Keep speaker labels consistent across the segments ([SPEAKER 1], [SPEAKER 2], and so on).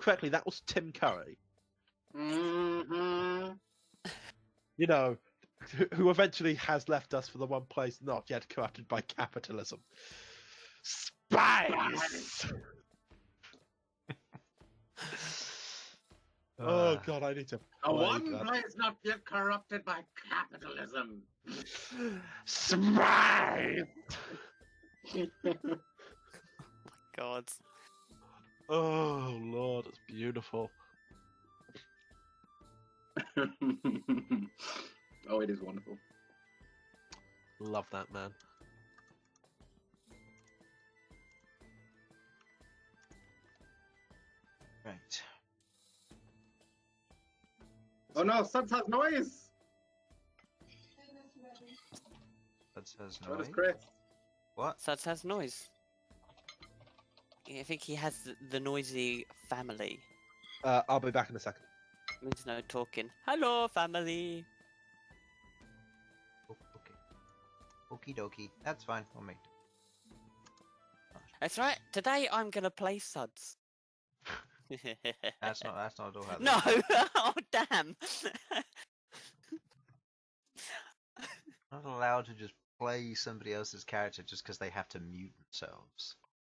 [SPEAKER 1] correctly, that was Tim Curry.
[SPEAKER 2] Mm-hmm.
[SPEAKER 1] You know, who eventually has left us for the one place not yet corrupted by capitalism. Spies! Oh god, I need to.
[SPEAKER 2] A one place not yet corrupted by capitalism.
[SPEAKER 1] Spies!
[SPEAKER 3] God.
[SPEAKER 1] Oh lord, it's beautiful.
[SPEAKER 2] Oh, it is wonderful.
[SPEAKER 1] Love that, man.
[SPEAKER 4] Right.
[SPEAKER 2] Oh no, Sudz has noise!
[SPEAKER 4] That says
[SPEAKER 2] So does
[SPEAKER 4] noise.
[SPEAKER 2] Chris.
[SPEAKER 4] What?
[SPEAKER 3] Sudz has noise. Yeah, I think he has the noisy family.
[SPEAKER 1] I'll be back in a second.
[SPEAKER 3] Means no talking. Hello, family.
[SPEAKER 4] Oh, okay. Okie dokie. That's fine. I'll make.
[SPEAKER 3] That's right. Today I'm gonna play Sudz.
[SPEAKER 4] That's not at all how.
[SPEAKER 3] No. Oh damn.
[SPEAKER 4] Not allowed to just play somebody else's character just because they have to mute themselves.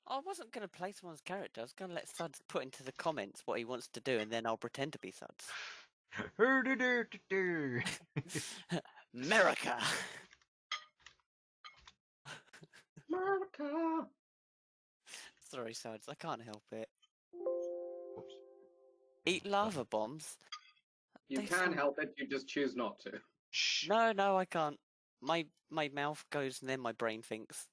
[SPEAKER 3] I wasn't gonna play someone's character. I was gonna let Sudz put into the comments what he wants to do, and then I'll pretend to be Sudz. America.
[SPEAKER 2] America!
[SPEAKER 3] Sorry, Sudz. I can't help it.
[SPEAKER 4] Whoops.
[SPEAKER 3] Eat lava bombs.
[SPEAKER 2] You
[SPEAKER 3] They
[SPEAKER 2] can
[SPEAKER 3] sound-
[SPEAKER 2] help it, you just choose not to.
[SPEAKER 4] Shh.
[SPEAKER 3] No, I can't. My mouth goes, and then my brain thinks.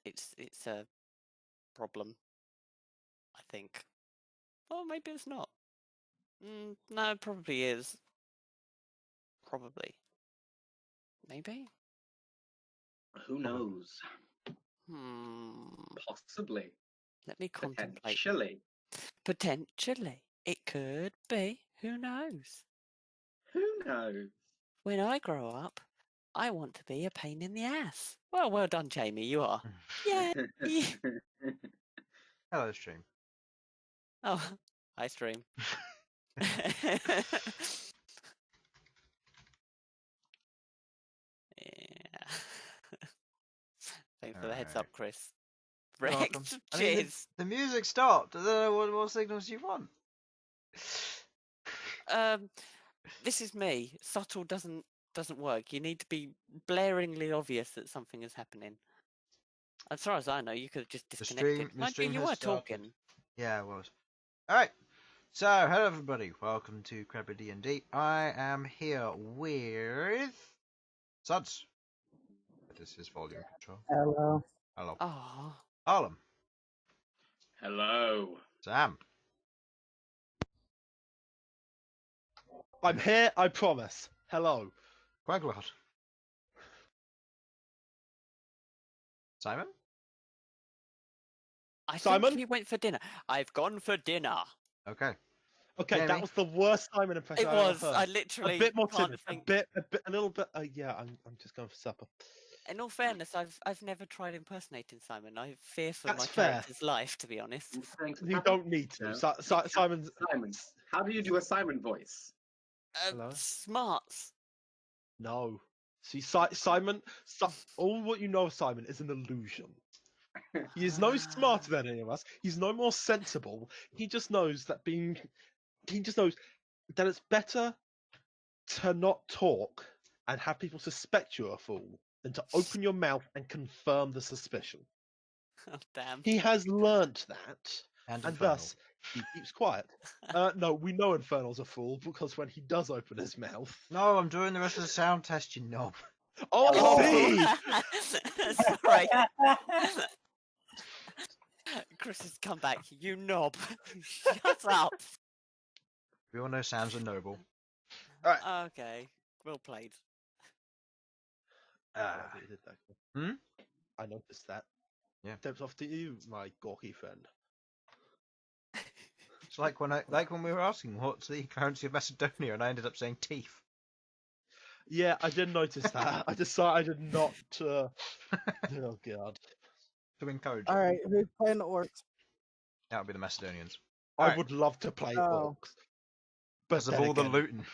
[SPEAKER 3] It's a problem. I think. Oh, maybe it's not. No, it probably is. Probably. Maybe.
[SPEAKER 2] Who knows? Possibly.
[SPEAKER 3] Let me contemplate.
[SPEAKER 2] Potentially.
[SPEAKER 3] Potentially. It could be. Who knows?
[SPEAKER 2] Who knows?
[SPEAKER 3] When I grow up, I want to be a pain in the ass. Well done, Jamie. You are. Yeah.
[SPEAKER 4] Hello, stream.
[SPEAKER 3] Oh, I stream. Yeah. Thanks for the heads up,
[SPEAKER 4] Alright.
[SPEAKER 3] Chris.
[SPEAKER 4] You're
[SPEAKER 3] Rex,
[SPEAKER 4] welcome. I mean,
[SPEAKER 3] cheers.
[SPEAKER 4] the music stopped. I don't know what more signals you want.
[SPEAKER 3] This is me. Subtle doesn't work. You need to be blaringly obvious that something is happening. As far as I know, you could have just disconnected.
[SPEAKER 4] The stream
[SPEAKER 3] you
[SPEAKER 4] has
[SPEAKER 3] were
[SPEAKER 4] started.
[SPEAKER 3] talking.
[SPEAKER 4] Yeah, it was. Alright. So, hello everybody. Welcome to Crabby D&D. I am here with Sudz. This is volume control.
[SPEAKER 5] Hello.
[SPEAKER 4] Hello.
[SPEAKER 3] Oh,
[SPEAKER 4] Harlan.
[SPEAKER 2] Hello.
[SPEAKER 4] Sam.
[SPEAKER 1] I'm here, I promise. Hello.
[SPEAKER 4] Queglod. Simon?
[SPEAKER 3] I
[SPEAKER 1] Simon?
[SPEAKER 3] think he went for dinner. I've gone for dinner.
[SPEAKER 4] Okay.
[SPEAKER 1] Okay,
[SPEAKER 4] Jamie?
[SPEAKER 1] that was the worst Simon impression
[SPEAKER 3] It
[SPEAKER 1] I've ever
[SPEAKER 3] was.
[SPEAKER 1] heard.
[SPEAKER 3] I literally
[SPEAKER 1] A bit more
[SPEAKER 3] can't
[SPEAKER 1] timid,
[SPEAKER 3] think.
[SPEAKER 1] a little bit. Yeah, I'm just going for supper.
[SPEAKER 3] In all fairness, I've never tried impersonating Simon. I fear for
[SPEAKER 1] That's
[SPEAKER 3] my
[SPEAKER 1] fair.
[SPEAKER 3] character's life, to be honest.
[SPEAKER 1] You don't need to.
[SPEAKER 2] No.
[SPEAKER 1] Simon's.
[SPEAKER 2] Simon. How do you do a Simon voice?
[SPEAKER 1] Hello?
[SPEAKER 3] Smarts.
[SPEAKER 1] No. See, Simon. All what you know of Simon is an illusion. He is no smarter than any of us. He's no more sensible. He just knows that He just knows that it's better to not talk and have people suspect you're a fool than to open your mouth and confirm the suspicion.
[SPEAKER 3] Oh, damn.
[SPEAKER 1] He has learnt that, and
[SPEAKER 4] Infernal.
[SPEAKER 1] thus he keeps quiet. No, we know Infernal's a fool because when he does open his mouth.
[SPEAKER 4] No, I'm doing the rest of the sound test, you knob.
[SPEAKER 1] Oh, I see!
[SPEAKER 3] Sorry. Chris has come back. You knob. Shut up.
[SPEAKER 4] We all know Sam's a noble.
[SPEAKER 3] Okay. Well played.
[SPEAKER 1] I like that you did that.
[SPEAKER 4] Hmm?
[SPEAKER 1] I noticed that.
[SPEAKER 4] Yeah.
[SPEAKER 1] Tips off to you, my gawky friend.
[SPEAKER 4] It's like when we were asking what's the currency of Macedonia, and I ended up saying teeth.
[SPEAKER 1] Yeah, I did notice that. I decided not to. Oh god.
[SPEAKER 4] To encourage.
[SPEAKER 5] All right, who's playing the orcs?
[SPEAKER 4] That would be the Macedonians.
[SPEAKER 1] I
[SPEAKER 4] Alright.
[SPEAKER 1] would love to play
[SPEAKER 5] Oh.
[SPEAKER 1] orcs. But
[SPEAKER 4] Because of
[SPEAKER 1] then
[SPEAKER 4] all the
[SPEAKER 1] again,
[SPEAKER 4] looting.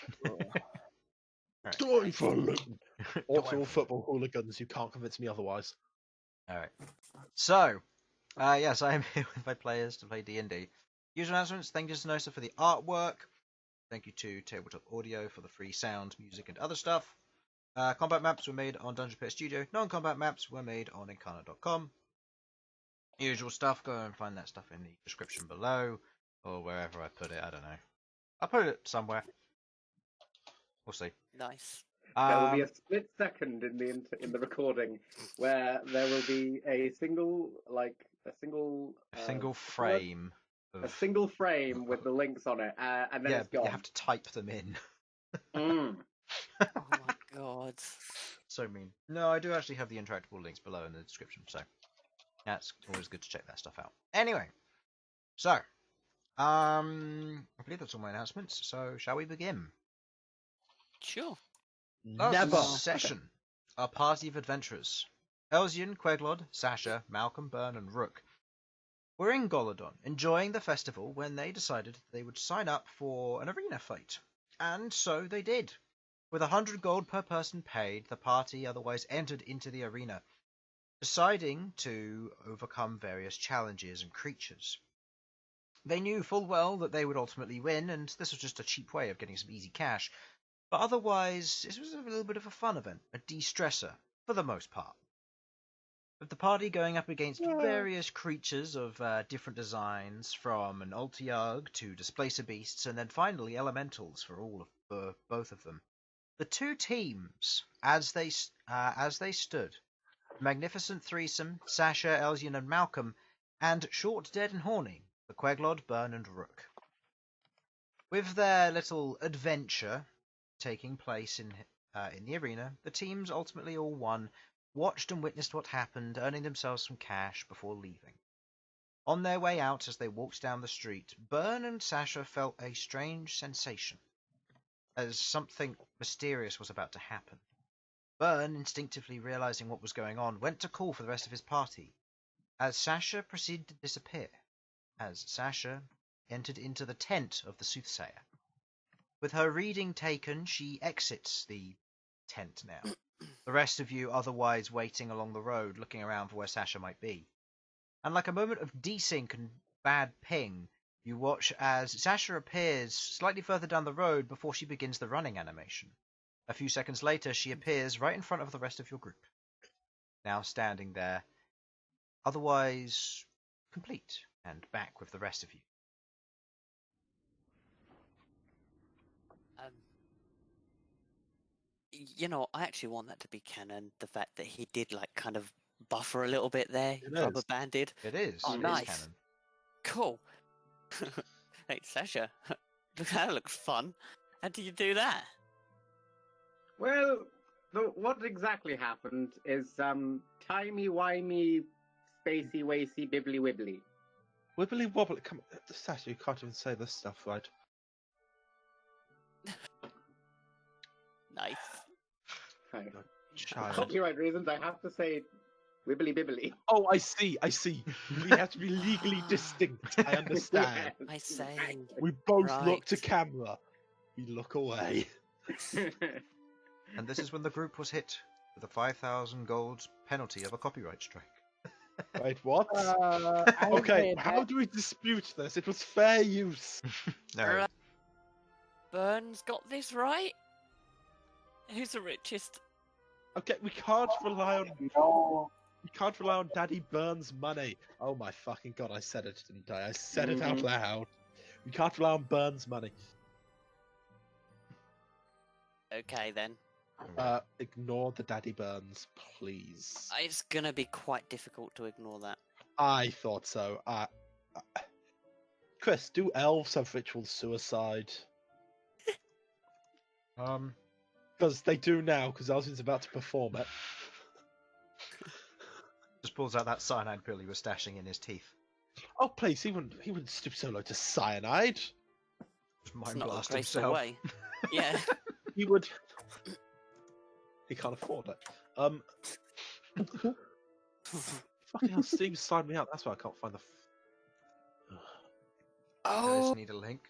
[SPEAKER 1] Going for looting. Orcs are
[SPEAKER 4] Going
[SPEAKER 1] all
[SPEAKER 4] for
[SPEAKER 1] football hooligans. You can't convince me otherwise.
[SPEAKER 4] Alright. So, yes, I am here with my players to play D&D. User announcements, thank you to Sasha for the artwork. Thank you to Tabletop Audio for the free sound, music, and other stuff. Combat maps were made on Dungeon Pit Studio. Non-combat maps were made on Incarnate.com. Usual stuff, go and find that stuff in the description below. Or wherever I put it, I don't know. I'll put it somewhere. We'll see.
[SPEAKER 3] Nice.
[SPEAKER 5] There will be a split second in the recording where there will be a single
[SPEAKER 4] frame.
[SPEAKER 5] a single frame with the links on it, and then
[SPEAKER 4] Yeah,
[SPEAKER 5] it's
[SPEAKER 4] but
[SPEAKER 5] gone.
[SPEAKER 4] you have to type them in.
[SPEAKER 5] Mm.
[SPEAKER 3] Oh my god.
[SPEAKER 4] So mean. No, I do actually have the interactable links below in the description, so that's always good to check that stuff out. Anyway, so I believe that's all my announcements. So shall we begin?
[SPEAKER 3] Sure.
[SPEAKER 4] Last
[SPEAKER 1] Never.
[SPEAKER 4] session, a party of adventurers. Elsyan, Queglod, Sasha, Malcom, Bern, and Rook were in Golodon, enjoying the festival when they decided they would sign up for an arena fight. And so they did. With 100 gold per person paid, the party otherwise entered into the arena, deciding to overcome various challenges and creatures. They knew full well that they would ultimately win, and this was just a cheap way of getting some easy cash. But otherwise, this was a little bit of a fun event, a de-stressor, for the most part. With the party going up against various creatures of different designs, from an Ultiarg to Displacer Beasts, and then finally Elementals for both of them. The two teams, as they stood, Magnificent Threesome, Sasha, Elsyan, and Malcom, and Short, Dead, and Horny, the Queglod, Bern, and Rook. With their little adventure taking place in the arena, the teams ultimately all won, watched and witnessed what happened, earning themselves some cash before leaving. On their way out, as they walked down the street, Bern and Sasha felt a strange sensation, as something mysterious was about to happen. Bern, instinctively realizing what was going on, went to call for the rest of his party, as Sasha proceeded to disappear, as Sasha entered into the tent of the soothsayer. With her reading taken, she exits the tent now. The rest of you otherwise waiting along the road, looking around for where Sasha might be. And like a moment of desync and bad ping, you watch as Sasha appears slightly further down the road before she begins the running animation. A few seconds later, she appears right in front of the rest of your group, now standing there, otherwise complete, and back with the rest of you.
[SPEAKER 3] You know, I actually want that to be canon. The fact that he did like kind of buffer a little bit there, rubber
[SPEAKER 1] is.
[SPEAKER 3] banded.
[SPEAKER 4] It is.
[SPEAKER 3] Oh,
[SPEAKER 4] It is
[SPEAKER 3] nice.
[SPEAKER 4] canon.
[SPEAKER 3] Cool. Hey, Sasha, that looks fun. How do you do that?
[SPEAKER 5] Well, what exactly happened is timey-wimey, spacey-wacy, bibbly-wibbly.
[SPEAKER 1] Wibbly wobbly. Come on, Sasha, you can't even say this stuff right.
[SPEAKER 3] Nice.
[SPEAKER 5] Right.
[SPEAKER 1] Child.
[SPEAKER 5] Copyright reasons, I have to say wibbly-bibbly.
[SPEAKER 1] Oh, I see. We have to be legally distinct. I understand.
[SPEAKER 3] I say.
[SPEAKER 1] We both look to
[SPEAKER 3] Right.
[SPEAKER 1] camera. We look away.
[SPEAKER 4] And this is when the group was hit with a 5,000 gold penalty of a copyright strike.
[SPEAKER 1] Right, what? Okay, how do we dispute this? It was fair use.
[SPEAKER 4] No.
[SPEAKER 3] Right. Bern's got this right? Who's the richest?
[SPEAKER 1] Okay, we can't rely on Daddy Bern's money. Oh my fucking god, I said it, didn't I? I said it out loud. We can't rely on Bern's money.
[SPEAKER 3] Okay then.
[SPEAKER 1] Ignore the Daddy Burns, please.
[SPEAKER 3] It's gonna be quite difficult to ignore that.
[SPEAKER 1] I thought so. Chris, do elves have ritual suicide? Because they do now, because Elsyan's about to perform it.
[SPEAKER 4] Just pulls out that cyanide pill he was stashing in his teeth.
[SPEAKER 1] Oh please, he wouldn't stoop so low to cyanide.
[SPEAKER 4] Just
[SPEAKER 3] It's
[SPEAKER 4] mind
[SPEAKER 3] not a
[SPEAKER 4] blast
[SPEAKER 3] graceful
[SPEAKER 4] himself.
[SPEAKER 3] way. Yeah.
[SPEAKER 1] He would. He can't afford it. Fucking hell, Steam signed me out. That's why I can't find the.
[SPEAKER 3] Oh,
[SPEAKER 4] Guys need a link.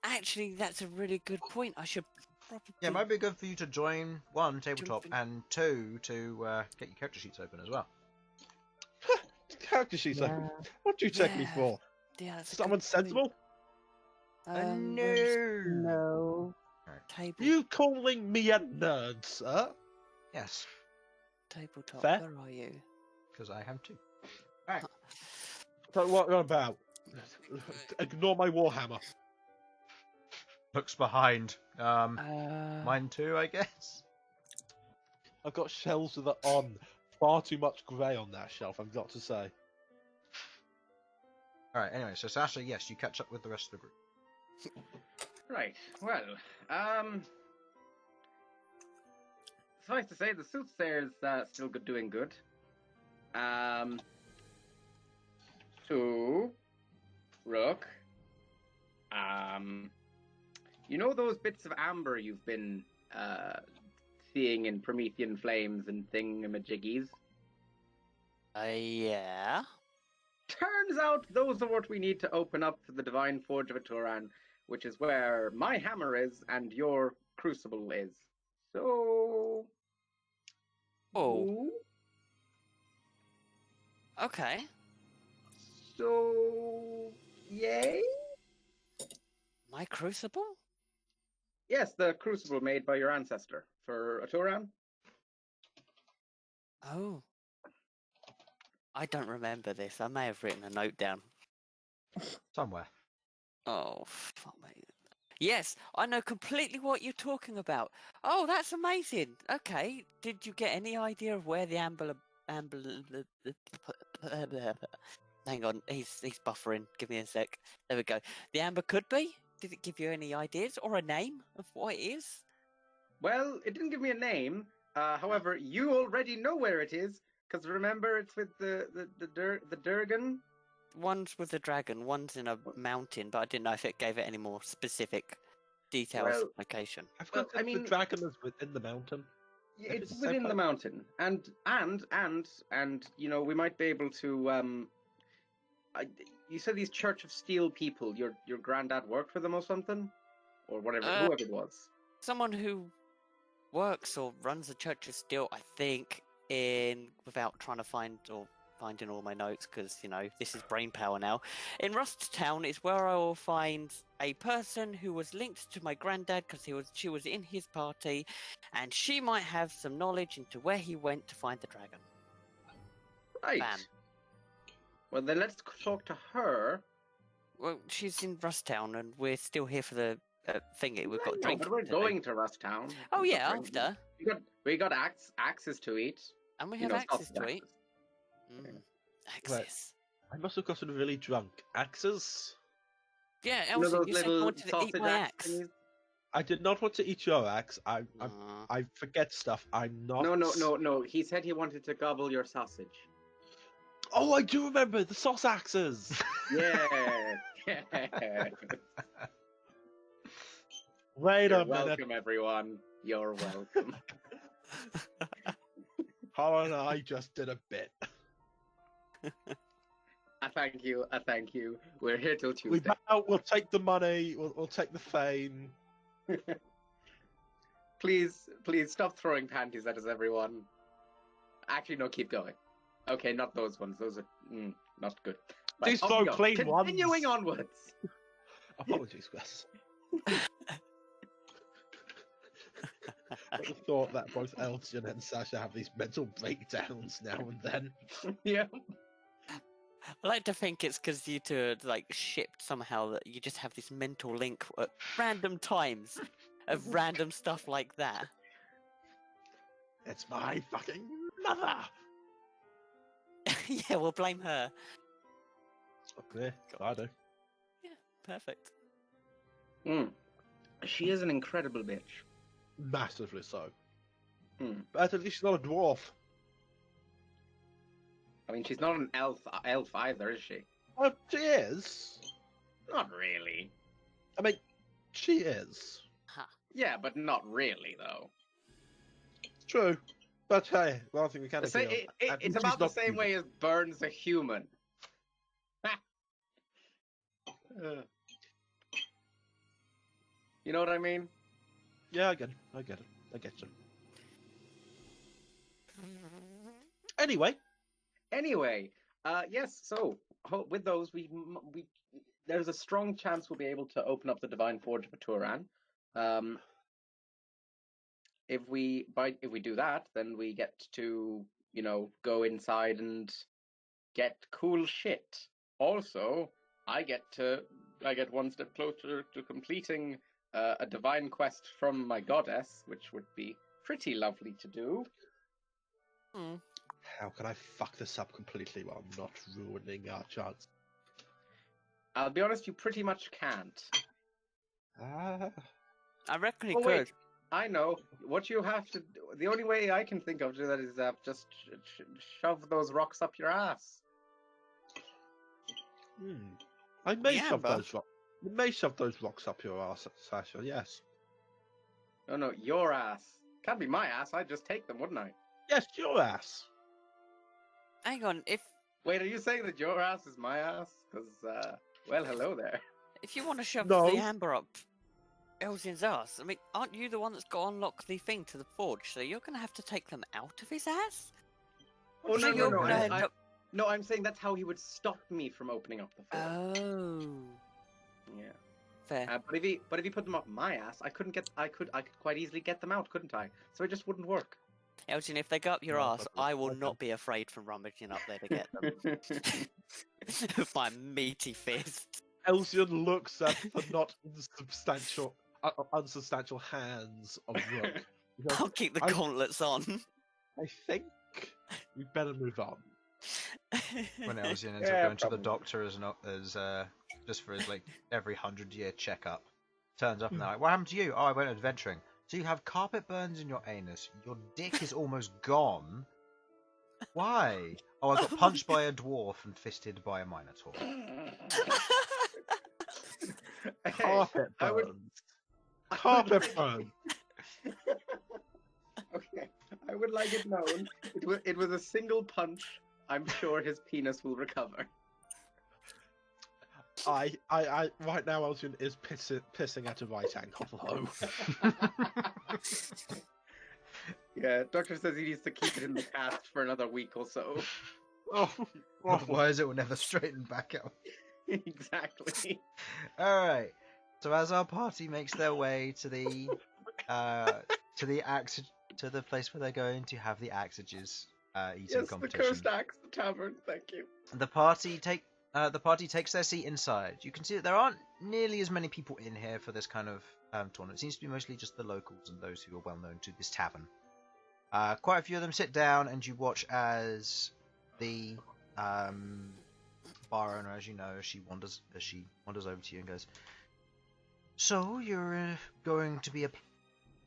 [SPEAKER 3] actually, that's a really good point. I should probably.
[SPEAKER 4] Yeah, it might be good for you to join one tabletop
[SPEAKER 3] Jumping.
[SPEAKER 4] and two to get your character sheets open as well.
[SPEAKER 1] Character sheets open. What do you take me
[SPEAKER 3] Yeah.
[SPEAKER 1] for?
[SPEAKER 3] Yeah, that's a
[SPEAKER 1] Someone
[SPEAKER 3] good point.
[SPEAKER 1] sensible?
[SPEAKER 3] Where's- no.
[SPEAKER 4] Alright.
[SPEAKER 3] Table.
[SPEAKER 1] You calling me a nerd, sir?
[SPEAKER 4] Yes,
[SPEAKER 3] Tabletop.
[SPEAKER 1] Fair.
[SPEAKER 3] Where are you?
[SPEAKER 4] because I have two.
[SPEAKER 1] So what are you about? Ignore my warhammer.
[SPEAKER 4] Looks behind.
[SPEAKER 3] Uh,
[SPEAKER 4] Mine too, I guess.
[SPEAKER 1] I've got shelves with it on. Far too much grey on that shelf, I've got to say.
[SPEAKER 4] Alright, anyway, so Sasha, yes, you catch up with the rest of the group.
[SPEAKER 5] Right. Well, suffice to say, the soothsayer's still doing good. To Rook. You know those bits of amber you've been seeing in Promethean flames and thingamajiggies?
[SPEAKER 3] yeah.
[SPEAKER 5] Turns out those are what we need to open up for the Divine Forge of Aturan, which is where my hammer is and your crucible is. So...
[SPEAKER 3] Oh. Okay.
[SPEAKER 5] So... Yay?
[SPEAKER 3] My crucible?
[SPEAKER 5] Yes, the crucible made by your ancestor for Aturan.
[SPEAKER 3] Oh. I don't remember this. I may have written a note down.
[SPEAKER 4] Somewhere.
[SPEAKER 3] Oh, fuck me. Yes, I know completely what you're talking about. Oh, that's amazing. Okay, did you get any idea of where the hang on, he's buffering. Give me a sec. There we go. The amber could be? Did it give you any ideas or a name of what it is?
[SPEAKER 5] Well, it didn't give me a name. However, you already know where it is, because remember it's with the Durgan.
[SPEAKER 3] One's with a dragon, one's in a mountain, but I didn't know if it gave it any more specific details
[SPEAKER 5] Well,
[SPEAKER 3] of location.
[SPEAKER 1] I've
[SPEAKER 5] Well,
[SPEAKER 1] got the dragon is within the mountain.
[SPEAKER 5] Yeah,
[SPEAKER 1] If
[SPEAKER 5] it's
[SPEAKER 1] it's the
[SPEAKER 5] within
[SPEAKER 1] same
[SPEAKER 5] the mountain, and you know we might be able to. You said these Church of Steel people. Your granddad worked for them or something, or whatever, whoever it was.
[SPEAKER 3] Someone who works or runs a church of steel, I think, without trying to finding all my notes, because you know this is brain power now. In Rust Town is where I will find a person who was linked to my granddad because she was in his party, and she might have some knowledge into where he went to find the dragon.
[SPEAKER 5] Right.
[SPEAKER 3] Bam.
[SPEAKER 5] Well, then let's talk to her.
[SPEAKER 3] Well, she's in Rust Town, and we're still here for the thingy. We've got
[SPEAKER 5] No,
[SPEAKER 3] drinks.
[SPEAKER 5] but we're
[SPEAKER 3] to do.
[SPEAKER 5] going to Rust Town.
[SPEAKER 3] Oh
[SPEAKER 5] We've
[SPEAKER 3] yeah,
[SPEAKER 5] got drinks.
[SPEAKER 3] after,
[SPEAKER 5] We got axes to eat.
[SPEAKER 3] and we
[SPEAKER 5] You
[SPEAKER 3] have
[SPEAKER 5] know,
[SPEAKER 3] access
[SPEAKER 5] salted
[SPEAKER 3] to eat.
[SPEAKER 5] axes.
[SPEAKER 3] Access.
[SPEAKER 1] I must have gotten really drunk. Axes?
[SPEAKER 3] Yeah,
[SPEAKER 5] You know
[SPEAKER 3] Elsie,
[SPEAKER 5] those
[SPEAKER 3] you said you
[SPEAKER 5] little
[SPEAKER 3] wanted to eat
[SPEAKER 5] sausage
[SPEAKER 3] my
[SPEAKER 5] axe
[SPEAKER 3] axe.
[SPEAKER 5] thingies?
[SPEAKER 1] I did not want to eat your axe. I forget stuff. I'm not.
[SPEAKER 5] No. He said he wanted to gobble your sausage.
[SPEAKER 1] Oh, I do remember the sauce axes.
[SPEAKER 5] Yeah.
[SPEAKER 1] Wait
[SPEAKER 5] You're
[SPEAKER 1] a minute.
[SPEAKER 5] welcome, everyone. You're welcome.
[SPEAKER 1] Harlan and I just did a bit.
[SPEAKER 5] I thank you. We're here till
[SPEAKER 1] We
[SPEAKER 5] Tuesday.
[SPEAKER 1] we'll take the money. We'll take the fame.
[SPEAKER 5] Please stop throwing panties at us, everyone. Actually, no, keep going. Okay, not those ones. Those are not good.
[SPEAKER 1] These
[SPEAKER 5] off
[SPEAKER 1] throw
[SPEAKER 5] we go.
[SPEAKER 1] clean ones.
[SPEAKER 5] Continuing onwards.
[SPEAKER 1] Apologies, Wes. I thought that both Elsyan and Sasha have these mental breakdowns now and then.
[SPEAKER 5] Yeah.
[SPEAKER 3] I like to think it's because you two are like shipped somehow, that you just have this mental link at random times of random stuff like that.
[SPEAKER 1] It's my fucking mother.
[SPEAKER 3] Yeah, we'll blame her.
[SPEAKER 1] Okay, I do.
[SPEAKER 3] Perfect.
[SPEAKER 5] She is an incredible bitch.
[SPEAKER 1] Massively so.
[SPEAKER 5] Hmm.
[SPEAKER 1] But at least she's not a dwarf.
[SPEAKER 5] I mean, she's not an elf either, is she?
[SPEAKER 1] Oh, she is.
[SPEAKER 5] Not really.
[SPEAKER 1] I mean, she is.
[SPEAKER 5] Yeah, but not really, though.
[SPEAKER 1] True. But hey, one thing we can't
[SPEAKER 5] It's about the same way as Bern's a human. You know what I mean?
[SPEAKER 1] Yeah, I get it. I get you. Anyway,
[SPEAKER 5] yes. So with those, we there's a strong chance we'll be able to open up the Divine Forge for Turan. If we do that, then we get to go inside and get cool shit. Also, I get one step closer to completing a divine quest from my goddess, which would be pretty lovely to do.
[SPEAKER 1] how can I fuck this up completely while not ruining our chance?
[SPEAKER 5] I'll be honest, you pretty much can't.
[SPEAKER 3] I reckon he
[SPEAKER 5] Oh,
[SPEAKER 3] could.
[SPEAKER 5] wait. I know. What you have to do, the only way I can think of to do that is just shove those rocks up your ass.
[SPEAKER 1] I may
[SPEAKER 3] Yeah,
[SPEAKER 1] shove
[SPEAKER 3] but-
[SPEAKER 1] those rocks. You may shove those rocks up your ass, Sasha. Yes.
[SPEAKER 5] No, your ass. Can't be my ass. I'd just take them, wouldn't I?
[SPEAKER 1] Yes, your ass.
[SPEAKER 3] Hang on,
[SPEAKER 5] Wait, are you saying that your ass is my ass? Because, well, hello there.
[SPEAKER 3] if you want to shove
[SPEAKER 1] No.
[SPEAKER 3] the amber up Elsyan's ass, I mean, aren't you the one that's got to unlock the thing to the forge? So you're going to have to take them out of his ass?
[SPEAKER 5] Oh,
[SPEAKER 3] So
[SPEAKER 5] no,
[SPEAKER 3] you're
[SPEAKER 5] no,
[SPEAKER 3] gonna end up...
[SPEAKER 5] no, I'm saying that's how he would stop me from opening up the forge.
[SPEAKER 3] Oh,
[SPEAKER 5] Yeah.
[SPEAKER 3] fair.
[SPEAKER 5] But if he put them up my ass, I could quite easily get them out, couldn't I? So it just wouldn't work.
[SPEAKER 3] Elsyan, if they go up your
[SPEAKER 1] No,
[SPEAKER 3] ass,
[SPEAKER 1] but-
[SPEAKER 3] I will
[SPEAKER 1] okay.
[SPEAKER 3] not be afraid from rummaging up there to get them. With my meaty fist.
[SPEAKER 1] Elsyan looks at the not unsubstantial hands of Rook. He goes,
[SPEAKER 3] I'll keep the
[SPEAKER 1] I-
[SPEAKER 3] gauntlets on.
[SPEAKER 1] I think we better move on.
[SPEAKER 4] When Elsyan ends
[SPEAKER 5] Yeah,
[SPEAKER 4] up going to the
[SPEAKER 5] probably.
[SPEAKER 4] doctor as just for his every 100-year checkup, turns up and they're like, "What happened to you?" "Oh, I went adventuring." "So you have carpet burns in your anus. Your dick is almost gone. Why?" "Oh, I got punched by a dwarf and fisted by a minotaur."
[SPEAKER 5] Hey,
[SPEAKER 1] Carpet
[SPEAKER 5] I would-
[SPEAKER 1] burns. Carpet burns.
[SPEAKER 5] Okay, I would like it known. It was a single punch. I'm sure his penis will recover.
[SPEAKER 1] I right now Elsyan is pissing at a right angle though.
[SPEAKER 5] Yeah, doctor says he needs to keep it in the cast for another week or so.
[SPEAKER 4] Otherwise, it will never straighten back out.
[SPEAKER 5] Exactly.
[SPEAKER 4] All right. So as our party makes their way to the place where they're going to have the axages eating
[SPEAKER 5] Yes, the
[SPEAKER 4] competition,
[SPEAKER 5] cursed axe, the tavern. Thank you.
[SPEAKER 4] the party takes their seat inside. You can see that there aren't nearly as many people in here for this kind of tournament. It seems to be mostly just the locals and those who are well known to this tavern. Quite a few of them sit down, and you watch as the bar owner, as you know, she wanders over to you and goes, "So you're going to be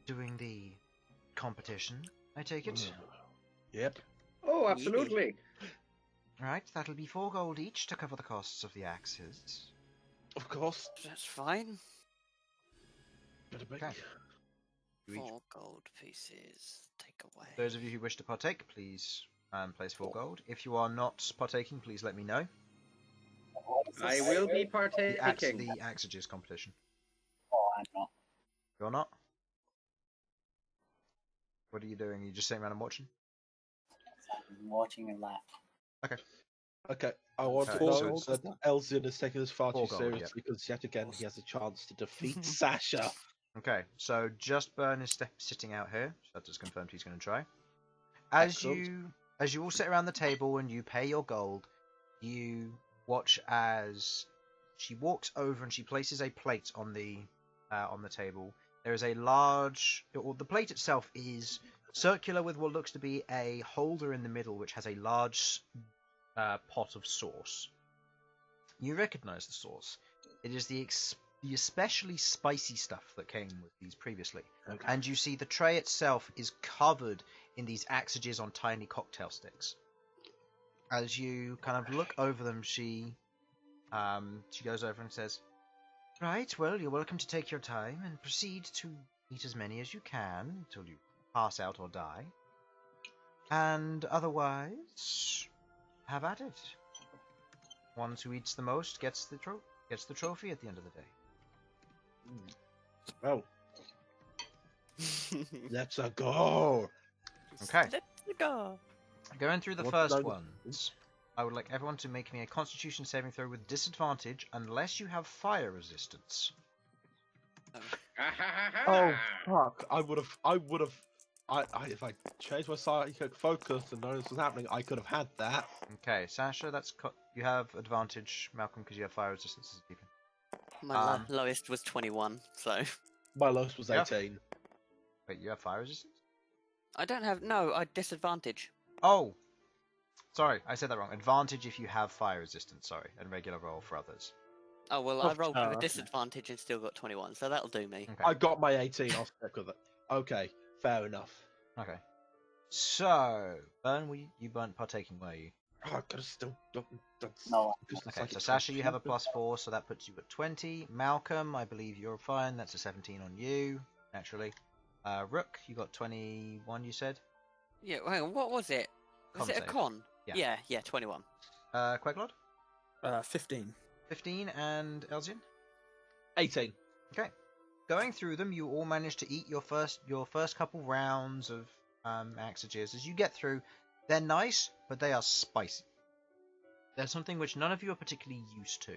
[SPEAKER 4] doing the competition, I take it?"
[SPEAKER 1] Yep.
[SPEAKER 5] Oh, absolutely.
[SPEAKER 4] Right, that'll be 4 gold each to cover the costs of the axes.
[SPEAKER 1] Of course.
[SPEAKER 3] That's fine.
[SPEAKER 1] Better make.
[SPEAKER 4] Okay. You each-
[SPEAKER 3] 4 gold pieces. Take away.
[SPEAKER 4] Those of you who wish to partake, please place 4 gold. If you are not partaking, please let me know.
[SPEAKER 5] I will be
[SPEAKER 4] The
[SPEAKER 5] partaking.
[SPEAKER 4] axages competition.
[SPEAKER 6] Oh, I'm not.
[SPEAKER 4] You're not? What are you doing? Are you just sitting around and watching?
[SPEAKER 6] I'm watching and laugh.
[SPEAKER 1] Okay, I want
[SPEAKER 4] Okay,
[SPEAKER 1] to
[SPEAKER 4] so
[SPEAKER 1] know
[SPEAKER 4] it's-
[SPEAKER 1] that Elsyan is taking this far too
[SPEAKER 4] 4 gold,
[SPEAKER 1] seriously because yet again he has a chance to defeat Sasha.
[SPEAKER 4] Okay, so just Bern is sitting out here. So that just confirmed he's going to try. As
[SPEAKER 1] Excellent.
[SPEAKER 4] you all sit around the table and you pay your gold, you watch as she walks over and she places a plate on the table. There is a large, or the plate itself is circular with what looks to be a holder in the middle, which has a large pot of sauce. You recognize the sauce. It is the especially spicy stuff that came with these previously.
[SPEAKER 1] Okay.
[SPEAKER 4] And you see the tray itself is covered in these axages on tiny cocktail sticks. As you kind of look over them, she goes over and says, "Right, well, you're welcome to take your time and proceed to eat as many as you can until you pass out or die. And otherwise, have at it. One who eats the most gets the trophy at the end of the day."
[SPEAKER 1] Oh, let's go.
[SPEAKER 4] Okay.
[SPEAKER 3] Let's go.
[SPEAKER 4] Going through the
[SPEAKER 1] What
[SPEAKER 4] first
[SPEAKER 1] did I-
[SPEAKER 4] ones, I would like everyone to make me a Constitution saving throw with disadvantage unless you have fire resistance.
[SPEAKER 1] Oh fuck! I would have. If I changed my psychic focus and known this was happening, I could have had that.
[SPEAKER 4] Okay, Sasha, you have advantage, Malcolm, because you have fire resistance as a keeper.
[SPEAKER 3] My lowest was 21, so
[SPEAKER 1] My lowest was
[SPEAKER 4] Yeah.
[SPEAKER 1] 18.
[SPEAKER 4] Wait, you have fire resistance?
[SPEAKER 3] I don't have I disadvantage.
[SPEAKER 4] Oh, sorry, I said that wrong. Advantage if you have fire resistance. Sorry, and regular roll for others.
[SPEAKER 3] Oh well,
[SPEAKER 1] Oh,
[SPEAKER 3] I rolled with a
[SPEAKER 1] okay.
[SPEAKER 3] disadvantage and still got 21, so that'll do me.
[SPEAKER 4] Okay.
[SPEAKER 1] I got my 18. I'll stick with it. Okay, fair enough.
[SPEAKER 4] Okay. So, Bern, you weren't partaking, were you?
[SPEAKER 1] Oh, I could have still done.
[SPEAKER 6] No.
[SPEAKER 4] Okay, so Sasha, you have a +4, so that puts you at 20. Malcolm, I believe you're fine. That's a 17 on you, naturally. Rook, you got 21, you said?
[SPEAKER 3] Yeah, hang on, what was it? Was
[SPEAKER 4] Con
[SPEAKER 3] it a
[SPEAKER 4] save.
[SPEAKER 3] con?
[SPEAKER 4] Yeah.
[SPEAKER 3] Yeah, 21.
[SPEAKER 4] Queglod?
[SPEAKER 7] 15.
[SPEAKER 4] 15, and Elsyan?
[SPEAKER 1] 18.
[SPEAKER 4] Okay. Going through them, you all manage to eat your first couple rounds of axages. As you get through, they're nice, but they are spicy. They're something which none of you are particularly used to.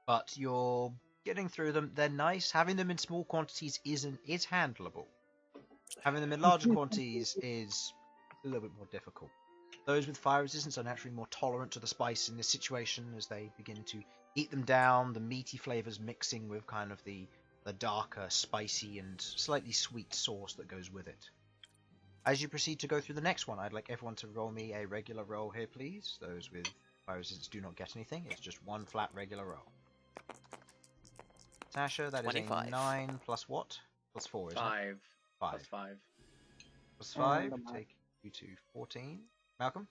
[SPEAKER 4] But you're getting through them. They're nice. Having them in small quantities is handleable. Having them in larger quantities is a little bit more difficult. Those with fire resistance are naturally more tolerant to the spice in this situation as they begin to eat them down, the meaty flavours mixing with kind of the darker, spicy and slightly sweet sauce that goes with it. As you proceed to go through the next one, I'd like everyone to roll me a regular roll here, please. Those with fire resistance do not get anything. It's just one flat regular roll. Sasha, that is
[SPEAKER 3] 25.
[SPEAKER 4] a 9 plus what? Plus 4, isn't it?
[SPEAKER 5] 5.
[SPEAKER 4] 5.
[SPEAKER 5] Plus 5.
[SPEAKER 4] Plus 5,
[SPEAKER 6] Um,
[SPEAKER 4] take you to 14. Malcolm?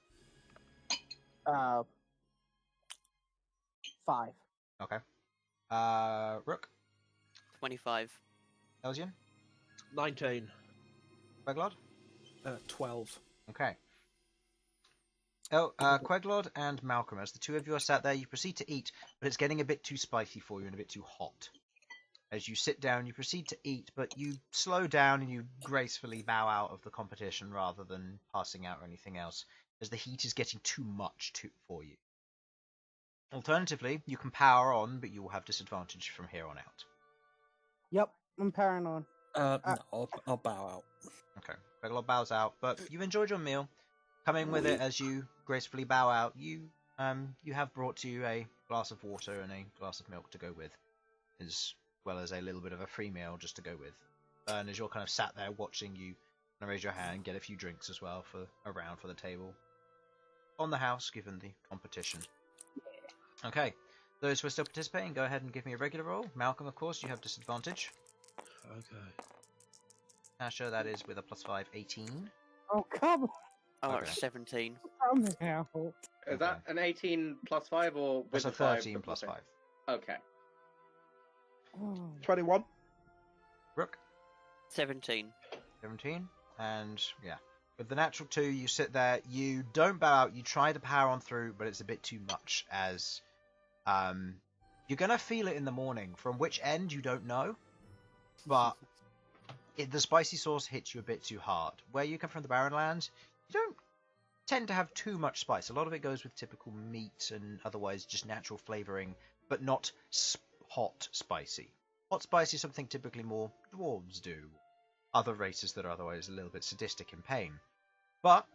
[SPEAKER 6] 5.
[SPEAKER 4] Okay. Rook?
[SPEAKER 3] 25.
[SPEAKER 4] Elsyan?
[SPEAKER 1] 19.
[SPEAKER 4] Queglod?
[SPEAKER 7] 12.
[SPEAKER 4] Okay. Queglod and Malcolm, as the two of you are sat there, you proceed to eat, but it's getting a bit too spicy for you and a bit too hot. As you sit down, you proceed to eat, but you slow down and you gracefully bow out of the competition rather than passing out or anything else, as the heat is getting too much for you. Alternatively, you can power on, but you will have disadvantage from here on out.
[SPEAKER 6] Yep, I'm powering on.
[SPEAKER 7] No, I'll bow out.
[SPEAKER 4] Okay, Queglod bows out, but you enjoyed your meal. Coming with it as you gracefully bow out, you have brought to you a glass of water and a glass of milk to go with, as well as a little bit of a free meal just to go with. And as you're kind of sat there watching, you kind of raise your hand, get a few drinks as well around for the table. On the house, given the competition. Okay, those who are still participating, go ahead and give me a regular roll. Malcolm, of course, you have disadvantage.
[SPEAKER 1] Okay.
[SPEAKER 4] Sasha, that is with a +5, 18.
[SPEAKER 6] Oh, come on.
[SPEAKER 3] I got
[SPEAKER 4] Okay.
[SPEAKER 3] 17.
[SPEAKER 6] Come now.
[SPEAKER 5] Is that an 18 plus 5 or with
[SPEAKER 4] That's a
[SPEAKER 5] the 5,
[SPEAKER 4] 13 plus 5.
[SPEAKER 5] Okay.
[SPEAKER 6] Oh.
[SPEAKER 1] 21.
[SPEAKER 4] Rook?
[SPEAKER 3] 17.
[SPEAKER 4] 17, and yeah. With the natural 2, you sit there, you don't bow out, you try to power on through, but it's a bit too much, as you're going to feel it in the morning. From which end, you don't know, but the spicy sauce hits you a bit too hard. Where you come from, the Barrenlands, you don't tend to have too much spice. A lot of it goes with typical meat and otherwise just natural flavouring, but not hot spicy. Hot spicy is something typically more dwarves do. Other races that are otherwise a little bit sadistic in pain. But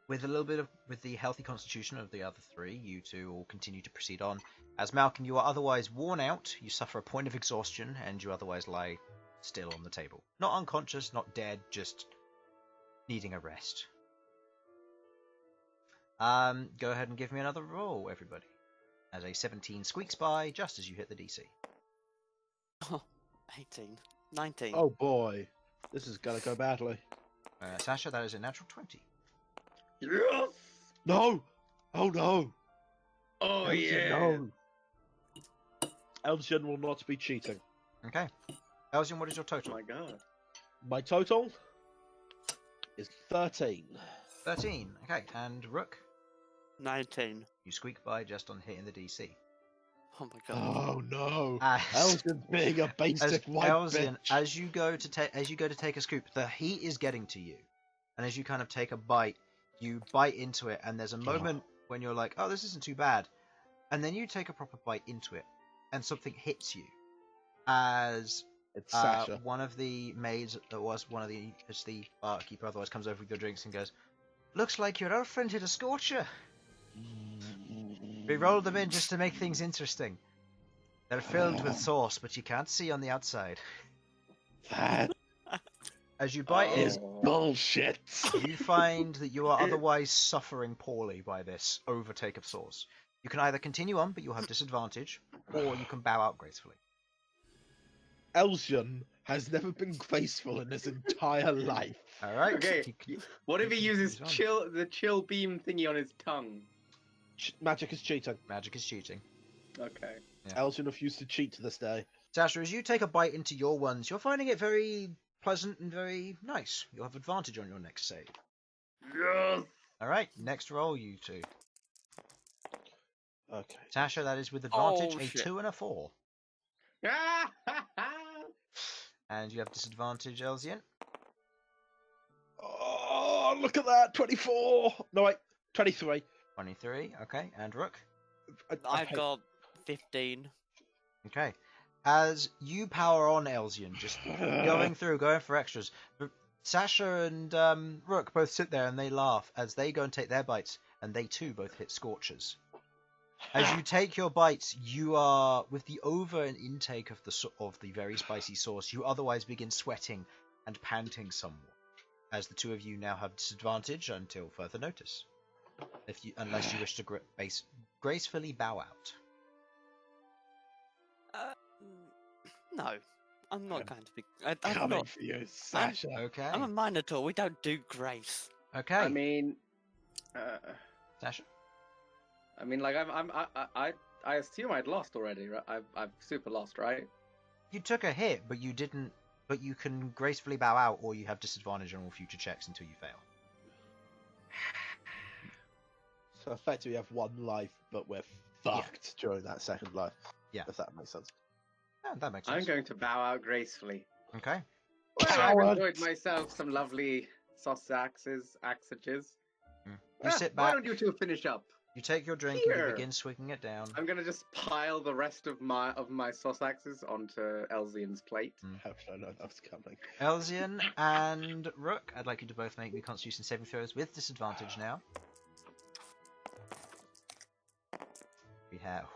[SPEAKER 4] with the healthy constitution of the other three, you two all continue to proceed on. As Malcolm, you are otherwise worn out, you suffer a point of exhaustion, and you otherwise lie still on the table. Not unconscious, not dead, just needing a rest. Go ahead and give me another roll, everybody. As a 17 squeaks by just as you hit the DC.
[SPEAKER 3] Oh, 18. 19.
[SPEAKER 1] Oh boy. This is gonna go badly.
[SPEAKER 4] Sasha, that is a natural 20.
[SPEAKER 5] Yes!
[SPEAKER 1] No! Oh no!
[SPEAKER 5] Oh,
[SPEAKER 1] Elsyan,
[SPEAKER 5] yeah!
[SPEAKER 1] No! Elsyan will not be cheating.
[SPEAKER 4] Okay. Elsyan, what is your
[SPEAKER 5] Oh
[SPEAKER 4] total?
[SPEAKER 5] my god.
[SPEAKER 1] My total is 13.
[SPEAKER 4] 13. Okay, and Rook?
[SPEAKER 3] 19.
[SPEAKER 4] You squeak by just on hitting the DC.
[SPEAKER 3] Oh my god.
[SPEAKER 1] Oh no!
[SPEAKER 4] As,
[SPEAKER 1] Elsyan's being a
[SPEAKER 4] as
[SPEAKER 1] basic white
[SPEAKER 4] Elsyan,
[SPEAKER 1] bitch.
[SPEAKER 4] as you go to take a scoop, the heat is getting to you, and as you kind of take a bite, you bite into it, and there's a moment when you're like, "Oh, this isn't too bad," and then you take a proper bite into it, and something hits you. As
[SPEAKER 1] It's Sasha.
[SPEAKER 4] one of the maids that was one of the barkeeper otherwise comes over with your drinks and goes, "Looks like your old friend hit a scorcher. We rolled them in just to make things interesting. They're filled with sauce, but you can't see on the outside."
[SPEAKER 1] That
[SPEAKER 4] As you bite
[SPEAKER 1] is
[SPEAKER 4] in,
[SPEAKER 1] bullshit.
[SPEAKER 4] you find that you are otherwise suffering poorly by this overtake of sauce. You can either continue on, but you'll have disadvantage, or you can bow out gracefully.
[SPEAKER 1] Elsyan has never been graceful in his entire life.
[SPEAKER 4] All right.
[SPEAKER 5] Okay. What if he uses the chill beam thingy on his tongue?
[SPEAKER 1] Magic is cheating.
[SPEAKER 4] Magic is cheating.
[SPEAKER 5] Okay.
[SPEAKER 4] Yeah.
[SPEAKER 1] Elsyan refused to cheat to this day.
[SPEAKER 4] Sasha, as you take a bite into your ones, you're finding it very pleasant and very nice. You'll have advantage on your next save.
[SPEAKER 5] Yes.
[SPEAKER 4] All right, next roll, you two.
[SPEAKER 1] Okay.
[SPEAKER 4] Sasha, that is with advantage,
[SPEAKER 3] Oh,
[SPEAKER 4] a
[SPEAKER 3] shit.
[SPEAKER 4] 2 and a 4. And you have disadvantage, Elsyan.
[SPEAKER 1] Oh, look at that! 24! No, wait, 23.
[SPEAKER 4] 23, okay. And Rook?
[SPEAKER 3] I've got 15.
[SPEAKER 4] Okay. As you power on Elsyan, just going for extras. Sasha and Rook both sit there and they laugh as they go and take their bites, and they too both hit scorchers. As you take your bites, you are, with the over and intake of the very spicy sauce, you otherwise begin sweating and panting somewhat. As the two of you now have disadvantage until further notice, unless you wish to gracefully bow out.
[SPEAKER 3] No, I'm not going to be. I'm
[SPEAKER 1] Coming
[SPEAKER 3] not.
[SPEAKER 1] for you, Sasha.
[SPEAKER 4] Okay.
[SPEAKER 3] I'm a Minotaur. We don't do grace.
[SPEAKER 4] Okay.
[SPEAKER 5] I mean,
[SPEAKER 4] Sasha.
[SPEAKER 5] I mean, like I assume I'd lost already. Right? I've super lost, right?
[SPEAKER 4] You took a hit, but you didn't. But you can gracefully bow out, or you have disadvantage on all future checks until you fail.
[SPEAKER 1] So effectively, we have one life, but we're fucked during that second life.
[SPEAKER 4] Yeah.
[SPEAKER 1] If that makes sense.
[SPEAKER 4] Yeah, that makes sense.
[SPEAKER 5] I'm going to bow out gracefully.
[SPEAKER 4] Okay.
[SPEAKER 5] Well,
[SPEAKER 1] Coward.
[SPEAKER 5] I've enjoyed myself some lovely axages.
[SPEAKER 4] You sit
[SPEAKER 5] Why
[SPEAKER 4] back.
[SPEAKER 5] don't you two finish up?
[SPEAKER 4] You take your drink and you
[SPEAKER 5] Here.
[SPEAKER 4] begin swigging it down.
[SPEAKER 5] I'm gonna just pile the rest of my axes onto Elsyan's plate.
[SPEAKER 1] How should I know that was coming?
[SPEAKER 4] Elsyan and Rook, I'd like you to both make me Constitution saving throws with disadvantage now. We have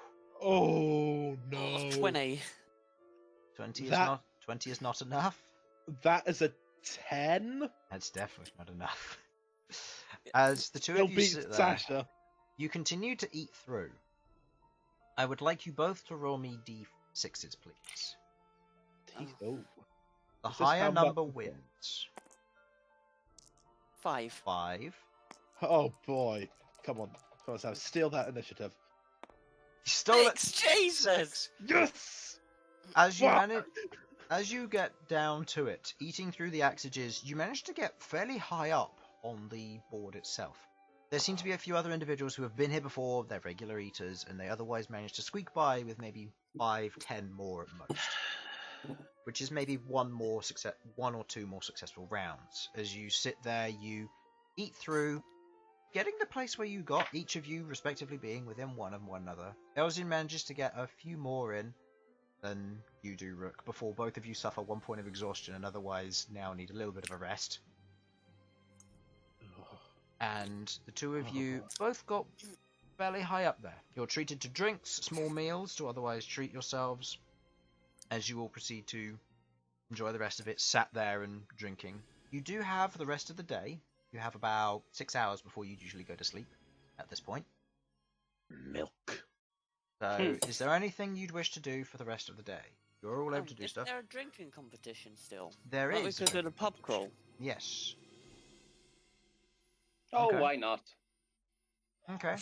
[SPEAKER 1] Oh no!
[SPEAKER 3] 20.
[SPEAKER 4] 20 is
[SPEAKER 1] That-
[SPEAKER 4] not 20 is not enough.
[SPEAKER 1] That is a 10.
[SPEAKER 4] That's definitely not enough. As the two
[SPEAKER 1] Still
[SPEAKER 4] of you
[SPEAKER 1] beats
[SPEAKER 4] sit there,
[SPEAKER 1] Sasha.
[SPEAKER 4] you continue to eat through. I would like you both to roll me d6s, please.
[SPEAKER 1] Oh.
[SPEAKER 4] The
[SPEAKER 1] Is this
[SPEAKER 4] higher
[SPEAKER 1] how
[SPEAKER 4] number
[SPEAKER 1] much-
[SPEAKER 4] wins.
[SPEAKER 3] 5.
[SPEAKER 4] 5.
[SPEAKER 1] Oh boy! Come on, Sam, steal that initiative.
[SPEAKER 4] You stole it.
[SPEAKER 3] Jesus!
[SPEAKER 1] Yes.
[SPEAKER 4] As you
[SPEAKER 1] Fuck.
[SPEAKER 4] as you get down to it, eating through the axages, you manage to get fairly high up on the board itself. There seem to be a few other individuals who have been here before, they're regular eaters, and they otherwise manage to squeak by with maybe 5, 10 more at most. Which is maybe one or two more successful rounds. As you sit there, you eat through, getting the place where you got, each of you respectively being within one of one another. Elsyan manages to get a few more in than you do, Rook, before both of you suffer 1 point of exhaustion and otherwise now need a little bit of a rest. And the two of you both got fairly high up there. You're treated to drinks, small meals to otherwise treat yourselves, as you all proceed to enjoy the rest of it, sat there and drinking. You do have the rest of the day. You have about 6 hours before you usually go to sleep at this point.
[SPEAKER 1] Milk.
[SPEAKER 4] So, is there anything you'd wish to do for the rest of the day? You're all able to do
[SPEAKER 3] Is
[SPEAKER 4] stuff.
[SPEAKER 3] there a drinking competition still?
[SPEAKER 4] There
[SPEAKER 3] Like
[SPEAKER 4] is.
[SPEAKER 3] we could do the pub crawl.
[SPEAKER 4] Yes.
[SPEAKER 5] Oh,
[SPEAKER 4] Okay.
[SPEAKER 5] why not?
[SPEAKER 4] Okay.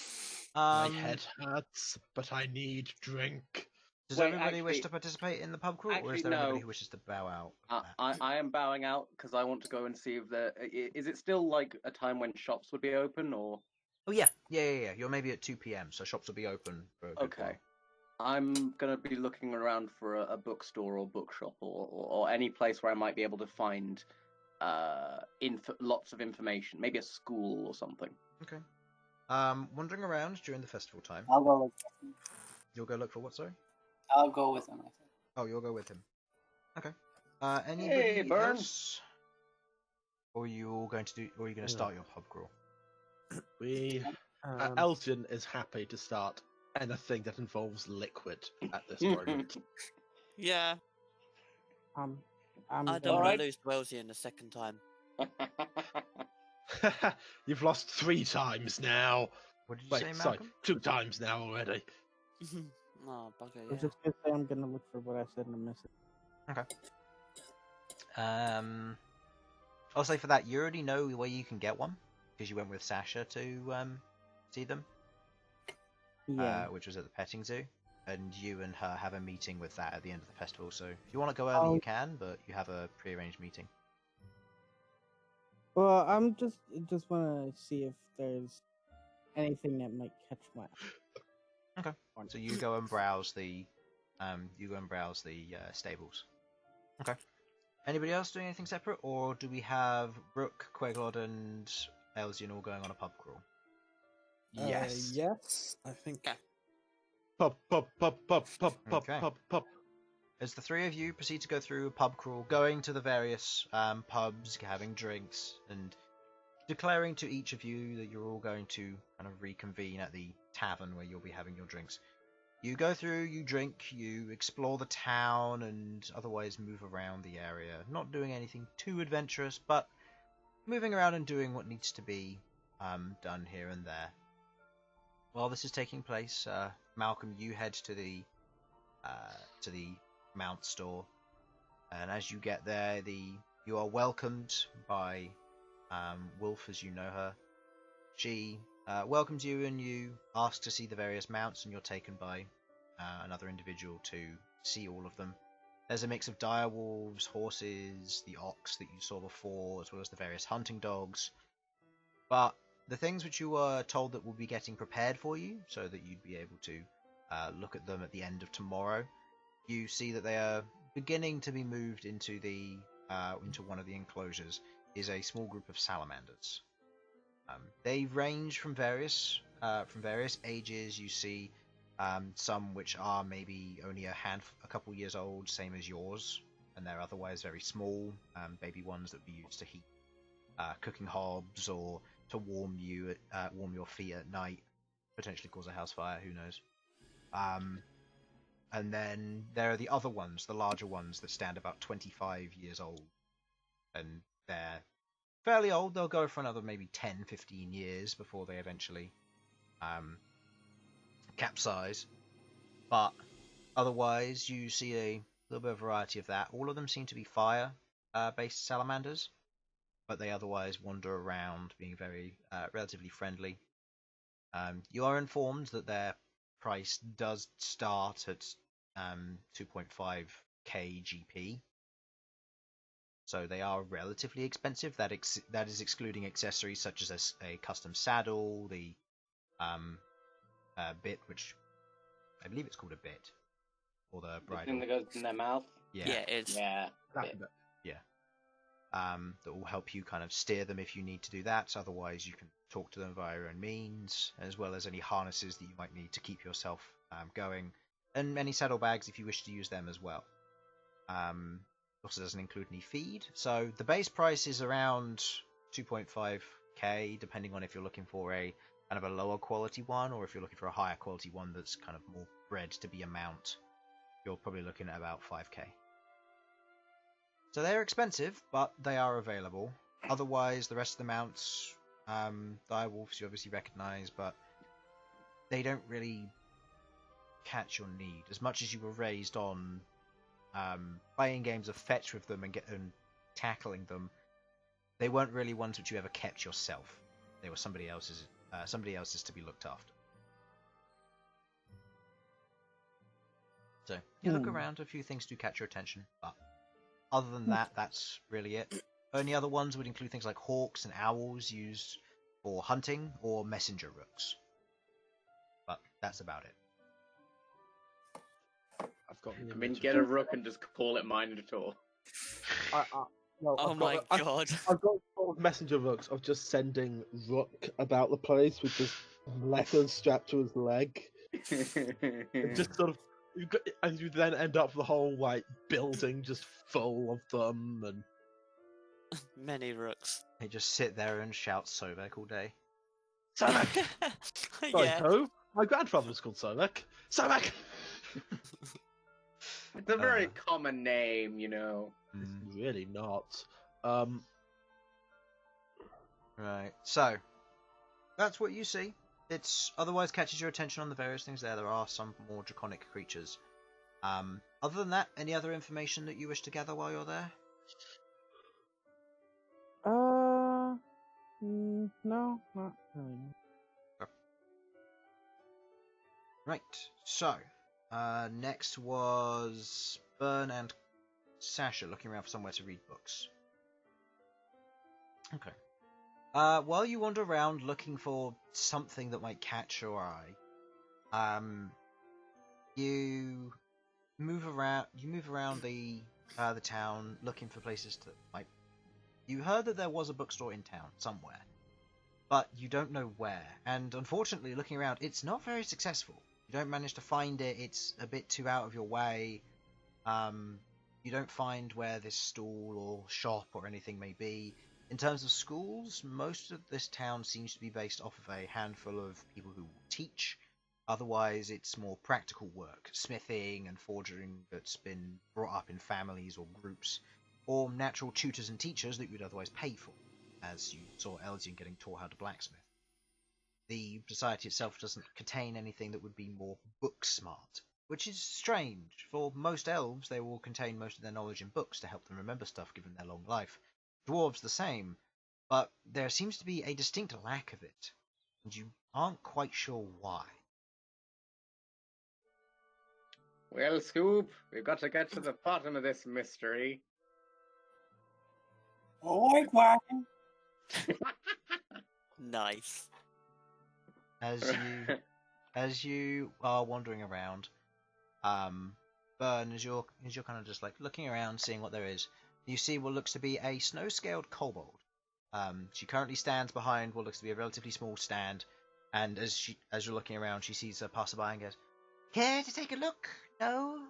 [SPEAKER 1] My head hurts, but I need drink.
[SPEAKER 4] Does
[SPEAKER 5] Wait,
[SPEAKER 4] everybody wish
[SPEAKER 5] actually-
[SPEAKER 4] to participate in the pub crawl, or
[SPEAKER 5] actually,
[SPEAKER 4] is there anybody
[SPEAKER 5] no.
[SPEAKER 4] who wishes to bow out? of that?
[SPEAKER 5] I am bowing out because I want to go and see if is it still like a time when shops would be open or
[SPEAKER 4] Oh yeah. You're maybe at 2 p.m., so shops will be open for a good
[SPEAKER 5] okay.
[SPEAKER 4] while.
[SPEAKER 5] I'm gonna be looking around for a bookstore or bookshop or any place where I might be able to find lots of information. Maybe a school or something.
[SPEAKER 4] Okay. Wandering around during the festival time.
[SPEAKER 8] I'll go look.
[SPEAKER 4] You'll go look for what, sorry?
[SPEAKER 8] I'll go with him. I think.
[SPEAKER 4] Oh, you'll go with him. Okay.
[SPEAKER 5] Hey,
[SPEAKER 4] Anybody
[SPEAKER 5] Bern.
[SPEAKER 4] else? Or are you all going to do? Or are you going to start your pub crawl?
[SPEAKER 1] Elsyan is happy to start anything that involves liquid at this moment.
[SPEAKER 3] Yeah,
[SPEAKER 6] I'm
[SPEAKER 3] I don't want
[SPEAKER 8] Alright.
[SPEAKER 3] to lose to Elsyan the second time.
[SPEAKER 1] You've lost 3 times now.
[SPEAKER 4] What did you
[SPEAKER 1] Wait,
[SPEAKER 4] say,
[SPEAKER 1] sorry,
[SPEAKER 4] Malcolm?
[SPEAKER 1] 2 times now already.
[SPEAKER 3] Oh, bugger,
[SPEAKER 6] I
[SPEAKER 3] yeah.
[SPEAKER 6] was just gonna say I'm gonna look for what I said in the message.
[SPEAKER 4] I'll say for that, you already know where you can get one because you went with Sasha to see them,
[SPEAKER 6] Yeah.
[SPEAKER 4] which was at the petting zoo, and you and her have a meeting with that at the end of the festival. So if you want to go early, you can, but you have a pre-arranged meeting.
[SPEAKER 6] Well, I'm just want to see if there's anything that might catch my eye.
[SPEAKER 4] Okay. So you go and browse the stables. Okay. Anybody else doing anything separate, or do we have Rook, Queglod, and Elsyan all going on a pub crawl?
[SPEAKER 1] Yes.
[SPEAKER 7] Yes, I think.
[SPEAKER 3] Yeah.
[SPEAKER 1] Pop, pop, pop, pop, pop, pop,
[SPEAKER 4] Okay.
[SPEAKER 1] pop, pop.
[SPEAKER 4] As the three of you proceed to go through a pub crawl, going to the various pubs, having drinks, and declaring to each of you that you're all going to kind of reconvene at the tavern where you'll be having your drinks. You go through, you drink, you explore the town, and otherwise move around the area. Not doing anything too adventurous, but moving around and doing what needs to be done here and there. While this is taking place, Malcolm, you head to the mount store, and as you get there, you are welcomed by Wolf, as you know her. She welcomes you, and you ask to see the various mounts, and you're taken by another individual to see all of them. There's a mix of direwolves, horses, the ox that you saw before, as well as the various hunting dogs. But the things which you were told that will be getting prepared for you, so that you'd be able to look at them at the end of tomorrow, you see that they are beginning to be moved into one of the enclosures. Is a small group of salamanders. They range from various ages. You see some which are maybe only a couple years old, same as yours, and they're otherwise very small, baby ones that would be used to heat cooking hobs or to warm your feet at night, potentially cause a house fire, who knows. And then there are the other ones, the larger ones that stand about 25 years old, and they're fairly old. They'll go for another maybe 10, 15 years before they eventually capsize. But otherwise, you see a little bit of variety of that. All of them seem to be fire-based salamanders, but they otherwise wander around, being very relatively friendly. You are informed that their price does start at 2.5k GP. So they are relatively expensive. That is excluding accessories such as a custom saddle, the bit, which I believe it's called a bit, or the
[SPEAKER 8] The
[SPEAKER 4] bridle.
[SPEAKER 8] thing that goes in their mouth.
[SPEAKER 3] Yeah, it's
[SPEAKER 8] Yeah.
[SPEAKER 1] That bit.
[SPEAKER 4] That will help you kind of steer them if you need to do that. Otherwise, you can talk to them via your own means, as well as any harnesses that you might need to keep yourself going, and any saddlebags if you wish to use them as well. Also doesn't include any feed, so the base price is around 2.5k, depending on if you're looking for a kind of a lower quality one, or if you're looking for a higher quality one that's kind of more bred to be a mount. You're probably looking at about 5k. So they're expensive, but they are available. Otherwise, the rest of the mounts, direwolves you obviously recognise, but they don't really catch your need. As much as you were raised on playing games of fetch with them and tackling them, they weren't really ones which you ever kept yourself. They were somebody else's to be looked after. So you look around, a few things do catch your attention, but other than that, that's really it. Only other ones would include things like hawks and owls used for hunting, or messenger rooks. But that's about it.
[SPEAKER 1] I've got.
[SPEAKER 5] I mean, get a rook and just call it Minotaur.
[SPEAKER 1] Well,
[SPEAKER 3] Oh my god.
[SPEAKER 1] I've got sort of messenger rooks of just sending Rook about the place with just letters strapped to his leg. And just sort of, and you then end up with the whole like building just full of them, and
[SPEAKER 3] Many rooks.
[SPEAKER 4] They just sit there and shout Sobek all day.
[SPEAKER 1] Sobek. Sorry,
[SPEAKER 3] Yeah.
[SPEAKER 1] who? My grandfather was called Sobek. Sobek.
[SPEAKER 5] It's a very common name, you know.
[SPEAKER 1] It's really not.
[SPEAKER 4] Right. So that's what you see. It's otherwise catches your attention on the various things there. There are some more draconic creatures. Other than that, any other information that you wish to gather while you're there?
[SPEAKER 6] No, not really.
[SPEAKER 4] Right. So next was Bern and Sasha looking around for somewhere to read books. Okay. While you wander around looking for something that might catch your eye, you move around. You move around the town looking for places to like. You heard that there was a bookstore in town somewhere, but you don't know where. And unfortunately, looking around, it's not very successful. You don't manage to find it. It's a bit too out of your way. You don't find where this stall or shop or anything may be. In terms of schools, most of this town seems to be based off of a handful of people who teach. Otherwise, it's more practical work, smithing and forging that's been brought up in families or groups, or natural tutors and teachers that you'd otherwise pay for, as you saw Elsyan getting taught how to blacksmith. The society itself doesn't contain anything that would be more book smart, which is strange. For most elves, they will contain most of their knowledge in books to help them remember stuff given their long life. Dwarves the same, but there seems to be a distinct lack of it, and you aren't quite sure why.
[SPEAKER 5] Well, Scoop, we've got to get to the bottom of this mystery.
[SPEAKER 8] Oh, quacking.
[SPEAKER 3] Nice.
[SPEAKER 4] As you are wandering around, Bern, as you're kind of just like looking around, seeing what there is, you see what looks to be a snow-scaled kobold. She currently stands behind what looks to be a relatively small stand, and as you're looking around, she sees a passerby and goes, "Care to take a look? No?"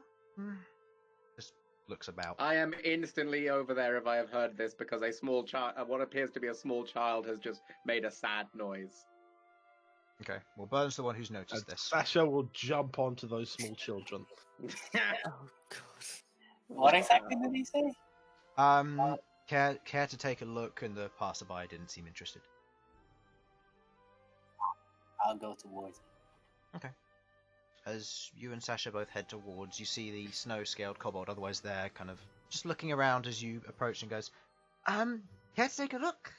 [SPEAKER 4] Just looks about.
[SPEAKER 5] I am instantly over there if I have heard this because a small child, what appears to be a small child, has just made a sad noise.
[SPEAKER 4] Okay, well, Bern's the one who's noticed this.
[SPEAKER 1] Sasha will jump onto those small children.
[SPEAKER 3] Oh god.
[SPEAKER 8] What exactly did he say?
[SPEAKER 4] Care to take a look, and the passerby didn't seem interested.
[SPEAKER 8] I'll go towards it.
[SPEAKER 4] Okay. As you and Sasha both head towards, you see the snow-scaled kobold, otherwise they're kind of just looking around as you approach and goes, care to take a look?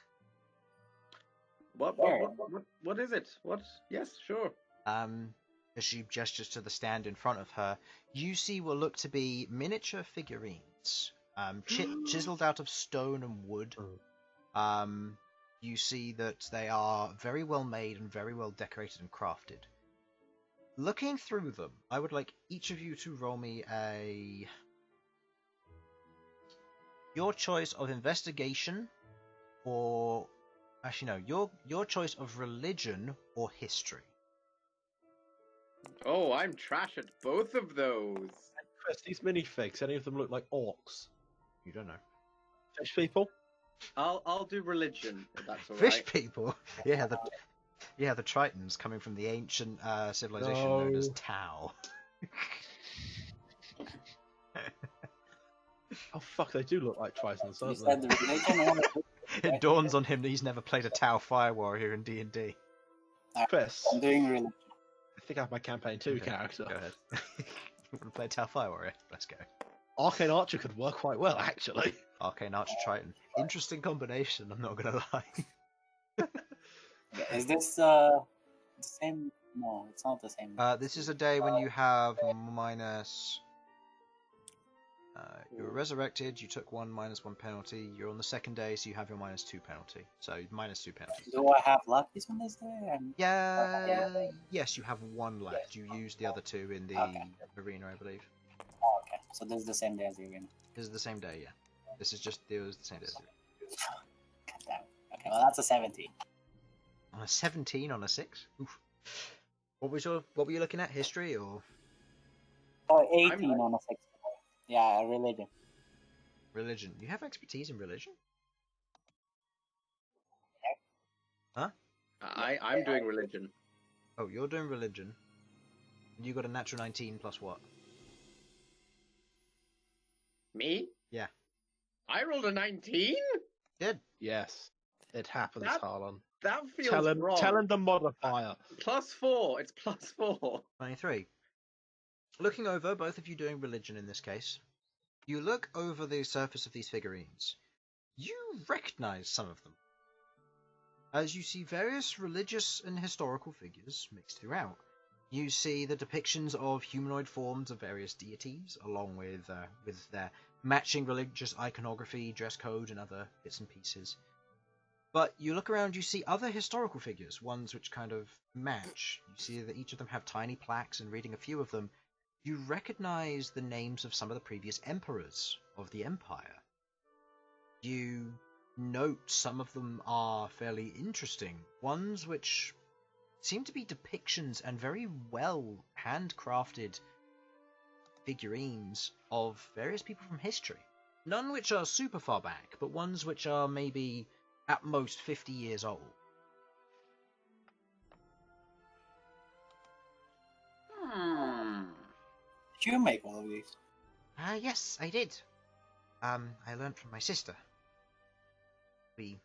[SPEAKER 5] What is it? What? Yes, sure.
[SPEAKER 4] As she gestures to the stand in front of her, you see what look to be miniature figurines, chiseled out of stone and wood. You see that they are very well made and very well decorated and crafted. Looking through them, I would like each of you to roll me your choice of investigation, or actually no, your choice of religion or history.
[SPEAKER 5] Oh, I'm trash at both of those.
[SPEAKER 1] Chris, these minifigs, any of them look like orcs?
[SPEAKER 4] You don't know.
[SPEAKER 1] Fish people?
[SPEAKER 5] I'll do religion, if that's all
[SPEAKER 4] Fish
[SPEAKER 5] right.
[SPEAKER 4] people? Yeah, the Tritons coming from the ancient civilization known as
[SPEAKER 1] No.
[SPEAKER 4] Tau.
[SPEAKER 1] Oh fuck, they do look like Tritons,
[SPEAKER 8] You
[SPEAKER 1] don't
[SPEAKER 8] said
[SPEAKER 1] they?
[SPEAKER 8] the religion or
[SPEAKER 4] It dawns on him that he's never played a Tau Fire Warrior in D&D.
[SPEAKER 1] Chris,
[SPEAKER 8] I'm doing religion.
[SPEAKER 1] I think I have my campaign 2
[SPEAKER 4] Okay,
[SPEAKER 1] character.
[SPEAKER 4] Go ahead. You want to play Tau Fire Warrior? Let's go.
[SPEAKER 1] Arcane Archer could work quite well, actually.
[SPEAKER 4] Arcane Archer Triton. Interesting combination, I'm not going to lie.
[SPEAKER 8] Is this the same? No, it's not the same.
[SPEAKER 4] This is a day when you have minus... you were resurrected, you took -1 penalty. You're on the second day, so you have your -2 penalty. So -2 penalties.
[SPEAKER 8] Do I have luckies on this day?
[SPEAKER 4] Yeah, yes, you have one left. You used the other two in the arena, I believe.
[SPEAKER 8] So this is the same day as the event.
[SPEAKER 4] This is the same day, yeah. This is just it was the same day.
[SPEAKER 8] God damn. Okay, well that's a 17.
[SPEAKER 4] On a 17 on a 6? Oof. What were you looking at? History or
[SPEAKER 8] Oh, 18 on a 6. Yeah, religion.
[SPEAKER 4] religion? You have expertise in religion?
[SPEAKER 5] I'm doing religion.
[SPEAKER 4] Oh, you're doing religion. You got a natural 19 plus what?
[SPEAKER 5] Me?
[SPEAKER 4] Yeah.
[SPEAKER 5] I rolled a 19?
[SPEAKER 4] Did.
[SPEAKER 1] Yes, it happens,
[SPEAKER 5] That-
[SPEAKER 1] Harlan.
[SPEAKER 5] That feels
[SPEAKER 1] Tell him,
[SPEAKER 5] wrong.
[SPEAKER 1] tell him the modifier.
[SPEAKER 5] +4. It's +4.
[SPEAKER 4] 23. Looking over, both of you doing religion in this case, you look over the surface of these figurines. You recognize some of them, as you see various religious and historical figures mixed throughout. You see the depictions of humanoid forms of various deities, along with their matching religious iconography, dress code, and other bits and pieces. But you look around, you see other historical figures, ones which kind of match. You see that each of them have tiny plaques, and reading a few of them, you recognize the names of some of the previous emperors of the Empire. You note some of them are fairly interesting, ones which seem to be depictions and very well handcrafted figurines of various people from history. None which are super far back, but ones which are maybe at most 50 years old.
[SPEAKER 8] Did you make all of these?
[SPEAKER 4] Yes, I did. I learnt from my sister. We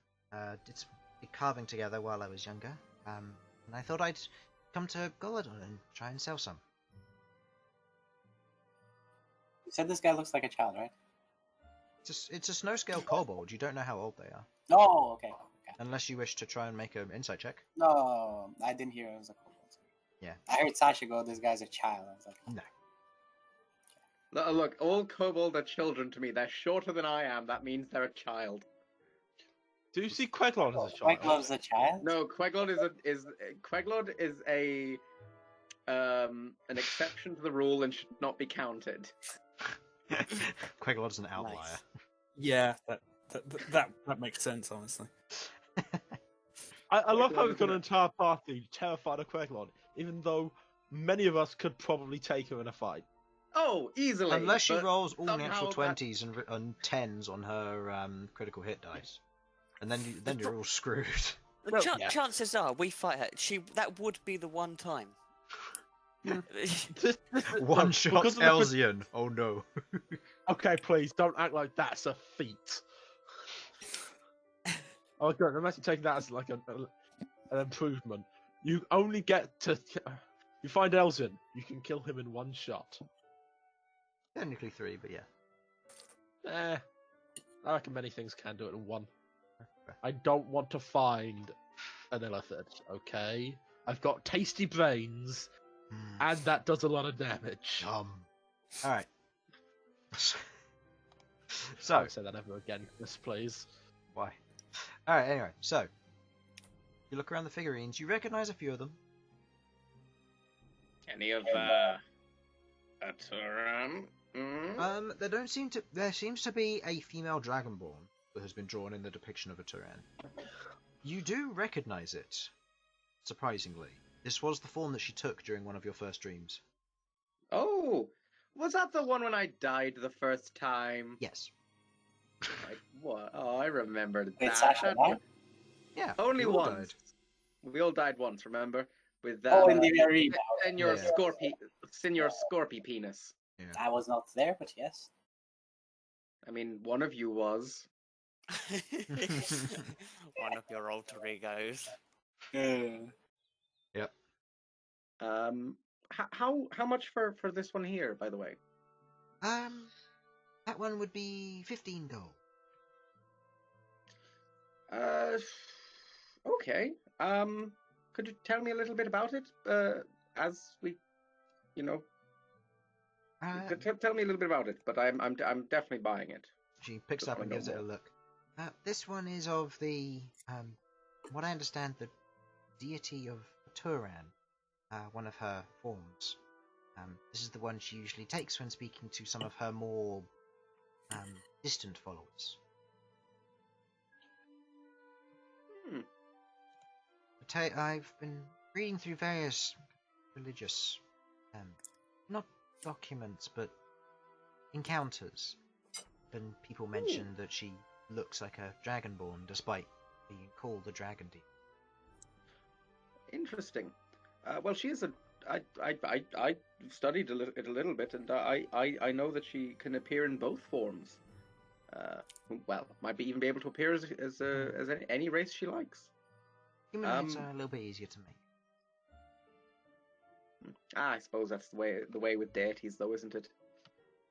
[SPEAKER 4] did some big carving together while I was younger, and I thought I'd come to Golodon and try and sell some.
[SPEAKER 8] You said this guy looks like a child, right?
[SPEAKER 4] It's a snow scale kobold. You don't know how old they are,
[SPEAKER 8] Oh, okay.
[SPEAKER 4] unless you wish to try and make an insight check.
[SPEAKER 8] No, I didn't hear it was a kobold.
[SPEAKER 4] Yeah.
[SPEAKER 8] I heard Sasha go, this guy's a child. I was like,
[SPEAKER 4] No.
[SPEAKER 5] Look, all kobold are children to me. They're shorter than I am. That means they're a child.
[SPEAKER 1] Do you see Queglod as a child?
[SPEAKER 8] Queglod's a child?
[SPEAKER 5] No, Queglod is an exception to the rule and should not be counted.
[SPEAKER 4] Queglod's an outlier.
[SPEAKER 3] Nice.
[SPEAKER 7] Yeah, that makes sense, honestly.
[SPEAKER 1] I love how we've
[SPEAKER 5] Queglod
[SPEAKER 1] got
[SPEAKER 5] is
[SPEAKER 1] an entire party terrified of Queglod, even though many of us could probably take her in a fight.
[SPEAKER 5] Oh, easily.
[SPEAKER 4] Unless she
[SPEAKER 5] but
[SPEAKER 4] rolls all
[SPEAKER 5] somehow
[SPEAKER 4] natural
[SPEAKER 5] that-
[SPEAKER 4] 20s and 10s on her critical hit dice. And then you're all screwed.
[SPEAKER 1] Well, yeah.
[SPEAKER 3] Chances are we fight her. That would be the one time.
[SPEAKER 4] One shot
[SPEAKER 1] because of the
[SPEAKER 4] Elsyan. Oh no.
[SPEAKER 1] Okay, please don't act like that's a feat. Oh god, I'm actually taking that as like an improvement. You only get to you find Elsyan, you can kill him in one shot.
[SPEAKER 4] Technically 3, but yeah.
[SPEAKER 1] I reckon many things can do it in one. I don't want to find an elephant, okay? I've got tasty brains, and that does a lot of damage.
[SPEAKER 4] Alright. So,
[SPEAKER 1] Don't say that ever again, yes, please.
[SPEAKER 4] why? Alright, anyway, so. You look around the figurines, you recognize a few of them.
[SPEAKER 5] Any of Aturam?
[SPEAKER 4] There seems to be a female dragonborn that has been drawn in the depiction of a Turan. You do recognize it, surprisingly. This was the form that she took during one of your first dreams.
[SPEAKER 5] Oh, was that the one when I died the first time?
[SPEAKER 4] Yes.
[SPEAKER 5] Like what? Oh, I remembered
[SPEAKER 8] Wait,
[SPEAKER 5] that.
[SPEAKER 8] Sasha,
[SPEAKER 5] That-
[SPEAKER 8] died?
[SPEAKER 4] Yeah.
[SPEAKER 5] Only
[SPEAKER 4] you all
[SPEAKER 5] once.
[SPEAKER 4] died.
[SPEAKER 5] We all died once, remember? With
[SPEAKER 8] Oh, in the arena.
[SPEAKER 5] Senor
[SPEAKER 4] Yeah.
[SPEAKER 5] Scorpi penis.
[SPEAKER 8] I was not there, but yes.
[SPEAKER 5] I mean, one of you was.
[SPEAKER 3] One of your alter egos.
[SPEAKER 4] Yep.
[SPEAKER 5] How much for this one here, by the way?
[SPEAKER 4] That one would be 15 gold.
[SPEAKER 5] Okay. Could you tell me a little bit about it? As we, you know, tell me a little bit about it. But I'm definitely buying it.
[SPEAKER 4] She picks
[SPEAKER 5] Just
[SPEAKER 4] up and
[SPEAKER 5] wanna
[SPEAKER 4] gives
[SPEAKER 5] know
[SPEAKER 4] it a
[SPEAKER 5] more.
[SPEAKER 4] look. This one is of the, what I understand, the deity of Turan, one of her forms. This is the one she usually takes when speaking to some of her more distant followers. I've been reading through various religious, not documents, but encounters. And people mention that she looks like a dragonborn, despite being called a dragon demon.
[SPEAKER 5] Interesting. Well, she is a. I studied it a little bit, and I know that she can appear in both forms. Well, might even be able to appear as any race she likes.
[SPEAKER 4] Humanoids are a little bit easier to make.
[SPEAKER 5] I suppose that's the way with deities, though, isn't it?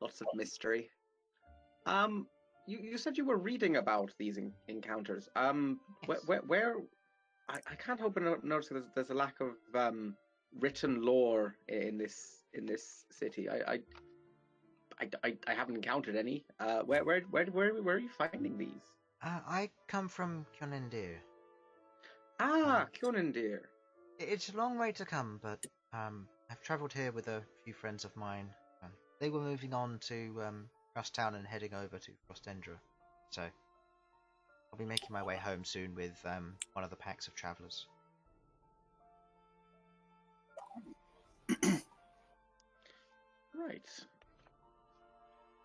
[SPEAKER 5] Lots of mystery. You said you were reading about these encounters.
[SPEAKER 4] Yes.
[SPEAKER 5] Where I can't help but notice there's a lack of written lore in this city. I haven't encountered any. Where are you finding these?
[SPEAKER 4] I come from Kjonendir.
[SPEAKER 5] Kjonendir.
[SPEAKER 4] It's a long way to come, but I've travelled here with a few friends of mine. They were moving on to Rusttown and heading over to Frostendra, so I'll be making my way home soon with one of the packs of travellers.
[SPEAKER 5] Right.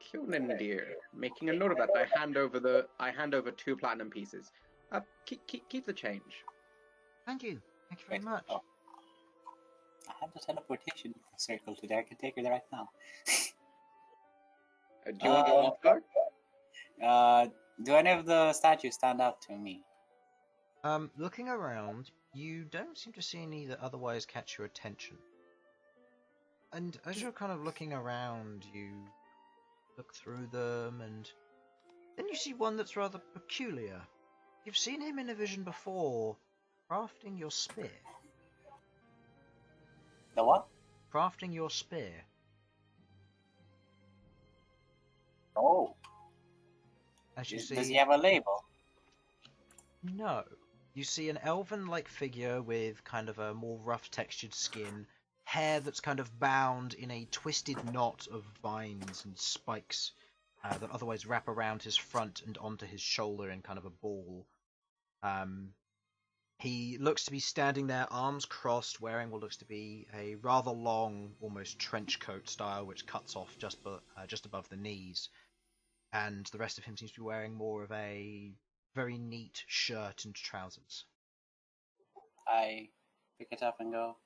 [SPEAKER 5] Kjonendir. Making a note of that. I hand over 2 platinum pieces. Keep the change.
[SPEAKER 4] Thank you very much.
[SPEAKER 8] Oh. I have the teleportation circle today. I can take her there right now.
[SPEAKER 5] Do you want to walk there?
[SPEAKER 8] Do any of the statues stand out to me?
[SPEAKER 4] Looking around, you don't seem to see any that otherwise catch your attention. And as you're kind of looking around, you look through them, and then you see one that's rather peculiar. You've seen him in a vision before, crafting your spear.
[SPEAKER 8] The what?
[SPEAKER 4] Crafting your spear.
[SPEAKER 8] Oh.
[SPEAKER 4] As you see,
[SPEAKER 8] Does he have a label?
[SPEAKER 4] No. You see an elven-like figure with kind of a more rough textured skin, hair that's kind of bound in a twisted knot of vines and spikes that otherwise wrap around his front and onto his shoulder in kind of a ball. He looks to be standing there, arms crossed, wearing what looks to be a rather long, almost trench coat style, which cuts off just above the knees. And the rest of him seems to be wearing more of a very neat shirt and trousers.
[SPEAKER 8] I pick it up and go,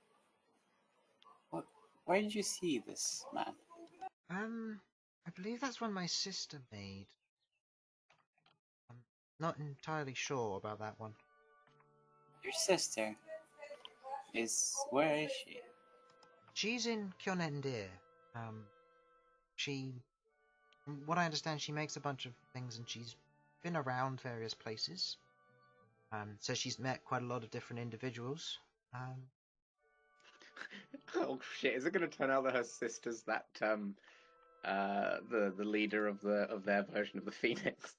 [SPEAKER 8] where did you see this man?
[SPEAKER 4] I believe that's one my sister made. I'm not entirely sure about that one.
[SPEAKER 8] Your sister? Where is she?
[SPEAKER 4] She's in Kjonendir. From what I understand, she makes a bunch of things, and she's been around various places. So she's met quite a lot of different individuals.
[SPEAKER 5] Oh shit! Is it going to turn out that her sister's that the leader of their version of the Phoenix?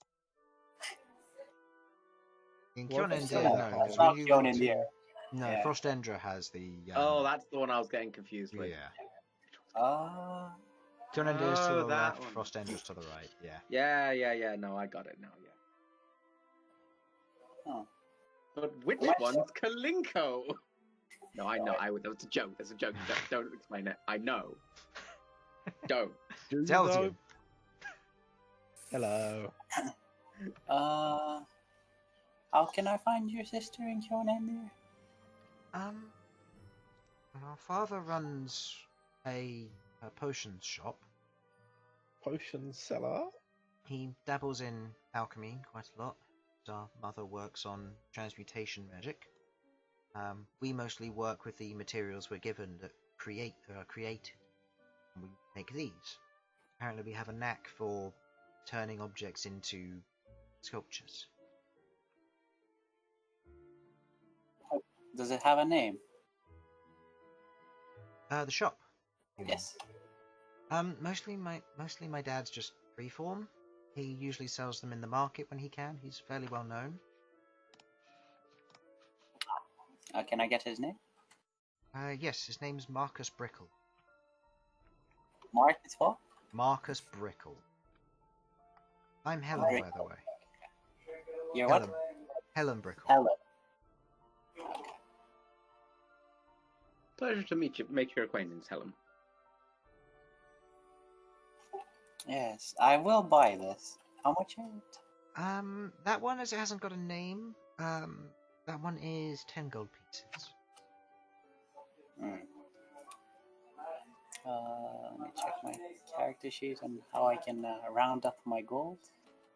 [SPEAKER 4] In
[SPEAKER 1] What?
[SPEAKER 4] Kjonendir,
[SPEAKER 1] No,
[SPEAKER 4] no.
[SPEAKER 8] it's not
[SPEAKER 4] when you went
[SPEAKER 8] Kjonendir.
[SPEAKER 4] to- No,
[SPEAKER 8] Yeah.
[SPEAKER 4] Frostendra has the.
[SPEAKER 5] Oh, that's the one I was getting confused with.
[SPEAKER 4] Yeah. Kjonendir's to
[SPEAKER 5] Oh,
[SPEAKER 4] the
[SPEAKER 5] that
[SPEAKER 4] left,
[SPEAKER 5] one.
[SPEAKER 4] Frostendra's to the right. Yeah.
[SPEAKER 5] Yeah. No, I got it now. Yeah.
[SPEAKER 8] Oh.
[SPEAKER 5] But which
[SPEAKER 8] What?
[SPEAKER 5] one's Kalinko? No, I know. That was a joke. That's a joke. Don't explain it. I know. Don't.
[SPEAKER 1] Do you
[SPEAKER 4] Tells
[SPEAKER 1] though?
[SPEAKER 4] you.
[SPEAKER 1] Hello.
[SPEAKER 8] How can I find your sister in Kjonendir?
[SPEAKER 4] Our father runs a potions shop.
[SPEAKER 1] Potion seller?
[SPEAKER 4] He dabbles in alchemy quite a lot. Our mother works on transmutation magic. We mostly work with the materials we're given that create. And we make these. Apparently we have a knack for turning objects into sculptures.
[SPEAKER 8] Does it have a name?
[SPEAKER 4] The shop. you mean?
[SPEAKER 8] Yes.
[SPEAKER 4] Mostly my dad's just freeform. He usually sells them in the market when he can. He's fairly well known.
[SPEAKER 8] Can I get his name?
[SPEAKER 4] Yes, his name's Marcus Brickle.
[SPEAKER 8] Marcus what?
[SPEAKER 4] Marcus Brickle. I'm Helen, by the way.
[SPEAKER 8] You're
[SPEAKER 4] Helen.
[SPEAKER 8] what?
[SPEAKER 4] Helen Brickle.
[SPEAKER 8] Hello.
[SPEAKER 5] Pleasure to meet you. Make your acquaintance, Helen.
[SPEAKER 8] Yes, I will buy this. How much is it?
[SPEAKER 4] That one, as it hasn't got a name, that one is 10 gold pieces.
[SPEAKER 8] Let me check my character sheet and how I can round up my gold.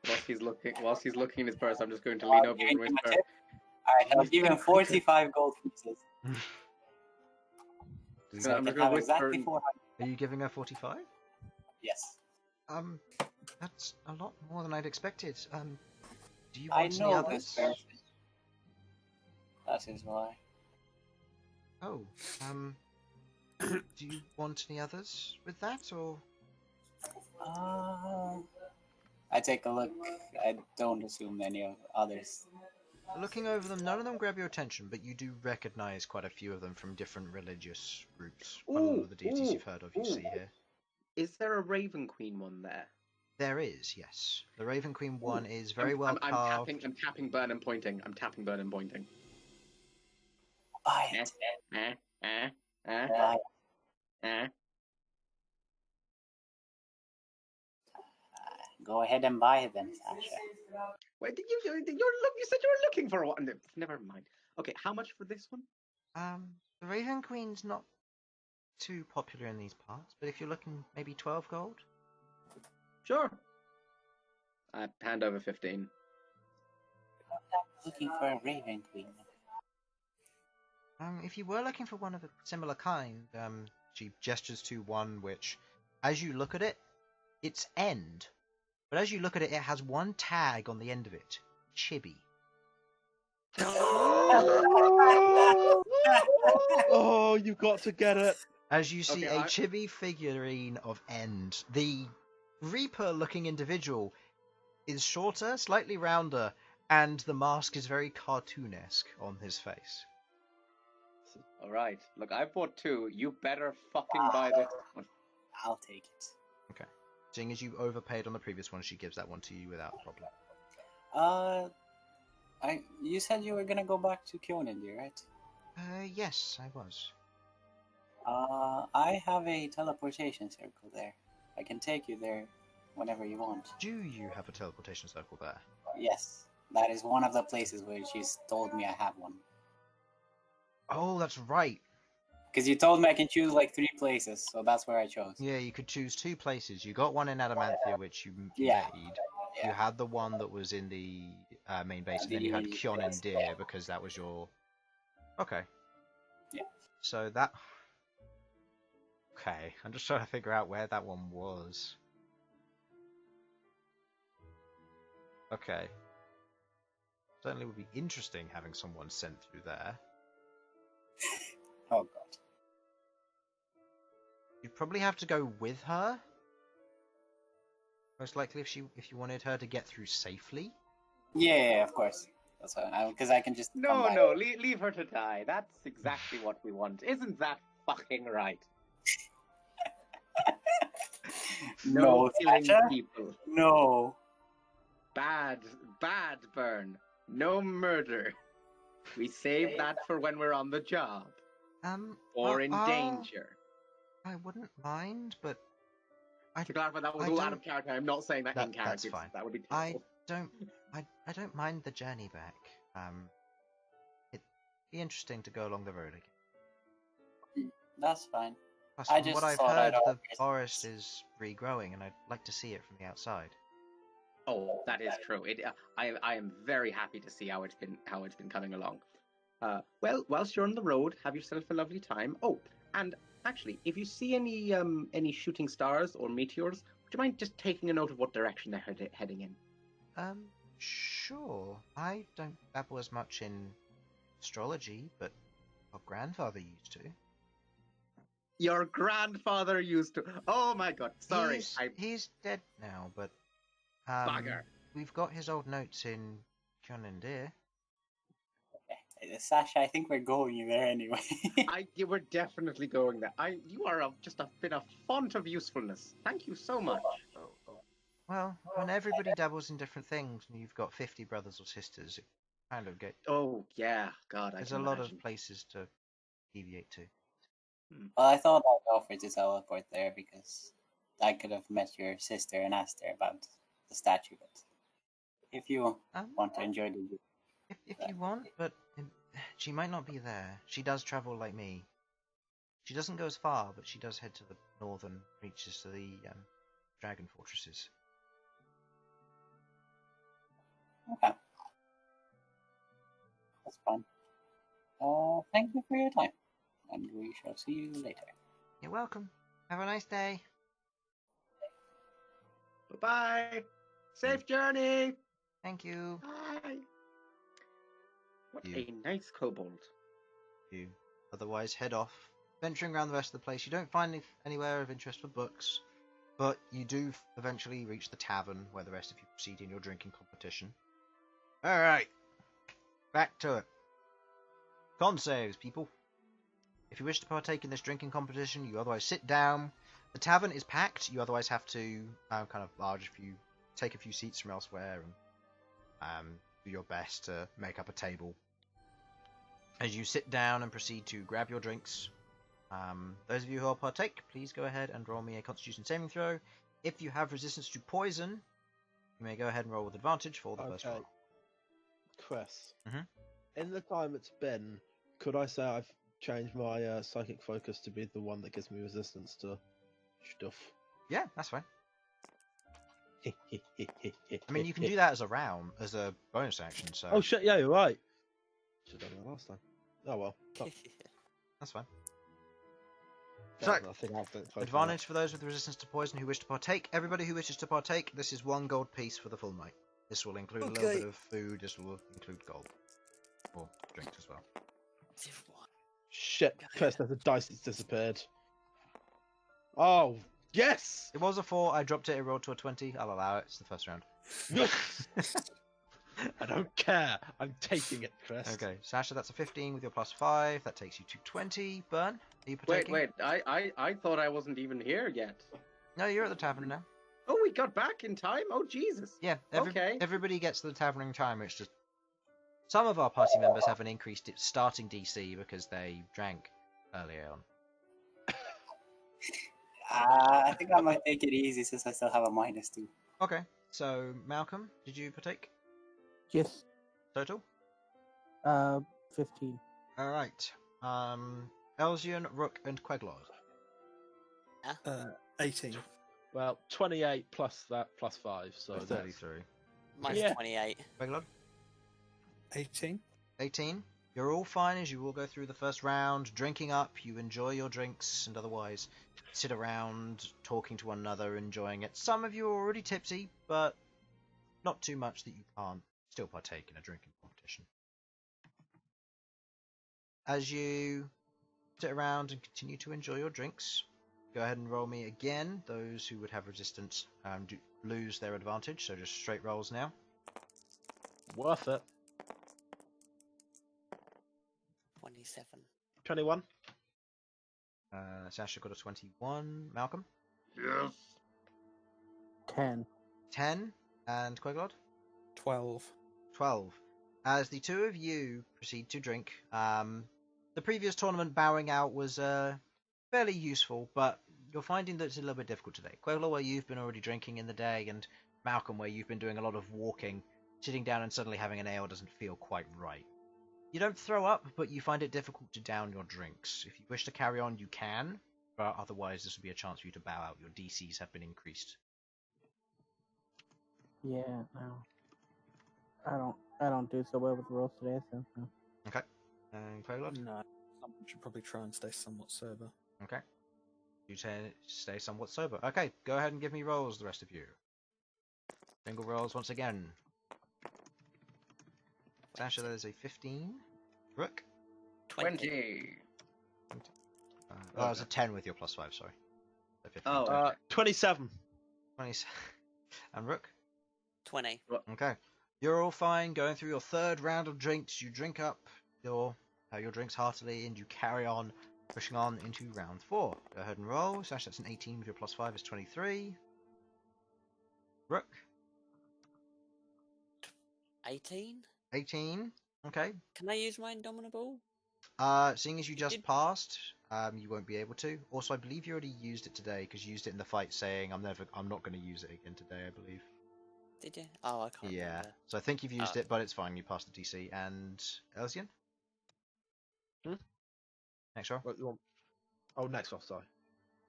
[SPEAKER 5] Whilst he's looking in his purse, I'm just going to lean over and whisper.
[SPEAKER 8] Alright, I'll give him 45 gold pieces. So I
[SPEAKER 5] I'm
[SPEAKER 8] can
[SPEAKER 5] just gonna
[SPEAKER 8] have
[SPEAKER 5] whisper.
[SPEAKER 8] exactly 400.
[SPEAKER 4] Are you giving her 45?
[SPEAKER 8] Yes.
[SPEAKER 4] That's a lot more than I'd expected. Do you
[SPEAKER 8] I
[SPEAKER 4] want any
[SPEAKER 8] know
[SPEAKER 4] others?
[SPEAKER 8] this person. That is why.
[SPEAKER 4] Oh, do you want any others with that, or?
[SPEAKER 8] I take a look. I don't assume any of others.
[SPEAKER 4] Looking over them, none of them grab your attention, but you do recognize quite a few of them from different religious groups. Quite a lot of the deities you've heard of, you see here.
[SPEAKER 5] Is there a Raven Queen one there?
[SPEAKER 4] There is, yes. The Raven Queen one is very well carved.
[SPEAKER 5] I'm tapping Bern and pointing. I'm tapping Bern and pointing.
[SPEAKER 8] Buy it. Go ahead and buy it then, Sasha.
[SPEAKER 5] Wait, you said you were looking for one. Never mind. Okay, how much for this one?
[SPEAKER 4] The Raven Queen's not too popular in these parts, but if you're looking, maybe 12 gold?
[SPEAKER 5] Sure. I hand over 15.
[SPEAKER 8] Looking for a Raven Queen.
[SPEAKER 4] If you were looking for one of a similar kind, she gestures to one which, as you look at it, it's end. But as you look at it, it has one tag on the end of it. Chibi.
[SPEAKER 1] Oh, you got to get it.
[SPEAKER 4] As you see a chibi figurine of End, the Reaper-looking individual is shorter, slightly rounder, and the mask is very cartoonesque on his face.
[SPEAKER 5] Alright, look, I bought 2. You better fucking buy this one.
[SPEAKER 8] I'll take it.
[SPEAKER 4] Okay. Seeing as you overpaid on the previous one, she gives that one to you without a problem.
[SPEAKER 8] You said you were gonna go back to Queglod, right?
[SPEAKER 4] Yes, I was.
[SPEAKER 8] I have a teleportation circle there. I can take you there whenever you want.
[SPEAKER 4] Do you have a teleportation circle there?
[SPEAKER 8] Yes, that is one of the places where she's told me I have one.
[SPEAKER 4] Oh, that's right.
[SPEAKER 8] Because you told me I can choose like 3 places, so that's where I chose.
[SPEAKER 4] Yeah, you could choose 2 places. You got one in Adamanthia, which you made.
[SPEAKER 8] Yeah.
[SPEAKER 4] You had the one that was in the main base, and then you had Queglod because that was your... Okay.
[SPEAKER 8] Yeah.
[SPEAKER 4] So that... Okay, I'm just trying to figure out where that one was. Okay. Certainly would be interesting having someone sent through there.
[SPEAKER 8] Oh god.
[SPEAKER 4] You'd probably have to go with her. Most likely if you wanted her to get through safely.
[SPEAKER 8] Yeah, of course. That's why, because I can just...
[SPEAKER 5] No, leave her to die. That's exactly what we want. Isn't that fucking right?
[SPEAKER 8] No,
[SPEAKER 5] killing
[SPEAKER 8] Sasha?
[SPEAKER 5] people.
[SPEAKER 8] No.
[SPEAKER 5] Bad Bern. No murder. We save that for when we're on the job. Or in danger.
[SPEAKER 4] I wouldn't mind, but...
[SPEAKER 5] To clarify, that was all out of character. I'm not saying that in character.
[SPEAKER 4] That's fine.
[SPEAKER 5] That would be terrible.
[SPEAKER 4] I don't mind the journey back. It'd be interesting to go along the road again.
[SPEAKER 8] That's fine.
[SPEAKER 4] Plus,
[SPEAKER 8] I
[SPEAKER 4] from
[SPEAKER 8] just
[SPEAKER 4] what I've
[SPEAKER 8] thought
[SPEAKER 4] heard,
[SPEAKER 8] I'd
[SPEAKER 4] the
[SPEAKER 8] always-
[SPEAKER 4] forest is regrowing, and I'd like to see it from the outside.
[SPEAKER 5] Oh, that is true. I am very happy to see how it's been coming along. Well, whilst you're on the road, have yourself a lovely time. Oh, and actually, if you see any shooting stars or meteors, would you mind just taking a note of what direction they're heading in?
[SPEAKER 4] Sure. I don't dabble as much in astrology, but our grandfather used to.
[SPEAKER 5] Your grandfather used to. Oh my god, sorry.
[SPEAKER 4] He's dead now, but
[SPEAKER 5] Bugger.
[SPEAKER 4] we've got his old notes in Queglod.
[SPEAKER 8] Sasha, I think we're going there anyway.
[SPEAKER 5] You were definitely going there. You are been a font of usefulness. Thank you so much.
[SPEAKER 4] Well, when everybody dabbles in different things, and you've got 50 brothers or sisters, it kind of get.
[SPEAKER 5] Oh yeah, God,
[SPEAKER 4] There's
[SPEAKER 5] I
[SPEAKER 4] a
[SPEAKER 5] can
[SPEAKER 4] lot
[SPEAKER 5] imagine.
[SPEAKER 4] of places to deviate to.
[SPEAKER 8] Well, I thought I'd offer to teleport there because I could have met your sister and asked her about the statue. But if you want to enjoy the view.
[SPEAKER 4] If you want, but she might not be there. She does travel like me. She doesn't go as far, but she does head to the northern reaches to the dragon fortresses.
[SPEAKER 8] Okay. That's fine. Thank you for your time, and we shall see you later.
[SPEAKER 4] You're welcome. Have a nice day.
[SPEAKER 5] Bye-bye. Safe journey.
[SPEAKER 4] Thank you.
[SPEAKER 5] Bye. What
[SPEAKER 4] You.
[SPEAKER 5] a nice kobold.
[SPEAKER 4] You otherwise head off, venturing around the rest of the place. You don't find anywhere of interest for books, but you do eventually reach the tavern where the rest of you proceed in your drinking competition. Alright, back to it. Con saves, people. If you wish to partake in this drinking competition, you otherwise sit down. The tavern is packed. You otherwise have to take a few seats from elsewhere and do your best to make up a table. As you sit down and proceed to grab your drinks, those of you who will partake, please go ahead and roll me a Constitution saving throw. If you have resistance to poison, you may go ahead and roll with advantage for the first roll.
[SPEAKER 1] Chris,
[SPEAKER 4] Mhm.
[SPEAKER 1] in the time it's been, could I say I've changed my psychic focus to be the one that gives me resistance to stuff?
[SPEAKER 4] Yeah, that's fine.
[SPEAKER 1] I
[SPEAKER 4] I mean, you can do that as a bonus action, so...
[SPEAKER 1] Oh shit, yeah, you're right. Should have done that last time. Oh well. Oh,
[SPEAKER 4] That's fine.
[SPEAKER 1] yeah,
[SPEAKER 4] So,
[SPEAKER 1] I think I've done it close
[SPEAKER 4] advantage for those with resistance to poison who wish to partake. Everybody who wishes to partake, this is 1 gold piece for the full night. This will include a little bit of food, this will include gold. Or drinks as well.
[SPEAKER 1] Shit, Chris, there's a dice that's disappeared. Oh, yes!
[SPEAKER 4] It was a 4, I dropped it, it rolled to a 20, I'll allow it, it's the first round.
[SPEAKER 1] I don't care. I'm taking it, Chris.
[SPEAKER 4] Okay, Sasha, that's a 15 with your +5. That takes you to 20. Bern, are you
[SPEAKER 5] Wait,
[SPEAKER 4] partaking?
[SPEAKER 5] I thought I wasn't even here yet.
[SPEAKER 4] No, you're at the tavern now.
[SPEAKER 5] Oh, we got back in time? Oh, Jesus.
[SPEAKER 4] Yeah,
[SPEAKER 5] Okay.
[SPEAKER 4] everybody gets to the tavern in time. It's just some of our party members have an increased starting DC because they drank earlier on.
[SPEAKER 8] I think I might take it easy since I still have a -2.
[SPEAKER 4] Okay, so Malcom, did you partake?
[SPEAKER 6] Yes.
[SPEAKER 4] Total?
[SPEAKER 6] 15.
[SPEAKER 4] Alright. Elsyan, Rook, and Queglod.
[SPEAKER 7] 18.
[SPEAKER 1] Well, 28 plus that plus 5, so that's
[SPEAKER 4] 33.
[SPEAKER 3] Mine's
[SPEAKER 1] Yeah.
[SPEAKER 3] 28.
[SPEAKER 4] Queglod?
[SPEAKER 7] 18.
[SPEAKER 4] 18. You're all fine as you all go through the first round, drinking up, you enjoy your drinks, and otherwise sit around, talking to one another, enjoying it. Some of you are already tipsy, but not too much that you can't still partake in a drinking competition. As you sit around and continue to enjoy your drinks, go ahead and roll me again. Those who would have resistance do lose their advantage, so just straight rolls now.
[SPEAKER 1] worth it.
[SPEAKER 3] 27.
[SPEAKER 1] 21.
[SPEAKER 4] Sasha got a 21. Malcom?
[SPEAKER 2] Yes.
[SPEAKER 6] 10.
[SPEAKER 4] 10. And Queglod?
[SPEAKER 7] 12.
[SPEAKER 4] 12. As the two of you proceed to drink, the previous tournament bowing out was fairly useful, but you're finding that it's a little bit difficult today. Queglod, where you've been already drinking in the day, and Malcom, where you've been doing a lot of walking, sitting down and suddenly having an ale doesn't feel quite right. You don't throw up, but you find it difficult to down your drinks. If you wish to carry on, you can, but otherwise this will be a chance for you to bow out. Your DCs have been increased.
[SPEAKER 6] Yeah, no. I don't do so well with the rolls today, so no.
[SPEAKER 4] Okay. And Queglod?
[SPEAKER 7] No, someone should probably try and stay somewhat sober.
[SPEAKER 4] Okay. You stay somewhat sober. Okay, go ahead and give me rolls, the rest of you. Single rolls once again. Sasha, that is a 15. Rook?
[SPEAKER 5] 20.
[SPEAKER 4] Oh, it's a 10 with your +5, sorry. So 15.
[SPEAKER 5] Oh,
[SPEAKER 1] 27.
[SPEAKER 4] 20. And Rook?
[SPEAKER 3] 20.
[SPEAKER 4] Okay. You're all fine, going through your third round of drinks. You drink up, your drinks heartily, and you carry on pushing on into round 4. Go ahead and roll. Sasha, that's an 18 with your +5 is 23. Rook,
[SPEAKER 3] 18?
[SPEAKER 4] 18. Okay.
[SPEAKER 3] Can I use my Indomitable?
[SPEAKER 4] Seeing as you just passed, you won't be able to. Also, I believe you already used it today because you used it in the fight, saying I'm not going to use it again today. I believe.
[SPEAKER 3] Did you? Oh, I can't
[SPEAKER 4] Yeah.
[SPEAKER 3] remember.
[SPEAKER 4] So I think you've used it, but it's fine. You passed the DC. And Elsyan?
[SPEAKER 1] Hmm?
[SPEAKER 4] Next roll.
[SPEAKER 1] What you want? Oh, next off, sorry.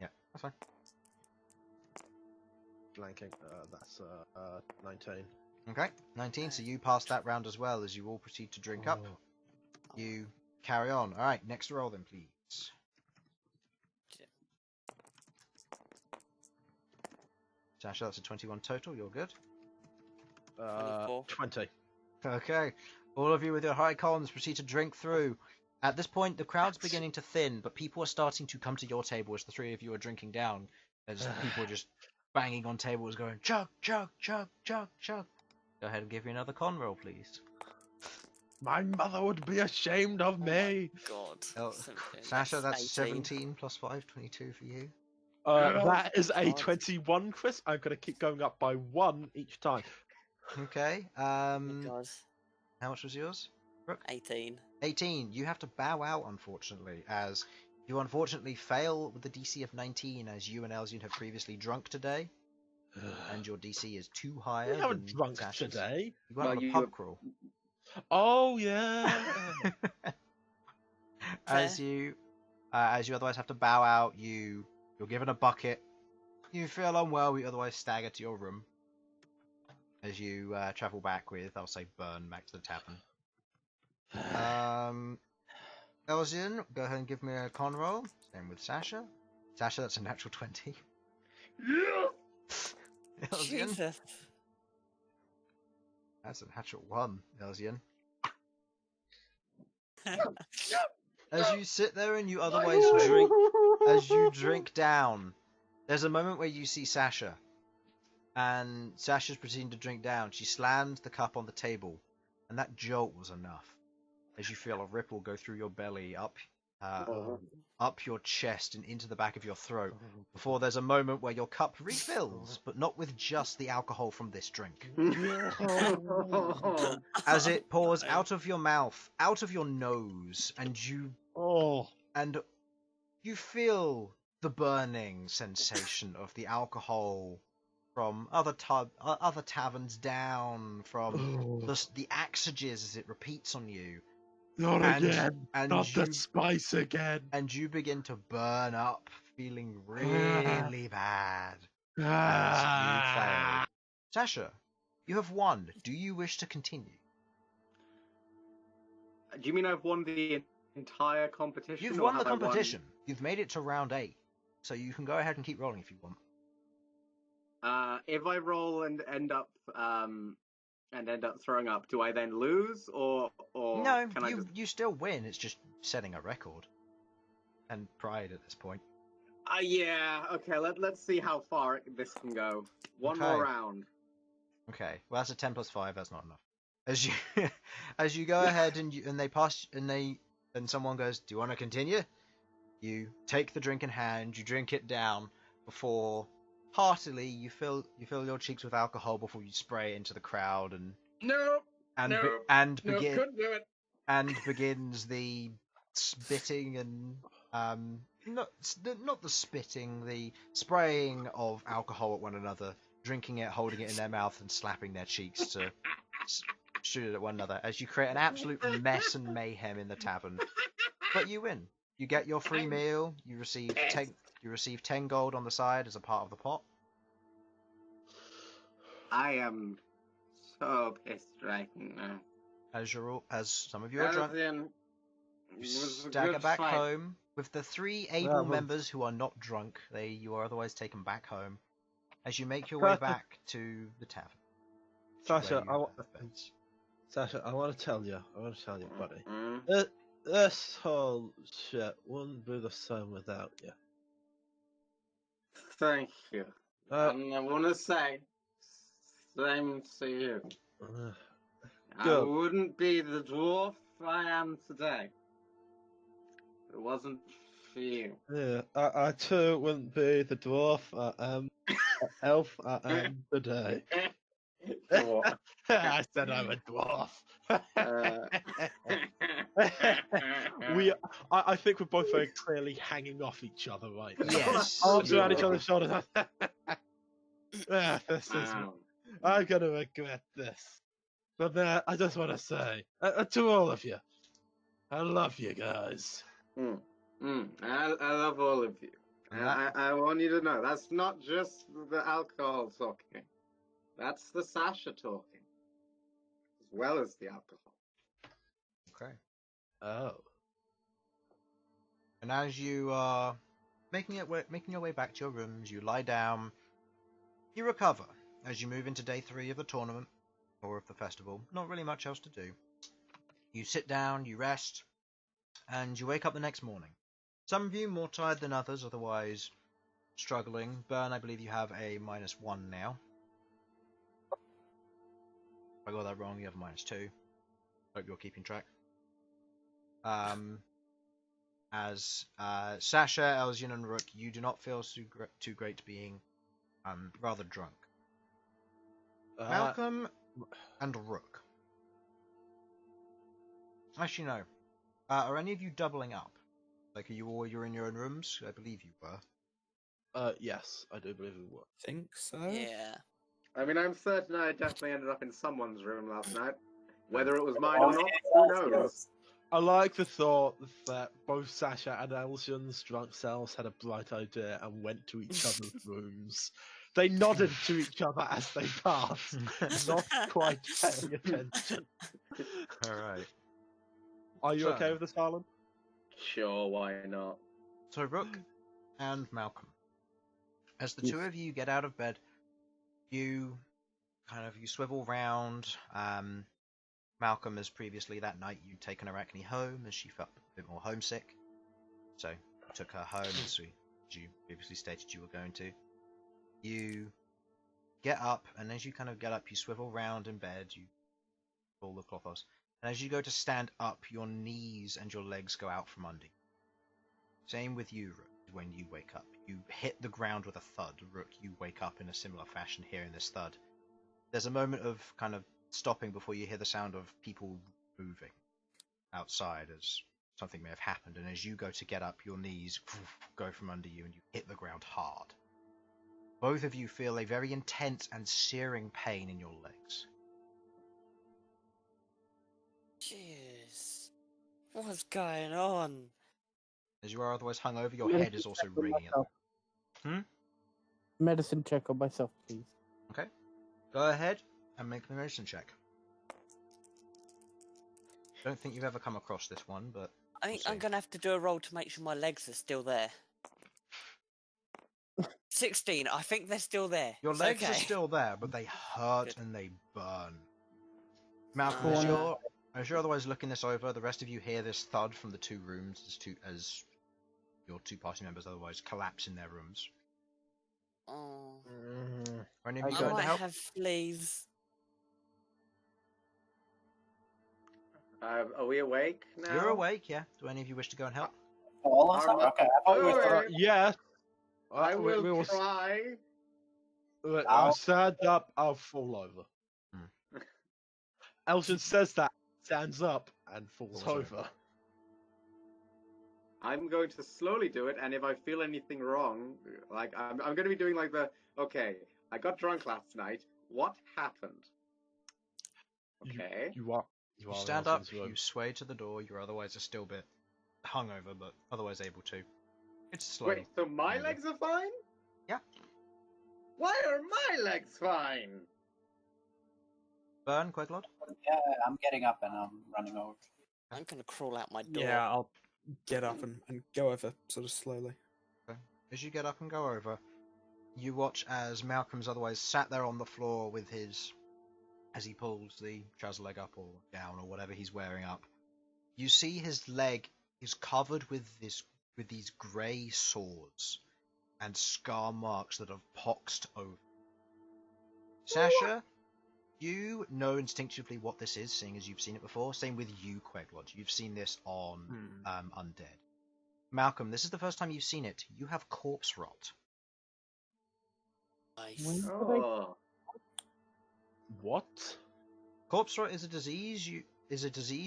[SPEAKER 4] Yeah, that's fine.
[SPEAKER 1] Blanking. That's 19.
[SPEAKER 4] Okay, 19. So you passed that round as well as you all proceed to drink up.
[SPEAKER 1] Oh.
[SPEAKER 4] You carry on. All right, next roll then, please. Sasha, that's a 21 total. You're good.
[SPEAKER 3] 24.
[SPEAKER 1] 20.
[SPEAKER 4] Okay, all of you with your high cons proceed to drink through. At this point, the crowd's beginning to thin, but people are starting to come to your table as the three of you are drinking down. As people are just banging on tables, going chug, chug, chug, chug, chug. Go ahead and give me another con roll, please.
[SPEAKER 1] My mother would be ashamed of me.
[SPEAKER 3] God.
[SPEAKER 4] Oh,
[SPEAKER 3] 17,
[SPEAKER 4] Sasha, that's
[SPEAKER 3] 18.
[SPEAKER 4] 17 plus 5, 22 for you.
[SPEAKER 1] That is a
[SPEAKER 3] God.
[SPEAKER 1] 21, Chris. I'm going to keep going up by 1 each time.
[SPEAKER 4] Okay.
[SPEAKER 3] Oh my God.
[SPEAKER 4] How much was yours?
[SPEAKER 3] 18.
[SPEAKER 4] 18. You have to bow out, unfortunately, as you unfortunately fail with the DC of 19, as you and Elsyan have previously drunk today, and your DC is too high.
[SPEAKER 1] We haven't drunk today.
[SPEAKER 4] You went
[SPEAKER 5] Well,
[SPEAKER 4] on a pub crawl.
[SPEAKER 1] Oh, yeah.
[SPEAKER 4] As you otherwise have to bow out, you're given a bucket. You feel unwell, you otherwise stagger to your room. As you travel back with, I'll say, Bern back to the tavern. Elsyan, go ahead and give me a con roll. Same with Sasha. Sasha, that's a natural 20. Elsyan,
[SPEAKER 3] Jesus.
[SPEAKER 4] that's a natural 1, Elsyan. As you sit there and you otherwise drink, as you drink down, there's a moment where you see Sasha. And Sasha's proceeding to drink down. She slams the cup on the table, and that jolt was enough. As you feel a ripple go through your belly, up your chest and into the back of your throat, before there's a moment where your cup refills, but not with just the alcohol from this drink. As it pours out of your mouth, out of your nose, and you feel the burning sensation of the alcohol from other taverns down, from the axages as it repeats on you.
[SPEAKER 1] Not the spice again.
[SPEAKER 4] And you begin to burn up, feeling really bad as you fail. Sasha, you have won. Do you wish to continue?
[SPEAKER 5] Do you mean I've won the entire competition?
[SPEAKER 4] You've
[SPEAKER 5] or
[SPEAKER 4] won the
[SPEAKER 5] have I won-
[SPEAKER 4] competition. You've made it to round 8. So you can go ahead and keep rolling if you want.
[SPEAKER 5] If I roll and end up throwing up, do I then lose, or
[SPEAKER 4] No,
[SPEAKER 5] can I just...
[SPEAKER 4] you still win. It's just setting a record and pride at this point.
[SPEAKER 5] Yeah. Okay. Let's see how far this can go. One
[SPEAKER 4] Okay.
[SPEAKER 5] more round.
[SPEAKER 4] Okay, well that's a 10 plus 5. That's not enough. As you as you go ahead and they pass and someone goes, "Do you want to continue?" You take the drink in hand. You drink it down before heartily you fill your cheeks with alcohol before you spray it into the crowd and begins the spitting and not the spitting, the spraying of alcohol at one another, drinking it, holding it in their mouth, and slapping their cheeks to shoot it at one another as you create an absolute mess and mayhem in the tavern. But you win. You get your free meal. You receive 10 gold on the side as a part of the pot.
[SPEAKER 5] I am so pissed right now.
[SPEAKER 4] As some of you are drunk,
[SPEAKER 5] Elsyan,
[SPEAKER 4] you
[SPEAKER 5] it was a
[SPEAKER 4] stagger
[SPEAKER 5] good
[SPEAKER 4] back
[SPEAKER 5] fight.
[SPEAKER 4] home with the 3 able members who are not drunk. You are otherwise taken back home as you make your way back to the tavern.
[SPEAKER 1] Sasha, I want to tell you, buddy.
[SPEAKER 5] Mm-hmm.
[SPEAKER 1] This whole shit wouldn't be the same without you.
[SPEAKER 5] Thank you. And I want to say, same to you. I
[SPEAKER 1] Good.
[SPEAKER 5] wouldn't be the dwarf
[SPEAKER 2] I am today, if it wasn't for you.
[SPEAKER 1] Yeah, I too wouldn't be the dwarf I am, elf I am today.
[SPEAKER 2] Dwarf.
[SPEAKER 1] I said I'm a dwarf.
[SPEAKER 5] Uh,
[SPEAKER 1] I think we're both very clearly hanging off each other right now.
[SPEAKER 4] Yes.
[SPEAKER 1] Arms
[SPEAKER 4] you
[SPEAKER 1] around each
[SPEAKER 4] are.
[SPEAKER 1] other's shoulders. This is.
[SPEAKER 2] Wow.
[SPEAKER 1] I'm gonna regret this. But I just want to say to all of you, I love you guys.
[SPEAKER 2] I love all of you. And I want you to know, that's not just the alcohol talking. That's the Sasha talking. As well as the alcohol.
[SPEAKER 4] Okay.
[SPEAKER 1] Oh.
[SPEAKER 4] And as you are making your way back to your rooms, you lie down. You recover as you move into day 3 of the tournament or of the festival. Not really much else to do. You sit down, you rest, and you wake up the next morning. Some of you more tired than others, otherwise struggling. Bern, I believe you have a -1 now. If I got that wrong, you have a -2. Hope you're keeping track. As Sasha, Elsyan, and Rook, you do not feel too great being rather drunk. Malcom and Rook. Actually, no. Are any of you doubling up? Like, you're in your own rooms? I believe you were.
[SPEAKER 1] Yes, I do believe we were.
[SPEAKER 7] Think so.
[SPEAKER 3] Yeah.
[SPEAKER 2] I mean, I'm certain I definitely ended up in someone's room last night. Whether it was mine or not, who knows?
[SPEAKER 1] I like the thought that both Sasha and Elsyan's drunk selves had a bright idea and went to each other's rooms. They nodded to each other as they passed, not quite paying attention.
[SPEAKER 4] Alright.
[SPEAKER 1] Are you
[SPEAKER 4] So-
[SPEAKER 1] okay with this, Harlan?
[SPEAKER 2] Sure, why not?
[SPEAKER 4] So Rook and Malcom, as the two of you get out of bed, you swivel round. Malcom, as previously that night, you'd taken Arachne home as she felt a bit more homesick, so you took her home as you previously stated you were going to. You get up, and as you kind of get up, you swivel round in bed. You pull the cloth off. And as you go to stand up, your knees and your legs go out from under you. Same with you, Rook, when you wake up. You hit the ground with a thud. Rook, you wake up in a similar fashion hearing this thud. There's a moment of kind of stopping before you hear the sound of people moving outside as something may have happened. And as you go to get up, your knees go from under you and you hit the ground hard. Both of you feel a very intense and searing pain in your legs.
[SPEAKER 3] Jeez. What's going on?
[SPEAKER 4] As you are otherwise hungover, your head is also ringing.
[SPEAKER 6] Medicine check on myself, please.
[SPEAKER 4] Okay. Go ahead and make the medicine check. Don't think you've ever come across this one, but
[SPEAKER 3] I think
[SPEAKER 4] we'll
[SPEAKER 3] I'm
[SPEAKER 4] see.
[SPEAKER 3] going to have to do a roll to make sure my legs are still there. 16. I think they're still there.
[SPEAKER 4] Your
[SPEAKER 3] It's
[SPEAKER 4] legs
[SPEAKER 3] okay.
[SPEAKER 4] are still there, but they hurt
[SPEAKER 3] Good.
[SPEAKER 4] and they burn. Malcolm, as you're otherwise looking this over, the rest of you hear this thud from the two rooms as your two party members otherwise collapse in their rooms.
[SPEAKER 3] Oh.
[SPEAKER 4] Are any of you
[SPEAKER 3] I
[SPEAKER 4] going to
[SPEAKER 3] might
[SPEAKER 4] help?
[SPEAKER 3] have fleas.
[SPEAKER 2] Are we awake now?
[SPEAKER 4] You're awake, yeah. Do any of you wish to go and help?
[SPEAKER 8] All of us?
[SPEAKER 2] I'm not-
[SPEAKER 8] Okay, I thought we were
[SPEAKER 2] Alright.
[SPEAKER 1] Yes.
[SPEAKER 2] I will
[SPEAKER 1] we will
[SPEAKER 2] try.
[SPEAKER 1] I'll stand up, I'll fall over. Elsyan says that, stands up, and falls
[SPEAKER 4] Falls
[SPEAKER 1] over.
[SPEAKER 2] I'm going to slowly do it, and if I feel anything wrong, like I'm going to be doing like okay, I got drunk last night. What happened? Okay.
[SPEAKER 1] You are
[SPEAKER 4] You
[SPEAKER 1] in
[SPEAKER 4] stand up,
[SPEAKER 1] Elsyan's room.
[SPEAKER 4] you sway to the door, you're otherwise still a bit hungover, but otherwise able to. It's slow.
[SPEAKER 2] Wait, so my
[SPEAKER 4] moving.
[SPEAKER 2] legs are fine?
[SPEAKER 4] Yeah.
[SPEAKER 2] Why are my legs fine?
[SPEAKER 4] Bern, Queglod?
[SPEAKER 8] Yeah, I'm getting up and I'm running over.
[SPEAKER 3] I'm going to crawl out my door.
[SPEAKER 7] Yeah, I'll get up and go over sort of slowly.
[SPEAKER 4] As you get up and go over, you watch as Malcolm's otherwise sat there on the floor with as he pulls the trouser leg up or down or whatever he's wearing up. You see his leg is covered with these grey sores and scar marks that have poxed over. Sasha, You know instinctively what this is, seeing as you've seen it before. Same with you, Queglod. You've seen this on Undead. Malcom, this is the first time you've seen it. You have corpse rot.
[SPEAKER 3] Nice.
[SPEAKER 2] Oh.
[SPEAKER 1] What?
[SPEAKER 4] Corpse rot is a disease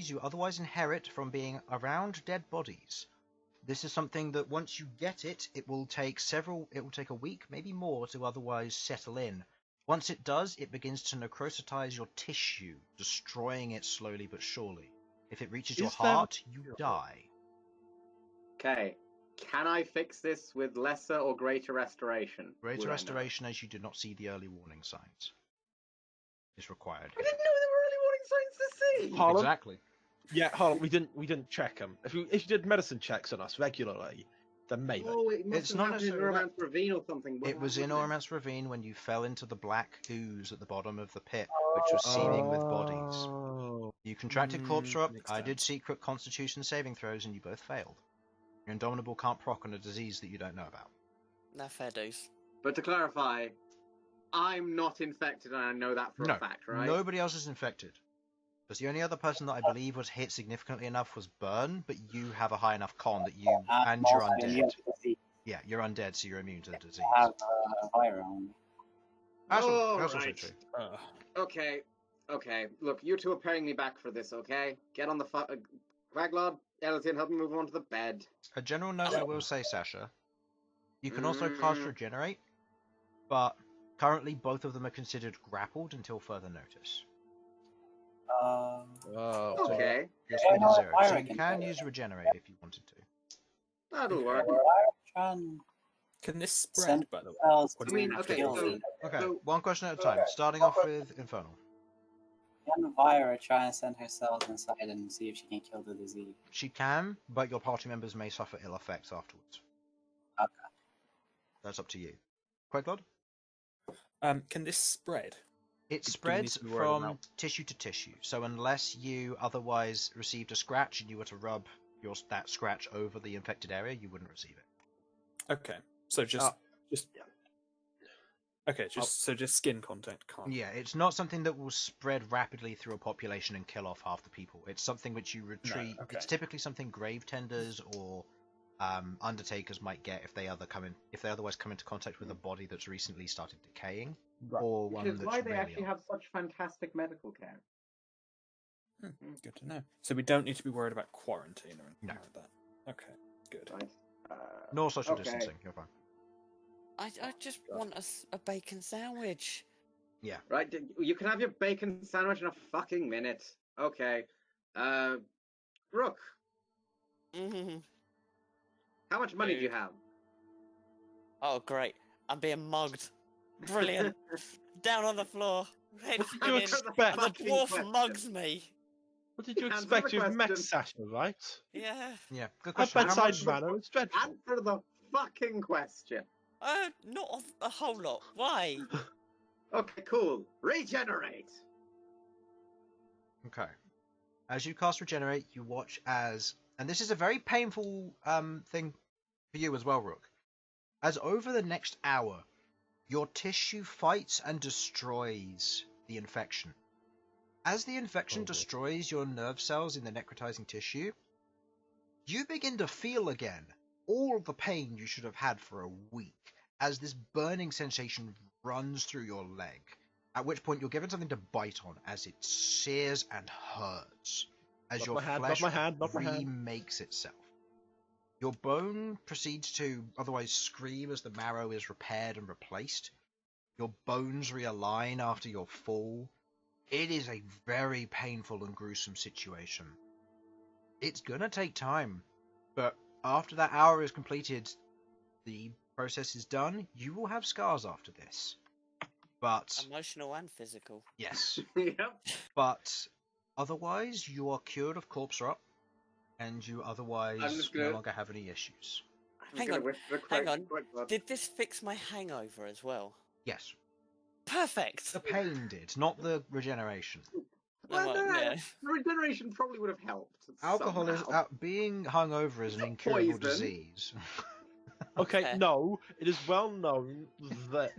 [SPEAKER 4] you otherwise inherit from being around dead bodies. This is something that once you get it, it will take a week, maybe more, to otherwise settle in. Once it does, it begins to necrositize your tissue, destroying it slowly but surely. If it reaches your heart, you die.
[SPEAKER 2] Okay. Can I fix this with lesser or greater restoration?
[SPEAKER 4] Greater restoration, as you did not see the early warning signs, is required.
[SPEAKER 2] I didn't know there were early warning signs to see!
[SPEAKER 1] Harlan?
[SPEAKER 4] Exactly.
[SPEAKER 1] Yeah, Harlan, we didn't check them. If you did medicine checks on us regularly, then maybe.
[SPEAKER 2] Oh, it must
[SPEAKER 4] It's
[SPEAKER 2] have
[SPEAKER 4] not
[SPEAKER 2] happened in
[SPEAKER 4] necessarily
[SPEAKER 2] Romance Ravine or something.
[SPEAKER 4] It was in Ormance Ravine when you fell into the black ooze at the bottom of the pit, which was seething with bodies.
[SPEAKER 1] Oh.
[SPEAKER 4] You contracted corpse rot.
[SPEAKER 7] makes
[SPEAKER 4] I did
[SPEAKER 7] sense.
[SPEAKER 4] secret constitution saving throws, and you both failed. Your Indomitable can't proc on a disease that you don't know about.
[SPEAKER 3] No fair dues.
[SPEAKER 2] But to clarify, I'm not infected and I know that for a fact, right?
[SPEAKER 4] Nobody else is infected. Because the only other person that I believe was hit significantly enough was Bern, but you have a high enough con that you and you're undead. Yeah, you're undead, so you're immune to the disease.
[SPEAKER 8] I have fire on me.
[SPEAKER 4] That's
[SPEAKER 2] Oh,
[SPEAKER 4] also
[SPEAKER 2] right.
[SPEAKER 4] true.
[SPEAKER 2] Okay. Look, you two are paying me back for this, okay? Get on the Queglod, Elsyan, help me move on to the bed.
[SPEAKER 4] A general note I will say, Sasha. You can also cast Regenerate, but currently both of them are considered grappled until further notice.
[SPEAKER 1] Oh.
[SPEAKER 2] Okay,
[SPEAKER 4] Your speed is 0, so
[SPEAKER 8] I
[SPEAKER 4] you
[SPEAKER 8] can
[SPEAKER 4] can
[SPEAKER 8] do
[SPEAKER 4] use
[SPEAKER 8] it.
[SPEAKER 4] Regenerate if you wanted to.
[SPEAKER 2] that'll work.
[SPEAKER 7] Can this spread,
[SPEAKER 8] Send
[SPEAKER 7] by the way?
[SPEAKER 8] spells
[SPEAKER 7] What
[SPEAKER 2] I
[SPEAKER 7] do
[SPEAKER 2] mean,
[SPEAKER 7] we
[SPEAKER 2] okay,
[SPEAKER 7] do?
[SPEAKER 2] so
[SPEAKER 4] Okay,
[SPEAKER 2] So-
[SPEAKER 4] one question at a time. Starting off with Infernal.
[SPEAKER 8] Can Vira try and send her cells inside and see if she can kill the disease?
[SPEAKER 4] She can, but your party members may suffer ill effects afterwards.
[SPEAKER 8] Okay.
[SPEAKER 4] That's up to you. Queglod?
[SPEAKER 7] Can this spread?
[SPEAKER 4] It
[SPEAKER 7] Do we
[SPEAKER 4] spreads
[SPEAKER 7] need to be worried
[SPEAKER 4] from
[SPEAKER 7] about-
[SPEAKER 4] tissue to tissue. So unless you otherwise received a scratch and you were to rub that scratch over the infected area, you wouldn't receive it.
[SPEAKER 7] Okay, so just okay, just skin contact can't.
[SPEAKER 4] Yeah, it's not something that will spread rapidly through a population and kill off half the people. It's something which you retreat.
[SPEAKER 7] okay.
[SPEAKER 4] It's typically something grave tenders or undertakers might get if they otherwise come into contact with a body that's recently started decaying, or one
[SPEAKER 2] Which is
[SPEAKER 4] that's
[SPEAKER 2] why they
[SPEAKER 4] really
[SPEAKER 2] actually
[SPEAKER 4] old.
[SPEAKER 2] have such fantastic medical care.
[SPEAKER 7] Good to know. So we don't need to be worried about quarantine or anything
[SPEAKER 4] No.
[SPEAKER 7] like that. Okay, good.
[SPEAKER 2] Right.
[SPEAKER 4] Nor social
[SPEAKER 2] okay.
[SPEAKER 4] distancing. You're fine.
[SPEAKER 3] I just want a bacon sandwich.
[SPEAKER 2] Right, you can have your bacon sandwich in a fucking minute. Okay. Rook,
[SPEAKER 3] Mhm.
[SPEAKER 2] how much money do you have?
[SPEAKER 3] Oh, great. I'm being mugged. Brilliant. Down on the floor. Head
[SPEAKER 1] What did you
[SPEAKER 3] spinning,
[SPEAKER 1] expect?
[SPEAKER 3] and the dwarf mugs me.
[SPEAKER 1] What did you
[SPEAKER 2] Answer
[SPEAKER 1] expect?
[SPEAKER 2] the
[SPEAKER 1] You've met
[SPEAKER 2] question.
[SPEAKER 1] Sasha, right?
[SPEAKER 3] Yeah.
[SPEAKER 4] Yeah, good
[SPEAKER 1] Her
[SPEAKER 4] question. How
[SPEAKER 1] bedside
[SPEAKER 4] much-
[SPEAKER 1] manner is dreadful.
[SPEAKER 2] Answer the fucking question.
[SPEAKER 3] Not a whole lot. Why?
[SPEAKER 2] Okay, cool. Regenerate.
[SPEAKER 4] Okay. As you cast Regenerate, you watch as, and this is a very painful thing for you as well, Rook. As over the next hour, your tissue fights and destroys the infection. As the infection destroys your nerve cells in the necrotizing tissue, you begin to feel again all of the pain you should have had for a week, as this burning sensation runs through your leg, at which point you're given something to bite on as it sears and hurts, as
[SPEAKER 1] Not
[SPEAKER 4] your
[SPEAKER 1] my hand,
[SPEAKER 4] flesh
[SPEAKER 1] not my hand, not my hand.
[SPEAKER 4] remakes itself. Your bone proceeds to otherwise scream as the marrow is repaired and replaced. Your bones realign after your fall. It is a very painful and gruesome situation. It's gonna take time, but after that hour is completed, the process is done. You will have scars after this. But,
[SPEAKER 3] Emotional and physical.
[SPEAKER 4] yes.
[SPEAKER 2] Yep.
[SPEAKER 4] But, otherwise, you are cured of corpse rot, and you otherwise
[SPEAKER 2] just
[SPEAKER 4] no
[SPEAKER 2] gonna-
[SPEAKER 4] longer have any issues.
[SPEAKER 3] Hang on, hang on. Did this fix my hangover as well?
[SPEAKER 4] Yes.
[SPEAKER 3] Perfect.
[SPEAKER 4] The pain did, not the regeneration.
[SPEAKER 2] Well,
[SPEAKER 3] Well,
[SPEAKER 2] no,
[SPEAKER 3] yeah.
[SPEAKER 2] the regeneration probably would have helped.
[SPEAKER 4] Alcohol is
[SPEAKER 2] somehow.
[SPEAKER 4] being hungover is an incurable
[SPEAKER 2] Poison.
[SPEAKER 4] disease.
[SPEAKER 1] Okay,
[SPEAKER 3] Okay.
[SPEAKER 1] no, it is well known that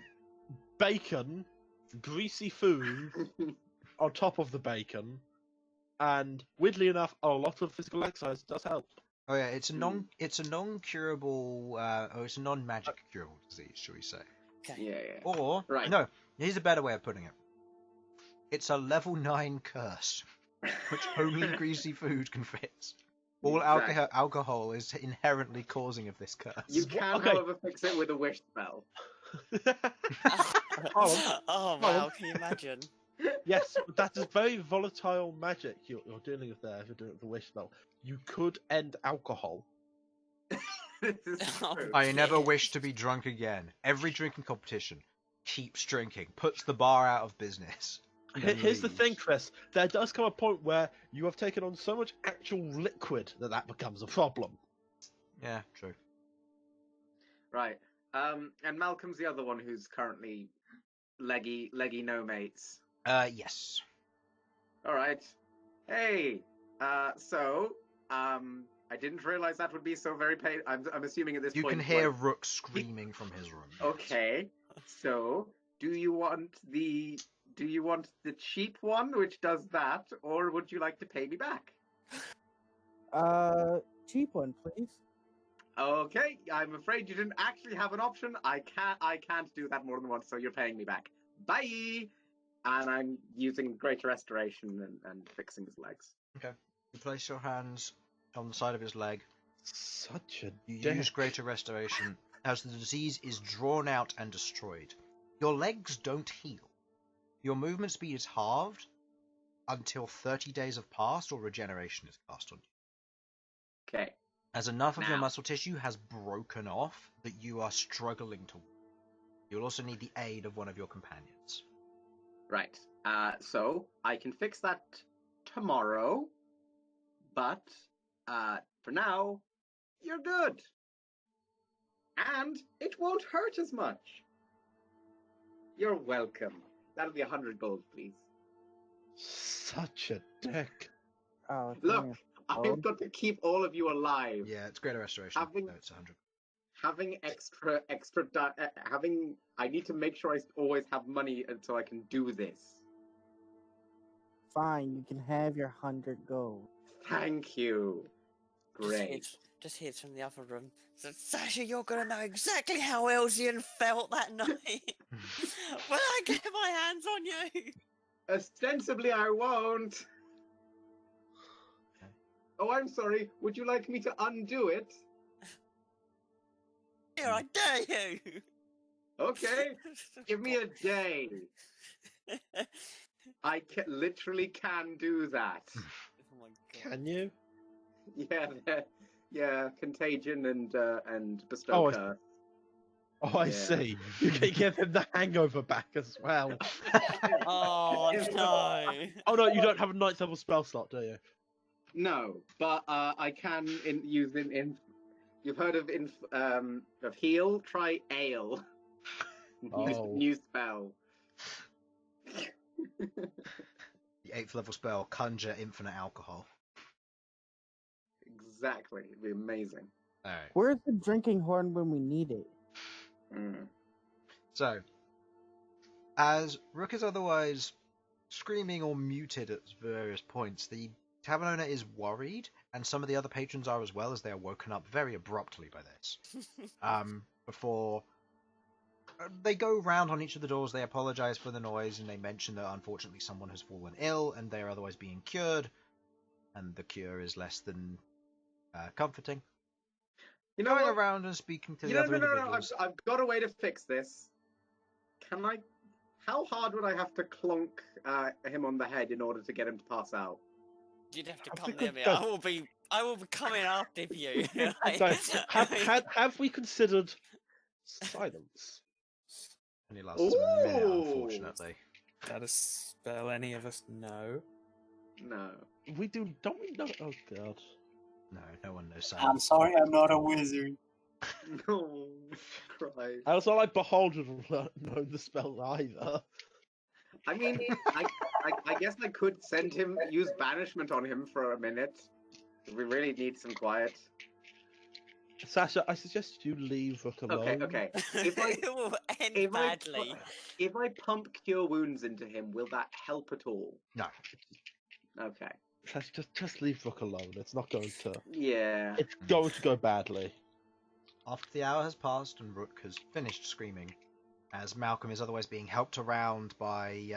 [SPEAKER 1] bacon, greasy food, on top of the bacon, and weirdly enough, a lot of physical exercise does help.
[SPEAKER 4] Oh yeah, it's a non-curable, or it's a non-magic curable disease, shall we say?
[SPEAKER 3] Okay.
[SPEAKER 2] Yeah.
[SPEAKER 4] Or
[SPEAKER 2] Right.
[SPEAKER 4] no, here's a better way of putting it. It's a level 9 curse, which only greasy food can fix. All
[SPEAKER 2] Exactly.
[SPEAKER 4] alcohol is inherently causing of this curse.
[SPEAKER 2] You can,
[SPEAKER 1] Okay.
[SPEAKER 2] however, fix it with a wish spell.
[SPEAKER 3] Oh wow! Can you imagine?
[SPEAKER 1] Yes, but that is very volatile magic you're dealing with there if you're doing it with the wish spell. You could end alcohol.
[SPEAKER 2] This is
[SPEAKER 3] Oh,
[SPEAKER 2] true.
[SPEAKER 4] I never
[SPEAKER 3] Yeah.
[SPEAKER 4] wish to be drunk again. Every drinking competition keeps drinking, puts the bar out of business. and then
[SPEAKER 1] Here's the thing,
[SPEAKER 4] leaves.
[SPEAKER 1] Chris. There does come a point where you have taken on so much actual liquid that becomes a problem.
[SPEAKER 4] Yeah, true.
[SPEAKER 2] Right. And Malcolm's the other one who's currently leggy no mates.
[SPEAKER 4] Yes.
[SPEAKER 2] All right. Hey. I didn't realize that would be so very pain. I'm assuming at this
[SPEAKER 4] You
[SPEAKER 2] point.
[SPEAKER 4] can hear
[SPEAKER 2] like-
[SPEAKER 4] Rook screaming from his room.
[SPEAKER 2] Okay. So, do you want the cheap one, which does that, or would you like to pay me back?
[SPEAKER 6] Cheap one, please.
[SPEAKER 2] Okay, I'm afraid you didn't actually have an option. I can't do that more than once, so you're paying me back. Bye. And I'm using Greater Restoration and fixing his legs.
[SPEAKER 4] You place your hands on the side of his leg.
[SPEAKER 1] Such a
[SPEAKER 4] You
[SPEAKER 1] dick.
[SPEAKER 4] use Greater Restoration as the disease is drawn out and destroyed. Your legs don't heal. Your movement speed is halved until 30 days have passed or regeneration is cast on you.
[SPEAKER 2] Okay.
[SPEAKER 4] As enough of your
[SPEAKER 2] Now-
[SPEAKER 4] muscle tissue has broken off that you are struggling to walk. You'll also need the aid of one of your companions.
[SPEAKER 2] Right. So I can fix that tomorrow, but for now, you're good. And it won't hurt as much. You're welcome. That'll be 100 gold, please.
[SPEAKER 1] Such a dick.
[SPEAKER 6] Oh,
[SPEAKER 2] Look,
[SPEAKER 6] dang it.
[SPEAKER 2] I've got to keep all of you alive.
[SPEAKER 4] Yeah, it's Greater Restoration.
[SPEAKER 2] Having-
[SPEAKER 4] No, it's 100.
[SPEAKER 2] Having I need to make sure I always have money until I can do this.
[SPEAKER 6] Fine, you can have your 100 gold.
[SPEAKER 2] Thank you. Great.
[SPEAKER 3] Just hears from the other room. So, Sasha, you're gonna know exactly how Elsyan felt that night when I get my hands on you.
[SPEAKER 2] Ostensibly, I won't.
[SPEAKER 4] Okay.
[SPEAKER 2] Oh, I'm sorry. Would you like me to undo it?
[SPEAKER 3] Here, I dare you.
[SPEAKER 2] Okay. Give me a day. I literally can do that.
[SPEAKER 3] Oh my god.
[SPEAKER 1] Can you?
[SPEAKER 2] Yeah, contagion and bestow
[SPEAKER 1] Oh,
[SPEAKER 2] curse.
[SPEAKER 1] Oh, I
[SPEAKER 2] Yeah.
[SPEAKER 1] see. You can give him the hangover back as well.
[SPEAKER 3] Oh no.
[SPEAKER 1] Oh no, you don't have a ninth level spell slot, do you?
[SPEAKER 2] No, but I can use in. You've heard of heal? Try ale.
[SPEAKER 1] Oh.
[SPEAKER 2] New spell.
[SPEAKER 4] The 8th level spell, Conjure Infinite Alcohol.
[SPEAKER 2] Exactly. It'd be amazing.
[SPEAKER 4] Alright.
[SPEAKER 6] Where's the drinking horn when we need it?
[SPEAKER 4] So, as Rook is otherwise screaming or muted at various points, the tavern owner is worried, and some of the other patrons are as well, as they are woken up very abruptly by this. Before they go round on each of the doors, they apologize for the noise, and they mention that unfortunately someone has fallen ill, and they are otherwise being cured, and the cure is less than comforting.
[SPEAKER 2] You know
[SPEAKER 4] Going
[SPEAKER 2] what?
[SPEAKER 4] around and speaking to the
[SPEAKER 2] No,
[SPEAKER 4] other
[SPEAKER 2] no, no, no.
[SPEAKER 4] individuals.
[SPEAKER 2] I've got a way to fix this. Can I? How hard would I have to clonk him on the head in order to get him to pass out?
[SPEAKER 3] You'd have to
[SPEAKER 1] I
[SPEAKER 3] come
[SPEAKER 1] think
[SPEAKER 3] near
[SPEAKER 1] we've
[SPEAKER 3] me.
[SPEAKER 1] done-
[SPEAKER 3] I will be coming after you.
[SPEAKER 1] So, have we considered silence?
[SPEAKER 4] Only lasts a minute,
[SPEAKER 2] Ooh.
[SPEAKER 4] unfortunately.
[SPEAKER 7] That a spell any of us know?
[SPEAKER 2] No.
[SPEAKER 1] We do, don't we know? Oh god.
[SPEAKER 4] No one knows
[SPEAKER 8] I'm
[SPEAKER 4] silence.
[SPEAKER 8] sorry, I'm not a wizard.
[SPEAKER 2] No. Christ.
[SPEAKER 1] And it's not like Behold would have known the spell either.
[SPEAKER 2] I mean, I guess I could use banishment on him for a minute. We really need some quiet.
[SPEAKER 1] Sasha, I suggest you leave Rook alone.
[SPEAKER 2] Okay. If I
[SPEAKER 3] It will end
[SPEAKER 2] if I
[SPEAKER 3] badly.
[SPEAKER 2] if I pump Cure Wounds into him, will that help at all?
[SPEAKER 4] No.
[SPEAKER 2] Okay.
[SPEAKER 1] Sasha, just leave Rook alone. It's not going to.
[SPEAKER 2] Yeah.
[SPEAKER 1] It's going to go badly.
[SPEAKER 4] After the hour has passed and Rook has finished screaming, as Malcom is otherwise being helped around by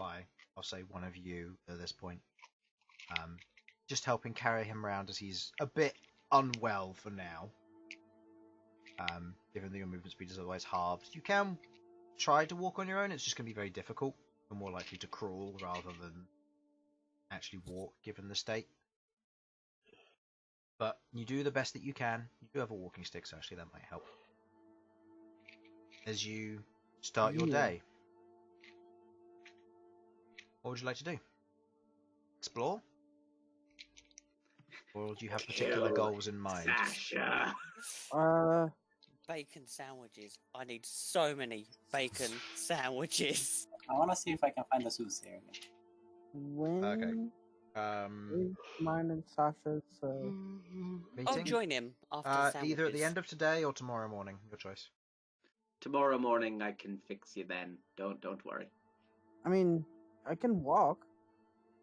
[SPEAKER 4] I'll say one of you at this point, just helping carry him around as he's a bit unwell for now. Given that your movement speed is otherwise halved, you can try to walk on your own. It's just going to be very difficult. You're more likely to crawl rather than actually walk, given the state. But you do the best that you can. You do have a walking stick, so actually that might help. As you start your day, what would you like to do? Explore? Or do you have particular goals in mind?
[SPEAKER 2] Sasha.
[SPEAKER 3] Bacon sandwiches. I need so many bacon sandwiches.
[SPEAKER 8] I want to see if I can find the soothsayer again.
[SPEAKER 6] When is mine and Sasha's
[SPEAKER 4] Meeting?
[SPEAKER 3] I'll join him after the sandwiches.
[SPEAKER 4] Either at the end of today or tomorrow morning. Your choice.
[SPEAKER 2] Tomorrow morning I can fix you then. Don't worry.
[SPEAKER 6] I mean, I can walk.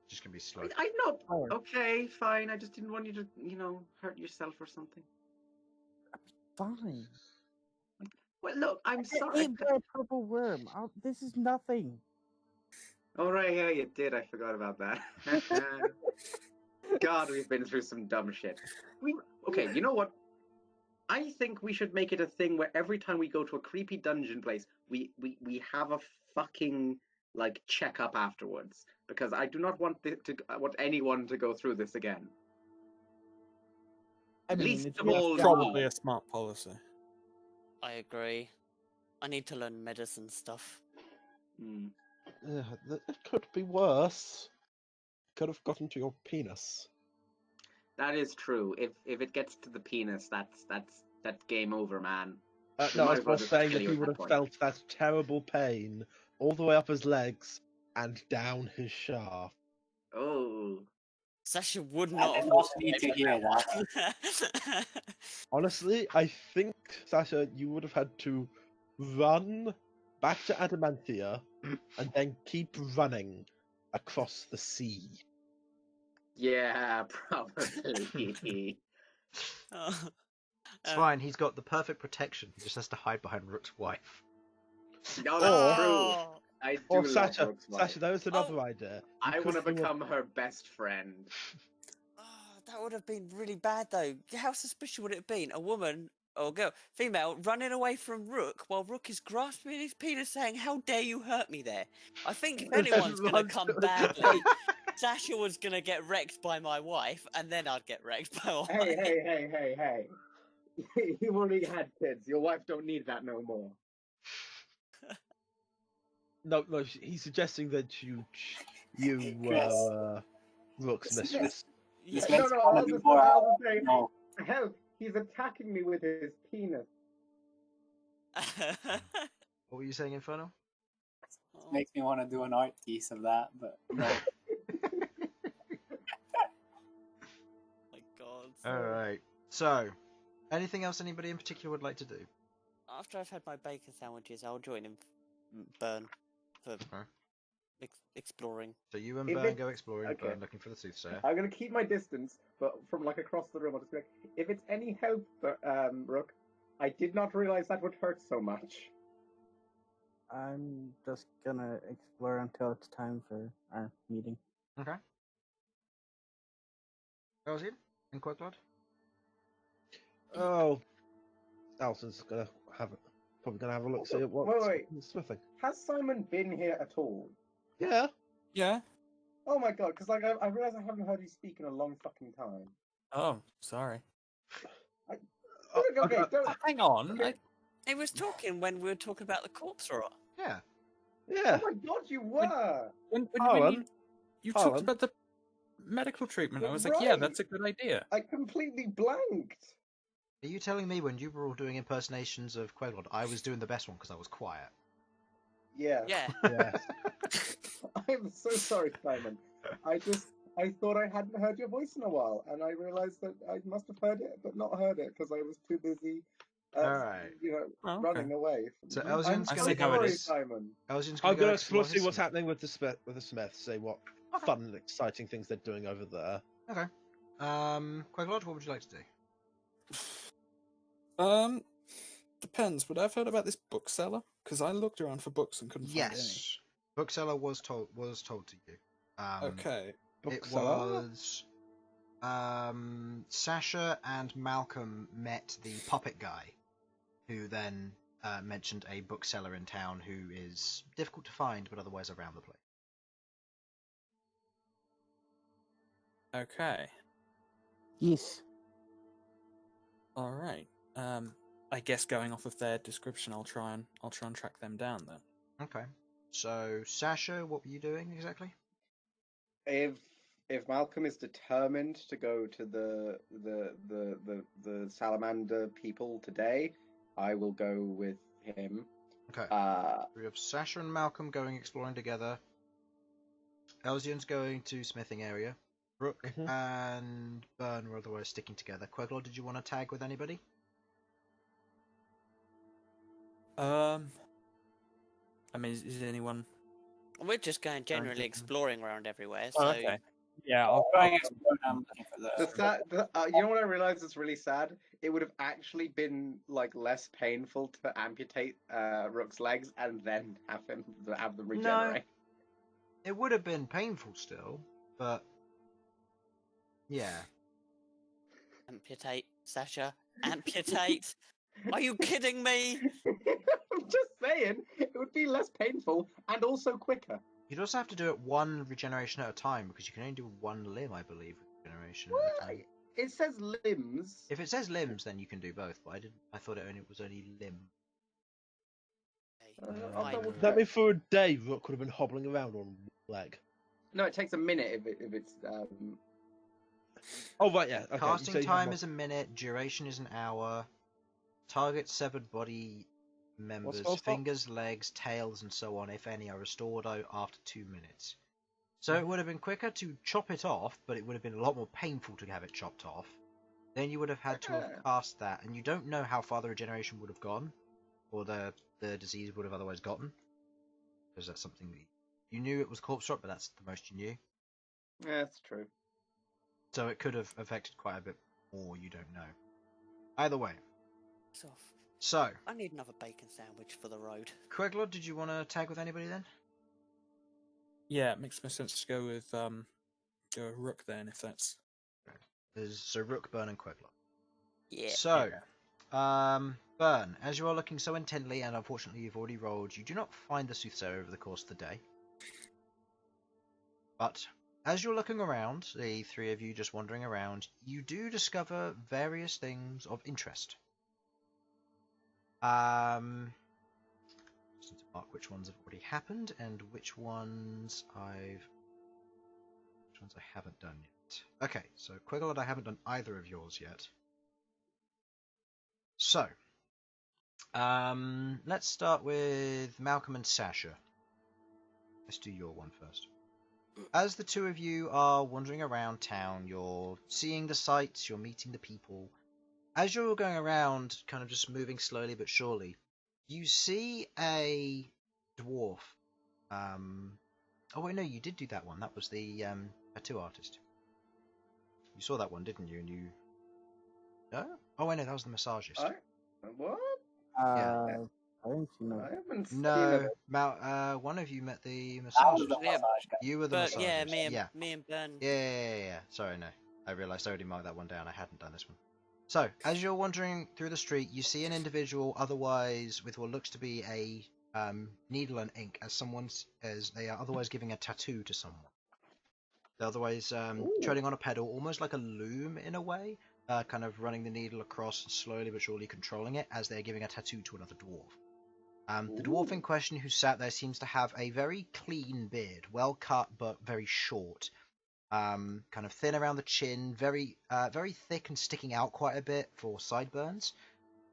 [SPEAKER 4] Just gonna be slow.
[SPEAKER 2] I'm not
[SPEAKER 6] Fine.
[SPEAKER 2] okay, fine. I just didn't want you to, hurt yourself or something.
[SPEAKER 6] Fine.
[SPEAKER 2] Well, look, I'm sorry.
[SPEAKER 6] Ate by a purple worm. This is nothing.
[SPEAKER 2] All right, yeah, you did. I forgot about that. God, we've been through some dumb shit. Okay, you know what? I think we should make it a thing where every time we go to a creepy dungeon place, we have a fucking checkup afterwards, because I do not want want anyone to go through this again.
[SPEAKER 6] I mean,
[SPEAKER 2] Least
[SPEAKER 6] it's
[SPEAKER 2] of all,
[SPEAKER 7] Probably a smart policy.
[SPEAKER 3] I agree. I need to learn medicine stuff.
[SPEAKER 1] It could be worse. Could have gotten to your penis.
[SPEAKER 2] That is true. If it gets to the penis, that's game over, man.
[SPEAKER 1] No,
[SPEAKER 2] might
[SPEAKER 1] I
[SPEAKER 2] as
[SPEAKER 1] was
[SPEAKER 2] well
[SPEAKER 1] more
[SPEAKER 2] just
[SPEAKER 1] saying
[SPEAKER 2] kill
[SPEAKER 1] that
[SPEAKER 2] you
[SPEAKER 1] he
[SPEAKER 2] at
[SPEAKER 1] would
[SPEAKER 2] that
[SPEAKER 1] have
[SPEAKER 2] point.
[SPEAKER 1] felt that terrible pain all the way up his legs and down his shaft.
[SPEAKER 2] Oh.
[SPEAKER 3] Sasha would
[SPEAKER 8] I
[SPEAKER 3] not
[SPEAKER 8] did
[SPEAKER 3] have
[SPEAKER 8] not need to hear that.
[SPEAKER 1] Honestly, I think, Sasha, you would have had to run back to Adamantia and then keep running across the sea.
[SPEAKER 2] Yeah, probably.
[SPEAKER 3] Oh.
[SPEAKER 4] It's fine. He's got the perfect protection. He just has to hide behind Rook's wife.
[SPEAKER 2] No, that's true.
[SPEAKER 3] Oh.
[SPEAKER 2] I do
[SPEAKER 1] Or
[SPEAKER 2] love
[SPEAKER 1] Sasha,
[SPEAKER 2] Rook's wife.
[SPEAKER 1] Sasha, there was another idea. You
[SPEAKER 2] I want to
[SPEAKER 1] could do a-
[SPEAKER 2] become her best friend.
[SPEAKER 3] Oh, that would have been really bad, though. How suspicious would it have been? A woman or girl, female, running away from Rook while Rook is grasping his penis, saying, "How dare you hurt me there?" I think if anyone's going to come badly, Sasha was going to get wrecked by my wife, and then I'd get wrecked by my wife.
[SPEAKER 2] Hey. You've already had kids. Your wife don't need that no more.
[SPEAKER 1] No, he's suggesting that you Rook's mistress.
[SPEAKER 8] This
[SPEAKER 2] No,
[SPEAKER 8] makes
[SPEAKER 2] no,
[SPEAKER 8] fun
[SPEAKER 2] I'll
[SPEAKER 8] of you
[SPEAKER 2] just
[SPEAKER 8] more.
[SPEAKER 2] say,
[SPEAKER 8] No.
[SPEAKER 2] hell, he's attacking me with his penis.
[SPEAKER 4] What were you saying, Infernal?
[SPEAKER 8] Makes me want to do an art piece of that, but no.
[SPEAKER 3] My God.
[SPEAKER 4] Alright. So, anything else anybody in particular would like to do?
[SPEAKER 3] After I've had my bacon sandwiches, I'll join him, Bern, for exploring.
[SPEAKER 4] So you and
[SPEAKER 2] If
[SPEAKER 4] Bern
[SPEAKER 2] it's-
[SPEAKER 4] go exploring,
[SPEAKER 2] okay.
[SPEAKER 4] Bern looking for the soothsayer.
[SPEAKER 2] I'm gonna keep my distance, but from across the room, I'll just be like, if it's any help, Rook, I did not realize that would hurt so much.
[SPEAKER 6] I'm just gonna explore until it's time for our meeting.
[SPEAKER 4] Okay. Elsyan and Queglod?
[SPEAKER 1] Oh, Alson's probably gonna have a look. See at what
[SPEAKER 2] Wait.
[SPEAKER 1] smithing.
[SPEAKER 2] Has Simon been here at all?
[SPEAKER 1] Yeah.
[SPEAKER 7] Yeah.
[SPEAKER 2] Oh my god, because I realize I haven't heard you speak in a long fucking time.
[SPEAKER 7] Oh, sorry.
[SPEAKER 2] Okay, don't.
[SPEAKER 7] Hang on.
[SPEAKER 3] He was talking when we were talking about the corpse rot.
[SPEAKER 4] Yeah.
[SPEAKER 1] Yeah.
[SPEAKER 2] Oh my god, you were!
[SPEAKER 7] When
[SPEAKER 1] Harlan?
[SPEAKER 7] you
[SPEAKER 1] Harlan?
[SPEAKER 7] talked about the medical treatment, I
[SPEAKER 2] You're
[SPEAKER 7] was like, yeah,
[SPEAKER 2] right.
[SPEAKER 7] that's a good idea.
[SPEAKER 2] I completely blanked.
[SPEAKER 4] Are you telling me when you were all doing impersonations of Queglod, I was doing the best one because I was quiet?
[SPEAKER 2] Yeah.
[SPEAKER 3] Yeah.
[SPEAKER 1] Yeah.
[SPEAKER 2] I'm so sorry, Simon. I I thought I hadn't heard your voice in a while, and I realized that I must have heard it, but not heard it because I was too busy,
[SPEAKER 4] Alright.
[SPEAKER 7] Oh, okay.
[SPEAKER 2] running away.
[SPEAKER 4] So
[SPEAKER 2] I'm
[SPEAKER 4] Elsyan's
[SPEAKER 7] I
[SPEAKER 4] gonna
[SPEAKER 7] see how it
[SPEAKER 2] sorry,
[SPEAKER 7] is.
[SPEAKER 2] Simon.
[SPEAKER 4] Elsyan's
[SPEAKER 1] I'm
[SPEAKER 4] gonna
[SPEAKER 1] gonna
[SPEAKER 4] go
[SPEAKER 1] explore,
[SPEAKER 4] explore
[SPEAKER 1] see what's
[SPEAKER 4] his-
[SPEAKER 1] happening with the Smith, see what
[SPEAKER 4] Okay.
[SPEAKER 1] fun and exciting things they're doing over there.
[SPEAKER 4] Okay. Queglod, what would you like to do?
[SPEAKER 7] Depends. Would I have heard about this bookseller? Because I looked around for books and couldn't find any.
[SPEAKER 4] Yes. Bookseller was told to you.
[SPEAKER 7] Okay.
[SPEAKER 4] It
[SPEAKER 1] Bookseller?
[SPEAKER 4] was Sasha and Malcom met the puppet guy, who then mentioned a bookseller in town who is difficult to find, but otherwise around the place.
[SPEAKER 7] Okay.
[SPEAKER 6] Yes.
[SPEAKER 7] All right. I guess going off of their description, I'll try and track them down then.
[SPEAKER 4] Okay. So Sasha, what were you doing exactly?
[SPEAKER 2] If Malcolm is determined to go to the salamander people today, I will go with him.
[SPEAKER 4] Okay. We have Sasha and Malcolm going exploring together. Elsyan's going to smithing area. Rook and Bern were otherwise sticking together. Queglod, did you want to tag with anybody?
[SPEAKER 7] I mean, is anyone?
[SPEAKER 3] We're just going generally
[SPEAKER 7] to-
[SPEAKER 3] exploring around everywhere. So
[SPEAKER 7] Oh, okay. Yeah,
[SPEAKER 8] I'm
[SPEAKER 7] I'll
[SPEAKER 8] going to explore. I'm looking for the.
[SPEAKER 2] You know what I realized is really sad? It would have actually been like less painful to amputate Rook's legs and then have them regenerate.
[SPEAKER 4] It would have been painful still, but yeah.
[SPEAKER 3] amputate, Sasha. Amputate. Are you kidding me?
[SPEAKER 2] I'm just saying, it would be less painful and also quicker.
[SPEAKER 4] You'd also have to do it one regeneration at a time, because you can only do one limb, I believe, regeneration at a time.
[SPEAKER 2] It says limbs.
[SPEAKER 4] If it says limbs, then you can do both, but I thought it was only limb.
[SPEAKER 2] I'll
[SPEAKER 3] Fine.
[SPEAKER 2] double
[SPEAKER 1] That
[SPEAKER 2] check.
[SPEAKER 1] mean for a day, Rook could have been hobbling around on one leg.
[SPEAKER 2] No, it takes a minute if it's.
[SPEAKER 1] Oh right, yeah. Okay.
[SPEAKER 4] Casting time is a minute, duration is an hour. Target severed body members,
[SPEAKER 1] spell stop?
[SPEAKER 4] fingers, legs, tails, and so on, if any, are restored after 2 minutes. So it would have been quicker to chop it off, but it would have been a lot more painful to have it chopped off. Then you would have had to have cast that, and you don't know how far the regeneration would have gone, or the disease would have otherwise gotten, because that's something that you knew it was corpse rot, but that's the most you knew.
[SPEAKER 2] Yeah, that's true.
[SPEAKER 4] So it could have affected quite a bit more. You don't know. Either way. So,
[SPEAKER 3] I need another bacon sandwich for the road.
[SPEAKER 4] Queglod, did you want to tag with anybody then?
[SPEAKER 7] Yeah, it makes more sense to go with Rook then, if that's.
[SPEAKER 4] So Rook, Bern, and Queglod.
[SPEAKER 3] Yeah.
[SPEAKER 4] So, Bern, as you are looking so intently, and unfortunately you've already rolled, you do not find the soothsayer over the course of the day. But as you're looking around, the three of you just wandering around, you do discover various things of interest. Just need to mark which ones have already happened and which ones I haven't done yet. Okay, so Queglod, I haven't done either of yours yet. So, let's start with Malcom and Sasha. Let's do your one first. As the two of you are wandering around town, you're seeing the sights, you're meeting the people. As you're going around, kind of just moving slowly but surely, you see a dwarf. Oh wait, no, you did do that one. That was the tattoo artist. You saw that one, didn't you? And you... No? Oh wait, no, that was the massagist.
[SPEAKER 2] What?
[SPEAKER 4] Yeah.
[SPEAKER 6] I don't see no.
[SPEAKER 2] I haven't seen
[SPEAKER 4] No,
[SPEAKER 2] it.
[SPEAKER 4] one of you met the
[SPEAKER 8] I was
[SPEAKER 4] massagist.
[SPEAKER 8] the
[SPEAKER 3] Yeah,
[SPEAKER 8] massage guy.
[SPEAKER 4] You were the
[SPEAKER 3] But
[SPEAKER 4] massagist.
[SPEAKER 3] yeah,
[SPEAKER 4] yeah.
[SPEAKER 3] me and Bern.
[SPEAKER 4] Yeah. Sorry, no. I realised I already marked that one down. I hadn't done this one. So, as you're wandering through the street, you see an individual otherwise with what looks to be a needle and ink as they are otherwise giving a tattoo to someone. They're otherwise treading on a pedal, almost like a loom in a way, kind of running the needle across and slowly but surely controlling it as they're giving a tattoo to another dwarf. The dwarf in question who sat there seems to have a very clean beard, well cut but very short. Kind of thin around the chin, very thick and sticking out quite a bit for sideburns,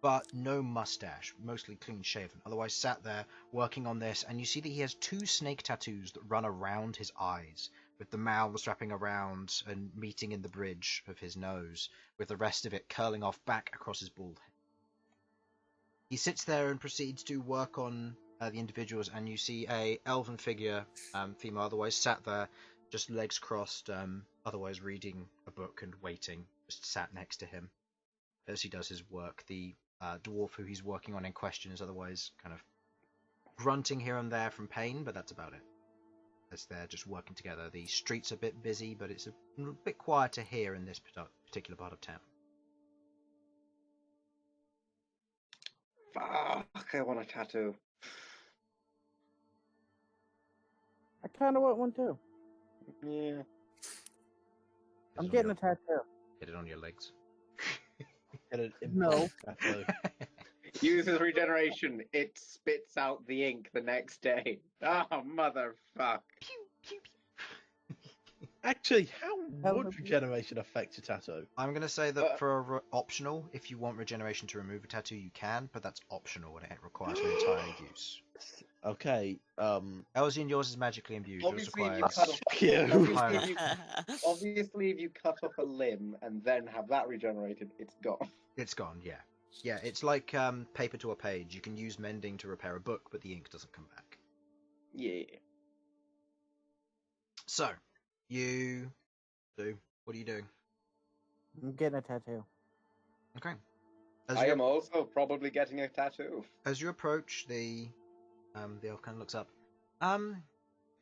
[SPEAKER 4] but no mustache, mostly clean shaven. Otherwise sat there working on this, and you see that he has 2 snake tattoos that run around his eyes, with the mouths wrapping around and meeting in the bridge of his nose, with the rest of it curling off back across his bald head. He sits there and proceeds to work on the individuals, and you see a elven figure, female, otherwise sat there, just legs crossed, otherwise reading a book and waiting, just sat next to him as he does his work. The dwarf who he's working on in question is otherwise kind of grunting here and there from pain, but that's about it. As they're just working together. The streets are a bit busy, but it's a bit quieter here in this particular part of town.
[SPEAKER 5] Fuck, I want a tattoo.
[SPEAKER 6] I kind of want one too.
[SPEAKER 5] Yeah.
[SPEAKER 6] I'm getting a tattoo.
[SPEAKER 4] Get it on your legs.
[SPEAKER 1] Get an
[SPEAKER 6] No.
[SPEAKER 1] impulse tattoo.
[SPEAKER 5] Uses regeneration. It spits out the ink the next day. Oh, motherfuck.
[SPEAKER 1] Actually, how
[SPEAKER 6] That
[SPEAKER 1] would
[SPEAKER 6] would be-
[SPEAKER 1] regeneration affect your tattoo?
[SPEAKER 4] I'm going to say that for optional, if you want regeneration to remove a tattoo, you can, but that's optional and it requires an entire use.
[SPEAKER 1] Okay,
[SPEAKER 4] Elsyan, yours is magically imbued. Yours
[SPEAKER 5] Obviously, if you
[SPEAKER 4] requires...
[SPEAKER 5] cut off,
[SPEAKER 1] Fuck you.
[SPEAKER 5] obviously, if you cut off a limb and then have that regenerated, it's gone.
[SPEAKER 4] It's gone, yeah. Yeah, it's like paper to a page. You can use mending to repair a book, but the ink doesn't come back.
[SPEAKER 5] Yeah.
[SPEAKER 4] So, you do. What are you doing?
[SPEAKER 6] I'm getting a tattoo.
[SPEAKER 4] Okay.
[SPEAKER 5] I am also probably getting a tattoo.
[SPEAKER 4] As you approach, the elf kind of looks up. Are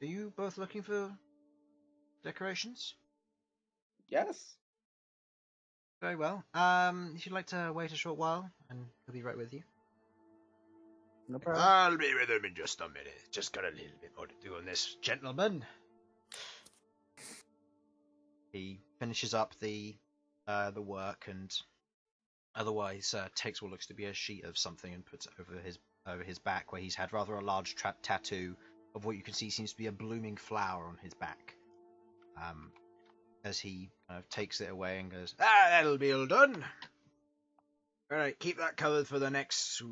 [SPEAKER 4] you both looking for decorations?
[SPEAKER 5] Yes.
[SPEAKER 4] Very well. If you'd like to wait a short while, and he'll be right with you.
[SPEAKER 6] No problem.
[SPEAKER 4] I'll be with him in just a minute. Just got a little bit more to do on this, gentleman. He finishes up the work and otherwise takes what looks to be a sheet of something and puts it over his back, where he's had rather a large tattoo of what you can see seems to be a blooming flower on his back. As he kind of takes it away and goes, that'll be all done. All right, keep that covered for the next.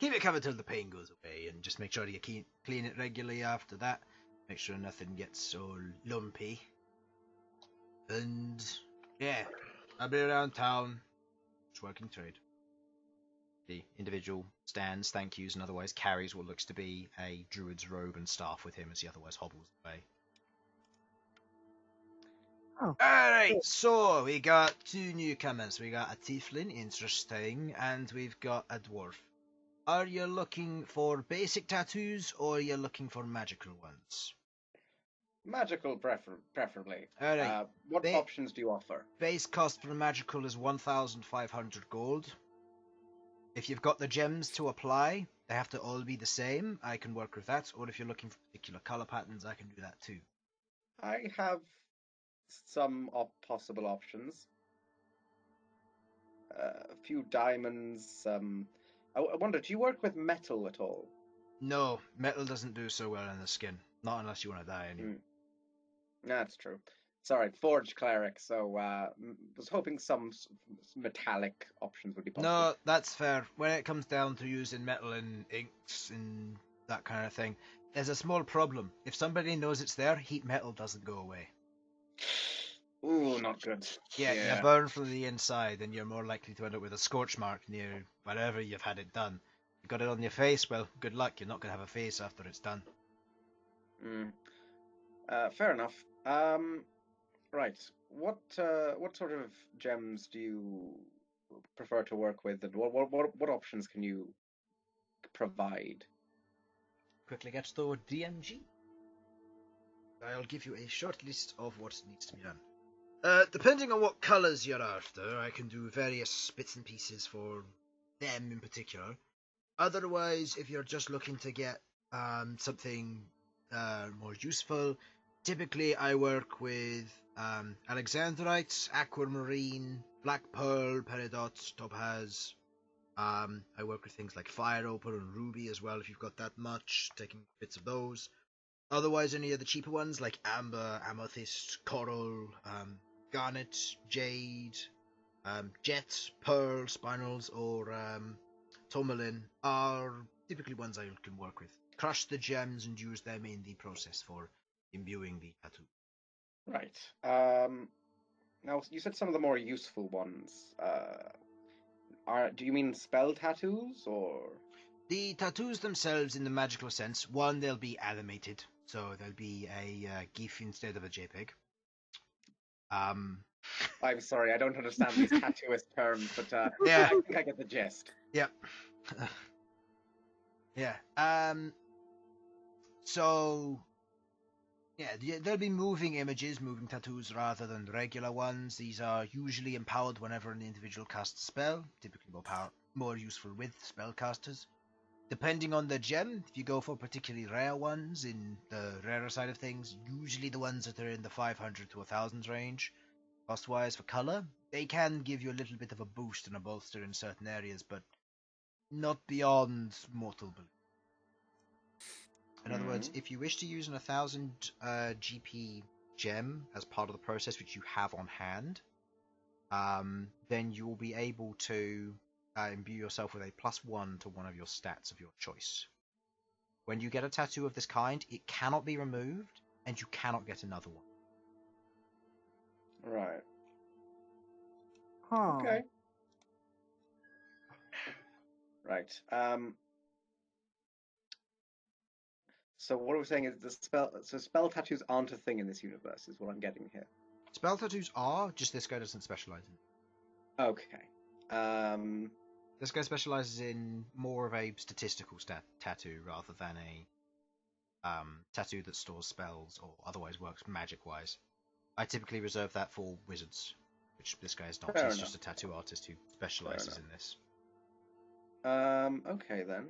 [SPEAKER 4] Keep it covered till the pain goes away, and just make sure you clean it regularly after that. Make sure nothing gets all lumpy. And yeah, I'll be around town. Just working trade. The individual stands, thank yous, and otherwise carries what looks to be a druid's robe and staff with him as he otherwise hobbles away.
[SPEAKER 6] Oh.
[SPEAKER 4] Alright, so we got two newcomers. We got a Tiefling, interesting, and we've got a Dwarf. Are you looking for basic tattoos, or are you looking for magical ones?
[SPEAKER 5] Magical, preferably.
[SPEAKER 4] Alright.
[SPEAKER 5] What options do you offer?
[SPEAKER 4] Base cost for magical is 1,500 gold. If you've got the gems to apply, they have to all be the same. I can work with that. Or if you're looking for particular color patterns, I can do that too.
[SPEAKER 5] I have some possible options. A few diamonds. I wonder, do you work with metal at all?
[SPEAKER 4] No, metal doesn't do so well in the skin. Not unless you want to die anyway.
[SPEAKER 5] That's true. Sorry, forged cleric. So was hoping some metallic options would be possible.
[SPEAKER 4] No, that's fair. When it comes down to using metal in inks and that kind of thing, there's a small problem. If somebody knows it's there, heat metal doesn't go away.
[SPEAKER 5] Ooh, not good.
[SPEAKER 4] Yeah, you burn from the inside, and you're more likely to end up with a scorch mark near wherever you've had it done. You got it on your face, well, good luck. You're not going to have a face after it's done.
[SPEAKER 5] Fair enough. Right. What sort of gems do you prefer to work with, and what options can you provide?
[SPEAKER 4] Quickly get to the DMG. I'll give you a short list of what needs to be done. Depending on what colours you're after, I can do various bits and pieces for them in particular. Otherwise, if you're just looking to get something more useful, typically I work with Alexandrite, Aquamarine, Black Pearl, Peridot, Topaz. I work with things like Fire Opal and Ruby as well, if you've got that much, taking bits of those. Otherwise, any of the cheaper ones like Amber, Amethyst, Coral, Garnet, Jade, Jet, Pearl, Spinels, or Tourmaline are typically ones I can work with. Crush the gems and use them in the process for imbuing the tattoo.
[SPEAKER 5] Right. Now you said some of the more useful ones. Do you mean spell tattoos or?
[SPEAKER 4] The tattoos themselves, in the magical sense, one, they'll be animated, so there'll be a GIF instead of a JPEG.
[SPEAKER 5] I'm sorry, I don't understand these tattooist terms, but
[SPEAKER 4] Yeah.
[SPEAKER 5] I think I get the gist.
[SPEAKER 4] Yep. Yeah. So, yeah, there'll be moving images, moving tattoos rather than regular ones. These are usually empowered whenever an individual casts a spell, typically more useful with spellcasters. Depending on the gem, if you go for particularly rare ones in the rarer side of things, usually the ones that are in the 500 to 1000 range, cost-wise for color, they can give you a little bit of a boost and a bolster in certain areas, but not beyond mortal belief. In other words, if you wish to use an 1000 GP gem as part of the process, which you have on hand, then you will be able to imbue yourself with a +1 to one of your stats of your choice. When you get a tattoo of this kind, it cannot be removed, and you cannot get another one.
[SPEAKER 5] Right.
[SPEAKER 6] Huh.
[SPEAKER 5] Okay. Right. So what we're saying is spell tattoos aren't a thing in this universe, is what I'm getting here.
[SPEAKER 4] Spell tattoos are, just this guy doesn't specialize in.
[SPEAKER 5] Okay.
[SPEAKER 4] This guy specializes in more of a statistical tattoo rather than a tattoo that stores spells or otherwise works magic-wise. I typically reserve that for wizards, which this guy is not. He's just a tattoo artist who specializes in this.
[SPEAKER 5] Okay then.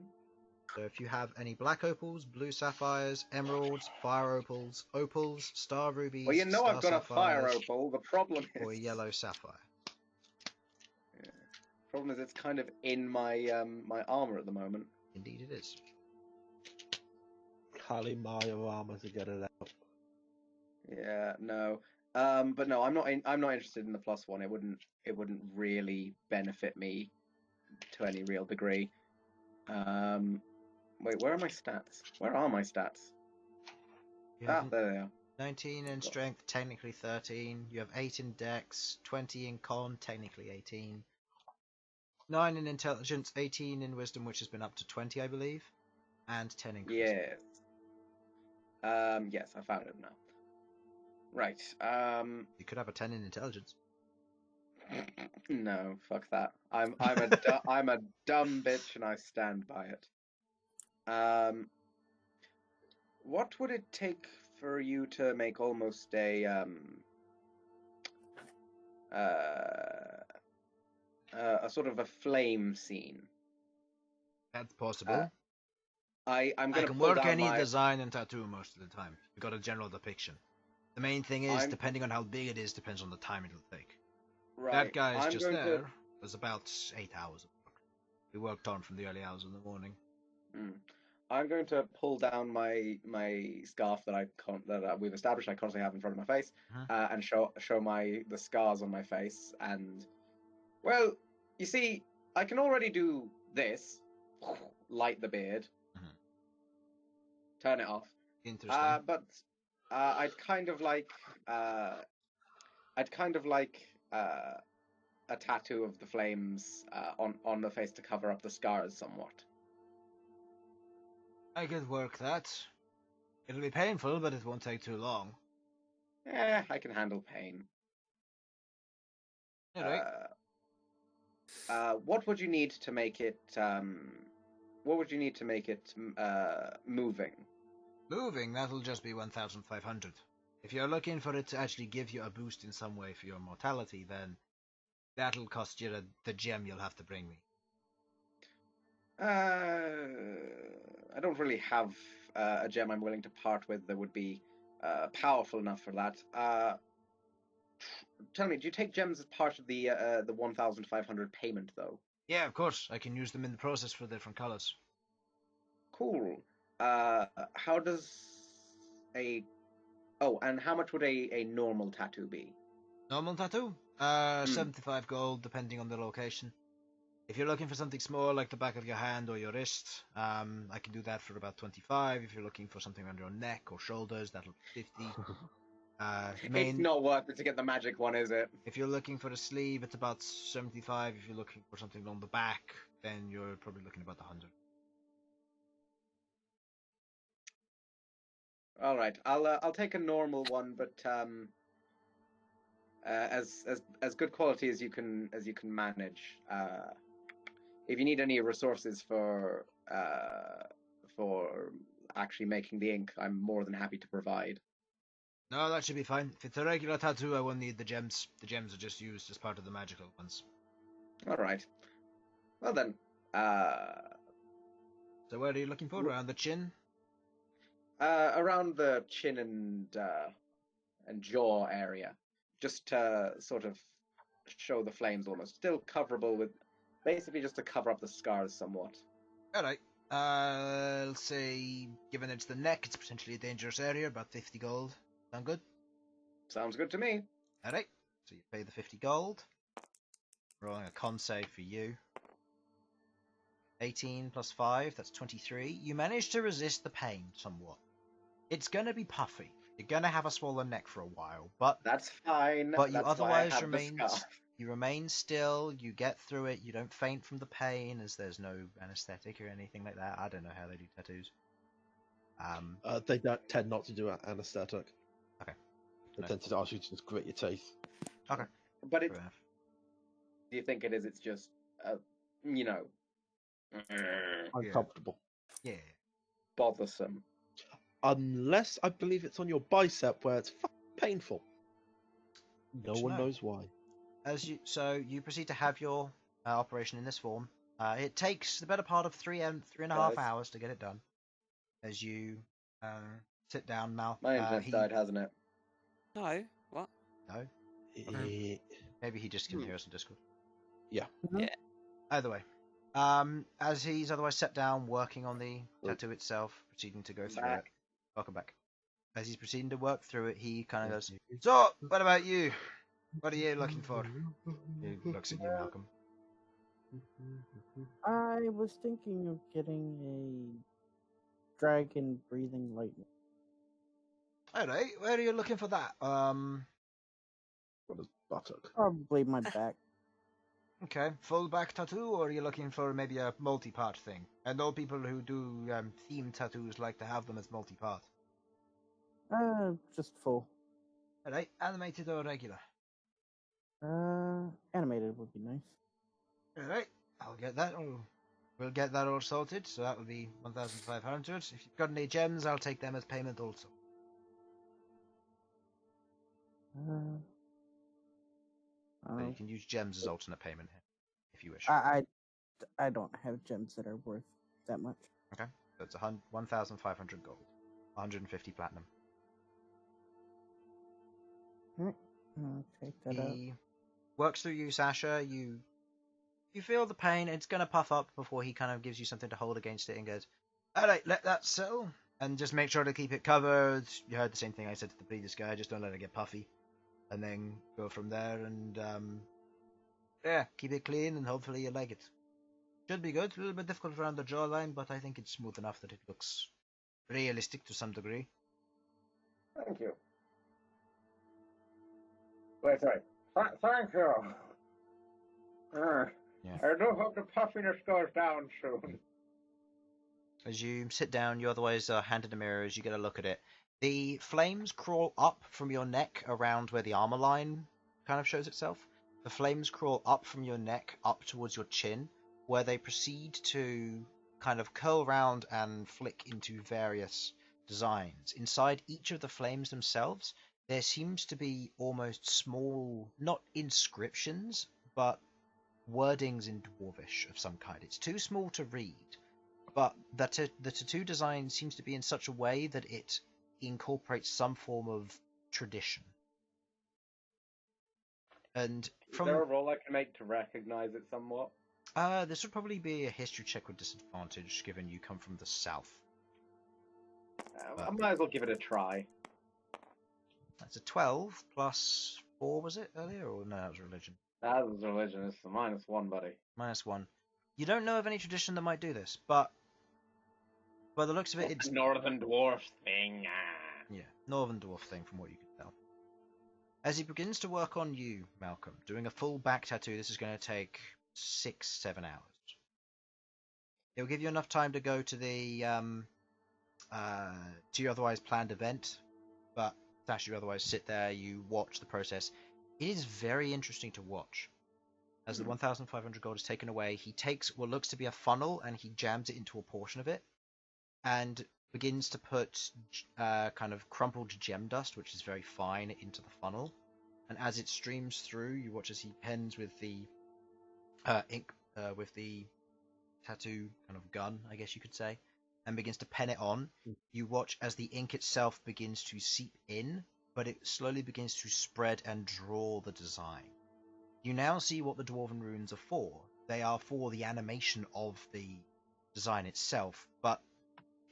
[SPEAKER 4] So if you have any black opals, blue sapphires, emeralds, fire opals, star rubies,
[SPEAKER 5] Well, you know
[SPEAKER 4] star
[SPEAKER 5] I've got
[SPEAKER 4] sapphires,
[SPEAKER 5] a fire opal. The problem is...
[SPEAKER 4] or a yellow sapphire.
[SPEAKER 5] Yeah. Problem is it's kind of in my my armor at the moment.
[SPEAKER 4] Indeed it is.
[SPEAKER 1] Kali Maya armor to get it out.
[SPEAKER 5] Yeah, no. But no, I'm not interested in the +1. It wouldn't really benefit me to any real degree. Wait, where are my stats? Where are my stats? There they are.
[SPEAKER 4] 19 in strength, technically 13. You have 8 in dex, 20 in con, technically 18. 9 in intelligence, 18 in wisdom, which has been up to 20, I believe. And 10 in charisma.
[SPEAKER 5] Yes. Yes, I found it now. Right.
[SPEAKER 4] You could have a 10 in intelligence.
[SPEAKER 5] No, fuck that. I'm a dumb bitch and I stand by it. What would it take for you to make almost a sort of a flame scene?
[SPEAKER 4] That's possible.
[SPEAKER 5] I
[SPEAKER 4] can work any design and tattoo most of the time. You've got a general depiction. The main thing is, depending on how big it is, depends on the time it'll take.
[SPEAKER 5] Right.
[SPEAKER 4] That guy's just there. It was about 8 hours of work. We worked on from the early hours in the morning.
[SPEAKER 5] I'm going to pull down my scarf that we've established I constantly have in front of my face, and show the scars on my face. And well, you see, I can already do this: light the beard, turn it off.
[SPEAKER 4] Interesting.
[SPEAKER 5] But I'd kind of like a tattoo of the flames on the face to cover up the scars somewhat.
[SPEAKER 4] I could work that. It'll be painful, but it won't take too long.
[SPEAKER 5] I can handle pain.
[SPEAKER 4] Alright.
[SPEAKER 5] What would you need to make it? Moving?
[SPEAKER 4] Moving, that'll just be 1,500. If you're looking for it to actually give you a boost in some way for your mortality, then that'll cost you the gem you'll have to bring me.
[SPEAKER 5] I don't really have a gem I'm willing to part with that would be powerful enough for that. Tell me, do you take gems as part of the 1,500 payment, though?
[SPEAKER 4] Yeah, of course. I can use them in the process for different colors.
[SPEAKER 5] Cool. How does and how much would a normal tattoo be?
[SPEAKER 4] Normal tattoo? 75 gold, depending on the location. If you're looking for something small, like the back of your hand or your wrist, I can do that for about 25. If you're looking for something around your neck or shoulders, that'll be 50.
[SPEAKER 5] It's not worth it to get the magic one, is it?
[SPEAKER 4] If you're looking for a sleeve, it's about 75. If you're looking for something on the back, then you're probably looking about 100.
[SPEAKER 5] All right, I'll take a normal one, but as good quality as you can manage. If you need any resources for actually making the ink, I'm more than happy to provide.
[SPEAKER 4] No, that should be fine. If it's a regular tattoo, I won't need the gems. The gems are just used as part of the magical ones.
[SPEAKER 5] All right. Well then.
[SPEAKER 4] So where are you looking for? Around the chin?
[SPEAKER 5] Around the chin and jaw area, just to sort of show the flames almost. Still coverable with, basically just to cover up the scars somewhat.
[SPEAKER 4] Alright. I'll say, given it's the neck, it's potentially a dangerous area, about 50 gold. Sound good?
[SPEAKER 5] Sounds good to me.
[SPEAKER 4] Alright. So you pay the 50 gold. Rolling a con save for you. 18 plus 5, that's 23. You manage to resist the pain somewhat. It's going to be puffy. You're going to have a swollen neck for a while, but
[SPEAKER 5] that's fine.
[SPEAKER 4] But you
[SPEAKER 5] that's
[SPEAKER 4] otherwise remain still. You get through it. You don't faint from the pain, as there's no anesthetic or anything like that. I don't know how they do tattoos.
[SPEAKER 1] They tend not to do an anesthetic.
[SPEAKER 4] Okay.
[SPEAKER 1] They tend to ask you to just grit your teeth.
[SPEAKER 4] Okay.
[SPEAKER 5] But do you think it is? It's just,
[SPEAKER 1] uncomfortable.
[SPEAKER 4] Yeah.
[SPEAKER 5] Bothersome.
[SPEAKER 1] Unless I believe it's on your bicep where it's painful. No one knows why.
[SPEAKER 4] So you proceed to have your operation in this form. It takes the better part of 3.5 hours to get it done. As you sit down, Mal.
[SPEAKER 5] My internet's died, hasn't it?
[SPEAKER 3] No. What?
[SPEAKER 4] No. Maybe he just can hear us on Discord.
[SPEAKER 1] Yeah.
[SPEAKER 3] Yeah.
[SPEAKER 4] Either way. As he's otherwise set down, working on the tattoo itself, proceeding to go through it. Welcome back. As he's proceeding to work through it, he kind of goes, "So, what about you? What are you looking for?" He looks at you, Malcom.
[SPEAKER 6] I was thinking of getting a dragon breathing lightning.
[SPEAKER 4] Alright, where are you looking for that?
[SPEAKER 1] What is buttock?
[SPEAKER 6] Probably my back.
[SPEAKER 4] Okay, full back tattoo, or are you looking for maybe a multi-part thing? And all people who do theme tattoos like to have them as multi-part.
[SPEAKER 6] Just full.
[SPEAKER 4] Alright, animated or regular?
[SPEAKER 6] Animated would be nice.
[SPEAKER 4] Alright, I'll get that. We'll get that all sorted, so that will be 1,500. If you've got any gems, I'll take them as payment also. You can use gems as alternate payment here, if you wish.
[SPEAKER 6] I don't have gems that are worth that much.
[SPEAKER 4] Okay, so it's 1,500 gold, 150 platinum.
[SPEAKER 6] Alright, I'll take that out.
[SPEAKER 4] He works through you, Sasha. You feel the pain. It's going to puff up before he kind of gives you something to hold against it and goes, "Alright, let that settle. And just make sure to keep it covered." You heard the same thing I said to the previous guy. Just don't let it get puffy. And then go from there and, keep it clean and hopefully you like it. Should be good. A little bit difficult around the jawline, but I think it's smooth enough that it looks realistic to some degree.
[SPEAKER 5] Thank you. Wait, sorry. Thank you. I do hope the puffiness goes down soon.
[SPEAKER 4] As you sit down, you otherwise are handed a mirror as you get a look at it. The flames crawl up from your neck around where the armor line kind of shows itself. The flames crawl up from your neck up towards your chin, where they proceed to kind of curl round and flick into various designs. Inside each of the flames themselves, there seems to be almost small, not inscriptions, but wordings in Dwarvish of some kind. It's too small to read, but the tattoo design seems to be in such a way that it incorporates some form of tradition. And
[SPEAKER 5] is there a roll I can make to recognize it somewhat?
[SPEAKER 4] This would probably be a history check with disadvantage, given you come from the south.
[SPEAKER 5] I might as well give it a try.
[SPEAKER 4] That's a 12 plus 4, was it, earlier? Or no, that was religion.
[SPEAKER 5] That was religion. It's a -1, buddy.
[SPEAKER 4] -1. You don't know of any tradition that might do this, but by the looks of it, it's
[SPEAKER 5] Northern Dwarf thing.
[SPEAKER 4] Yeah, Northern Dwarf thing, from what you can tell. As he begins to work on you, Malcom, doing a full back tattoo, this is going to take 6-7 hours. It will give you enough time to go to the to your otherwise planned event, but Sasha, you otherwise sit there, you watch the process. It is very interesting to watch. As the 1,500 gold is taken away, he takes what looks to be a funnel and he jams it into a portion of it, and begins to put kind of crumpled gem dust, which is very fine, into the funnel. And as it streams through, you watch as he pens with the ink, with the tattoo kind of gun, I guess you could say, and begins to pen it on. You watch as the ink itself begins to seep in, but it slowly begins to spread and draw the design. You now see what the Dwarven runes are for. They are for the animation of the design itself, but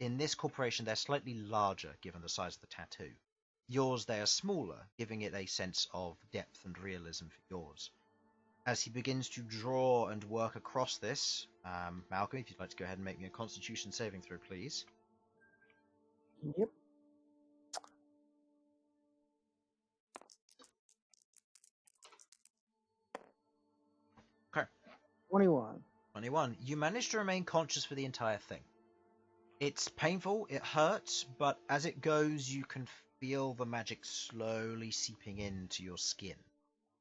[SPEAKER 4] in this corporation they're slightly larger given the size of the tattoo. Yours, they are smaller, giving it a sense of depth and realism for yours. As he begins to draw and work across this, Malcom, if you'd like to go ahead and make me a Constitution saving throw, please.
[SPEAKER 6] Yep.
[SPEAKER 4] Okay.
[SPEAKER 6] 21.
[SPEAKER 4] 21. You manage to remain conscious for the entire thing. It's painful, it hurts, but as it goes, you can feel the magic slowly seeping into your skin.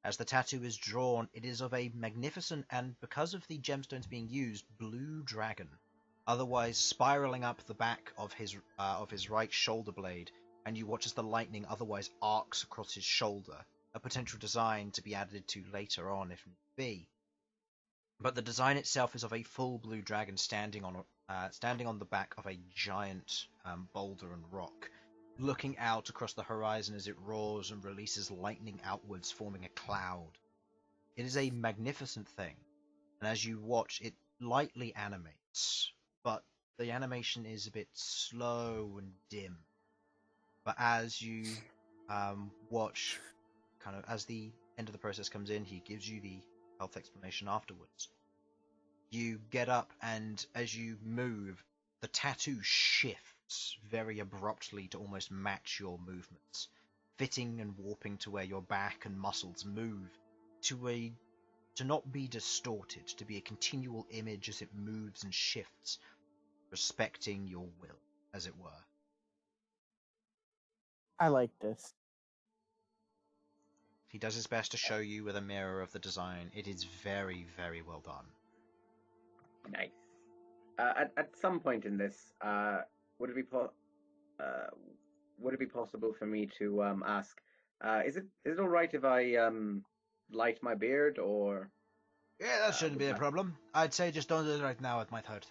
[SPEAKER 4] As the tattoo is drawn, it is of a magnificent and, because of the gemstones being used, blue dragon, otherwise spiraling up the back of his right shoulder blade, and you watch as the lightning otherwise arcs across his shoulder, a potential design to be added to later on if need be. But the design itself is of a full blue dragon standing on the back of a giant boulder and rock, looking out across the horizon as it roars and releases lightning outwards, forming a cloud. It is a magnificent thing, and as you watch, it lightly animates, but the animation is a bit slow and dim. But as you watch, kind of as the end of the process comes in, he gives you the health explanation afterwards. You get up, and as you move, the tattoo shifts very abruptly to almost match your movements, fitting and warping to where your back and muscles move, to not be distorted, to be a continual image as it moves and shifts, respecting your will, as it were.
[SPEAKER 6] I like this.
[SPEAKER 4] He does his best to show you with a mirror of the design. It is very, very well done.
[SPEAKER 5] Nice. At some point in this, would it be possible for me to ask? Is it all right if I light my beard, or?
[SPEAKER 4] Yeah, that shouldn't be a problem. I'd say just don't do it right now. It might hurt.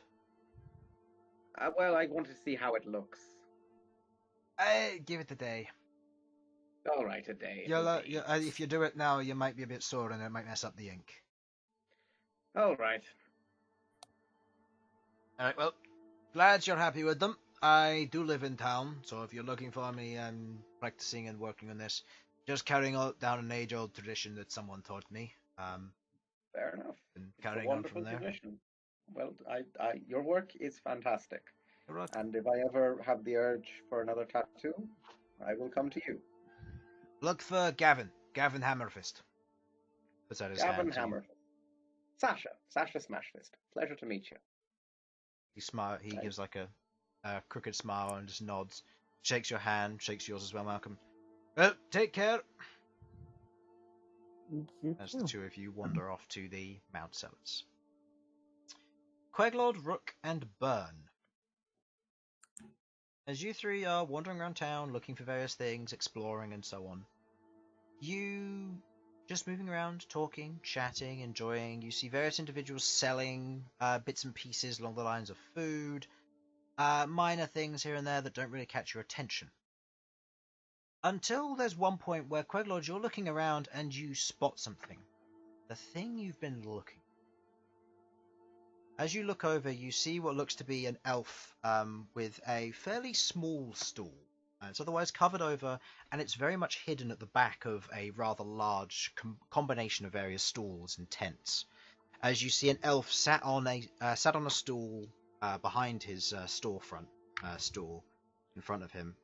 [SPEAKER 5] Well, I want to see how it looks.
[SPEAKER 4] Give it a day.
[SPEAKER 5] All right, a day.
[SPEAKER 4] If you do it now, you might be a bit sore and it might mess up the ink.
[SPEAKER 5] All right.
[SPEAKER 4] Alright, well, glad you're happy with them. I do live in town, so if you're looking for me, I'm practicing and working on this. Just carrying down an age-old tradition that someone taught me.
[SPEAKER 5] Fair enough.
[SPEAKER 4] And
[SPEAKER 5] It's
[SPEAKER 4] carrying
[SPEAKER 5] a
[SPEAKER 4] on
[SPEAKER 5] wonderful
[SPEAKER 4] from there.
[SPEAKER 5] tradition. Well, your work is fantastic.
[SPEAKER 4] You're right.
[SPEAKER 5] And if I ever have the urge for another tattoo, I will come to you.
[SPEAKER 4] Look for Gavin Hammerfist. Puts out his
[SPEAKER 5] Gavin
[SPEAKER 4] hand to you.
[SPEAKER 5] Hammerfist. Sasha Smashfist. Pleasure to meet you.
[SPEAKER 4] He gives like a crooked smile and just nods. Shakes your hand, shakes yours as well, Malcom. Well, take care. As the two of you wander off to the Mount Cellars. Queglod, Rook, and Bern. As you three are wandering around town, looking for various things, exploring, and so on, you just moving around, talking, chatting, enjoying. You see various individuals selling bits and pieces along the lines of food, minor things here and there that don't really catch your attention. Until there's one point where, Queglod, you're looking around and you spot something. The thing you've been looking. As you look over, you see what looks to be an elf with a fairly small stool. It's otherwise covered over, and it's very much hidden at the back of a rather large combination of various stalls and tents. As you see an elf sat on a stool behind his storefront store in front of him,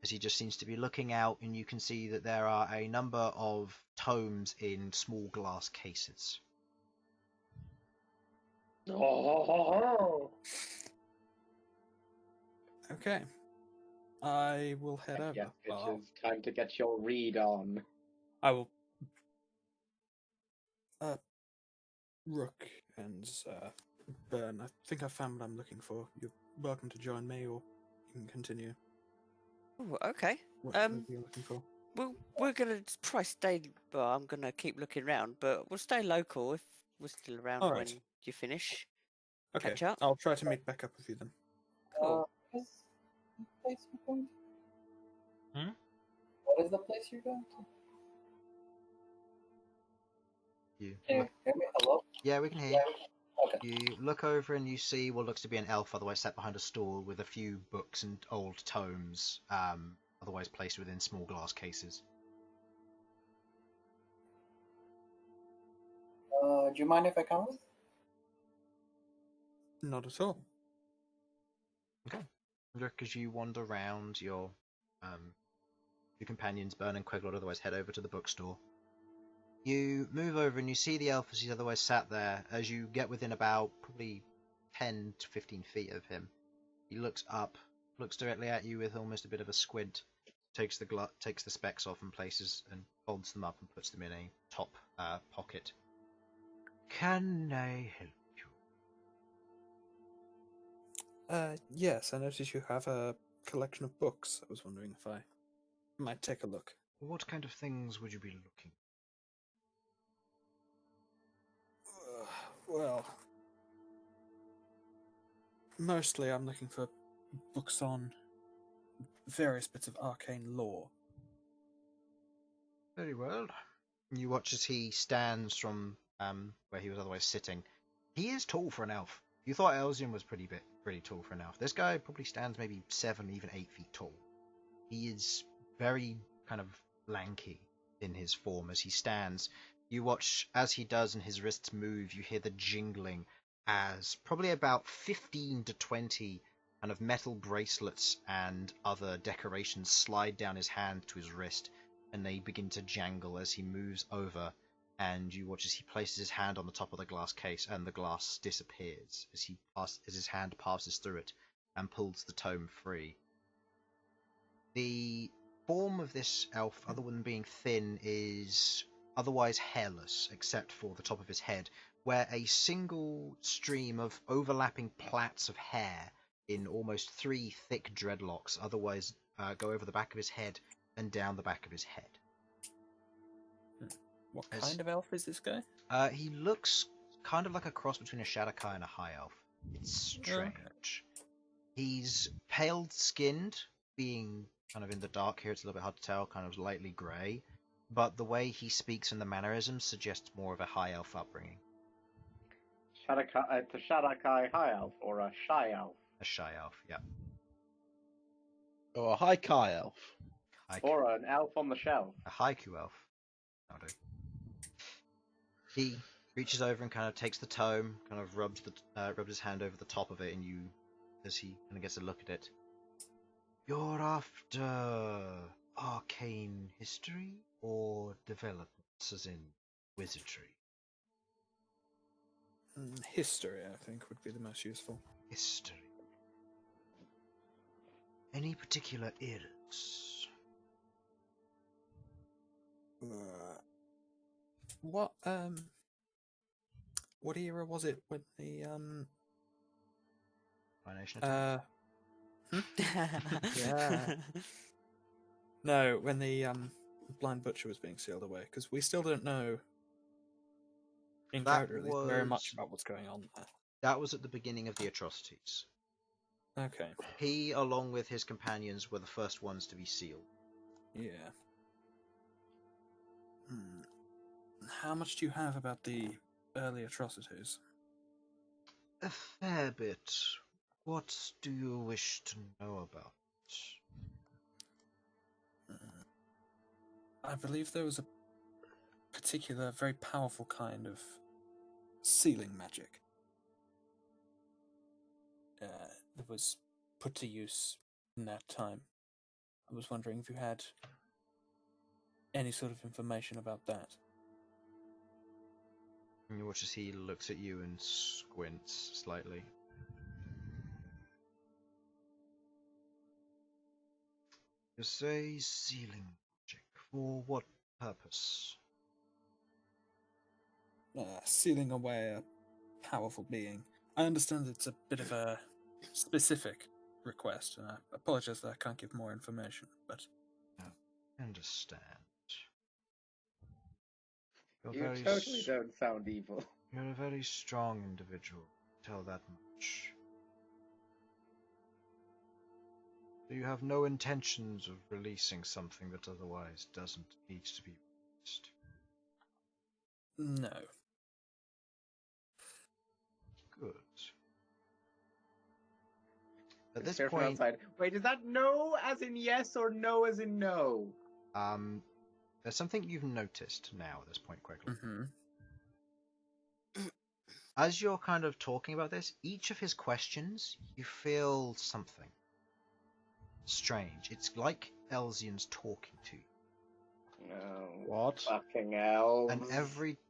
[SPEAKER 4] as he just seems to be looking out, and you can see that there are a number of tomes in small glass cases.
[SPEAKER 7] Okay. I will head over.
[SPEAKER 5] Yeah,
[SPEAKER 7] Well,
[SPEAKER 5] it's time to get your read on.
[SPEAKER 7] I will. Rook and Bern, I think I found what I'm looking for. You're welcome to join me, or you can continue.
[SPEAKER 3] Ooh, okay.
[SPEAKER 7] What are you looking for?
[SPEAKER 3] We're gonna probably stay. Well, I'm gonna keep looking around, but we'll stay local if we're still around
[SPEAKER 7] All right.
[SPEAKER 3] when you finish.
[SPEAKER 7] Okay,
[SPEAKER 3] Catch up.
[SPEAKER 7] I'll try to meet back up with you then.
[SPEAKER 3] Cool.
[SPEAKER 8] What is the place you're going to?
[SPEAKER 4] Hmm?
[SPEAKER 8] What is the place you're going to?
[SPEAKER 4] You
[SPEAKER 8] Can you hear me? Hello?
[SPEAKER 4] Yeah, we can hear you.
[SPEAKER 8] Okay.
[SPEAKER 4] You look over and you see what looks to be an elf, otherwise sat behind a stall with a few books and old tomes, otherwise placed within small glass cases.
[SPEAKER 8] Do you mind if I come with?
[SPEAKER 7] Not at all.
[SPEAKER 4] Okay. Look, as you wander around, your companions, Bern and Queglod, otherwise head over to the bookstore. You move over and you see the elf as he's otherwise sat there. As you get within about probably 10 to 15 feet of him, he looks up, looks directly at you with almost a bit of a squint, takes the specs off and places and folds them up and puts them in a top pocket. Can I help you?
[SPEAKER 7] Yes, I noticed you have a collection of books. I was wondering if I might take a look.
[SPEAKER 4] What kind of things would you be looking?
[SPEAKER 7] Well, mostly I'm looking for books on various bits of arcane lore.
[SPEAKER 4] Very well. You watch as he stands from where he was otherwise sitting. He is tall for an elf. You thought Elsyan was pretty tall for an elf. This guy probably stands maybe 7, even 8 feet tall. He is very kind of lanky in his form as he stands. You watch as he does and his wrists move, you hear the jingling as probably about 15 to 20 kind of metal bracelets and other decorations slide down his hand to his wrist, and they begin to jangle as he moves over, and you watch as he places his hand on the top of the glass case and the glass disappears as his hand passes through it and pulls the tome free. The form of this elf, other than being thin, is otherwise hairless except for the top of his head, where a single stream of overlapping plaits of hair in almost 3 thick dreadlocks otherwise go over the back of his head and down the back of his head.
[SPEAKER 7] What kind of elf is this guy?
[SPEAKER 4] He looks kind of like a cross between a Shadowkai and a high elf. It's strange.
[SPEAKER 7] Okay.
[SPEAKER 4] He's pale-skinned, being kind of in the dark here, it's a little bit hard to tell, kind of lightly grey, but the way he speaks and the mannerisms suggests more of a high elf upbringing.
[SPEAKER 5] It's a Shadowkai high elf or a shy elf?
[SPEAKER 4] A shy elf, yeah.
[SPEAKER 1] Or a high Kai elf.
[SPEAKER 5] Or an elf on the shelf.
[SPEAKER 4] A haiku elf. That'll do. He reaches over and kind of takes the tome, kind of rubs his hand over the top of it, and as he kind of gets a look at it. You're after arcane history or developments, as in wizardry?
[SPEAKER 7] History, I think, would be the most useful.
[SPEAKER 4] History. Any particular eras?
[SPEAKER 7] What era was it when the
[SPEAKER 4] Coronation attack?
[SPEAKER 7] Yeah. No, when the blind butcher was being sealed away, because we still don't know in character at least very much about what's going on there.
[SPEAKER 4] That was at the beginning of the atrocities.
[SPEAKER 7] Okay.
[SPEAKER 4] He, along with his companions, were the first ones to be sealed.
[SPEAKER 7] Yeah. How much do you have about the early atrocities?
[SPEAKER 4] A fair bit. What do you wish to know about?
[SPEAKER 7] I believe there was a particular, very powerful kind of sealing magic that was put to use in that time. I was wondering if you had any sort of information about that.
[SPEAKER 4] And you watch as he looks at you and squints slightly. You say sealing magic. For what purpose?
[SPEAKER 7] Sealing away a powerful being. I understand it's a bit of a specific request, and I apologize that I can't give more information, but...
[SPEAKER 4] I understand.
[SPEAKER 5] You totally don't sound evil.
[SPEAKER 4] You're a very strong individual, tell that much. You have no intentions of releasing something that otherwise doesn't need to be released.
[SPEAKER 7] No.
[SPEAKER 4] Good. At this
[SPEAKER 5] Stare from
[SPEAKER 4] point,
[SPEAKER 5] outside. Wait, is that no as in yes or no as in no?
[SPEAKER 4] there's something you've noticed now at this point, Queglod.
[SPEAKER 7] Mm-hmm.
[SPEAKER 4] As you're kind of talking about this, each of his questions, you feel something strange. It's like Elsyan's talking to you.
[SPEAKER 5] No.
[SPEAKER 1] What?
[SPEAKER 5] Fucking hell.
[SPEAKER 4] And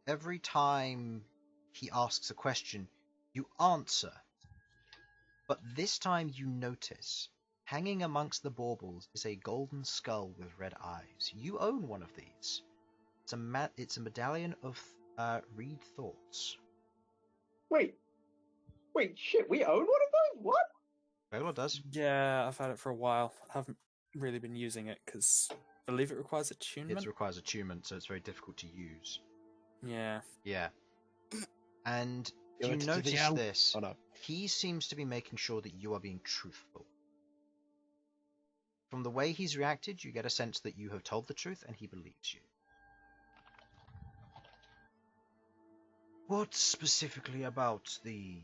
[SPEAKER 4] every time he asks a question, you answer. But this time you notice, hanging amongst the baubles is a golden skull with red eyes. You own one of these. It's a medallion of read thoughts.
[SPEAKER 5] Wait, shit, we own one of those? What?
[SPEAKER 4] Queglod does.
[SPEAKER 7] Yeah, I've had it for a while. I haven't really been using it because I believe it requires attunement.
[SPEAKER 4] It requires attunement, so it's very difficult to use.
[SPEAKER 7] Yeah.
[SPEAKER 4] Yeah. And
[SPEAKER 1] Give
[SPEAKER 4] you
[SPEAKER 1] it to
[SPEAKER 4] notice
[SPEAKER 1] the elf.
[SPEAKER 4] this.
[SPEAKER 1] Oh no.
[SPEAKER 4] He seems to be making sure that you are being truthful. From the way he's reacted, you get a sense that you have told the truth and he believes you. What specifically about the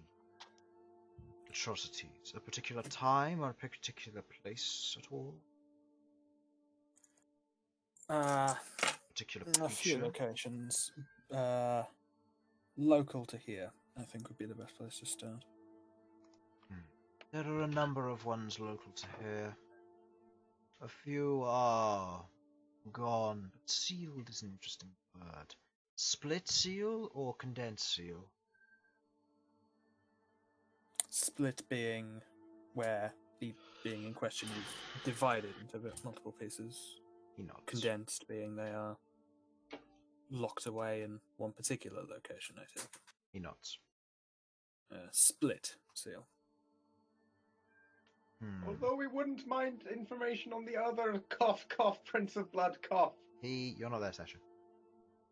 [SPEAKER 4] atrocities? A particular time or a particular place at all? Particular
[SPEAKER 7] A few
[SPEAKER 4] creature?
[SPEAKER 7] locations. Local to here, I think would be the best place to start.
[SPEAKER 4] There are a number of ones local to here. A few are gone, but sealed is an interesting word. Split seal or condensed seal?
[SPEAKER 7] Split being where the being in question is divided into multiple pieces.
[SPEAKER 4] He nods.
[SPEAKER 7] Condensed being they are locked away in one particular location, I think.
[SPEAKER 4] He nods.
[SPEAKER 7] Split seal.
[SPEAKER 5] Although we wouldn't mind information on the other cough, Prince of Blood, cough.
[SPEAKER 4] You're not there, Sasha.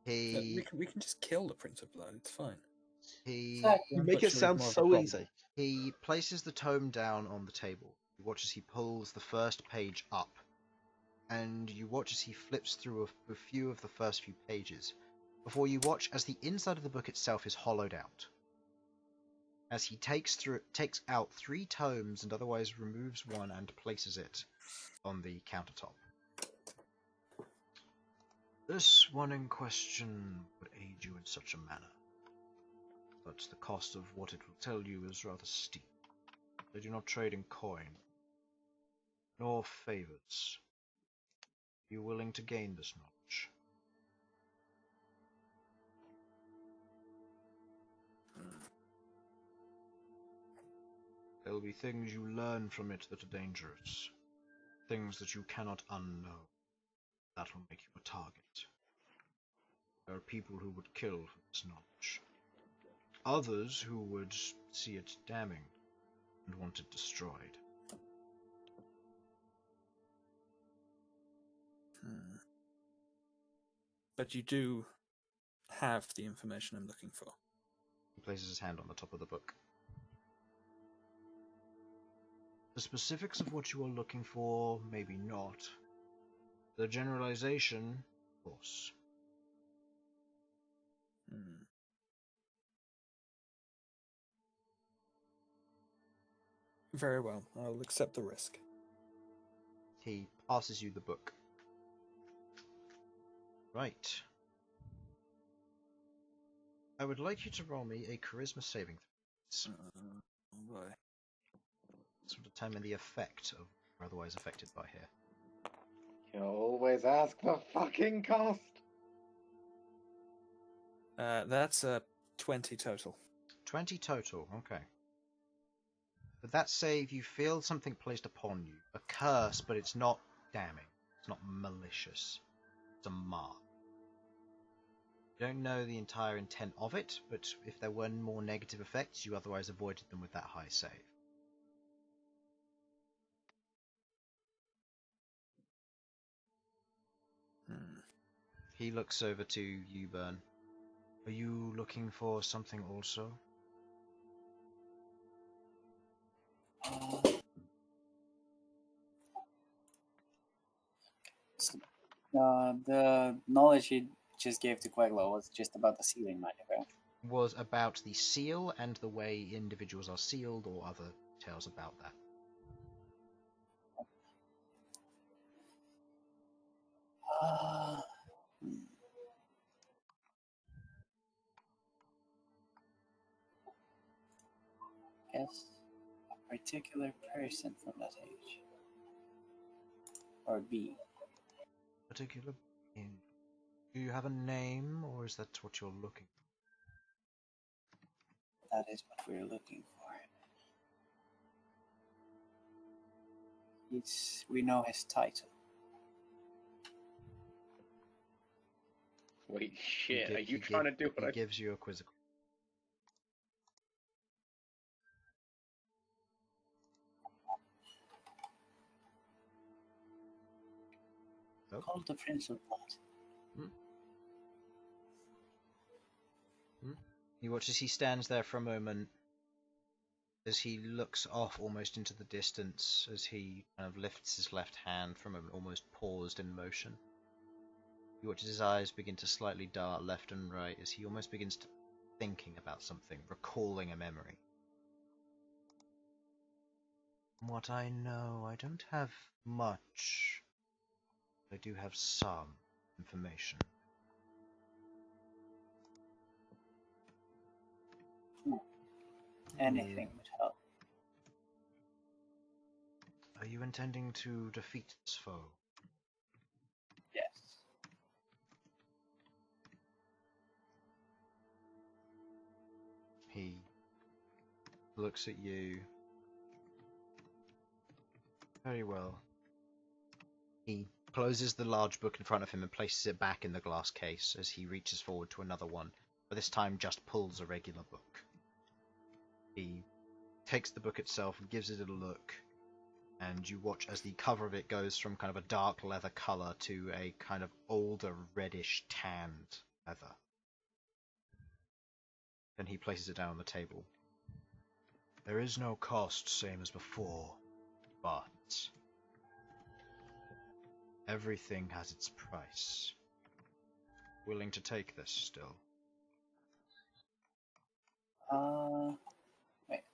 [SPEAKER 7] We can just kill the Prince of Blood, it's fine.
[SPEAKER 1] You make it sound so easy.
[SPEAKER 4] He places the tome down on the table. You watch as he pulls the first page up. And you watch as he flips through a few of the first few pages. Before you watch as the inside of the book itself is hollowed out. As he takes out 3 tomes and otherwise removes one and places it on the countertop. This one in question would aid you in such a manner, but the cost of what it will tell you is rather steep. They do not trade in coin, nor favors. Are you willing to gain this knowledge? There will be things you learn from it that are dangerous. Things that you cannot unknow. That will make you a target. There are people who would kill for this knowledge. Others who would see it damning and want it destroyed.
[SPEAKER 7] But you do have the information I'm looking for.
[SPEAKER 4] He places his hand on the top of the book. The specifics of what you are looking for, maybe not. The generalization, of course.
[SPEAKER 7] Very well, I'll accept the risk.
[SPEAKER 4] He passes you the book. Right. I would like you to roll me a charisma saving throw.
[SPEAKER 7] Oh boy.
[SPEAKER 4] To determine the effect of otherwise affected by here.
[SPEAKER 2] You always ask the fucking cost.
[SPEAKER 7] That's 20 total.
[SPEAKER 4] 20 total, okay. With that save, you feel something placed upon you. A curse, but it's not damning. It's not malicious. It's a mark. You don't know the entire intent of it, but if there were more negative effects, you otherwise avoided them with that high save. He looks over to you, Bern. Are you looking for something also?
[SPEAKER 8] The knowledge he just gave to Queglod was just about the sealing magic, right?
[SPEAKER 4] Was about the seal and the way individuals are sealed, or other details about that.
[SPEAKER 8] Guess a particular person from that age. Or B.
[SPEAKER 4] Particular being. Do you have a name, or is that what you're looking for?
[SPEAKER 8] That is what we're looking for. We know his title.
[SPEAKER 5] Wait, shit, are you trying to do what
[SPEAKER 4] He gives you a quizzical.
[SPEAKER 8] Called the Prince of Blood.
[SPEAKER 4] You watch as he stands there for a moment, as he looks off almost into the distance, as he kind of lifts his left hand from a moment, almost paused in motion. You watch as his eyes begin to slightly dart left and right, as he almost begins to thinking about something, recalling a memory. From what I know, I don't have much. I do have some information.
[SPEAKER 8] Anything would help.
[SPEAKER 4] Are you intending to defeat this foe?
[SPEAKER 8] Yes.
[SPEAKER 4] He looks at you. Very well. He closes the large book in front of him and places it back in the glass case as he reaches forward to another one, but this time just pulls a regular book. He takes the book itself and gives it a look, and you watch as the cover of it goes from kind of a dark leather colour to a kind of older reddish tanned leather. Then he places it down on the table. There is no cost, same as before, but everything has its price. Willing to take this still?
[SPEAKER 8] Wait.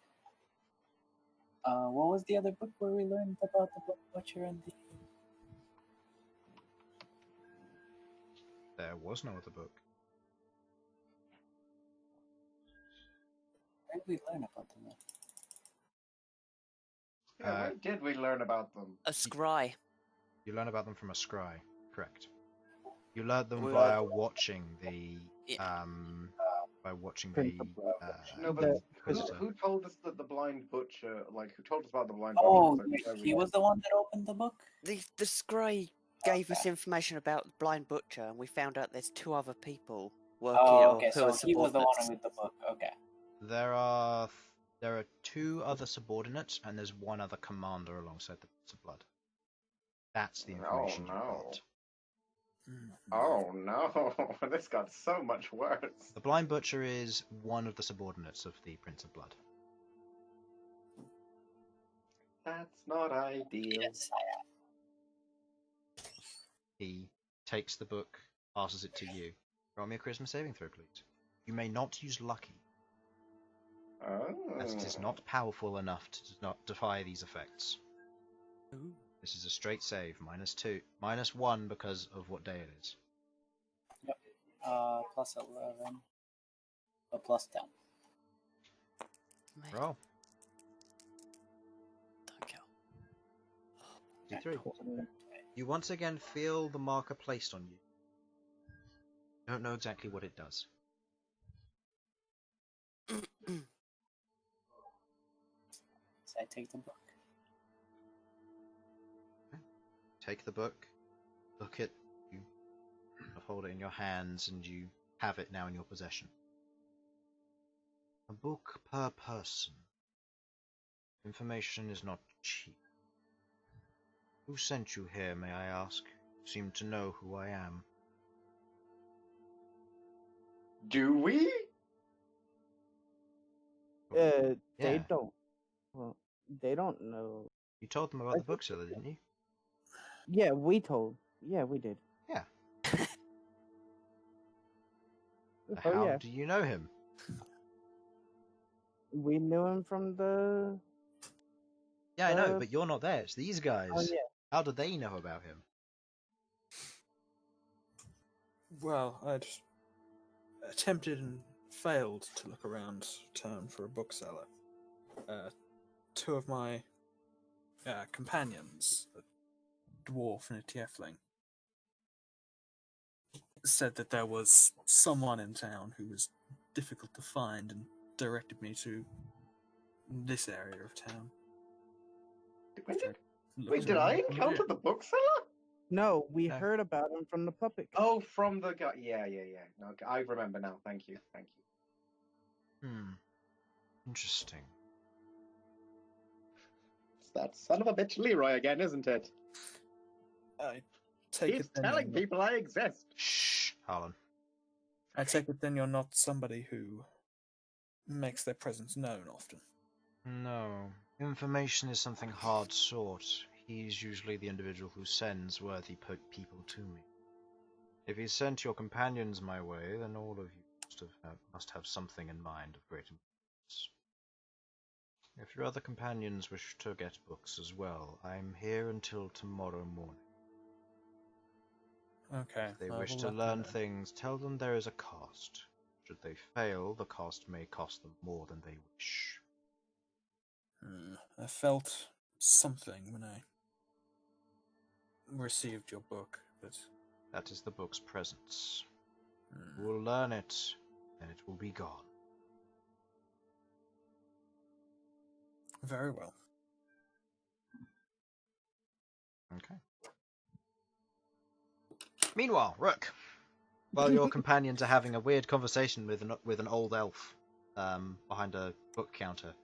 [SPEAKER 8] What was the other book where we learned about the Blood Butcher and the...
[SPEAKER 4] There was no other book.
[SPEAKER 8] Where did we learn about them then?
[SPEAKER 2] Yeah, where did we learn about them?
[SPEAKER 3] A scry.
[SPEAKER 4] You learn about them from a scry, correct. You learned them
[SPEAKER 3] Well,
[SPEAKER 4] via watching the
[SPEAKER 3] Yeah.
[SPEAKER 4] by watching the
[SPEAKER 2] No, but
[SPEAKER 4] Inquisitor.
[SPEAKER 2] who told us that the blind butcher, like, who told us about the blind
[SPEAKER 8] Oh,
[SPEAKER 2] butcher?
[SPEAKER 8] he was the one that opened the book?
[SPEAKER 3] The scry gave us information about the Blind Butcher, and we found out there's two other people working.
[SPEAKER 8] Oh, okay,
[SPEAKER 3] who
[SPEAKER 8] so
[SPEAKER 3] are
[SPEAKER 8] he was the one
[SPEAKER 3] subordinates.
[SPEAKER 8] with the book. Okay.
[SPEAKER 4] There are two other subordinates, and there's one other commander alongside the Prince of Blood. That's the information you got.
[SPEAKER 2] Oh no, this got so much worse.
[SPEAKER 4] The Blind Butcher is one of the subordinates of the Prince of Blood.
[SPEAKER 2] That's not ideal.
[SPEAKER 8] Yes,
[SPEAKER 4] He takes the book, passes it to you. Roll me a charisma saving throw, please. You may not use lucky, as it is not powerful enough to not defy these effects.
[SPEAKER 3] Ooh.
[SPEAKER 4] This is a straight save, -2, -1 because of what day it is.
[SPEAKER 8] plus 11. Plus 10.
[SPEAKER 3] Mate,
[SPEAKER 4] Roll.
[SPEAKER 3] don't kill.
[SPEAKER 4] D3. You once again feel the marker placed on you. You don't know exactly what it does.
[SPEAKER 8] So I take the book.
[SPEAKER 4] Take the book, look at you, hold it in your hands, and you have it now in your possession. A book per person. Information is not cheap. Who sent you here, may I ask? You seem to know who I am.
[SPEAKER 2] Do we?
[SPEAKER 6] They
[SPEAKER 4] Yeah.
[SPEAKER 6] don't. Well, they don't know.
[SPEAKER 4] You told them about the bookseller, didn't you?
[SPEAKER 6] Yeah, we told. Yeah, we did.
[SPEAKER 4] Yeah.
[SPEAKER 6] Oh
[SPEAKER 4] How
[SPEAKER 6] yeah,
[SPEAKER 4] do you know him?
[SPEAKER 6] we knew him from the.
[SPEAKER 4] Yeah, I know, but you're not there. It's these guys.
[SPEAKER 6] Oh yeah.
[SPEAKER 4] How do they know about him?
[SPEAKER 7] Well, I'd attempted and failed to look around town for a bookseller. Two of my companions, a dwarf and a tiefling, said that there was someone in town who was difficult to find and directed me to this area of town.
[SPEAKER 2] Wait, did I encounter the bookseller?
[SPEAKER 6] No, we heard about him from the puppet.
[SPEAKER 2] Oh, from the guy. Yeah. No, okay, I remember now. Thank you.
[SPEAKER 4] Interesting.
[SPEAKER 2] It's that son of a bitch Leroy again, isn't it?
[SPEAKER 7] I take
[SPEAKER 2] He's
[SPEAKER 7] it then
[SPEAKER 2] telling
[SPEAKER 7] you're not-
[SPEAKER 2] people I exist.
[SPEAKER 4] Shh, Harlan.
[SPEAKER 7] I take it then you're not somebody who makes their presence known often.
[SPEAKER 4] No. Information is something hard sought. He's usually the individual who sends worthy people to me. If he sent your companions my way, then all of you must have something in mind of great importance. If your other companions wish to get books as well, I'm here until tomorrow morning.
[SPEAKER 7] Okay.
[SPEAKER 4] If they
[SPEAKER 7] I
[SPEAKER 4] wish
[SPEAKER 7] will
[SPEAKER 4] to
[SPEAKER 7] let them
[SPEAKER 4] learn
[SPEAKER 7] know.
[SPEAKER 4] things, tell them there is a cost. Should they fail, the cost may cost them more than they wish.
[SPEAKER 7] I felt something when I received your book, but
[SPEAKER 4] That is the book's presence. You will learn it, and it will be gone.
[SPEAKER 7] very well.
[SPEAKER 4] Okay. Meanwhile, Rook, while your companions are having a weird conversation with an old elf behind a book counter,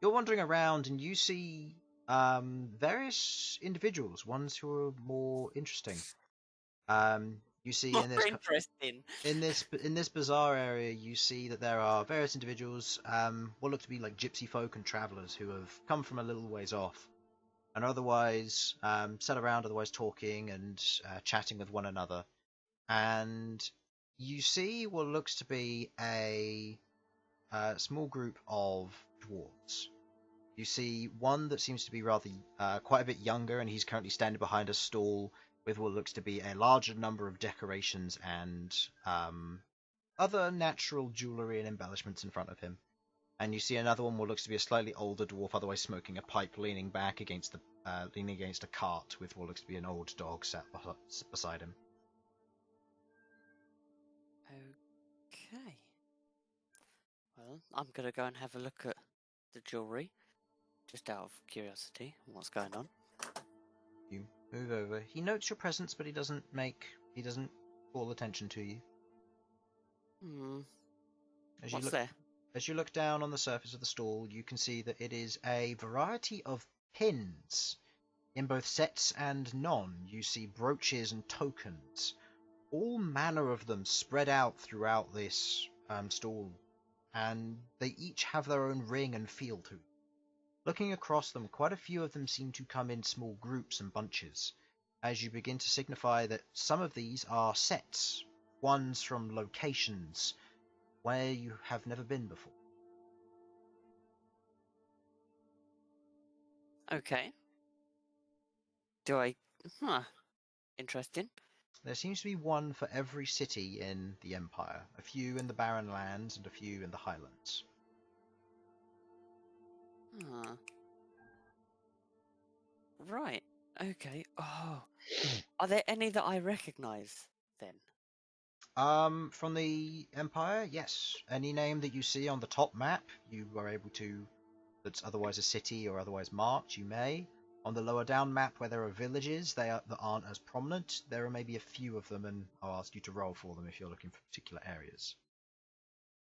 [SPEAKER 4] you're wandering around and you see various individuals, ones who are more interesting. You see
[SPEAKER 3] More
[SPEAKER 4] in this
[SPEAKER 3] interesting.
[SPEAKER 4] in this bizarre area, you see that there are various individuals, what look to be like gypsy folk and travellers who have come from a little ways off, and otherwise sat around, otherwise talking and chatting with one another. And you see what looks to be a small group of dwarves. You see one that seems to be rather quite a bit younger, and he's currently standing behind a stall with what looks to be a larger number of decorations and other natural jewellery and embellishments in front of him. And you see another one what looks to be a slightly older dwarf, otherwise smoking a pipe, leaning back against leaning against a cart with what looks to be an old dog sat beside him.
[SPEAKER 3] Okay. Well, I'm gonna go and have a look at the jewellery, just out of curiosity, what's going on.
[SPEAKER 4] You move over. He notes your presence, but he doesn't call attention to you.
[SPEAKER 3] What's there?
[SPEAKER 4] As you look down on the surface of the stall, you can see that it is a variety of pins. In both sets and non, you see brooches and tokens. All manner of them spread out throughout this stall, and they each have their own ring and feel to them. Looking across them, quite a few of them seem to come in small groups and bunches, as you begin to signify that some of these are sets, ones from locations where you have never been before.
[SPEAKER 3] Okay. Interesting.
[SPEAKER 4] There seems to be one for every city in the Empire, a few in the Barren Lands and a few in the Highlands.
[SPEAKER 3] Right. Okay. Oh, are there any that I recognise then?
[SPEAKER 4] From the Empire, yes. Any name that you see on the top map, you are able to. That's otherwise a city or otherwise marked, you may. On the lower down map, where there are villages, that aren't as prominent. There are maybe a few of them, and I'll ask you to roll for them if you're looking for particular areas.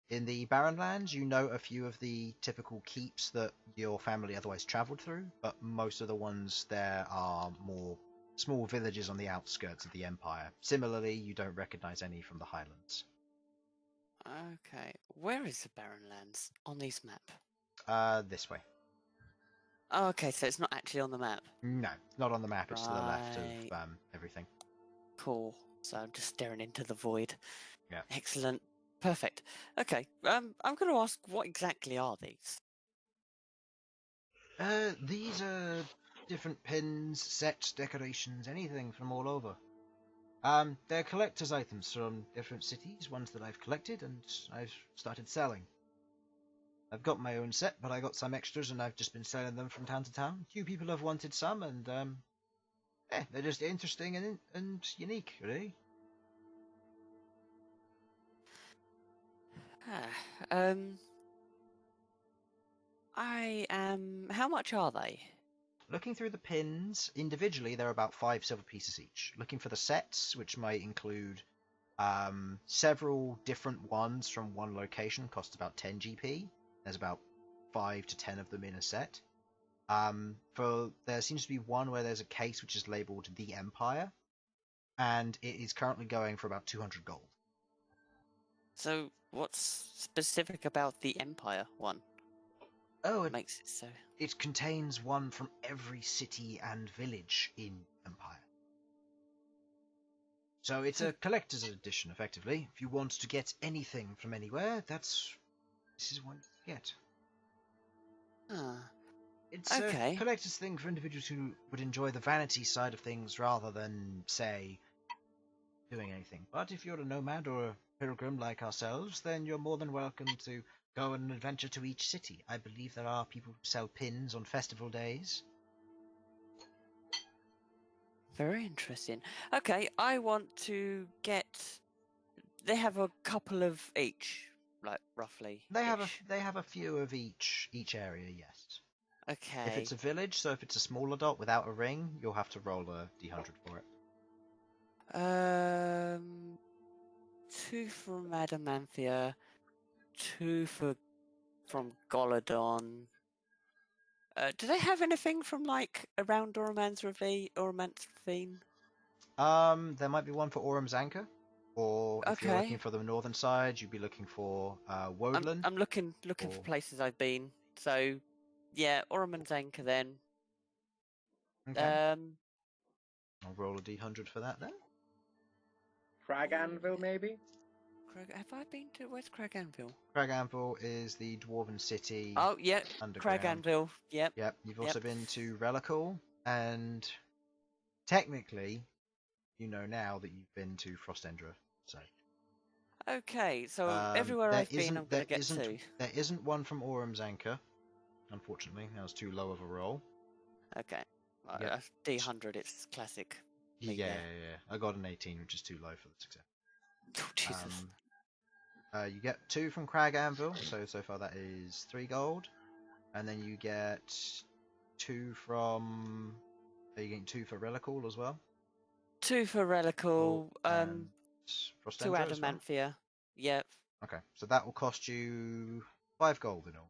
[SPEAKER 4] In the Barrenlands, you know a few of the typical keeps that your family otherwise travelled through, but most of the ones there are more small villages on the outskirts of the Empire. Similarly, you don't recognise any from the Highlands.
[SPEAKER 3] Okay. Where is the Barrenlands on this map?
[SPEAKER 4] This way.
[SPEAKER 3] Oh, okay, so it's not actually on the map.
[SPEAKER 4] No, not on the map. It's to the left
[SPEAKER 3] Right.
[SPEAKER 4] of everything.
[SPEAKER 3] Cool. So I'm just staring into the void.
[SPEAKER 4] Yeah.
[SPEAKER 3] Excellent. Perfect. Okay. I'm going to ask, what exactly are these?
[SPEAKER 4] These are different pins, sets, decorations, anything from all over. They're collector's items from different cities, ones that I've collected and I've started selling. I've got my own set, but I got some extras and I've just been selling them from town to town. A few people have wanted some, and they're just interesting and unique, really.
[SPEAKER 3] How much are they?
[SPEAKER 4] Looking through the pins, individually they're about 5 silver pieces each. Looking for the sets, which might include several different ones from one location, cost about 10 GP. There's about 5 to 10 of them in a set. There seems to be one where there's a case which is labelled The Empire, and it is currently going for about 200 gold.
[SPEAKER 3] So, what's specific about the Empire one?
[SPEAKER 4] Oh, it
[SPEAKER 3] makes it so.
[SPEAKER 4] It contains one from every city and village in Empire. So it's a collector's edition, effectively. If you want to get anything from anywhere, this is one you get. It's
[SPEAKER 3] okay.
[SPEAKER 4] a collector's thing for individuals who would enjoy the vanity side of things rather than, say, doing anything. But if you're a nomad or a pilgrim like ourselves, then you're more than welcome to go on an adventure to each city. I believe there are people who sell pins on festival days.
[SPEAKER 3] Very interesting. Okay, I want to get... They have a couple of each, like, roughly.
[SPEAKER 4] They have a few of each area, yes.
[SPEAKER 3] Okay.
[SPEAKER 4] If it's a village, so if it's a smaller dot without a ring, you'll have to roll a d100 for it.
[SPEAKER 3] 2 from Adamanthia, 2 from Golodon. Do they have anything from, like, around Oromant's Ravine?
[SPEAKER 4] There might be one for Orom's Anchor, or if you're looking for the northern side, you'd be looking for Woodland.
[SPEAKER 3] I'm looking for places I've been. So, yeah, Oromant's Anchor then.
[SPEAKER 4] Okay. I'll roll a d100 for that then.
[SPEAKER 5] Crag Anvil, maybe?
[SPEAKER 3] Have I been to... Where's Crag Anvil?
[SPEAKER 4] Crag Anvil is the dwarven city.
[SPEAKER 3] Oh, yeah,
[SPEAKER 4] underground.
[SPEAKER 3] Crag Anvil, yep.
[SPEAKER 4] Yep, you've also been to Relical, and technically, you know now that you've been to Frostendra, so...
[SPEAKER 3] Okay, so everywhere I've been, I'm going to get to.
[SPEAKER 4] There isn't one from Orom's Anchor, unfortunately. That was too low of a roll.
[SPEAKER 3] Okay.
[SPEAKER 4] Yep.
[SPEAKER 3] D100, it's classic.
[SPEAKER 4] Yeah. I got an 18, which is too low for the success.
[SPEAKER 3] Oh, Jesus.
[SPEAKER 4] You get 2 from Crag Anvil, so far that is 3 gold. And then you get 2 from... Are you getting 2 for Relical as well?
[SPEAKER 3] 2 for Relical, 2 Adamanthia.
[SPEAKER 4] Well?
[SPEAKER 3] Yep.
[SPEAKER 4] Okay, so that will cost you 5 gold in all.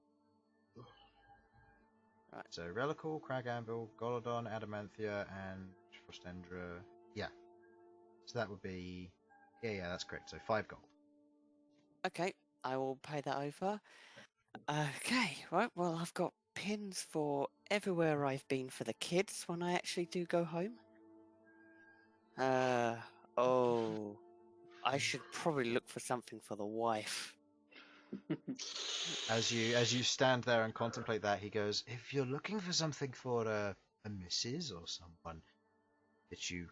[SPEAKER 4] Right. So Relical, Crag Anvil, Golodon, Adamanthia, and Frostendra. Yeah. So that would be... Yeah, that's correct. So 5 gold.
[SPEAKER 3] Okay, I will pay that over. Okay, right, well, I've got pins for everywhere I've been for the kids when I actually do go home. I should probably look for something for the wife.
[SPEAKER 4] As you stand there and contemplate that, he goes, if you're looking for something for a missus or someone that you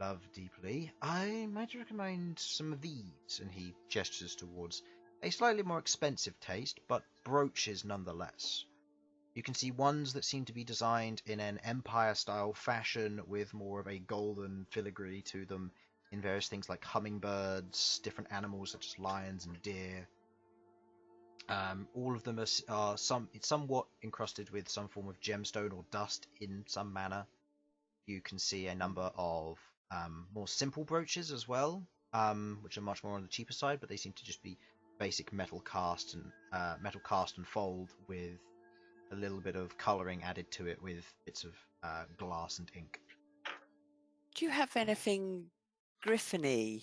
[SPEAKER 4] love deeply, I might recommend some of these. And he gestures towards a slightly more expensive taste, but brooches nonetheless. You can see ones that seem to be designed in an empire-style fashion with more of a golden filigree to them in various things like hummingbirds, different animals such as lions and deer. All of them are somewhat encrusted with some form of gemstone or dust in some manner. You can see a number of more simple brooches as well, which are much more on the cheaper side, but they seem to just be basic metal cast and fold with a little bit of colouring added to it with bits of glass and ink.
[SPEAKER 3] Do you have anything griffin-y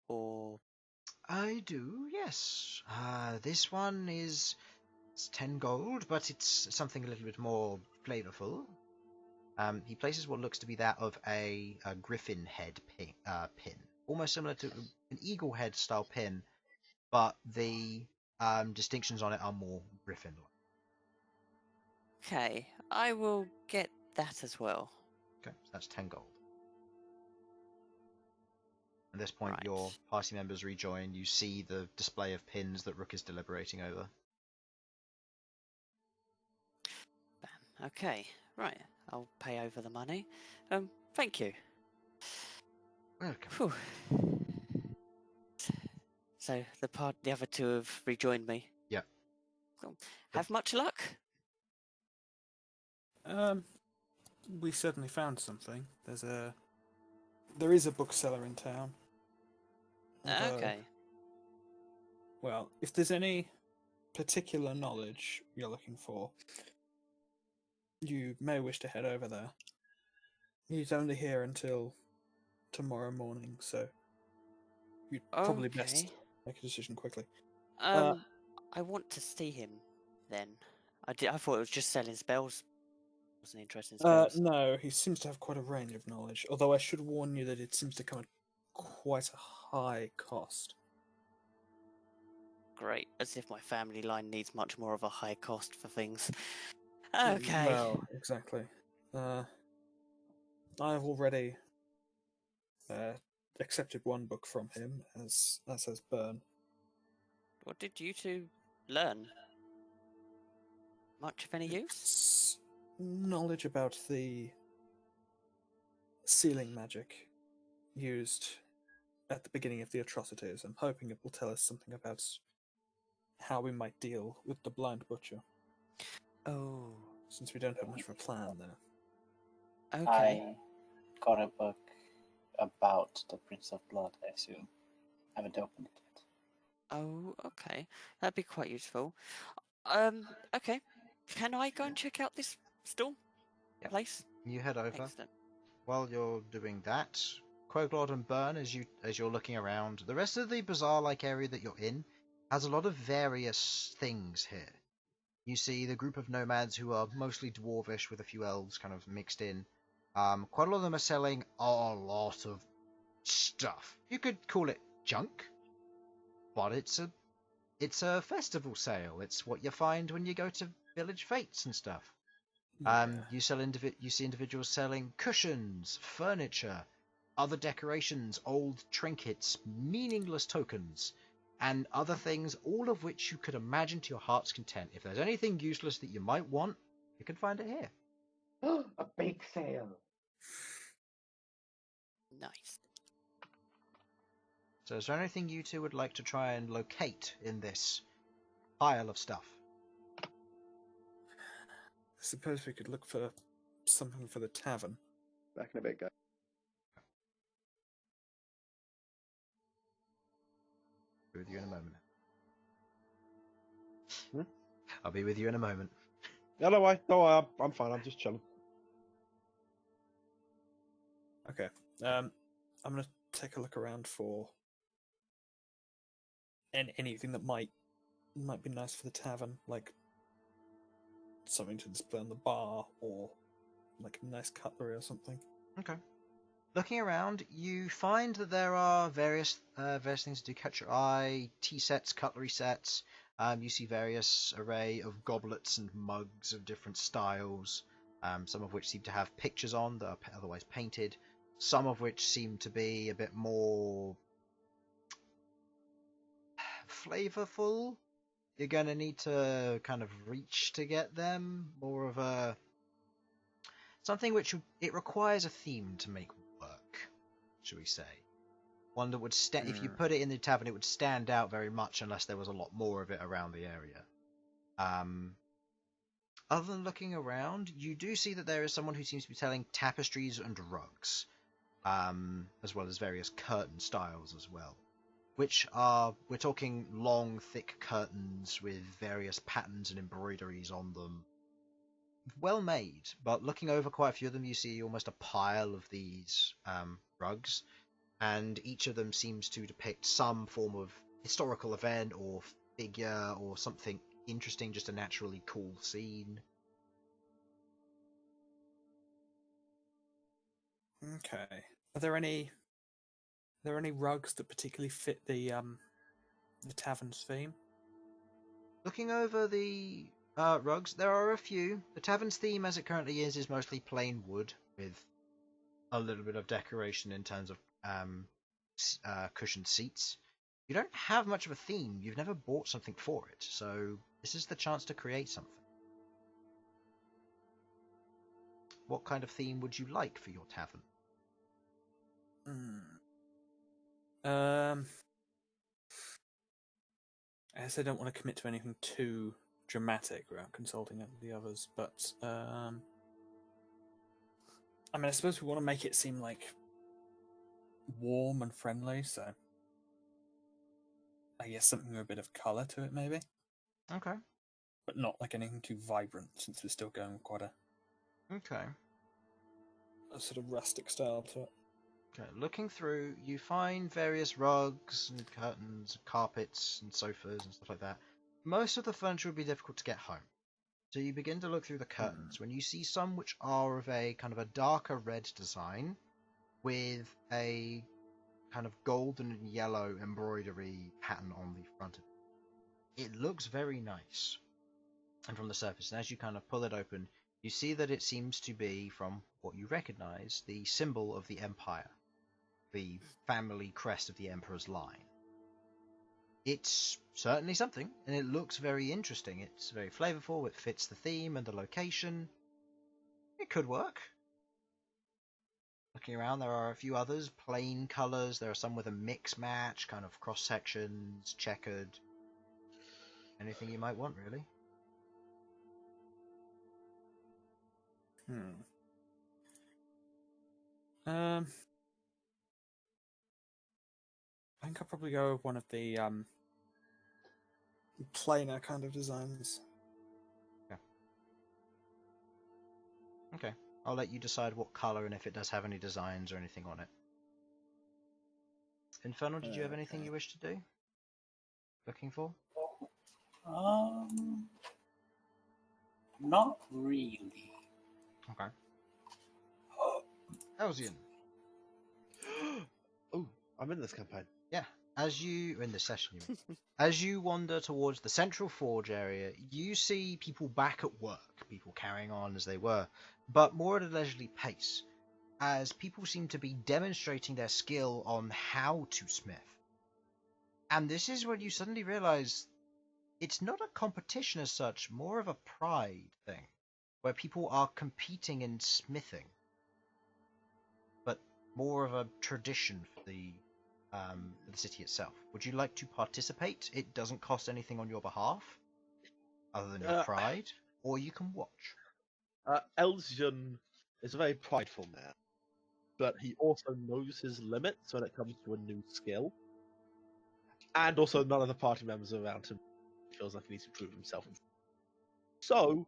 [SPEAKER 3] or?
[SPEAKER 4] I do, yes. This one it's 10 gold, but it's something a little bit more flavourful. He places what looks to be that of a griffin head pin, almost similar to an eagle head style pin, but the distinctions on it are more griffin-like.
[SPEAKER 3] Okay, I will get that as well.
[SPEAKER 4] Okay, so that's 10 gold. At this point,
[SPEAKER 3] Right.
[SPEAKER 4] your party members rejoin. You see the display of pins that Rook is deliberating over.
[SPEAKER 3] Okay, right. I'll pay over the money. Thank you.
[SPEAKER 4] Welcome.
[SPEAKER 3] Whew. So the other two have rejoined me.
[SPEAKER 4] Yeah.
[SPEAKER 3] Cool. Have much luck?
[SPEAKER 7] We certainly found something. There is a bookseller in town. Although,
[SPEAKER 3] Okay.
[SPEAKER 7] well, if there's any particular knowledge you're looking for, you may wish to head over there. He's only here until tomorrow morning, so you'd probably best make a decision quickly.
[SPEAKER 3] I want to see him then. I thought it was just selling spells. Wasn't interested in spells.
[SPEAKER 7] No, he seems to have quite a range of knowledge, although I should warn you that it seems to come at quite a high cost.
[SPEAKER 3] Great, as if my family line needs much more of a high cost for things. Okay.
[SPEAKER 7] Well, exactly. I've already accepted one book from him, as has Bern.
[SPEAKER 3] What did you two learn? Much of any use?
[SPEAKER 7] It's knowledge about the sealing magic used at the beginning of the atrocities. I'm hoping it will tell us something about how we might deal with the blind butcher.
[SPEAKER 3] Oh.
[SPEAKER 7] Since we don't have much of a plan there.
[SPEAKER 3] Okay.
[SPEAKER 8] I got a book about the Prince of Blood, I assume. I haven't opened it yet.
[SPEAKER 3] Oh, okay. That'd be quite useful. Okay. Can I go and check out this stall?
[SPEAKER 4] Yep.
[SPEAKER 3] Place?
[SPEAKER 4] You head over.
[SPEAKER 3] Excellent.
[SPEAKER 4] While you're doing that, Queglod and Bern, as you're looking around, the rest of the bazaar-like area that you're in has a lot of various things here. You see the group of nomads who are mostly dwarvish with a few elves kind of mixed in. Quite a lot of them are selling a lot of stuff. You could call it junk, but it's a festival sale. It's what you find when you go to village fetes and stuff. You see individuals selling cushions, furniture, other decorations, old trinkets, meaningless tokens, and other things, all of which you could imagine to your heart's content. If there's anything useless that you might want, you can find it here.
[SPEAKER 2] A bake sale.
[SPEAKER 3] Nice.
[SPEAKER 4] So is there anything you two would like to try and locate in this pile of stuff?
[SPEAKER 7] I suppose we could look for something for the tavern.
[SPEAKER 5] Back in a bit, guys.
[SPEAKER 4] I'll be with you in a moment. I'll be with you in a moment.
[SPEAKER 1] Yeah, no way. No way. I'm fine. I'm just chilling.
[SPEAKER 7] Okay. I'm gonna take a look around for anything that might be nice for the tavern, like something to display on the bar, or like a nice cutlery or something.
[SPEAKER 4] Okay. Looking around, you find that there are various things to catch your eye: tea sets, cutlery sets. You see various array of goblets and mugs of different styles, some of which seem to have pictures on that are otherwise painted, some of which seem to be a bit more flavorful you're going to need to kind of reach to get them. More of a something which it requires a theme to make work, shall we say? One that would if you put it in the tavern, it would stand out very much unless there was a lot more of it around the area. Other than looking around, you do see that there is someone who seems to be selling tapestries and rugs, as well as various curtain styles as well. Which are, we're talking long, thick curtains with various patterns and embroideries on them. Well made, but looking over quite a few of them, you see almost a pile of these rugs, and each of them seems to depict some form of historical event or figure or something interesting, just a naturally cool scene.
[SPEAKER 7] Okay. Are there any rugs that particularly fit the tavern's theme?
[SPEAKER 4] Looking over the rugs, there are a few. The tavern's theme, as it currently is mostly plain wood with a little bit of decoration in terms of cushioned seats. You don't have much of a theme. You've never bought something for it, so this is the chance to create something. What kind of theme would you like for your tavern?
[SPEAKER 7] I guess I don't want to commit to anything too dramatic without consulting the others, but I mean, I suppose we want to make it seem like warm and friendly, so I guess something with a bit of colour to it, maybe.
[SPEAKER 4] Okay.
[SPEAKER 7] But not like anything too vibrant, since we're still going with quite a sort of rustic style to it.
[SPEAKER 4] Okay, looking through, you find various rugs and curtains, carpets and sofas and stuff like that. Most of the furniture would be difficult to get home. So you begin to look through the curtains when you see some which are of a kind of a darker red design with a kind of golden and yellow embroidery pattern on the front of it. It looks very nice. And from the surface, and as you kind of pull it open, you see that it seems to be, from what you recognize, the symbol of the Empire. The family crest of the Emperor's line. It's certainly something, and it looks very interesting. It's very flavorful, it fits the theme and the location. It could work. Looking around, there are a few others, plain colours, there are some with a mix match, kind of cross-sections, checkered. Anything you might want, really.
[SPEAKER 7] I think I'll probably go with one of the plainer kind of designs.
[SPEAKER 4] Yeah. Okay. I'll let you decide what colour and if it does have any designs or anything on it. Infernal, did you have anything you wish to do? Looking for?
[SPEAKER 8] Not really.
[SPEAKER 4] Okay. Elsyan.
[SPEAKER 1] Oh, I'm in this campaign.
[SPEAKER 4] Yeah, in this session, you mean. As you wander towards the central forge area, you see people back at work, people carrying on as they were, but more at a leisurely pace, as people seem to be demonstrating their skill on how to smith. And this is when you suddenly realize it's not a competition as such, more of a pride thing, where people are competing in smithing, but more of a tradition for the city itself. Would you like to participate? It doesn't cost anything on your behalf, other than your pride, or you can watch.
[SPEAKER 1] Elsyan is a very prideful man, but he also knows his limits when it comes to a new skill. And also none of the party members around him feels like he needs to prove himself. So,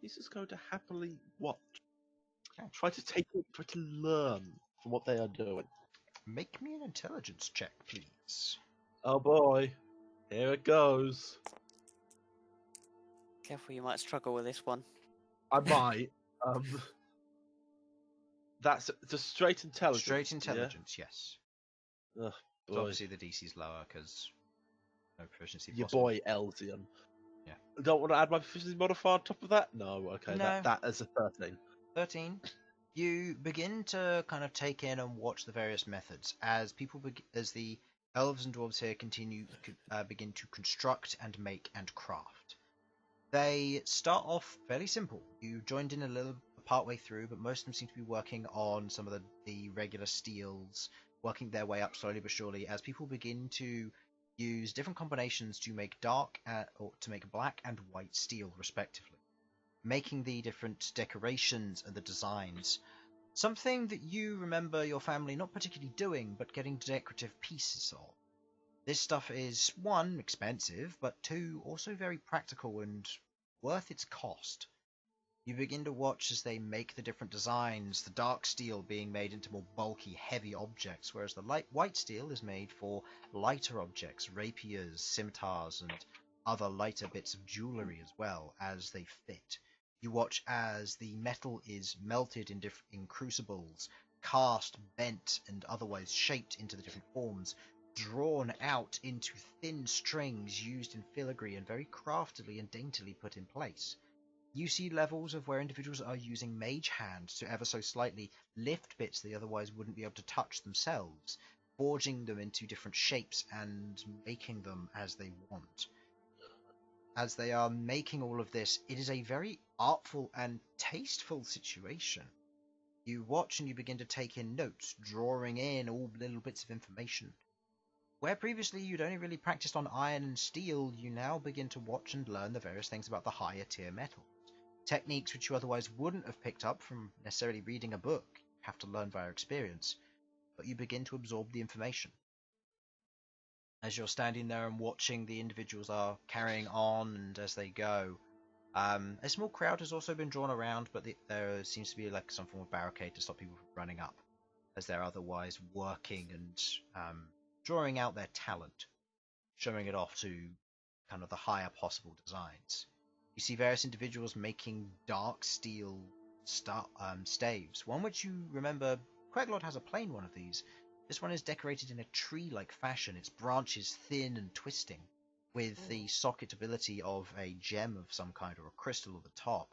[SPEAKER 1] he's just going to happily watch.
[SPEAKER 4] Okay.
[SPEAKER 1] Try to learn from what they are doing.
[SPEAKER 4] Make me an intelligence check, please.
[SPEAKER 1] Oh boy. Here it goes.
[SPEAKER 3] Careful, you might struggle with this one.
[SPEAKER 1] I might. That's just straight intelligence.
[SPEAKER 4] Straight intelligence, yes.
[SPEAKER 1] Ugh,
[SPEAKER 4] so obviously the DC's lower because no proficiency.
[SPEAKER 1] Your
[SPEAKER 4] possible.
[SPEAKER 1] boy Elsyan.
[SPEAKER 4] Yeah.
[SPEAKER 1] Don't want to add my proficiency modifier on top of that? No. Okay.
[SPEAKER 4] No.
[SPEAKER 1] That is a 13.
[SPEAKER 4] 13. You begin to kind of take in and watch the various methods as the elves and dwarves here begin to construct and make and craft. They start off fairly simple. You joined in a little partway through, but most of them seem to be working on some of the regular steels, working their way up slowly but surely as people begin to use different combinations to make or to make black and white steel, respectively, making the different decorations and the designs. Something that you remember your family not particularly doing, but getting decorative pieces of. This stuff is, 1, expensive, but 2, also very practical and worth its cost. You begin to watch as they make the different designs, the dark steel being made into more bulky, heavy objects, whereas the light white steel is made for lighter objects, rapiers, scimitars, and other lighter bits of jewellery as well, as they fit. You watch as the metal is melted in crucibles, cast, bent, and otherwise shaped into the different forms, drawn out into thin strings used in filigree and very craftily and daintily put in place. You see levels of where individuals are using mage hands to ever so slightly lift bits they otherwise wouldn't be able to touch themselves, forging them into different shapes and making them as they want. As they are making all of this, it is a very artful and tasteful situation. You watch and you begin to take in notes, drawing in all little bits of information. Where previously you'd only really practiced on iron and steel, you now begin to watch and learn the various things about the higher tier metals. Techniques which you otherwise wouldn't have picked up from necessarily reading a book, you have to learn via experience, but you begin to absorb the information. As you're standing there and watching the individuals are carrying on and as they go, a small crowd has also been drawn around, but there seems to be like some form of barricade to stop people from running up, as they're otherwise working and drawing out their talent, showing it off to kind of the higher possible designs. You see various individuals making dark steel staves, one which you remember Queglod has a plain one of these. This one is decorated in a tree-like fashion, its branches thin and twisting, with the socketability of a gem of some kind or a crystal at the top.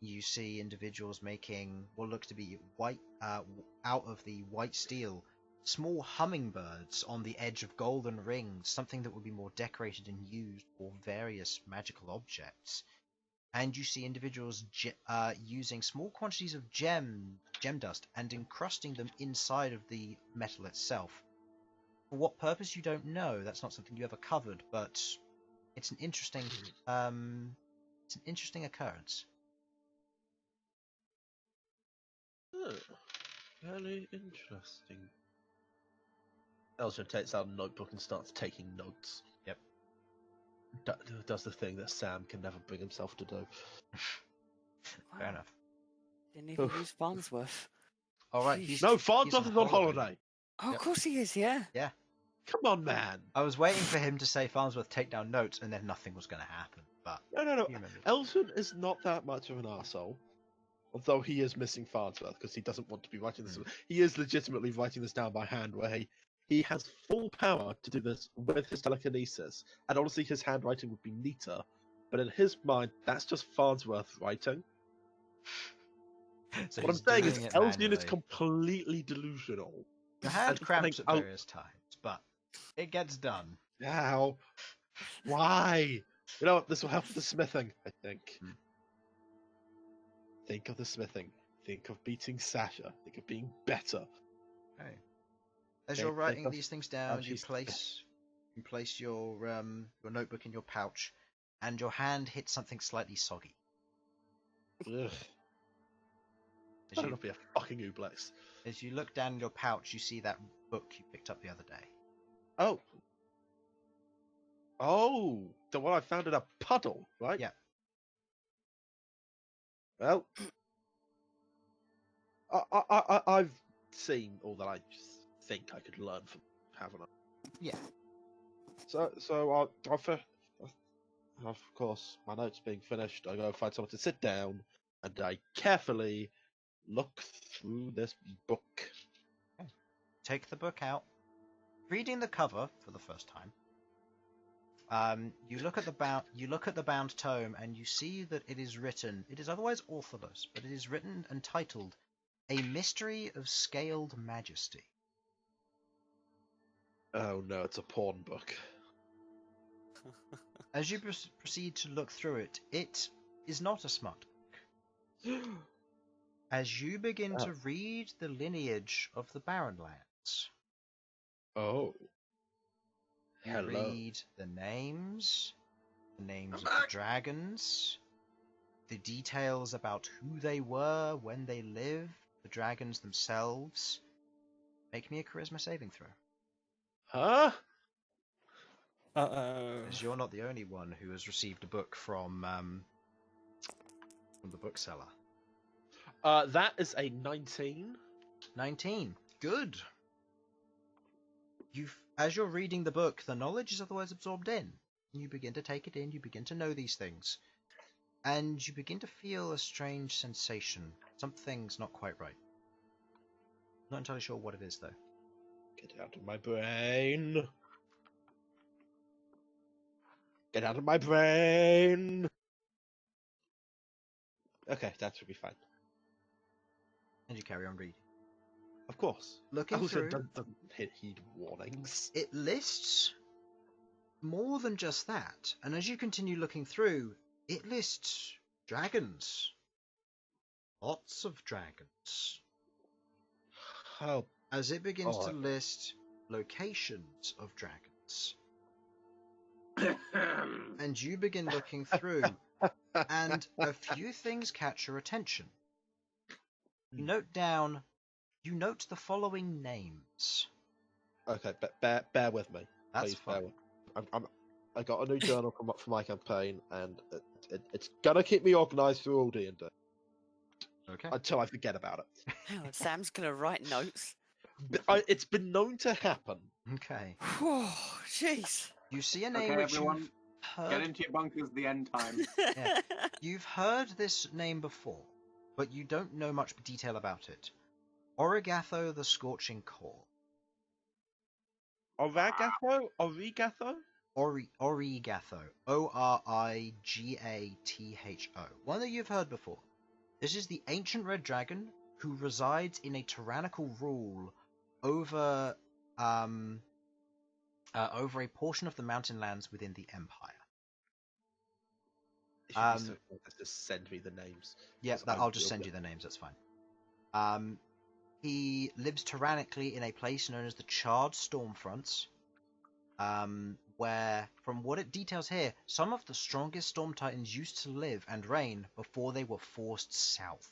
[SPEAKER 4] You see individuals making what looks to be white, out of the white steel, small hummingbirds on the edge of golden rings, something that would be more decorated and used for various magical objects. And you see individuals using small quantities of gem dust and encrusting them inside of the metal itself. For what purpose you don't know. That's not something you ever covered, but it's an interesting occurrence.
[SPEAKER 1] Very interesting. Elsyan takes out a notebook and starts taking notes.
[SPEAKER 4] Yep.
[SPEAKER 1] Does the thing that Sam can never bring himself to do.
[SPEAKER 4] Fair enough.
[SPEAKER 3] Didn't even use Farnsworth.
[SPEAKER 4] Alright,
[SPEAKER 1] Farnsworth is on holiday.
[SPEAKER 3] Oh, of course he is, yeah.
[SPEAKER 4] Yeah.
[SPEAKER 1] Come on, man.
[SPEAKER 4] I was waiting for him to say Farnsworth take down notes and then nothing was going to happen, but...
[SPEAKER 1] No. Elsyan is not that much of an arsehole. Although he is missing Farnsworth because he doesn't want to be writing this. He is legitimately writing this down by hand where he has full power to do this with his telekinesis. And honestly, his handwriting would be neater. But in his mind, that's just Farnsworth writing.
[SPEAKER 4] So
[SPEAKER 1] what I'm saying is Elsyan is completely delusional.
[SPEAKER 4] Your hand cramps at various times, but it gets done.
[SPEAKER 1] How? Why? You know what? This will help with the smithing, I think. Think of the smithing. Think of beating Sasha. Think of being better.
[SPEAKER 4] Okay. As you're writing these things down, you place your notebook in your pouch, and your hand hits something slightly soggy.
[SPEAKER 1] Ugh. Better not be a fucking ooblex.
[SPEAKER 4] As you look down in your pouch, you see that book you picked up the other day.
[SPEAKER 1] Oh, the one I found in a puddle, right?
[SPEAKER 4] Yeah.
[SPEAKER 1] Well, I've seen all that I think I could learn from, haven't I?
[SPEAKER 4] Yeah.
[SPEAKER 1] So of course, my notes being finished, I go find someone to sit down, and I carefully look through this book.
[SPEAKER 4] Okay. Take the book out. Reading the cover for the first time. You look at the bound tome, and you see that it is written. It is otherwise authorless, but it is written and titled "A Mystery of Scaled Majesty."
[SPEAKER 1] Oh no, it's a porn book.
[SPEAKER 4] As you proceed to look through it, it is not a smart book. As you begin to read the lineage of the Barrenlands,
[SPEAKER 1] Oh.
[SPEAKER 4] you
[SPEAKER 1] Hello.
[SPEAKER 4] read the names of the dragons, the details about who they were, when they lived, the dragons themselves. Make me a charisma saving throw.
[SPEAKER 1] Huh?
[SPEAKER 7] Uh-oh.
[SPEAKER 4] As you're not the only one who has received a book from the bookseller.
[SPEAKER 1] That is a 19.
[SPEAKER 4] 19. Good. As you're reading the book, the knowledge is otherwise absorbed in. You begin to take it in, you begin to know these things. And you begin to feel a strange sensation. Something's not quite right. Not entirely sure what it is, though.
[SPEAKER 1] Get out of my brain. Get out of my brain. Okay, that should be fine.
[SPEAKER 4] And you carry on reading.
[SPEAKER 1] Of course.
[SPEAKER 4] Looking through,
[SPEAKER 1] don't heed warnings.
[SPEAKER 4] it lists more than just that. And as you continue looking through, it lists dragons. Lots of dragons.
[SPEAKER 1] Oh,
[SPEAKER 4] As it begins to list locations of dragons. And you begin looking through, and a few things catch your attention. You note the following names.
[SPEAKER 1] okay, bear with me.
[SPEAKER 4] That's
[SPEAKER 1] Please, bear
[SPEAKER 4] fine.
[SPEAKER 1] with. I got a new journal come up for my campaign, and it's gonna keep me organised through all D&D.
[SPEAKER 4] Okay.
[SPEAKER 1] Until I forget about it.
[SPEAKER 3] Hang on, Sam's gonna write notes.
[SPEAKER 1] It's been known to happen.
[SPEAKER 4] Okay.
[SPEAKER 3] Jeez.
[SPEAKER 4] You see a name
[SPEAKER 2] Okay,
[SPEAKER 4] which
[SPEAKER 2] everyone,
[SPEAKER 4] you've heard.
[SPEAKER 2] get into your bunkers. The end time.
[SPEAKER 4] Yeah. You've heard this name before, but you don't know much detail about it. Origatho the Scorching Core.
[SPEAKER 1] Origatho? Origatho?
[SPEAKER 4] Origatho. Origatho. One that you've heard before. This is the ancient red dragon who resides in a tyrannical rule over a portion of the mountain lands within the Empire.
[SPEAKER 1] If you be so kind as to send me the names.
[SPEAKER 4] Yeah,
[SPEAKER 1] Because
[SPEAKER 4] I'll just send you the names, that's fine. He lives tyrannically in a place known as the Charred Stormfronts, where, from what it details here, some of the strongest Storm Titans used to live and reign before they were forced south.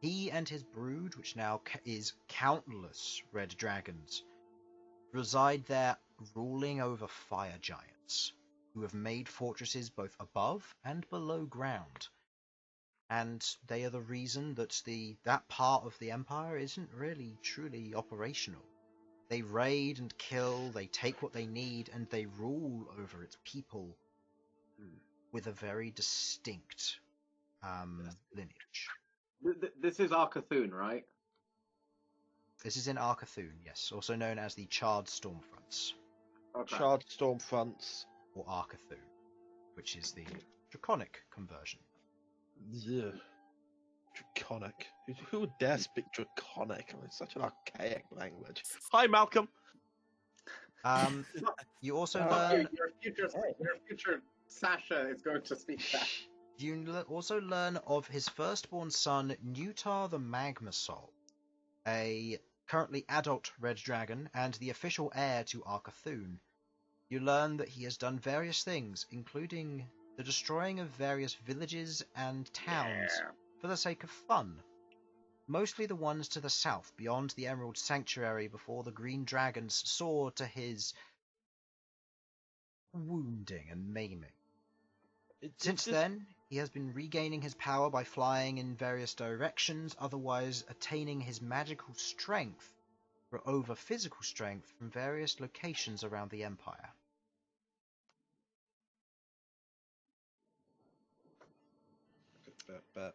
[SPEAKER 4] He and his brood, which now is countless red dragons, reside there ruling over fire giants, who have made fortresses both above and below ground. And they are the reason that that part of the Empire isn't really truly operational. They raid and kill, they take what they need, and they rule over its people with a very distinct lineage.
[SPEAKER 2] This is Arcathun, right?
[SPEAKER 4] This is in Arcathun, yes, also known as the Charred Stormfronts,
[SPEAKER 2] Okay.
[SPEAKER 1] Charred Stormfronts.
[SPEAKER 4] or Arcathun, which is the Draconic conversion.
[SPEAKER 1] Yeah. Draconic. Who would dare speak Draconic? I mean, it's such an archaic language. Hi, Malcolm.
[SPEAKER 4] You also
[SPEAKER 2] Your
[SPEAKER 4] learn.
[SPEAKER 2] future Sasha is going to speak that.
[SPEAKER 4] You also learn of his firstborn son, Minotaur the Magma Soul, a currently adult red dragon and the official heir to Arcathun. You learn that he has done various things, including the destroying of various villages and towns for the sake of fun. Mostly the ones to the south, beyond the Emerald Sanctuary, before the Green Dragons saw to his wounding and maiming. Since then, he has been regaining his power by flying in various directions, otherwise attaining his magical strength over physical strength from various locations around the Empire.
[SPEAKER 1] Bear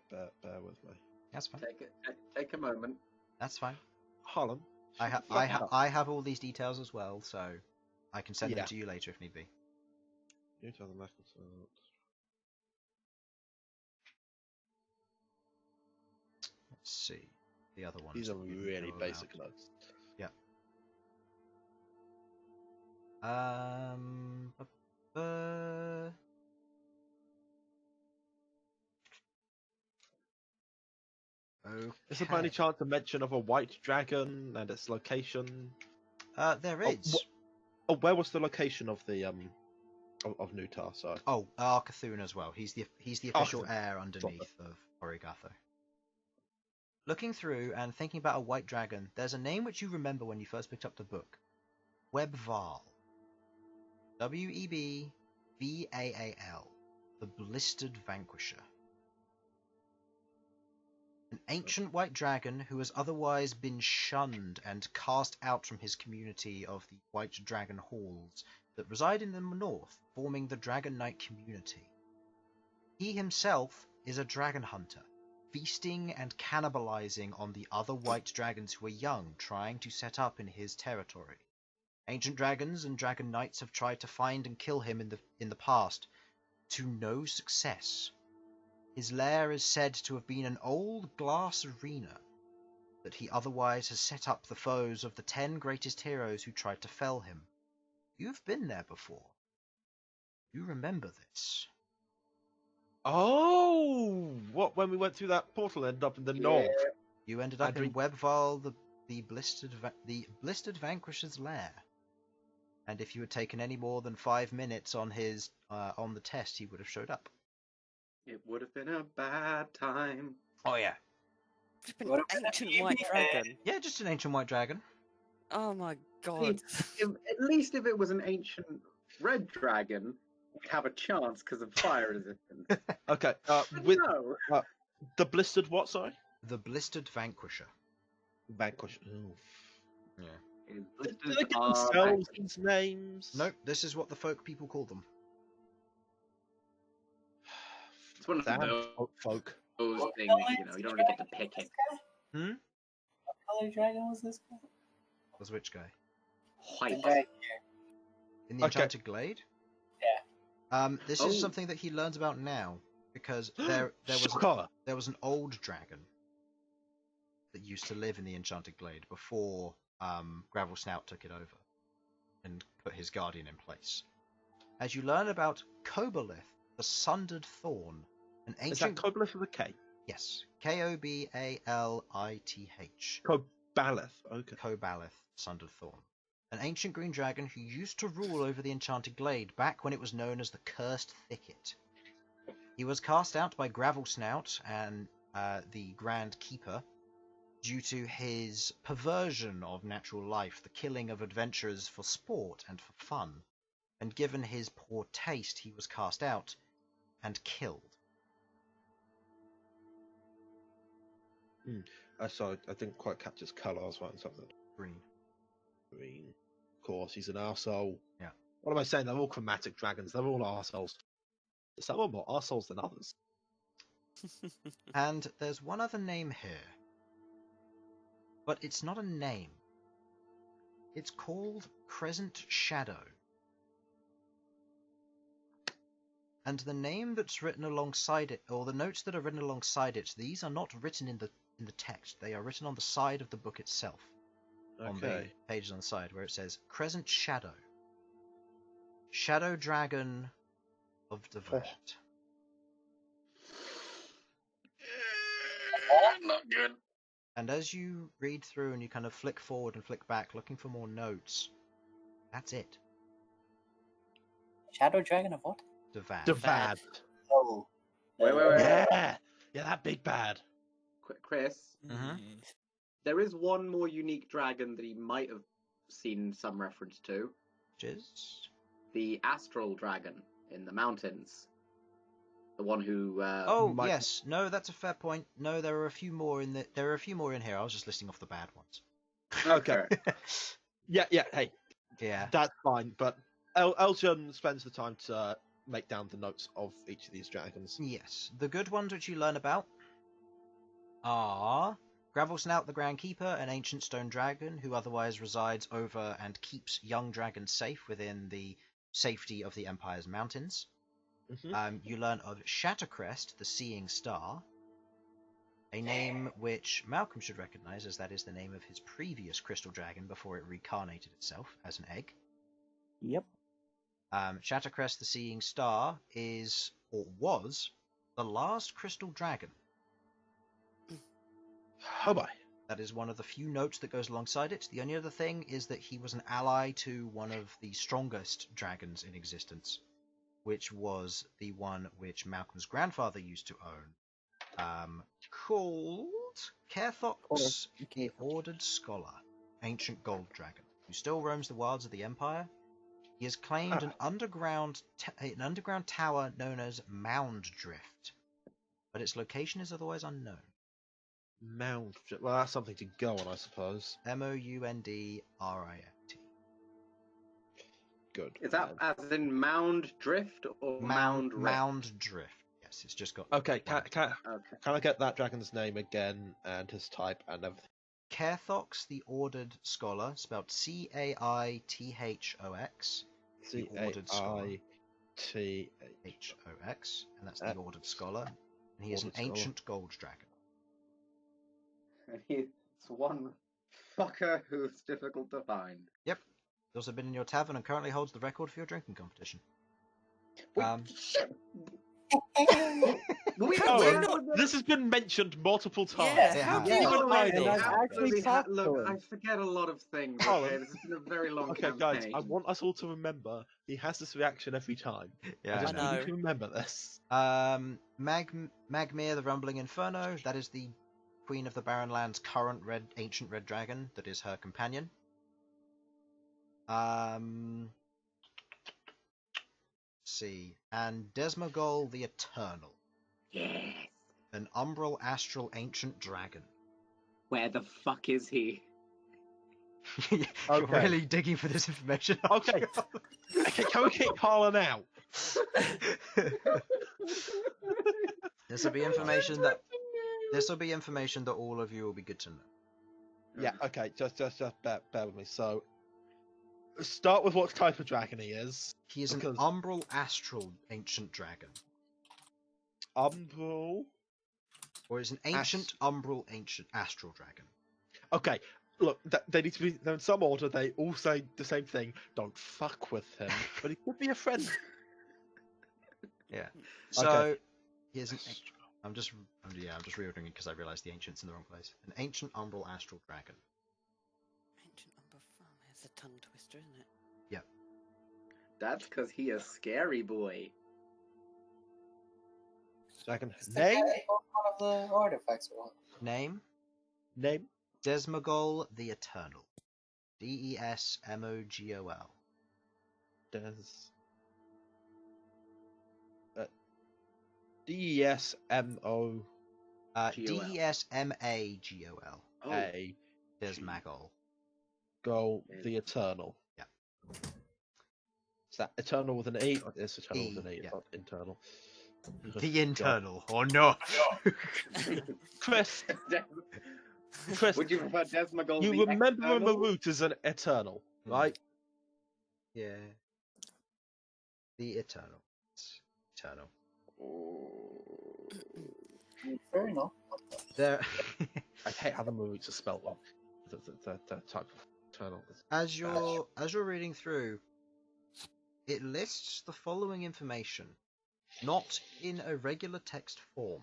[SPEAKER 1] with me.
[SPEAKER 4] That's fine.
[SPEAKER 2] Take a moment.
[SPEAKER 4] That's fine.
[SPEAKER 1] Harlan.
[SPEAKER 4] I have all these details as well, so I can send them
[SPEAKER 1] Yeah.
[SPEAKER 4] to you later if need be.
[SPEAKER 1] You tell them I can sort.
[SPEAKER 4] Let's see. The other ones.
[SPEAKER 1] These are
[SPEAKER 4] that we can
[SPEAKER 1] really
[SPEAKER 4] go
[SPEAKER 1] basic
[SPEAKER 4] about.
[SPEAKER 1] notes.
[SPEAKER 4] Yeah. bu-
[SPEAKER 1] Is there by any
[SPEAKER 4] Okay.
[SPEAKER 1] chance a mention of a white dragon and its location?
[SPEAKER 4] There
[SPEAKER 1] Oh,
[SPEAKER 4] is.
[SPEAKER 1] where was the location of the of Nutar? Sorry.
[SPEAKER 4] Oh, Arcathun as well. He's the official
[SPEAKER 1] Arcathun.
[SPEAKER 4] heir underneath of Origatho. Looking through and thinking about a white dragon, there's a name which you remember when you first picked up the book. Webval. Webvaal. The Blistered Vanquisher. An ancient white dragon who has otherwise been shunned and cast out from his community of the White Dragon Halls that reside in the north, forming the Dragon Knight community. He himself is a dragon hunter, feasting and cannibalizing on the other white dragons who are young, trying to set up in his territory. Ancient dragons and dragon knights have tried to find and kill him in the past, to no success. His lair is said to have been an old glass arena that he otherwise has set up the foes of the 10 greatest heroes who tried to fell him. You've been there before. You remember this.
[SPEAKER 1] Oh, what? When we went through that portal, ended up in the north.
[SPEAKER 4] You ended up in Webval, the Blistered Vanquisher's lair. And if you had taken any more than 5 minutes on his on the test, he would have showed up.
[SPEAKER 5] It would have been a bad time.
[SPEAKER 4] Oh yeah.
[SPEAKER 3] It's been an ancient white dragon.
[SPEAKER 4] Yeah, just an ancient white dragon.
[SPEAKER 3] Oh my god.
[SPEAKER 5] At least if it was an ancient red dragon, we'd have a chance because of fire resistance.
[SPEAKER 1] Okay.
[SPEAKER 5] No.
[SPEAKER 1] The blistered what? Sorry.
[SPEAKER 4] The Blistered Vanquisher.
[SPEAKER 1] Vanquish. Ooh.
[SPEAKER 4] Yeah.
[SPEAKER 1] Do they give themselves these names?
[SPEAKER 4] Nope, this is what the folk people call them.
[SPEAKER 5] It's one of
[SPEAKER 1] Damn
[SPEAKER 5] those
[SPEAKER 1] folk.
[SPEAKER 5] things, you know, you don't really get to pick it.
[SPEAKER 8] What color dragon was this guy?
[SPEAKER 4] Was which guy?
[SPEAKER 5] White.
[SPEAKER 8] The guy
[SPEAKER 4] In the Enchanted Glade?
[SPEAKER 8] Yeah.
[SPEAKER 4] This is something that he learns about now, because there was an old dragon that used to live in the Enchanted Glade before Gravel Snout took it over and put his guardian in place. As you learn about Kobolith, the Sundered Thorn, an ancient...
[SPEAKER 1] Is that Kobolith with a K?
[SPEAKER 4] Yes. Kobalith.
[SPEAKER 1] Kobalith. Okay.
[SPEAKER 4] Kobalith, Sundered Thorn. An ancient green dragon who used to rule over the Enchanted Glade back when it was known as the Cursed Thicket. He was cast out by Gravel Snout and the Grand Keeper due to his perversion of natural life, the killing of adventurers for sport and for fun. And given his poor taste, he was cast out and killed.
[SPEAKER 1] Sorry, I didn't quite catch his colour. I was writing something.
[SPEAKER 4] Green.
[SPEAKER 1] Green. Of course, he's an arsehole.
[SPEAKER 4] Yeah.
[SPEAKER 1] What am I saying? They're all chromatic dragons. They're all arseholes. Some are more arseholes than others.
[SPEAKER 4] And there's one other name here. But it's not a name. It's called Crescent Shadow. And the name that's written alongside it, or the notes that are written alongside it, these are not written in the text. They are written on the side of the book itself.
[SPEAKER 1] Okay.
[SPEAKER 4] On the pages on the side, where it says Crescent Shadow. Shadow Dragon of the Vert.
[SPEAKER 5] Not good.
[SPEAKER 4] And as you read through and you kind of flick forward and flick back, looking for more notes, that's it.
[SPEAKER 8] Shadow Dragon of what?
[SPEAKER 1] Devad.
[SPEAKER 8] Oh.
[SPEAKER 5] Wait.
[SPEAKER 1] Yeah, that big bad.
[SPEAKER 5] Chris,
[SPEAKER 4] Mm-hmm.
[SPEAKER 5] there is one more unique dragon that he might have seen some reference to.
[SPEAKER 4] Which is?
[SPEAKER 5] The Astral Dragon in the mountains. The one who...
[SPEAKER 4] yes. No, that's a fair point. No, there are a few more in here. I was just listing off the bad ones.
[SPEAKER 1] Okay. yeah, hey.
[SPEAKER 4] Yeah.
[SPEAKER 1] That's fine, but Elsyan spends the time to make down the notes of each of these dragons.
[SPEAKER 4] Yes. The good ones which you learn about are Gravel Snout the Grand Keeper, an ancient stone dragon who otherwise resides over and keeps young dragons safe within the safety of the Empire's mountains.
[SPEAKER 1] Mm-hmm.
[SPEAKER 4] You learn of Shattercrest, the Seeing Star, a name which Malcom should recognize, as that is the name of his previous crystal dragon before it reincarnated itself as an egg.
[SPEAKER 6] Yep.
[SPEAKER 4] Shattercrest the Seeing Star is, or was, the last crystal dragon.
[SPEAKER 1] Oh boy.
[SPEAKER 4] That is one of the few notes that goes alongside it. The only other thing is that he was an ally to one of the strongest dragons in existence, which was the one which Malcolm's grandfather used to own, called Carthox, the Ordered Scholar, ancient gold dragon, who still roams the wilds of the Empire. He has claimed an underground tower known as Mound Drift, but its location is otherwise unknown.
[SPEAKER 1] Mound. Well, that's something to go on, I suppose.
[SPEAKER 4] Moundrift.
[SPEAKER 1] Good.
[SPEAKER 5] Is that as in Mound Drift or Mound Rift?
[SPEAKER 4] Mound Drift. Yes, it's just got.
[SPEAKER 1] Okay, can
[SPEAKER 5] Okay.
[SPEAKER 1] I get that dragon's name again and his type and everything?
[SPEAKER 4] Carthox, the Ordered Scholar, spelled Caithox. The Ordered Scholar. Hox, and that's the Ordered Scholar. And he is an ancient gold dragon.
[SPEAKER 5] He's one fucker who's difficult to find.
[SPEAKER 4] Yep. He's also been in your tavern and currently holds the record for your drinking competition.
[SPEAKER 5] Shit.
[SPEAKER 1] This has been mentioned multiple times.
[SPEAKER 3] Yeah, how do you not know
[SPEAKER 6] And
[SPEAKER 3] this?
[SPEAKER 6] I've actually talked to
[SPEAKER 5] Look,
[SPEAKER 6] him.
[SPEAKER 5] I forget a lot of things.
[SPEAKER 1] Oh,
[SPEAKER 5] Okay, this has been a very long
[SPEAKER 1] Okay,
[SPEAKER 5] campaign.
[SPEAKER 1] guys, I want us all to remember he has this reaction every time.
[SPEAKER 4] Yeah,
[SPEAKER 1] I just
[SPEAKER 3] I
[SPEAKER 1] need
[SPEAKER 3] know.
[SPEAKER 1] you to remember this.
[SPEAKER 4] Magmir, the Rumbling Inferno, that is the Queen of the Barrenland's current ancient red dragon, that is her companion. Let's see. And Desmogol the Eternal.
[SPEAKER 5] Yes.
[SPEAKER 4] An umbral astral ancient dragon.
[SPEAKER 5] Where the fuck is he?
[SPEAKER 4] You're
[SPEAKER 1] Okay.
[SPEAKER 4] really digging for this information.
[SPEAKER 1] Okay. Okay, can we kick Harlan out?
[SPEAKER 4] This will be information that all of you will be good to know.
[SPEAKER 1] Yeah, okay, just bear with me. So, start with what type of dragon he is.
[SPEAKER 4] He is an
[SPEAKER 1] Because-
[SPEAKER 4] umbral astral ancient dragon.
[SPEAKER 1] Umbral.
[SPEAKER 4] Or is an ancient umbral ancient astral dragon.
[SPEAKER 1] Okay, look, they need to be in some order. They all say the same thing. Don't fuck with him, but he could be a friend.
[SPEAKER 4] Yeah. So he is an. I'm just reordering it because I realised the ancient's in the wrong place. An ancient umbral astral dragon.
[SPEAKER 3] Ancient number 5. It's a tongue twister, isn't it?
[SPEAKER 5] That's because he a scary boy.
[SPEAKER 1] Dragon.
[SPEAKER 8] Is the
[SPEAKER 1] Name?
[SPEAKER 8] guy one of the artifacts or what?
[SPEAKER 4] Name:
[SPEAKER 1] Name?
[SPEAKER 4] Desmogol the Eternal. Desmogol.
[SPEAKER 1] Des. DESMO.
[SPEAKER 4] Desmagol.
[SPEAKER 5] Oh,
[SPEAKER 1] A.
[SPEAKER 4] Desmagol.
[SPEAKER 1] Go the Eternal.
[SPEAKER 4] Yeah.
[SPEAKER 1] Is that Eternal with an E? Or it's Eternal
[SPEAKER 4] E,
[SPEAKER 1] with an E,
[SPEAKER 4] yeah.
[SPEAKER 1] not Internal.
[SPEAKER 4] The internal, or no?
[SPEAKER 1] Chris,
[SPEAKER 5] Would you prefer Desmogol
[SPEAKER 1] you
[SPEAKER 5] the
[SPEAKER 1] remember
[SPEAKER 5] External?
[SPEAKER 1] Marut as an Eternal, right?
[SPEAKER 4] Yeah. The eternal. Eternal.
[SPEAKER 8] Infernal.
[SPEAKER 4] There.
[SPEAKER 1] I hate how the Maruts are spelled wrong. The type of Eternal.
[SPEAKER 4] As you're reading through, it lists the following information, not in a regular text form.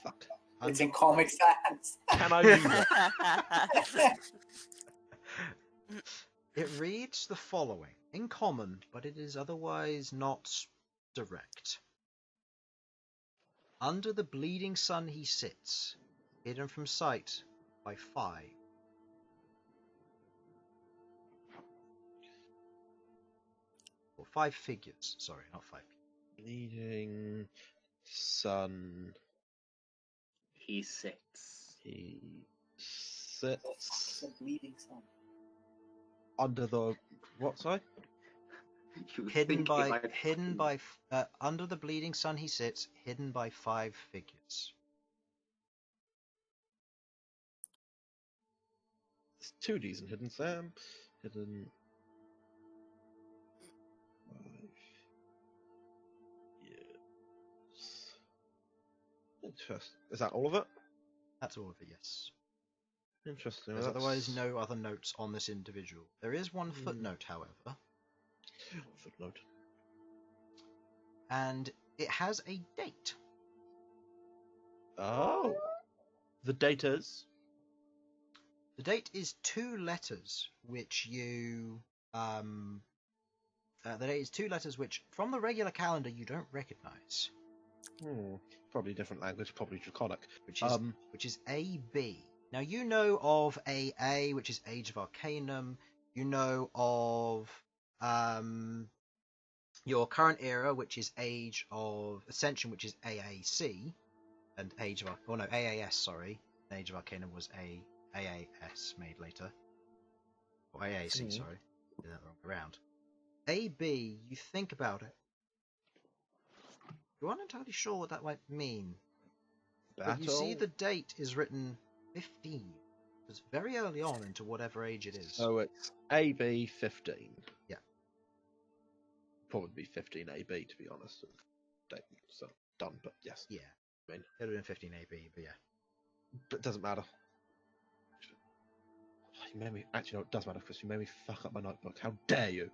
[SPEAKER 1] Fuck.
[SPEAKER 8] It's in Comic Sans.
[SPEAKER 1] Can I read it?
[SPEAKER 4] It reads the following, in common, but it is otherwise not direct. Under the bleeding sun he sits, hidden from sight by 5. Or 5 figures, sorry, not 5.
[SPEAKER 1] Bleeding sun.
[SPEAKER 5] He sits.
[SPEAKER 1] He sits
[SPEAKER 8] The bleeding sun.
[SPEAKER 1] under the what? Sorry.
[SPEAKER 5] You
[SPEAKER 4] Hidden
[SPEAKER 5] think
[SPEAKER 4] by,
[SPEAKER 5] if I-
[SPEAKER 4] hidden by, under the bleeding sun he sits, hidden by 5 figures.
[SPEAKER 1] It's 2Ds and hidden Sam. Hidden. 5. Yes. Interesting. Is that all of it?
[SPEAKER 4] That's all of it, yes.
[SPEAKER 1] Interesting.
[SPEAKER 4] There's
[SPEAKER 1] that's-
[SPEAKER 4] otherwise no other notes on this individual. There is one footnote, however,
[SPEAKER 1] Footnote.
[SPEAKER 4] and it has a date.
[SPEAKER 1] Oh. The date is?
[SPEAKER 4] The date is 2 letters, which you the date is 2 letters which, from the regular calendar, you don't recognise.
[SPEAKER 1] Probably a different language, probably Draconic.
[SPEAKER 4] Which is AB. Now you know of AA, which is Age of Arcanum. You know of your current era, which is Age of Ascension, which is AAC, and AAS. Sorry, Age of Arcanum was AAS made later, or AAC. Sorry, did that wrong around. AB. You think about it. You aren't entirely sure what that might mean. But you see the date is written 15. It's very early on into whatever age it is.
[SPEAKER 1] So it's AB 15.
[SPEAKER 4] Yeah.
[SPEAKER 1] Probably be 15 AB, to be honest. Date, so done, but yes.
[SPEAKER 4] Yeah.
[SPEAKER 1] I mean,
[SPEAKER 4] it would have been 15 AB, but yeah.
[SPEAKER 1] But it doesn't matter. You made me. Actually, no, it does matter, because you made me fuck up my notebook. How dare you?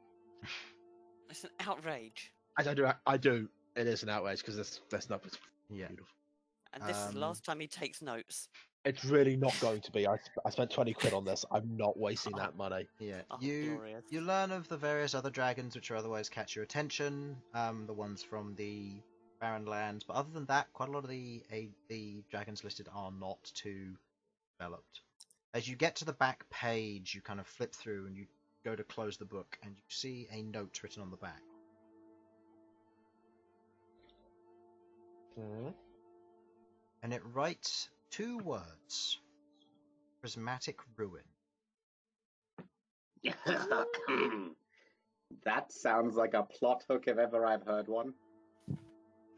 [SPEAKER 3] It's an outrage.
[SPEAKER 1] I do. It is an outrage, because this notebook's beautiful.
[SPEAKER 3] And this is the last time he takes notes.
[SPEAKER 1] It's really not going to be. I spent 20 quid on this. I'm not wasting that money.
[SPEAKER 4] Yeah.
[SPEAKER 3] Oh,
[SPEAKER 4] You
[SPEAKER 3] glorious.
[SPEAKER 4] learn of the various other dragons which are otherwise catch your attention. The ones from the Barren Lands, but other than that, quite a lot of the dragons listed are not too developed. As you get to the back page, you kind of flip through and you go to close the book, and you see a note written on the back. And it writes 2 words: Prismatic Ruin.
[SPEAKER 5] That sounds like a plot hook if ever I've heard one.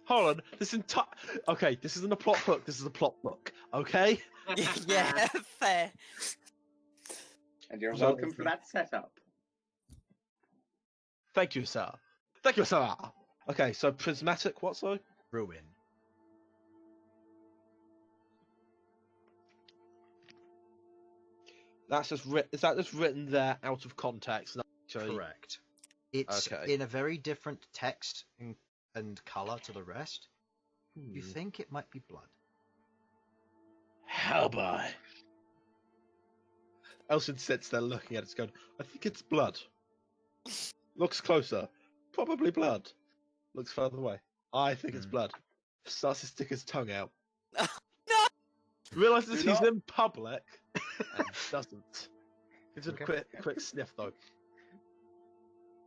[SPEAKER 1] Hold on, this isn't a plot hook, this is a plot book, okay?
[SPEAKER 3] Yeah, fair.
[SPEAKER 5] And you're welcome for that setup.
[SPEAKER 1] Thank you, sir. Thank you, sir. Okay, so prismatic, what, sorry?
[SPEAKER 4] Ruin.
[SPEAKER 1] That's just is that just written there out of context? Actually...
[SPEAKER 4] Correct. It's in a very different text and colour to the rest. You think it might be blood.
[SPEAKER 1] Hellboy. Elsyan sits there looking at it, going, I think it's blood. Looks closer. Probably blood. Looks further away. I think it's blood. Starts to stick his tongue out.
[SPEAKER 3] No!
[SPEAKER 1] Realizes he's in public and doesn't. Gives it a quick sniff though.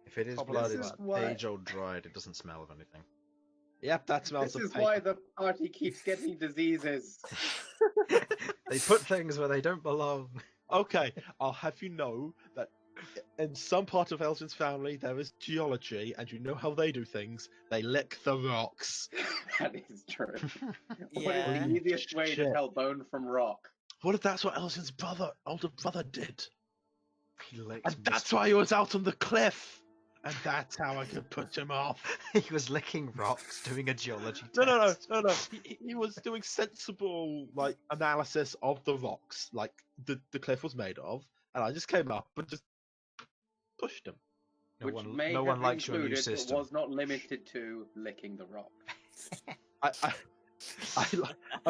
[SPEAKER 4] If it is blood, it's age-old dried. It doesn't smell of anything.
[SPEAKER 1] Yep, that smells
[SPEAKER 5] This
[SPEAKER 1] of
[SPEAKER 5] is
[SPEAKER 1] paper.
[SPEAKER 5] why the party keeps getting diseases.
[SPEAKER 4] They put things where they don't belong.
[SPEAKER 1] Okay, I'll have you know that in some part of Elsyan's family there is geology, and you know how they do things. They lick the rocks.
[SPEAKER 5] That is true.
[SPEAKER 3] Yeah.
[SPEAKER 5] What is the easiest way to tell bone from rock?
[SPEAKER 1] What if that's what Elsyan's older brother did?
[SPEAKER 4] He licked
[SPEAKER 1] And that's why he was out on the cliff. And that's how I could put him off.
[SPEAKER 4] He was licking rocks, doing a geology test.
[SPEAKER 1] No. He was doing sensible analysis of the rocks, like the cliff was made of, and I just came up and just pushed him.
[SPEAKER 5] No one likes your new system. It was not limited to licking the rock.
[SPEAKER 1] I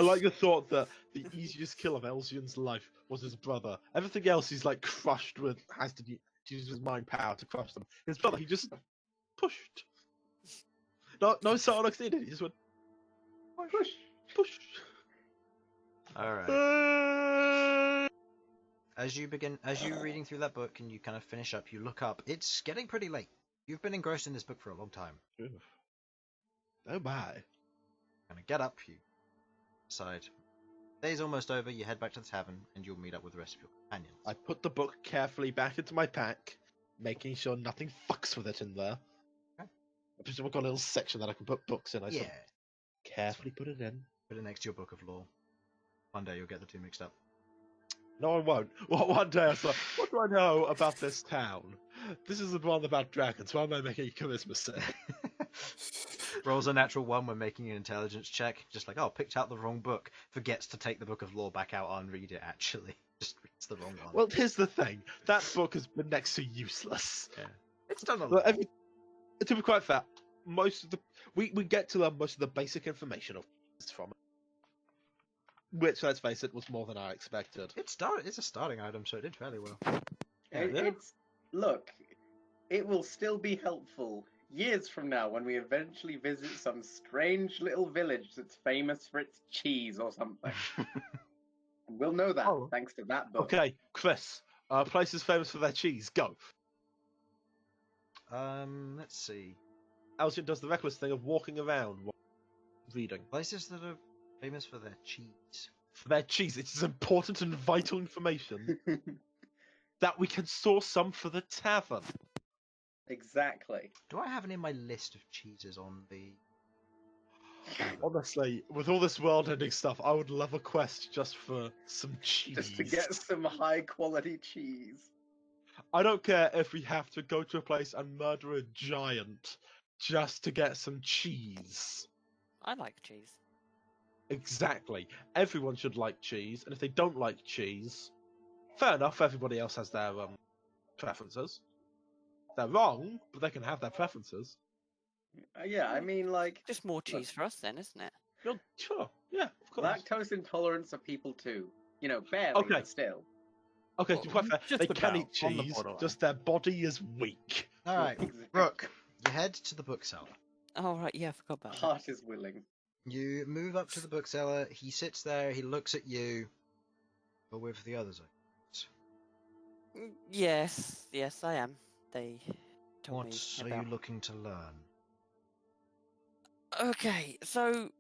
[SPEAKER 1] like the thought that the easiest kill of Elsyan's life was his brother. Everything else he's crushed with, has to use his mind power to crush them. His brother, he just pushed. No Sarlacc did it. He just went push.
[SPEAKER 4] All right. As you're reading through that book and you kind of finish up, you look up. It's getting pretty late. You've been engrossed in this book for a long time.
[SPEAKER 1] Oh my.
[SPEAKER 4] Kind of get up, you decide. Day's almost over. You head back to the tavern, and you'll meet up with the rest of your companions.
[SPEAKER 1] I put the book carefully back into my pack, making sure nothing fucks with it in there.
[SPEAKER 4] Okay.
[SPEAKER 1] I presume I've got a little section that I can put books in.
[SPEAKER 4] Yeah.
[SPEAKER 1] Carefully put it in.
[SPEAKER 4] Put it next to your book of lore. One day you'll get the two mixed up.
[SPEAKER 1] No, I won't. One day I thought, what do I know about this town? This is the one about dragons. Why am I making a charisma save?
[SPEAKER 4] Rolls a natural 1 when making an intelligence check. Just picked out the wrong book. Forgets to take the book of lore back out and read it, actually. Just reads the wrong one.
[SPEAKER 1] Well, here's the thing. That book has been next to useless.
[SPEAKER 4] Yeah. It's done a
[SPEAKER 1] Look,
[SPEAKER 4] lot.
[SPEAKER 1] to be quite fair, most of the we get to learn most of the basic information from it, which, let's face it, was more than I expected.
[SPEAKER 4] It's a starting item, so it did fairly well.
[SPEAKER 5] Look, it will still be helpful years from now when we eventually visit some strange little village that's famous for its cheese or something. And we'll know that thanks to that book.
[SPEAKER 1] Okay, Chris. Places famous for their cheese. Go.
[SPEAKER 4] Let's see.
[SPEAKER 1] Elsyan does the reckless thing of walking around while reading.
[SPEAKER 4] Places that are famous for their cheese.
[SPEAKER 1] For their cheese. It is important and vital information that we can source some for the tavern.
[SPEAKER 5] Exactly.
[SPEAKER 4] Do I have any in my list of cheeses on the...
[SPEAKER 1] Honestly, with all this world-ending stuff, I would love a quest just for some cheese.
[SPEAKER 5] Just to get some high-quality cheese.
[SPEAKER 1] I don't care if we have to go to a place and murder a giant just to get some cheese.
[SPEAKER 3] I like cheese.
[SPEAKER 1] Exactly. Everyone should like cheese, and if they don't like cheese, fair enough, everybody else has their preferences. They're wrong, but they can have their preferences.
[SPEAKER 5] Yeah, I mean, like...
[SPEAKER 3] Just more cheese for us then, isn't it?
[SPEAKER 1] Sure, yeah, of course.
[SPEAKER 5] Lactose intolerance are people too. You know, barely, but still.
[SPEAKER 1] Okay, to be quite fair, they can eat
[SPEAKER 3] on the
[SPEAKER 1] cheese,
[SPEAKER 3] borderline.
[SPEAKER 1] just their body is weak.
[SPEAKER 4] Alright, Rook, you head to the bookseller.
[SPEAKER 3] Oh, right, yeah, I forgot about that.
[SPEAKER 5] Heart is willing.
[SPEAKER 4] You move up to the bookseller, he sits there, he looks at you, but with the others.
[SPEAKER 3] Yes, I am. They told
[SPEAKER 4] What
[SPEAKER 3] me
[SPEAKER 4] are
[SPEAKER 3] about...
[SPEAKER 4] you looking to learn?
[SPEAKER 3] Okay, so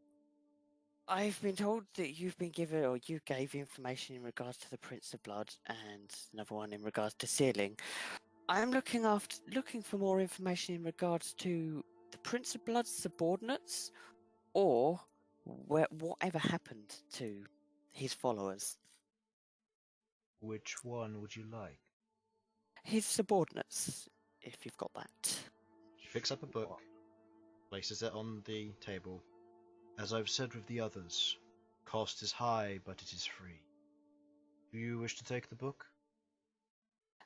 [SPEAKER 3] I've been told that you've been given, or you gave information in regards to the Prince of Blood, and another one in regards to sealing. I'm looking for more information in regards to the Prince of Blood's subordinates, or whatever happened to his followers.
[SPEAKER 4] Which one would you like?
[SPEAKER 3] His subordinates, if you've got that.
[SPEAKER 4] She picks up a book, places it on the table. As I've said with the others, cost is high, but it is free. Do you wish to take the book?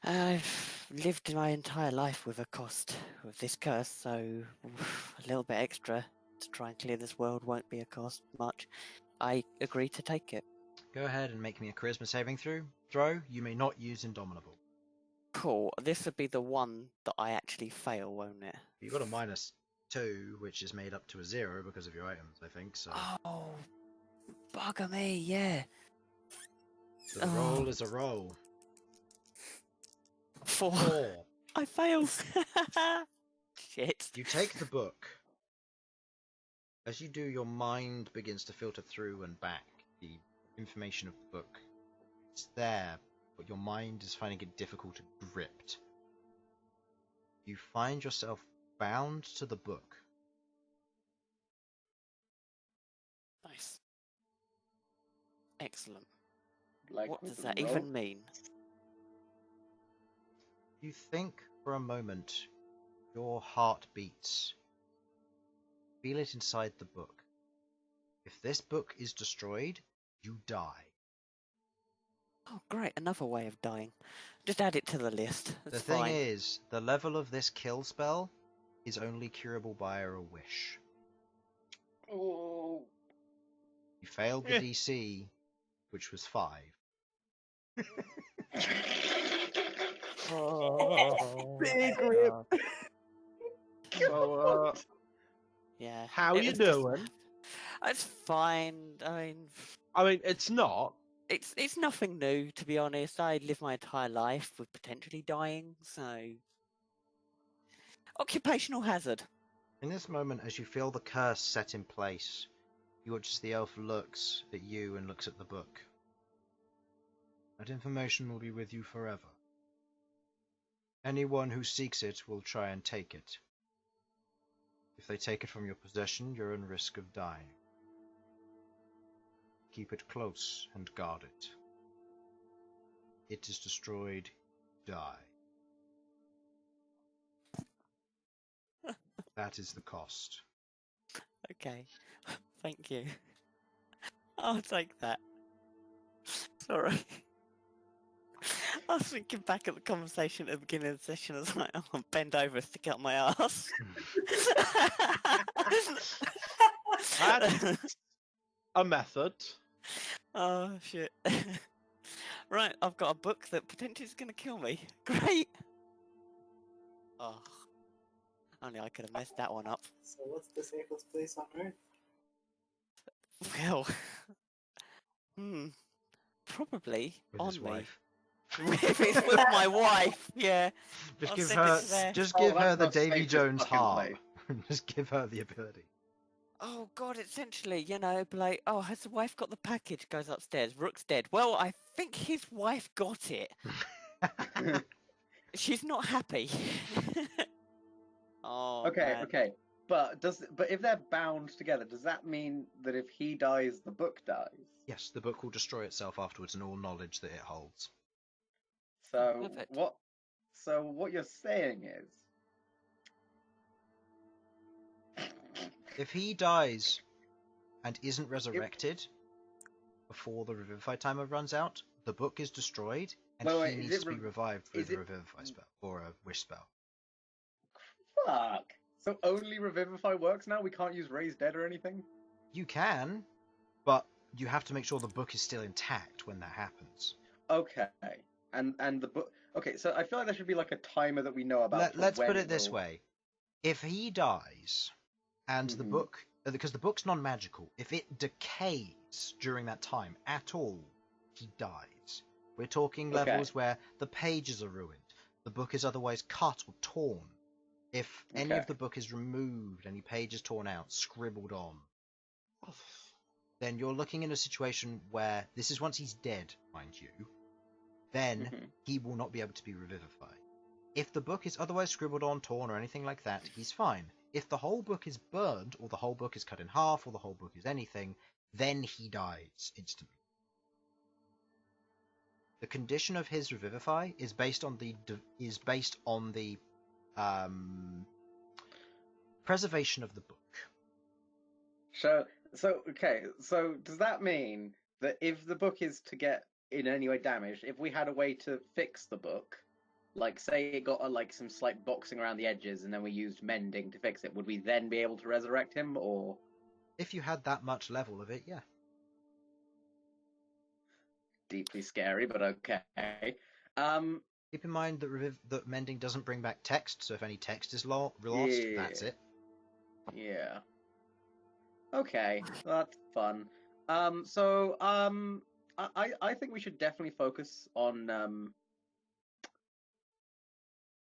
[SPEAKER 3] I've lived my entire life with a cost with this curse, so a little bit extra to try and clear this world won't be a cost much. I agree to take it.
[SPEAKER 4] Go ahead and make me a charisma saving throw. You may not use Indomitable.
[SPEAKER 3] Cool. This would be the one that I actually fail, won't it?
[SPEAKER 4] You got a -2, which is made up to a 0 because of your items, I think. So.
[SPEAKER 3] Oh, bugger me, yeah.
[SPEAKER 4] The roll is a roll.
[SPEAKER 3] 4.
[SPEAKER 4] 4.
[SPEAKER 3] I failed. Shit.
[SPEAKER 4] You take the book. As you do, your mind begins to filter through and back the information of the book. It's there, but your mind is finding it difficult and gripped. You find yourself bound to the book.
[SPEAKER 3] Nice. Excellent.
[SPEAKER 5] Like
[SPEAKER 3] What
[SPEAKER 5] with
[SPEAKER 3] does
[SPEAKER 5] the
[SPEAKER 3] that
[SPEAKER 5] rope.
[SPEAKER 3] even mean?
[SPEAKER 4] You think for a moment, your heart beats. Feel it inside the book. If this book is destroyed, you die.
[SPEAKER 3] Oh, great. Another way of dying. Just add it to the list. That's
[SPEAKER 4] The thing
[SPEAKER 3] fine.
[SPEAKER 4] is, the level of this kill spell is only curable by a wish.
[SPEAKER 5] Oh.
[SPEAKER 4] You failed the DC, which was 5.
[SPEAKER 6] Big rip.
[SPEAKER 1] So,
[SPEAKER 3] Yeah.
[SPEAKER 1] how
[SPEAKER 3] it
[SPEAKER 1] you
[SPEAKER 3] was just-
[SPEAKER 1] doing?
[SPEAKER 3] It's fine.
[SPEAKER 1] I mean, it's not.
[SPEAKER 3] It's nothing new, to be honest. I live my entire life with potentially dying, so occupational hazard.
[SPEAKER 4] In this moment, as you feel the curse set in place, you watch as the elf looks at you and looks at the book. That information will be with you forever. Anyone who seeks it will try and take it. If they take it from your possession, you're in risk of dying. Keep it close and guard it. It is destroyed, die. That is the cost.
[SPEAKER 3] Okay. Thank you. I'll take that. Sorry. I was thinking back at the conversation at the beginning of the session. I was like, "Oh, I'll bend over, stick out my ass."
[SPEAKER 1] That's a method.
[SPEAKER 3] Oh shit! Right, I've got a book that potentially is going to kill me. Great. Oh, only I could have messed that one up.
[SPEAKER 8] So what's the safest place on Earth?
[SPEAKER 3] Well, probably
[SPEAKER 4] With
[SPEAKER 3] on
[SPEAKER 4] his
[SPEAKER 3] me.
[SPEAKER 4] wife.
[SPEAKER 3] If it's with my wife, yeah.
[SPEAKER 4] Just
[SPEAKER 3] I'll
[SPEAKER 4] give
[SPEAKER 3] send it
[SPEAKER 4] her,
[SPEAKER 3] to there.
[SPEAKER 4] just
[SPEAKER 2] Oh,
[SPEAKER 4] give her
[SPEAKER 2] that's
[SPEAKER 4] the
[SPEAKER 2] the
[SPEAKER 4] Davy
[SPEAKER 2] safest
[SPEAKER 4] Jones
[SPEAKER 2] fucking
[SPEAKER 4] harp.
[SPEAKER 2] place.
[SPEAKER 4] Just give her the ability.
[SPEAKER 3] Oh god, essentially, you know, be like, oh, has the wife got the package? Goes upstairs. Rook's dead. Well, I think his wife got it. She's not happy. Oh,
[SPEAKER 5] Okay,
[SPEAKER 3] man.
[SPEAKER 5] okay. But if they're bound together, does that mean that if he dies, the book dies?
[SPEAKER 4] Yes, the book will destroy itself afterwards and all knowledge that it holds.
[SPEAKER 5] So
[SPEAKER 3] Perfect.
[SPEAKER 5] what? So what you're saying is,
[SPEAKER 4] If he dies and isn't resurrected before the Revivify timer runs out, the book is destroyed and
[SPEAKER 5] Wait,
[SPEAKER 4] he
[SPEAKER 5] is
[SPEAKER 4] needs
[SPEAKER 5] it
[SPEAKER 4] to be revived
[SPEAKER 5] is
[SPEAKER 4] with a
[SPEAKER 5] it-
[SPEAKER 4] Revivify spell or a Wish spell.
[SPEAKER 5] fuck. So only Revivify works now. We can't use Raise Dead or anything.
[SPEAKER 4] You can, but you have to make sure the book is still intact when that happens.
[SPEAKER 5] Okay. And the book. Okay, so I feel like there should be like a timer that we know about.
[SPEAKER 4] Let's
[SPEAKER 5] when
[SPEAKER 4] put it this
[SPEAKER 5] will-
[SPEAKER 4] way. If he dies and the
[SPEAKER 5] Mhm.
[SPEAKER 4] book, because the book's non-magical, if it decays during that time at all, he dies. We're talking
[SPEAKER 5] Okay.
[SPEAKER 4] levels where the pages are ruined, the book is otherwise cut or torn. If any
[SPEAKER 5] Okay.
[SPEAKER 4] of the book is removed, any pages torn out, scribbled on, then you're looking in a situation where this is once he's dead, mind you. Then
[SPEAKER 5] Mhm.
[SPEAKER 4] he will not be able to be revivified. If the book is otherwise scribbled on, torn, or anything like that, he's fine. If the whole book is burned, or the whole book is cut in half, or the whole book is anything, then he dies instantly. The condition of his revivify is based on the preservation of the book.
[SPEAKER 5] So okay. So does that mean that if the book is to get in any way damaged, if we had a way to fix the book, like say it got like some slight boxing around the edges, and then we used mending to fix it, would we then be able to resurrect him, or?
[SPEAKER 4] If you had that much level of it, yeah.
[SPEAKER 5] Deeply scary, but okay.
[SPEAKER 4] Keep in mind that mending doesn't bring back text, so if any text is lost, that's it.
[SPEAKER 5] Yeah. Okay, that's fun. I think we should definitely focus on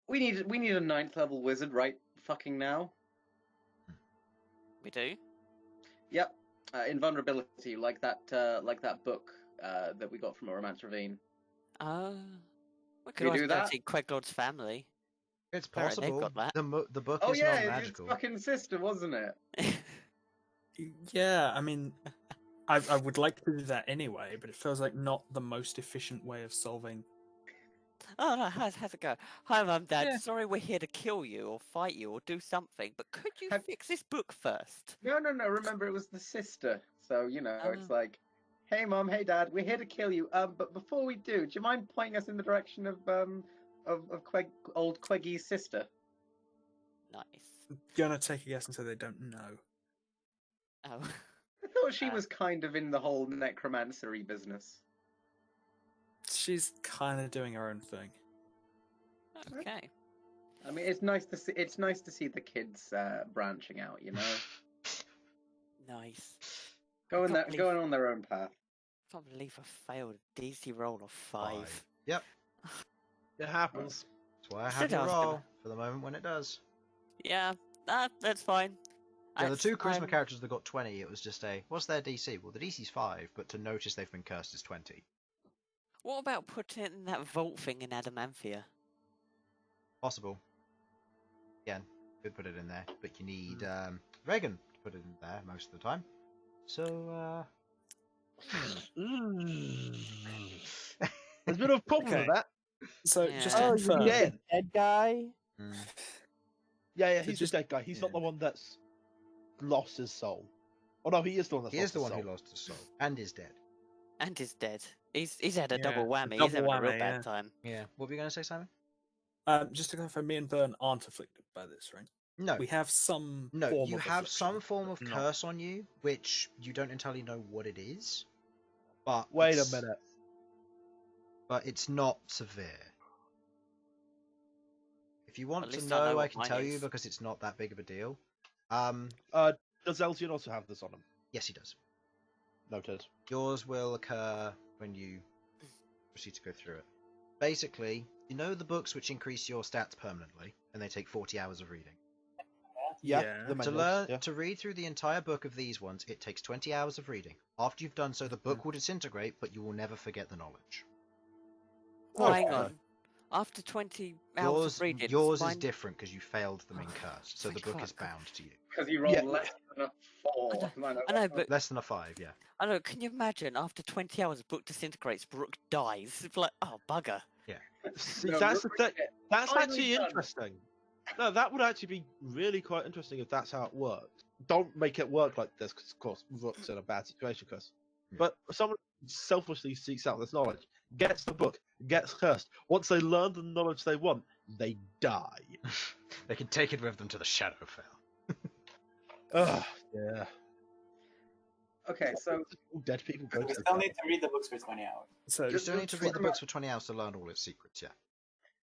[SPEAKER 5] we need a 9th level wizard right fucking now.
[SPEAKER 3] We do.
[SPEAKER 5] Yep. Invulnerability, like that book that we got from a Romance Ravine.
[SPEAKER 3] We could
[SPEAKER 5] We
[SPEAKER 3] always
[SPEAKER 5] do
[SPEAKER 3] go
[SPEAKER 5] that?
[SPEAKER 3] see Queglod's family.
[SPEAKER 4] It's
[SPEAKER 3] Alright, they've
[SPEAKER 4] possible.
[SPEAKER 3] got that.
[SPEAKER 4] The book
[SPEAKER 5] Oh
[SPEAKER 4] is
[SPEAKER 5] yeah, it's
[SPEAKER 4] non-magical.
[SPEAKER 5] fucking sister, wasn't it?
[SPEAKER 7] Yeah, I mean, I would like to do that anyway, but it feels like not the most efficient way of solving.
[SPEAKER 3] Oh no, how's it go? Hi, Mum, Dad.
[SPEAKER 7] Yeah.
[SPEAKER 3] Sorry we're here to kill you or fight you or do something, but could you fix this book first?
[SPEAKER 5] No. Remember, it was the sister. So it's
[SPEAKER 3] Oh.
[SPEAKER 5] like, hey mom, hey dad, we're here to kill you. But before we do you mind pointing us in the direction of old Queggy's sister?
[SPEAKER 3] Nice.
[SPEAKER 7] Gonna take a guess and say they don't know.
[SPEAKER 3] Oh.
[SPEAKER 5] I thought she was kind of in the whole necromancery business.
[SPEAKER 7] She's kind of doing her own thing.
[SPEAKER 3] Okay.
[SPEAKER 5] I mean, it's nice to see. It's nice to see the kids branching out.
[SPEAKER 3] Nice.
[SPEAKER 5] going
[SPEAKER 3] can't believe-
[SPEAKER 5] going on their own path.
[SPEAKER 3] I can't believe I failed a DC roll of 5.
[SPEAKER 4] Yep.
[SPEAKER 1] It happens.
[SPEAKER 4] That's why I
[SPEAKER 3] Said
[SPEAKER 4] have you
[SPEAKER 3] I was gonna-
[SPEAKER 4] roll for the moment when it does.
[SPEAKER 3] Yeah, that's fine.
[SPEAKER 4] Yeah, the two charisma
[SPEAKER 3] I'm-
[SPEAKER 4] characters that got 20, it was just what's their DC? Well, the DC's 5, but to notice they've been cursed is 20.
[SPEAKER 3] What about putting it in that vault thing in Adamanthia?
[SPEAKER 4] Possible. Again, could put it in there, but you need Reagan to put it in there most of the time. So,
[SPEAKER 1] There's a bit of a problem
[SPEAKER 7] Okay.
[SPEAKER 1] with that.
[SPEAKER 7] So
[SPEAKER 3] Yeah.
[SPEAKER 7] just to
[SPEAKER 6] Oh, you
[SPEAKER 7] confirm,
[SPEAKER 6] mean
[SPEAKER 1] Yeah.
[SPEAKER 6] the dead guy?
[SPEAKER 1] Yeah,
[SPEAKER 7] So
[SPEAKER 1] he's
[SPEAKER 7] just-
[SPEAKER 1] the dead guy. He's not the one that's lost his soul. Oh no, he is the one that's
[SPEAKER 4] he
[SPEAKER 1] lost
[SPEAKER 4] is the
[SPEAKER 1] his
[SPEAKER 4] one
[SPEAKER 1] soul.
[SPEAKER 4] who lost his soul and is dead.
[SPEAKER 3] And he's dead. He's had a
[SPEAKER 7] Yeah,
[SPEAKER 3] double
[SPEAKER 7] a
[SPEAKER 3] whammy. He's
[SPEAKER 7] double
[SPEAKER 3] having a real
[SPEAKER 7] whammy,
[SPEAKER 3] bad
[SPEAKER 7] yeah.
[SPEAKER 3] time.
[SPEAKER 4] Yeah. What were you going to say, Simon?
[SPEAKER 7] Just to clarify, me and Bern aren't afflicted by this, right?
[SPEAKER 4] No.
[SPEAKER 7] We have some
[SPEAKER 4] No,
[SPEAKER 7] form
[SPEAKER 4] you
[SPEAKER 7] of
[SPEAKER 4] have
[SPEAKER 7] affliction,
[SPEAKER 4] some form of
[SPEAKER 7] but not-
[SPEAKER 4] curse on you, which you don't entirely know what it is. But
[SPEAKER 1] Wait a
[SPEAKER 4] it's-
[SPEAKER 1] minute.
[SPEAKER 4] But it's not severe. If you want
[SPEAKER 3] At
[SPEAKER 4] to
[SPEAKER 3] least I know
[SPEAKER 4] know, I
[SPEAKER 3] what
[SPEAKER 4] can
[SPEAKER 3] mine
[SPEAKER 4] tell you
[SPEAKER 3] is.
[SPEAKER 4] because it's not that big of a deal.
[SPEAKER 1] Does Elsyan also have this on him?
[SPEAKER 4] Yes, he does.
[SPEAKER 1] Noted.
[SPEAKER 4] Yours will occur when you proceed to go through it. Basically, you know the books which increase your stats permanently, and they take 40 hours of reading.
[SPEAKER 7] Yeah.
[SPEAKER 1] the main
[SPEAKER 4] To
[SPEAKER 1] ones,
[SPEAKER 4] learn
[SPEAKER 1] yeah.
[SPEAKER 4] to read through the entire book of these ones, it takes 20 hours of reading. After you've done so, the book will disintegrate, but you will never forget the knowledge.
[SPEAKER 3] Oh, hang
[SPEAKER 1] Okay.
[SPEAKER 3] on. After 20 hours of reading,
[SPEAKER 4] Yours is
[SPEAKER 3] mine-
[SPEAKER 4] different because you failed the main curse, so the
[SPEAKER 3] Thank
[SPEAKER 4] book is
[SPEAKER 3] fuck.
[SPEAKER 4] bound to you.
[SPEAKER 5] Because you rolled
[SPEAKER 1] Yeah.
[SPEAKER 5] less than a 4.
[SPEAKER 3] I know, but
[SPEAKER 4] Less than a 5, yeah.
[SPEAKER 3] I know. Can you imagine? After 20 hours, book disintegrates, Rook dies. It's like, oh bugger.
[SPEAKER 1] See,
[SPEAKER 5] No,
[SPEAKER 1] that's the
[SPEAKER 5] Rook
[SPEAKER 1] thing.
[SPEAKER 5] would get
[SPEAKER 1] That's
[SPEAKER 5] finally
[SPEAKER 1] actually
[SPEAKER 5] done.
[SPEAKER 1] interesting. No, that would actually be really quite interesting if that's how it worked. Don't make it work like this, because of course Rook's in a bad situation, Chris.
[SPEAKER 4] Yeah.
[SPEAKER 1] But someone selfishly seeks out this knowledge, gets the book, gets cursed. Once they learn the knowledge they want, they die.
[SPEAKER 4] They can take it with them to the Shadowfell.
[SPEAKER 1] Ugh, yeah.
[SPEAKER 5] Okay, so
[SPEAKER 1] All dead people go
[SPEAKER 8] We
[SPEAKER 1] to
[SPEAKER 8] still need to read the books for 20 hours.
[SPEAKER 7] So,
[SPEAKER 4] You
[SPEAKER 5] Just
[SPEAKER 4] still need to read the
[SPEAKER 5] try-
[SPEAKER 4] books for 20 hours to learn all its secrets, yeah.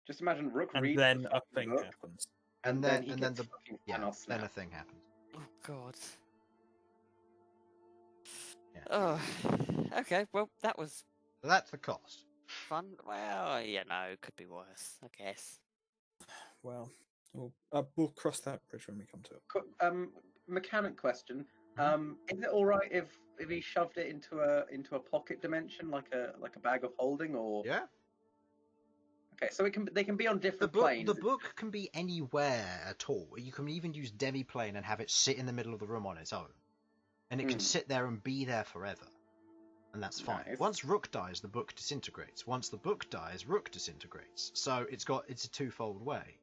[SPEAKER 5] just imagine Rook
[SPEAKER 7] and
[SPEAKER 5] reads
[SPEAKER 7] then
[SPEAKER 5] the
[SPEAKER 7] a
[SPEAKER 5] fucking
[SPEAKER 7] thing
[SPEAKER 5] book,
[SPEAKER 7] happens.
[SPEAKER 5] and then he
[SPEAKER 4] and then
[SPEAKER 5] gets
[SPEAKER 4] the
[SPEAKER 5] fucking
[SPEAKER 4] yeah,
[SPEAKER 5] Thanos
[SPEAKER 4] then a
[SPEAKER 5] snap.
[SPEAKER 4] thing happens.
[SPEAKER 3] Oh god.
[SPEAKER 4] Yeah.
[SPEAKER 3] Oh. Okay. Well, that was
[SPEAKER 4] So that's the cost.
[SPEAKER 3] fun. Well, you know, could be worse, I guess.
[SPEAKER 7] Well, we'll cross that bridge when we come to it.
[SPEAKER 5] Mechanic question.
[SPEAKER 4] Mm-hmm.
[SPEAKER 5] Is it all right if he shoved it into a pocket dimension, like a bag of holding, or
[SPEAKER 4] Yeah.
[SPEAKER 5] okay? So they can be on
[SPEAKER 4] The
[SPEAKER 5] different
[SPEAKER 4] book,
[SPEAKER 5] planes.
[SPEAKER 4] the book can be anywhere at all. You can even use demi-plane and have it sit in the middle of the room on its own. And it can
[SPEAKER 5] Hmm.
[SPEAKER 4] sit there and be there forever. And that's fine.
[SPEAKER 5] Nice.
[SPEAKER 4] Once Rook dies, the book disintegrates. Once the book dies, Rook disintegrates. So it's a twofold way.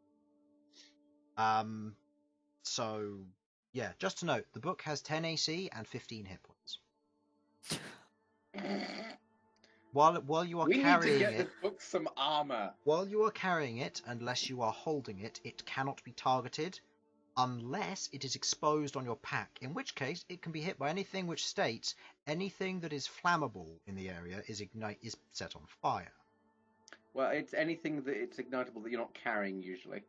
[SPEAKER 4] So yeah, just to note, the book has 10 AC and 15 hit points. While you are
[SPEAKER 5] We need to
[SPEAKER 4] carrying
[SPEAKER 5] get
[SPEAKER 4] it,
[SPEAKER 5] this book some armor.
[SPEAKER 4] while you are carrying it, unless you are holding it, it cannot be targeted unless it is exposed on your pack, in which case it can be hit by anything which states anything that is flammable in the area is set on fire.
[SPEAKER 5] Well, it's anything that it's ignitable that you're not carrying usually.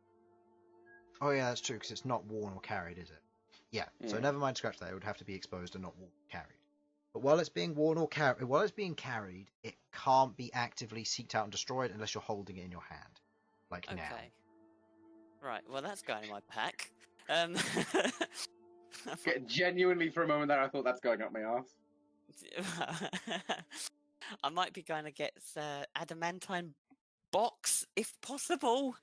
[SPEAKER 4] Oh yeah, that's true, because it's not worn or carried, is it? Yeah, so
[SPEAKER 5] Yeah.
[SPEAKER 4] never mind scratch that, it would have to be exposed and not worn or carried. But while it's being worn or while it's being carried, it can't be actively seeked out and destroyed unless you're holding it in your hand. Like now.
[SPEAKER 3] Okay. Right. Well, that's going in my pack.
[SPEAKER 5] Genuinely, for a moment there, I thought that's going up my ass.
[SPEAKER 3] I might be going to get adamantine box if possible.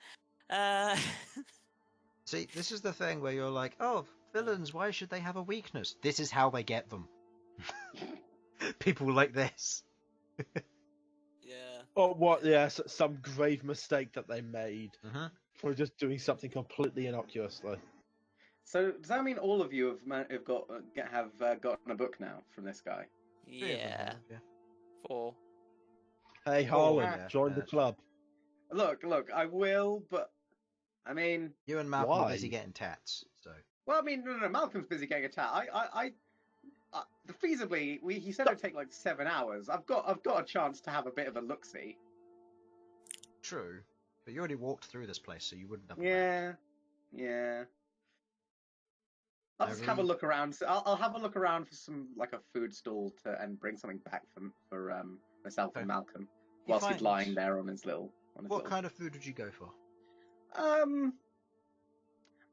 [SPEAKER 4] See, this is the thing where you're like, oh, villains, why should they have a weakness? This is how they get them. People like this.
[SPEAKER 3] Yeah.
[SPEAKER 1] Or what? Yeah, some grave mistake that they made,
[SPEAKER 4] Mhm.
[SPEAKER 1] or just doing something completely innocuously.
[SPEAKER 5] So does that mean all of you have gotten a book now from this guy?
[SPEAKER 3] Yeah. 4.
[SPEAKER 1] Hey, Harlan,
[SPEAKER 4] yeah.
[SPEAKER 1] join the club.
[SPEAKER 5] Look, I will, but I mean,
[SPEAKER 4] You and Malcolm are
[SPEAKER 1] Why?
[SPEAKER 4] busy getting tats, so.
[SPEAKER 5] well, I mean, no, Malcolm's busy getting a tat. Feasibly, he said it'd take like 7 hours. I've got a chance to have a bit of a look-see.
[SPEAKER 4] True. But you already walked through this place, so you wouldn't have.
[SPEAKER 5] Yeah. I'll just have a
[SPEAKER 4] Every-
[SPEAKER 5] look around. So I'll have a look around for some like a food stall and bring something back for myself
[SPEAKER 4] Okay.
[SPEAKER 5] and Malcolm
[SPEAKER 4] You
[SPEAKER 5] whilst he's
[SPEAKER 4] find-
[SPEAKER 5] lying there on his little.
[SPEAKER 4] What kind of food would you go for?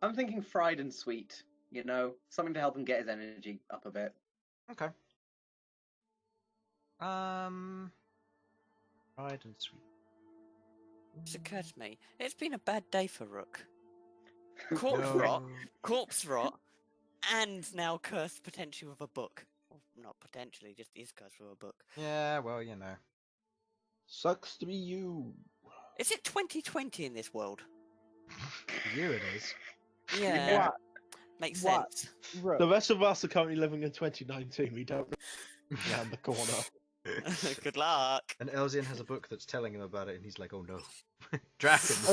[SPEAKER 5] I'm thinking fried and sweet. You know, something to help him get his energy up a bit.
[SPEAKER 4] Okay. Fried and sweet.
[SPEAKER 3] It's occurred to me. It's been a bad day for Rook. Corpse rot, and now cursed potentially with a book. Well, not potentially, just is cursed with a book.
[SPEAKER 4] Yeah, well, you know.
[SPEAKER 1] Sucks to be you.
[SPEAKER 3] Is it 2020 in this world?
[SPEAKER 4] For you it is.
[SPEAKER 3] Yeah.
[SPEAKER 6] What?
[SPEAKER 3] Makes
[SPEAKER 6] What?
[SPEAKER 3] sense.
[SPEAKER 1] The rest of us are currently living in 2019. We don't know around the corner.
[SPEAKER 3] Good luck.
[SPEAKER 4] And Elsyan has a book that's telling him about it, and he's like, "Oh no, dragons!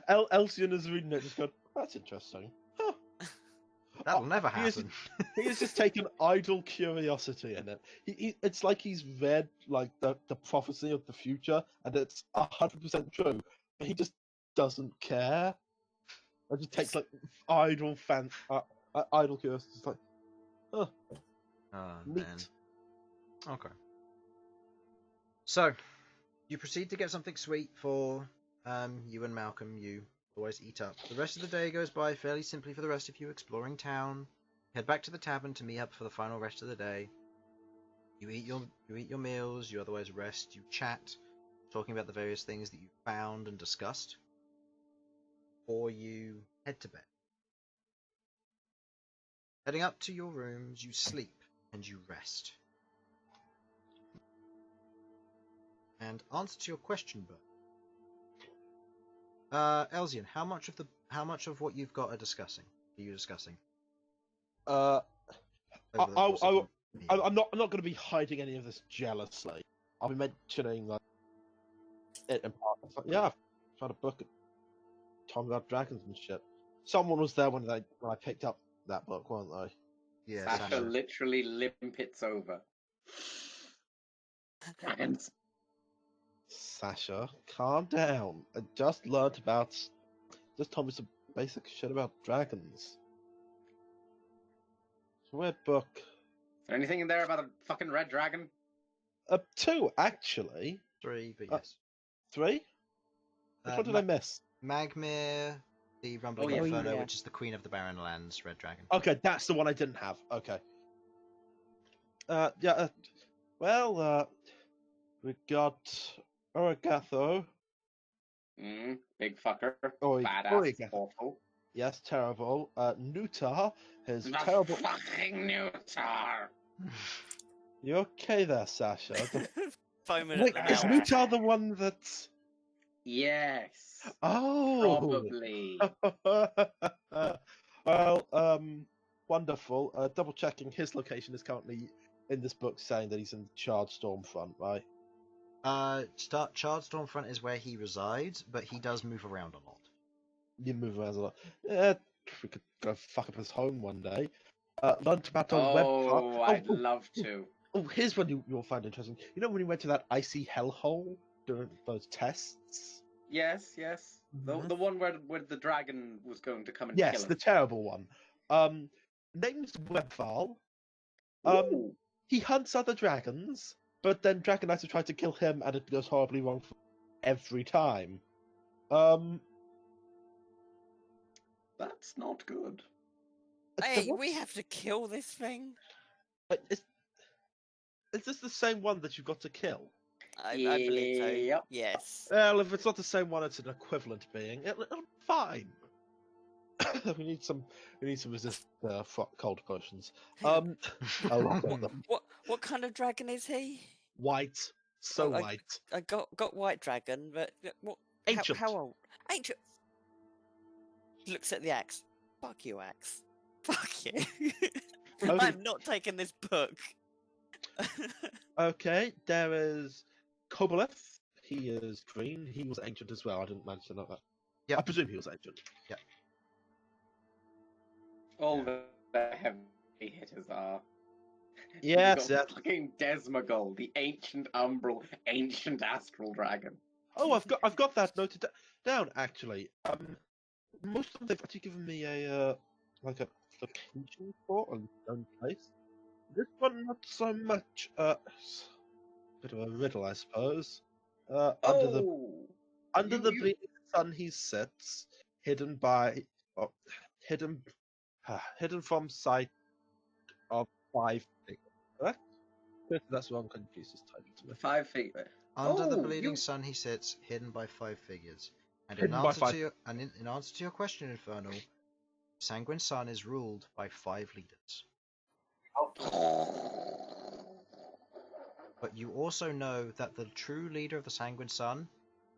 [SPEAKER 1] Elsyan is reading it, just going, "That's interesting. Huh.
[SPEAKER 4] That'll never
[SPEAKER 1] He is-
[SPEAKER 4] happen."
[SPEAKER 1] He has just taken idle curiosity in it. It's like he's read like the prophecy of the future, and it's 100% true, but he just doesn't care. It just takes like idle idle curiosity. It's like, oh,
[SPEAKER 4] Oh
[SPEAKER 1] neat.
[SPEAKER 4] man. Okay. So, you proceed to get something sweet for you and Malcolm. You always eat up. The rest of the day goes by fairly simply for the rest of you, exploring town. Head back to the tavern to meet up for the final rest of the day. You eat your meals. You otherwise rest. You chat, talking about the various things that you found and discussed. Or you head to bed. Heading up to your rooms, you sleep and you rest. And answer to your question, Bert. Elsyan, how much of what you've got are you discussing?
[SPEAKER 1] I'm
[SPEAKER 4] Over the course of the meal?
[SPEAKER 1] not going to be hiding any of this jealously. I'll be mentioning like it in part. It's like, yeah, I've found a book talking about dragons and shit. Someone was there when I picked up that book, weren't they?
[SPEAKER 4] Yeah,
[SPEAKER 5] Sasha
[SPEAKER 4] Sasha.
[SPEAKER 5] literally limpets over. Dragons.
[SPEAKER 1] Sasha, calm down. I just told me some basic shit about dragons. It's a weird book.
[SPEAKER 5] Is there anything in there about a fucking red dragon?
[SPEAKER 1] 2, actually.
[SPEAKER 4] 3, but yes.
[SPEAKER 1] 3? Which one did I miss?
[SPEAKER 4] Magmir, the Rumbling
[SPEAKER 5] yeah.
[SPEAKER 4] Inferno,
[SPEAKER 6] Yeah.
[SPEAKER 4] which is the Queen of the Barrenlands, red dragon.
[SPEAKER 1] Okay, that's the one I didn't have. Okay. We got Origatho.
[SPEAKER 5] Big fucker.
[SPEAKER 1] Oi,
[SPEAKER 5] Badass.
[SPEAKER 1] Origatho.
[SPEAKER 5] Awful.
[SPEAKER 1] Yes, terrible. Nutar, his
[SPEAKER 5] The
[SPEAKER 1] terrible.
[SPEAKER 5] fucking Minotaur.
[SPEAKER 1] You okay there, Sasha?
[SPEAKER 3] Foaming
[SPEAKER 1] Wait,
[SPEAKER 3] at the
[SPEAKER 1] is
[SPEAKER 3] mouth.
[SPEAKER 1] Nutar the one that's?
[SPEAKER 5] Yes.
[SPEAKER 1] Oh.
[SPEAKER 5] Probably.
[SPEAKER 1] Well, wonderful. Double checking, his location is currently in this book saying that he's in Charred Stormfront, right?
[SPEAKER 4] Charred Stormfront is where he resides, but he does move around a lot.
[SPEAKER 1] You move around a lot. We could go fuck up his home one day. Learned about a
[SPEAKER 5] Oh,
[SPEAKER 1] webcast.
[SPEAKER 5] I'd love to.
[SPEAKER 1] Oh, here's one you'll find interesting. You know when he went to that icy hellhole during those tests?
[SPEAKER 5] Yes. The one where the dragon was going to come and
[SPEAKER 1] Yes,
[SPEAKER 5] kill him.
[SPEAKER 1] the terrible one. Name's Webval.
[SPEAKER 5] Ooh.
[SPEAKER 1] He hunts other dragons, but then Dragon Knights have tried to kill him, and it goes horribly wrong every time.
[SPEAKER 5] That's not good.
[SPEAKER 3] Hey, we have to kill this thing.
[SPEAKER 1] Is this the same one that you've got to kill?
[SPEAKER 3] I believe so.
[SPEAKER 5] Yep.
[SPEAKER 3] Yes.
[SPEAKER 1] Well, if it's not the same one, it's an equivalent being. It'll fine. we need some resist cold potions. A lot of them.
[SPEAKER 3] What kind of dragon is he?
[SPEAKER 1] White, so
[SPEAKER 3] Oh,
[SPEAKER 1] white.
[SPEAKER 3] I got white dragon, but what?
[SPEAKER 1] Ancient.
[SPEAKER 3] How old? Ancient. Looks at the axe. Fuck you, axe. Fuck you. I'm not taking this book.
[SPEAKER 1] Okay, there is Koboleth. He is green. He was ancient as well. I didn't manage to know that.
[SPEAKER 4] Yeah,
[SPEAKER 1] I presume he was ancient.
[SPEAKER 4] Yeah.
[SPEAKER 5] All the heavy hitters are.
[SPEAKER 1] Yes,
[SPEAKER 5] You've got fucking Desmogol, the ancient umbral, ancient astral dragon.
[SPEAKER 1] Oh, I've got that noted down actually. Most of them they've actually given me a like a location for an own place. This one not so much. Bit of a riddle, I suppose. Under the bleeding sun he sits, hidden from sight of 5 figures. Correct? That's what I'm confused as title to me.
[SPEAKER 5] 5 figures.
[SPEAKER 4] Under the bleeding sun he sits, hidden by 5 figures. And in answer to your question, Infernal, Sanguine Sun is ruled by 5 leaders. But you also know that the true leader of the Sanguine Sun,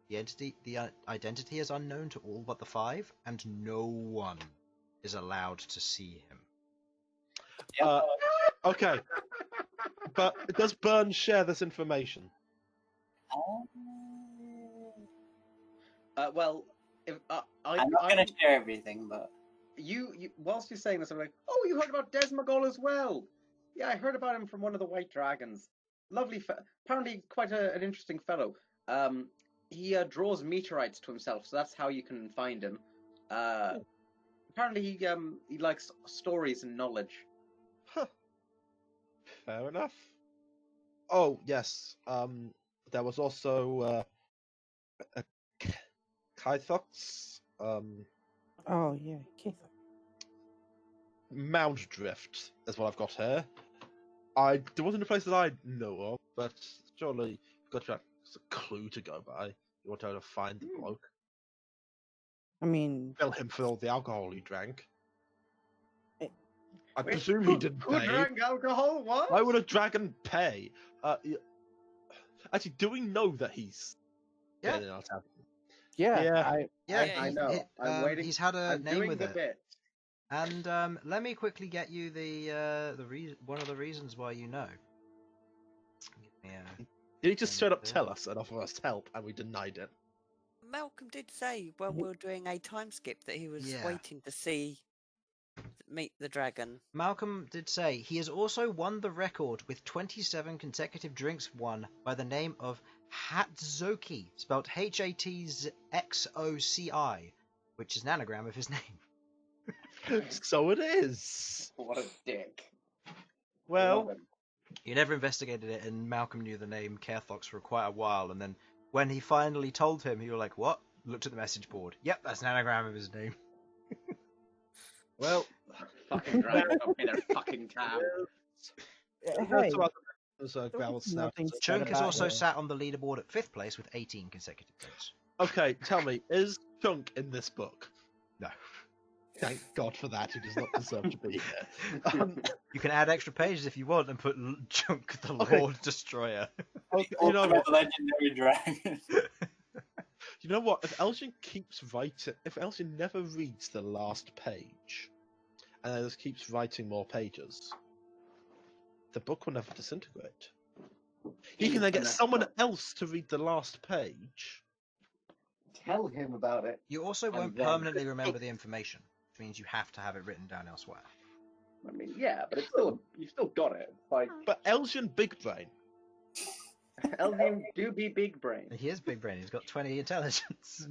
[SPEAKER 4] the identity is unknown to all but the 5, and no one is allowed to see him.
[SPEAKER 1] Okay. But does Bern share this information?
[SPEAKER 5] Well, if
[SPEAKER 8] I'm not gonna share everything, but
[SPEAKER 5] you whilst you're saying this, I'm like, oh, you heard about Desmogol as well? Yeah, I heard about him from one of the White Dragons. Lovely, apparently quite an interesting fellow. He draws meteorites to himself, so that's how you can find him. Apparently he likes stories and knowledge.
[SPEAKER 1] Huh. Fair enough. Oh yes. There was also a Kythox.
[SPEAKER 6] Oh yeah, Keith.
[SPEAKER 1] Mound Drift is what I've got here. There wasn't a place that I know of, but surely you've got to have a clue to go by. You want to find the bloke.
[SPEAKER 6] I mean,
[SPEAKER 1] Bill him for all the alcohol he drank. I
[SPEAKER 5] Wait,
[SPEAKER 1] presume he didn't
[SPEAKER 5] Who
[SPEAKER 1] pay.
[SPEAKER 5] drank alcohol? What?
[SPEAKER 1] Why would a dragon pay? Actually, do we know that he's
[SPEAKER 4] Yeah.
[SPEAKER 1] getting our tavern?
[SPEAKER 6] yeah,
[SPEAKER 1] Yeah.
[SPEAKER 5] I know. I'm waiting.
[SPEAKER 4] He's had a
[SPEAKER 5] I'm
[SPEAKER 4] name
[SPEAKER 5] doing
[SPEAKER 4] with
[SPEAKER 5] the
[SPEAKER 4] it.
[SPEAKER 5] bit.
[SPEAKER 4] And let me quickly get you one of the reasons why you know. Give me
[SPEAKER 1] Did he just straight up tell us and offer us help, and we denied it?
[SPEAKER 3] Malcolm did say when we were doing a time skip that he was
[SPEAKER 4] Yeah.
[SPEAKER 3] waiting to meet the dragon.
[SPEAKER 4] Malcolm did say he has also won the record with 27 consecutive drinks won by the name of Hatzoki, spelled Hatxoci, which is an anagram of his name.
[SPEAKER 1] So it is.
[SPEAKER 5] What a dick.
[SPEAKER 1] Well,
[SPEAKER 5] Love him.
[SPEAKER 4] You never investigated it, and Malcolm knew the name Carthox for quite a while, and then when he finally told him, you were like, what? Looked at the message board. Yep, that's an anagram of his name.
[SPEAKER 1] well,
[SPEAKER 5] Fucking dragon up in their fucking town.
[SPEAKER 6] Hey, nothing said
[SPEAKER 4] Chunk has
[SPEAKER 6] about
[SPEAKER 4] also
[SPEAKER 6] him.
[SPEAKER 4] sat on the leaderboard at 5th place with 18 consecutive votes.
[SPEAKER 1] Okay, tell me, is Chunk in this book?
[SPEAKER 4] No.
[SPEAKER 1] Thank God for that. He does not deserve to be here.
[SPEAKER 4] You can add extra pages if you want and put Chunk the
[SPEAKER 1] Okay.
[SPEAKER 4] Lord Destroyer.
[SPEAKER 1] You know what?
[SPEAKER 8] legendary dragon.
[SPEAKER 1] You know what? If Elsyan keeps writing, if Elsyan never reads the last page, and then just keeps writing more pages, the book will never disintegrate. He can then get someone else to read the last page.
[SPEAKER 5] Tell him about it.
[SPEAKER 4] You also won't
[SPEAKER 5] then-
[SPEAKER 4] permanently remember the information, which means you have to have it written down elsewhere.
[SPEAKER 5] I mean, yeah, but it's still you've still got it. It's like
[SPEAKER 1] But Elsyan Big Brain.
[SPEAKER 5] Elvian do be big brain.
[SPEAKER 4] He is big brain. He's got 20 intelligence.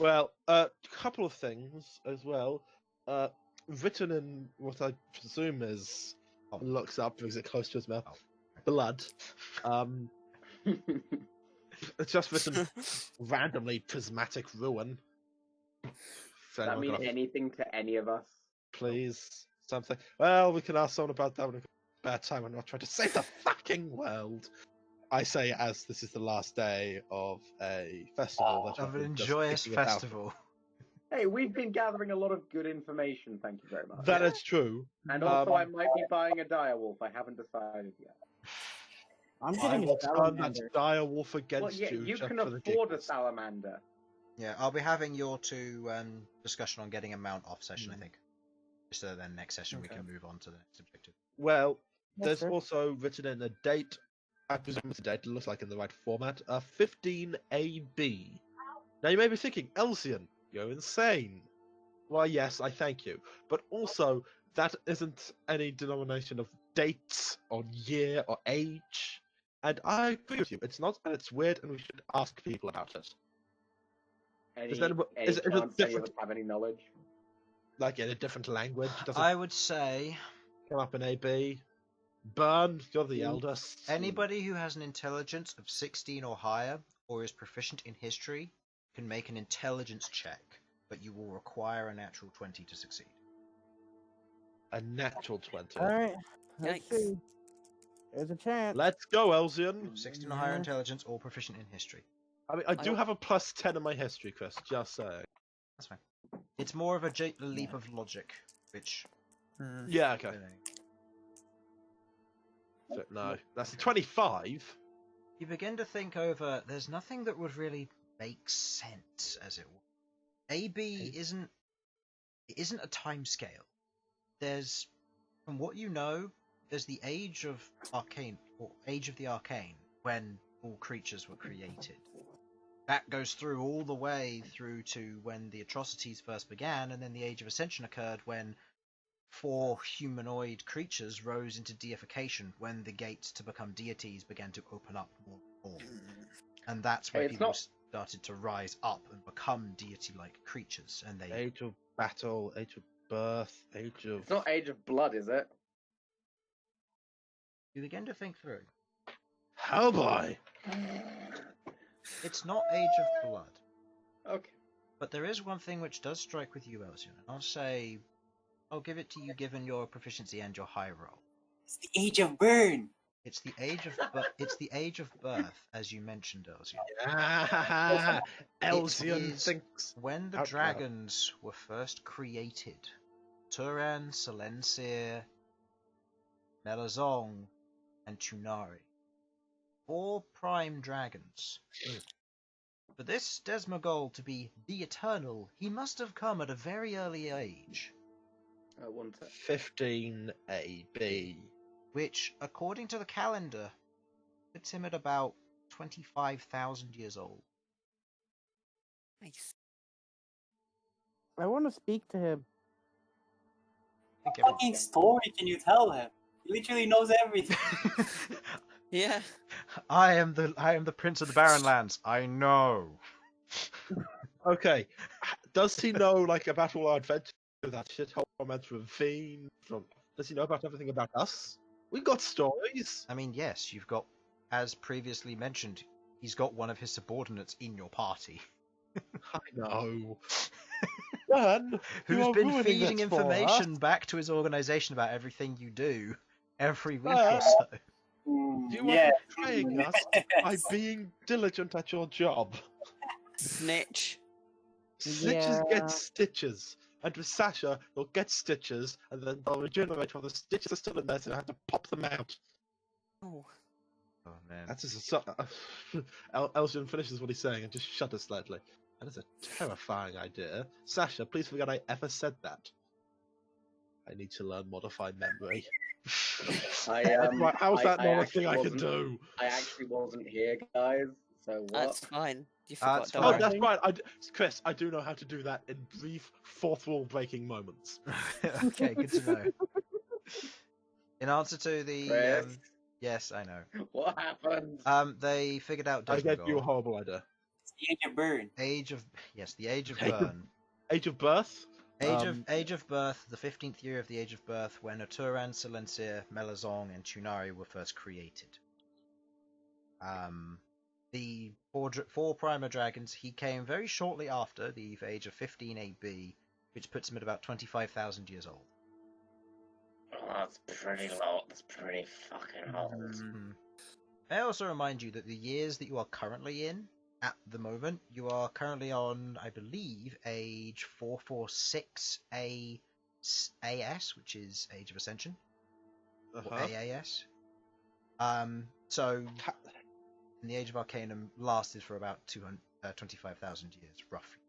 [SPEAKER 1] Well, a couple of things as well. Written in what I presume is looks up brings it close to his mouth. Blood. It's just written randomly prismatic ruin.
[SPEAKER 5] Does that mean anything to any of us?
[SPEAKER 1] Please, something. Well, we can ask someone about that when it's a bad time. I'm not trying to save the fucking world. I say as this is the last day of a festival.
[SPEAKER 4] Of an joyous festival.
[SPEAKER 5] Hey, we've been gathering a lot of good information. Thank you very much.
[SPEAKER 1] That is true.
[SPEAKER 5] And also, I might be buying a direwolf. I haven't decided yet.
[SPEAKER 6] I'm
[SPEAKER 1] I
[SPEAKER 6] getting
[SPEAKER 1] will
[SPEAKER 6] a
[SPEAKER 1] turn that
[SPEAKER 6] salamander.
[SPEAKER 1] direwolf against
[SPEAKER 5] Well, yeah, you
[SPEAKER 1] just
[SPEAKER 5] can
[SPEAKER 1] for the
[SPEAKER 5] afford a
[SPEAKER 1] dickens.
[SPEAKER 5] salamander.
[SPEAKER 4] Yeah, I'll be having your two discussion on getting a mount off session, I think. Just so then next session we can move on to the next objective.
[SPEAKER 1] Well,
[SPEAKER 6] Yes,
[SPEAKER 1] there's
[SPEAKER 6] sir.
[SPEAKER 1] also written in a date. I presume it's a date. It looks like in the right format. 15 AB. Now you may be thinking, Elsyan, you're insane. Why, yes, I thank you. But also, that isn't any denomination of dates or year or age. And I agree with you. It's not, and it's weird, and we should ask people about it.
[SPEAKER 5] Any,
[SPEAKER 1] Is that a-
[SPEAKER 5] any
[SPEAKER 1] is it
[SPEAKER 5] chance any of
[SPEAKER 1] different?
[SPEAKER 5] us have any knowledge?
[SPEAKER 1] Like in a different language. Does it
[SPEAKER 4] I would say
[SPEAKER 1] come up in AB? Bern, you're the
[SPEAKER 4] Mm.
[SPEAKER 1] eldest.
[SPEAKER 4] anybody who has an intelligence of 16 or higher, or is proficient in history, can make an intelligence check, but you will require a natural 20 to succeed.
[SPEAKER 1] A natural 20.
[SPEAKER 6] Alright, let's
[SPEAKER 3] Yikes.
[SPEAKER 6] see. There's a chance.
[SPEAKER 1] Let's go, Elsyan.
[SPEAKER 4] 16 or higher
[SPEAKER 6] Yeah.
[SPEAKER 4] intelligence, or proficient in history.
[SPEAKER 1] I mean, I do have a plus 10 in my history, Chris. Just saying.
[SPEAKER 4] That's fine. It's more of a leap of logic, which...
[SPEAKER 1] Yeah, okay. So, no, that's a 25.
[SPEAKER 4] You begin to think over, there's nothing that would really make sense, as it were. AB isn't a time scale. There's, from what you know, there's the Age of Arcane, or Age of the Arcane, when all creatures were created. That goes through all the way through to when the atrocities first began, and then the Age of Ascension occurred when 4 humanoid creatures rose into deification, when the gates to become deities began to open up more and more. And that's where people started to rise up and become deity-like creatures. And they
[SPEAKER 1] Age of Battle, Age of Birth, Age of...
[SPEAKER 5] It's not Age of Blood, is it?
[SPEAKER 4] You begin to think through.
[SPEAKER 1] Hellboy!
[SPEAKER 4] It's not Age of Blood.
[SPEAKER 5] Okay.
[SPEAKER 4] But there is one thing which does strike with you, Elsyan. And I'll give it to you given your proficiency and your high roll.
[SPEAKER 8] It's the Age of Bern.
[SPEAKER 4] It's the Age of Birth, as you mentioned, Elsyan.
[SPEAKER 1] Ah, Elsyan thinks.
[SPEAKER 4] When the dragons were first created, Turan, Selensir, Melazong, and Tunari. 4 prime dragons. For this Desmogol to be the Eternal, he must have come at a very early age.
[SPEAKER 1] 15 AB.
[SPEAKER 4] Which, according to the calendar, puts him at about 25,000 years old.
[SPEAKER 3] Nice.
[SPEAKER 6] I want to speak to him.
[SPEAKER 8] What fucking story can you tell him? He literally knows everything.
[SPEAKER 3] Yeah.
[SPEAKER 4] I am the Prince of the Barrenlands. I know.
[SPEAKER 1] Okay. Does he know like about all our adventures? That shithole from Ravine? Does he know about everything about us? We got stories.
[SPEAKER 4] I mean, yes, you've got, as previously mentioned, he's got one of his subordinates in your party.
[SPEAKER 1] I know. Bern,
[SPEAKER 4] who's been feeding information back to his organization about everything you do every week or so.
[SPEAKER 1] You are betraying us by being diligent at your job.
[SPEAKER 3] Snitch.
[SPEAKER 1] Snitches get stitches. And with Sasha, you'll get stitches, and then they'll regenerate while the stitches are still in there, so you have to pop them out.
[SPEAKER 3] Oh.
[SPEAKER 4] Oh man.
[SPEAKER 1] That's just Elsyan finishes what he's saying and just shudders slightly. That is a terrifying idea. Sasha, please forget I ever said that. I need to learn modified memory. How's that not a thing I can do?
[SPEAKER 5] I actually wasn't here, guys. So what?
[SPEAKER 3] That's fine. You forgot.
[SPEAKER 1] Oh, that's right. Chris, I do know how to do that in brief, fourth wall breaking moments.
[SPEAKER 4] Okay, good to know. In answer to the yes, I know.
[SPEAKER 5] What happened?
[SPEAKER 4] They figured out.
[SPEAKER 1] I gave you a horrible idea.
[SPEAKER 8] It's the Age of Bern.
[SPEAKER 4] The Age of Bern.
[SPEAKER 1] Age of Birth.
[SPEAKER 4] Age of Birth, the 15th year of the Age of Birth, when Turan, Selensir, Melazong, and Tunari were first created. The 4 primer dragons, he came very shortly after the age of 15 AB, which puts him at about 25,000 years old.
[SPEAKER 5] Oh, that's pretty low. That's pretty fucking old.
[SPEAKER 4] I also remind you that the years that you are currently in, at the moment, you are currently on, I believe, age 446 AS, which is Age of Ascension, or AAS. So, in the Age of Arcanum lasted for about 25,000 years, roughly.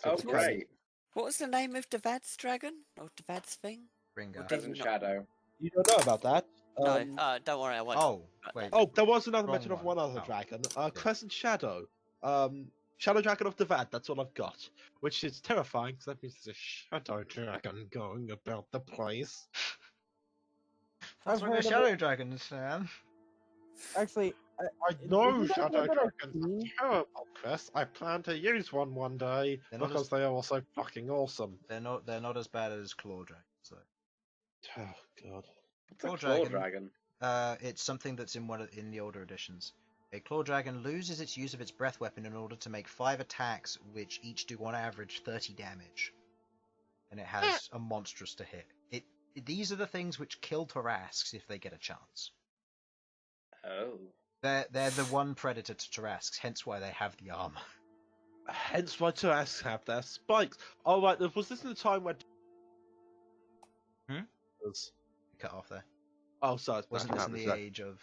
[SPEAKER 5] Okay.
[SPEAKER 3] What was the name of Devad's dragon? Or Devad's thing?
[SPEAKER 4] Ringo.
[SPEAKER 5] Present Shadow.
[SPEAKER 1] You don't know about that?
[SPEAKER 3] No, don't worry, I won't.
[SPEAKER 4] Oh, wait.
[SPEAKER 1] Oh, there was another mention
[SPEAKER 4] Wrong
[SPEAKER 1] of one
[SPEAKER 4] one.
[SPEAKER 1] other
[SPEAKER 4] Oh.
[SPEAKER 1] dragon. Crescent Shadow. Shadow Dragon of Devad, that's all I've got. Which is terrifying, because that means there's a Shadow Dragon going about the place.
[SPEAKER 4] That's why they're Shadow Dragons, man.
[SPEAKER 6] Actually,
[SPEAKER 1] I know
[SPEAKER 6] isn't that
[SPEAKER 1] Shadow
[SPEAKER 6] what I've
[SPEAKER 1] Dragons
[SPEAKER 6] seen?
[SPEAKER 1] are terrible, Chris. I plan to use one day,
[SPEAKER 4] They're not
[SPEAKER 1] because they are also fucking awesome.
[SPEAKER 4] They're not as bad as Claw Dragons, though.
[SPEAKER 1] Oh, God.
[SPEAKER 5] What's a
[SPEAKER 4] Claw
[SPEAKER 5] Claw
[SPEAKER 4] Dragon?
[SPEAKER 5] Dragon?
[SPEAKER 4] It's something that's in in the older editions. A Claw Dragon loses its use of its breath weapon in order to make 5 attacks, which each do on average 30 damage. And it has a monstrous to hit. These are the things which kill Tarrasques if they get a chance.
[SPEAKER 5] Oh.
[SPEAKER 4] They're the one predator to Tarrasques, hence why they have the armor.
[SPEAKER 1] Hence why Tarrasques have their spikes. Oh, right, was this in the time where...
[SPEAKER 4] Cut off there.
[SPEAKER 1] Oh, sorry.
[SPEAKER 4] Wasn't this in the age of...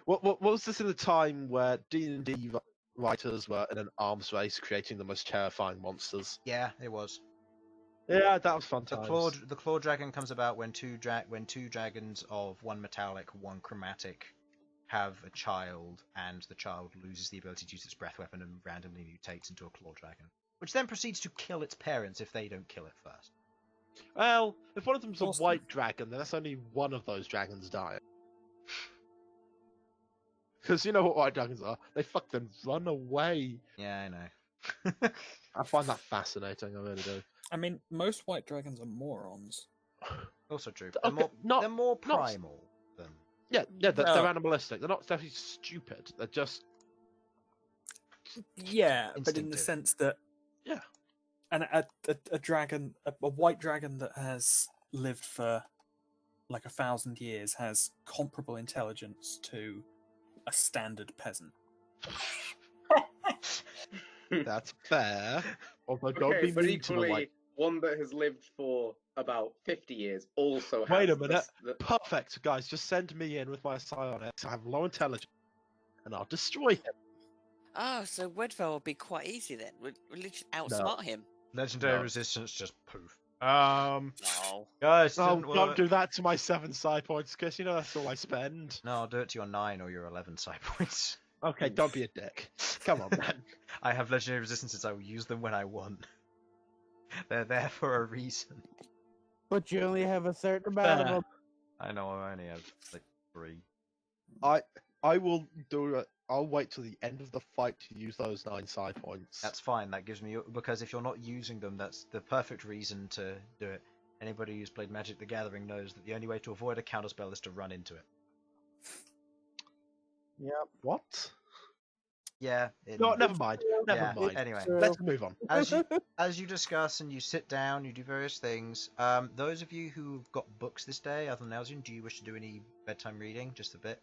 [SPEAKER 1] What was this in the time where D&D writers were in an arms race creating the most terrifying monsters?
[SPEAKER 4] Yeah, it was.
[SPEAKER 1] Yeah, that was fun
[SPEAKER 4] The
[SPEAKER 1] times.
[SPEAKER 4] claw dragon comes about when two dragons of one metallic, one chromatic have a child, and the child loses the ability to use its breath weapon and randomly mutates into a claw dragon, which then proceeds to kill its parents if they don't kill it first.
[SPEAKER 1] Well, if one of them's a
[SPEAKER 7] Awesome.
[SPEAKER 1] white dragon, then that's only one of those dragons dying. Because you know what white dragons are? They fucking run away.
[SPEAKER 4] Yeah, I know.
[SPEAKER 1] I find that fascinating, I really do.
[SPEAKER 7] I mean, most white dragons are morons.
[SPEAKER 4] Also true.
[SPEAKER 1] Okay,
[SPEAKER 4] They're more primal than...
[SPEAKER 1] Yeah, they're
[SPEAKER 7] Well-
[SPEAKER 1] animalistic. They're not definitely stupid. They're just...
[SPEAKER 7] Yeah, but in the
[SPEAKER 4] Instinctive.
[SPEAKER 7] sense that
[SPEAKER 1] Yeah.
[SPEAKER 7] and a dragon, a white dragon that has lived for like 1,000 years has comparable intelligence to a standard peasant.
[SPEAKER 1] That's fair. Although don't
[SPEAKER 5] Okay,
[SPEAKER 1] be
[SPEAKER 5] but
[SPEAKER 1] mean to the
[SPEAKER 5] equally,
[SPEAKER 1] white...
[SPEAKER 5] one that has lived for about 50 years also has
[SPEAKER 1] Wait a
[SPEAKER 5] this-
[SPEAKER 1] minute.
[SPEAKER 5] the-
[SPEAKER 1] Perfect, guys. Just send me in with my psionics. I have low intelligence. And I'll destroy him.
[SPEAKER 3] Oh, so Wedville will be quite easy then. We'll literally outsmart him.
[SPEAKER 4] Legendary
[SPEAKER 1] No.
[SPEAKER 4] resistance, just poof.
[SPEAKER 3] No.
[SPEAKER 4] Guys,
[SPEAKER 1] Oh,
[SPEAKER 4] didn't
[SPEAKER 1] don't
[SPEAKER 4] work.
[SPEAKER 1] do that to my 7 side points, because you know that's all I spend.
[SPEAKER 4] No, I'll do it to your 9 or your 11 side points.
[SPEAKER 1] Okay, don't be a dick. Come on, man.
[SPEAKER 4] I have legendary resistances, I will use them when I want. They're there for a reason.
[SPEAKER 6] But you only have a certain amount of
[SPEAKER 7] Fair.
[SPEAKER 6] them.
[SPEAKER 4] I know, I only have like 3.
[SPEAKER 1] I will do it. I'll wait till the end of the fight to use those 9 side points.
[SPEAKER 4] That's fine, that gives me... Because if you're not using them, that's the perfect reason to do it. Anybody who's played Magic the Gathering knows that the only way to avoid a counterspell is to run into it.
[SPEAKER 6] Yep.
[SPEAKER 1] What?
[SPEAKER 4] Yeah.
[SPEAKER 1] No, never mind. Never
[SPEAKER 4] Yeah,
[SPEAKER 1] mind.
[SPEAKER 4] anyway.
[SPEAKER 6] True.
[SPEAKER 1] Let's move on.
[SPEAKER 4] As you discuss and you sit down, you do various things. Those of you who've got books this day, other than Elsyan, do you wish to do any bedtime reading? Just a bit?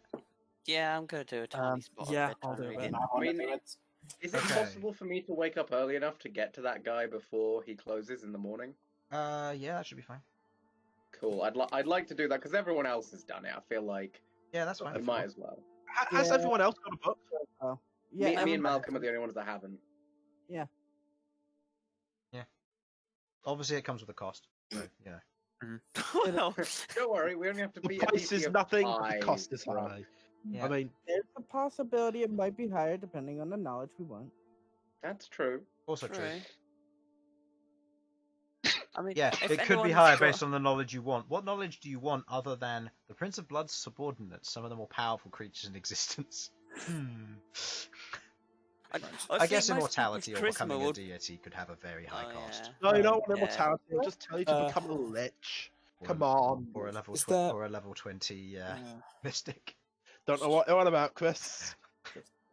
[SPEAKER 3] Yeah, I'm gonna do a tiny spot.
[SPEAKER 7] yeah,
[SPEAKER 3] of
[SPEAKER 7] I'll
[SPEAKER 3] bedtime
[SPEAKER 7] do it.
[SPEAKER 3] reading.
[SPEAKER 8] I want to
[SPEAKER 5] mean,
[SPEAKER 8] do it.
[SPEAKER 5] Is it
[SPEAKER 4] Okay.
[SPEAKER 5] possible for me to wake up early enough to get to that guy before he closes in the morning?
[SPEAKER 4] Yeah, that should be fine.
[SPEAKER 5] Cool. I'd like to do that because everyone else has done it. I feel like
[SPEAKER 4] Yeah, that's fine.
[SPEAKER 5] I might as well.
[SPEAKER 1] Has
[SPEAKER 6] Yeah.
[SPEAKER 1] everyone else got a book?
[SPEAKER 6] Oh.
[SPEAKER 5] Me,
[SPEAKER 6] Yeah,
[SPEAKER 5] me and Malcolm are the only ones that haven't.
[SPEAKER 4] Obviously, it comes with a cost. So, you know.
[SPEAKER 3] Well,
[SPEAKER 5] Don't worry, we only have to
[SPEAKER 1] The
[SPEAKER 5] beat a
[SPEAKER 1] price
[SPEAKER 5] DC
[SPEAKER 1] is
[SPEAKER 5] of
[SPEAKER 1] nothing, but the
[SPEAKER 5] 5,
[SPEAKER 1] cost is
[SPEAKER 5] bro.
[SPEAKER 1] high.
[SPEAKER 4] Yeah.
[SPEAKER 1] I mean,
[SPEAKER 6] there's a possibility it might be higher depending on the knowledge we want.
[SPEAKER 5] That's true.
[SPEAKER 4] Also true.
[SPEAKER 3] I mean,
[SPEAKER 4] Yeah,
[SPEAKER 3] if
[SPEAKER 4] it could be
[SPEAKER 3] anyone's
[SPEAKER 4] higher
[SPEAKER 3] got-
[SPEAKER 4] based on the knowledge you want. What knowledge do you want other than the Prince of Blood's subordinates, some of the more powerful creatures in existence? I guess
[SPEAKER 3] think most
[SPEAKER 4] immortality or
[SPEAKER 3] people's
[SPEAKER 4] becoming
[SPEAKER 3] charisma
[SPEAKER 4] a
[SPEAKER 3] would-
[SPEAKER 4] deity could have a very high
[SPEAKER 3] Oh,
[SPEAKER 4] cost.
[SPEAKER 3] yeah.
[SPEAKER 1] no, you don't want
[SPEAKER 3] Yeah.
[SPEAKER 1] immortality. I'll just tell you to
[SPEAKER 7] Uh,
[SPEAKER 1] become a lich.
[SPEAKER 4] Or
[SPEAKER 1] Come
[SPEAKER 4] a-
[SPEAKER 1] on.
[SPEAKER 4] Or a level
[SPEAKER 7] Is
[SPEAKER 4] 20,
[SPEAKER 7] there-
[SPEAKER 4] or a level 20 mystic.
[SPEAKER 1] Don't know what you're on about, Chris.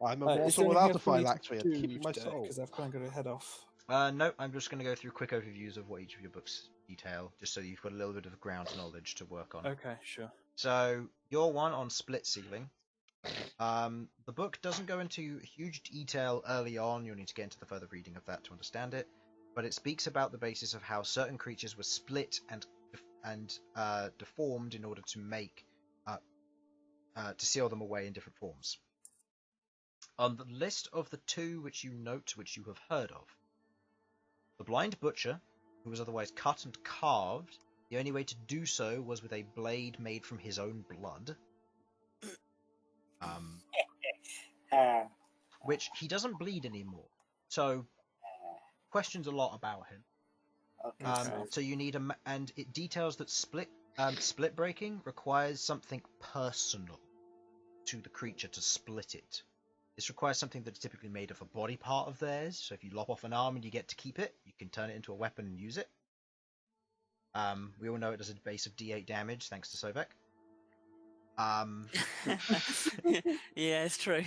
[SPEAKER 1] I'm
[SPEAKER 7] is
[SPEAKER 1] immortal
[SPEAKER 7] there
[SPEAKER 1] without
[SPEAKER 7] anything
[SPEAKER 1] a
[SPEAKER 7] else we need
[SPEAKER 1] phylactery
[SPEAKER 7] to
[SPEAKER 1] and
[SPEAKER 7] do
[SPEAKER 1] keeping my
[SPEAKER 7] today?
[SPEAKER 1] soul.
[SPEAKER 7] Because I've kind of got to head off.
[SPEAKER 4] No, I'm just going to go through quick overviews of what each of your books detail, just so you've got a little bit of ground knowledge to work on.
[SPEAKER 7] Okay, sure.
[SPEAKER 4] So, your one on split ceiling. The book doesn't go into huge detail early on, you'll need to get into the further reading of that to understand it, but it speaks about the basis of how certain creatures were split and deformed in order to make to seal them away in different forms. On the list of the 2 which you note, which you have heard of, the blind butcher, who was otherwise cut and carved, the only way to do so was with a blade made from his own blood. Which he doesn't bleed anymore, so questions a lot about him.
[SPEAKER 8] Okay.
[SPEAKER 4] So you need and it details that split breaking requires something personal to the creature to split it. This requires something that's typically made of a body part of theirs. So if you lop off an arm and you get to keep it, you can turn it into a weapon and use it. We all know it does a base of D8 damage thanks to Sovek.
[SPEAKER 3] Yeah, it's true.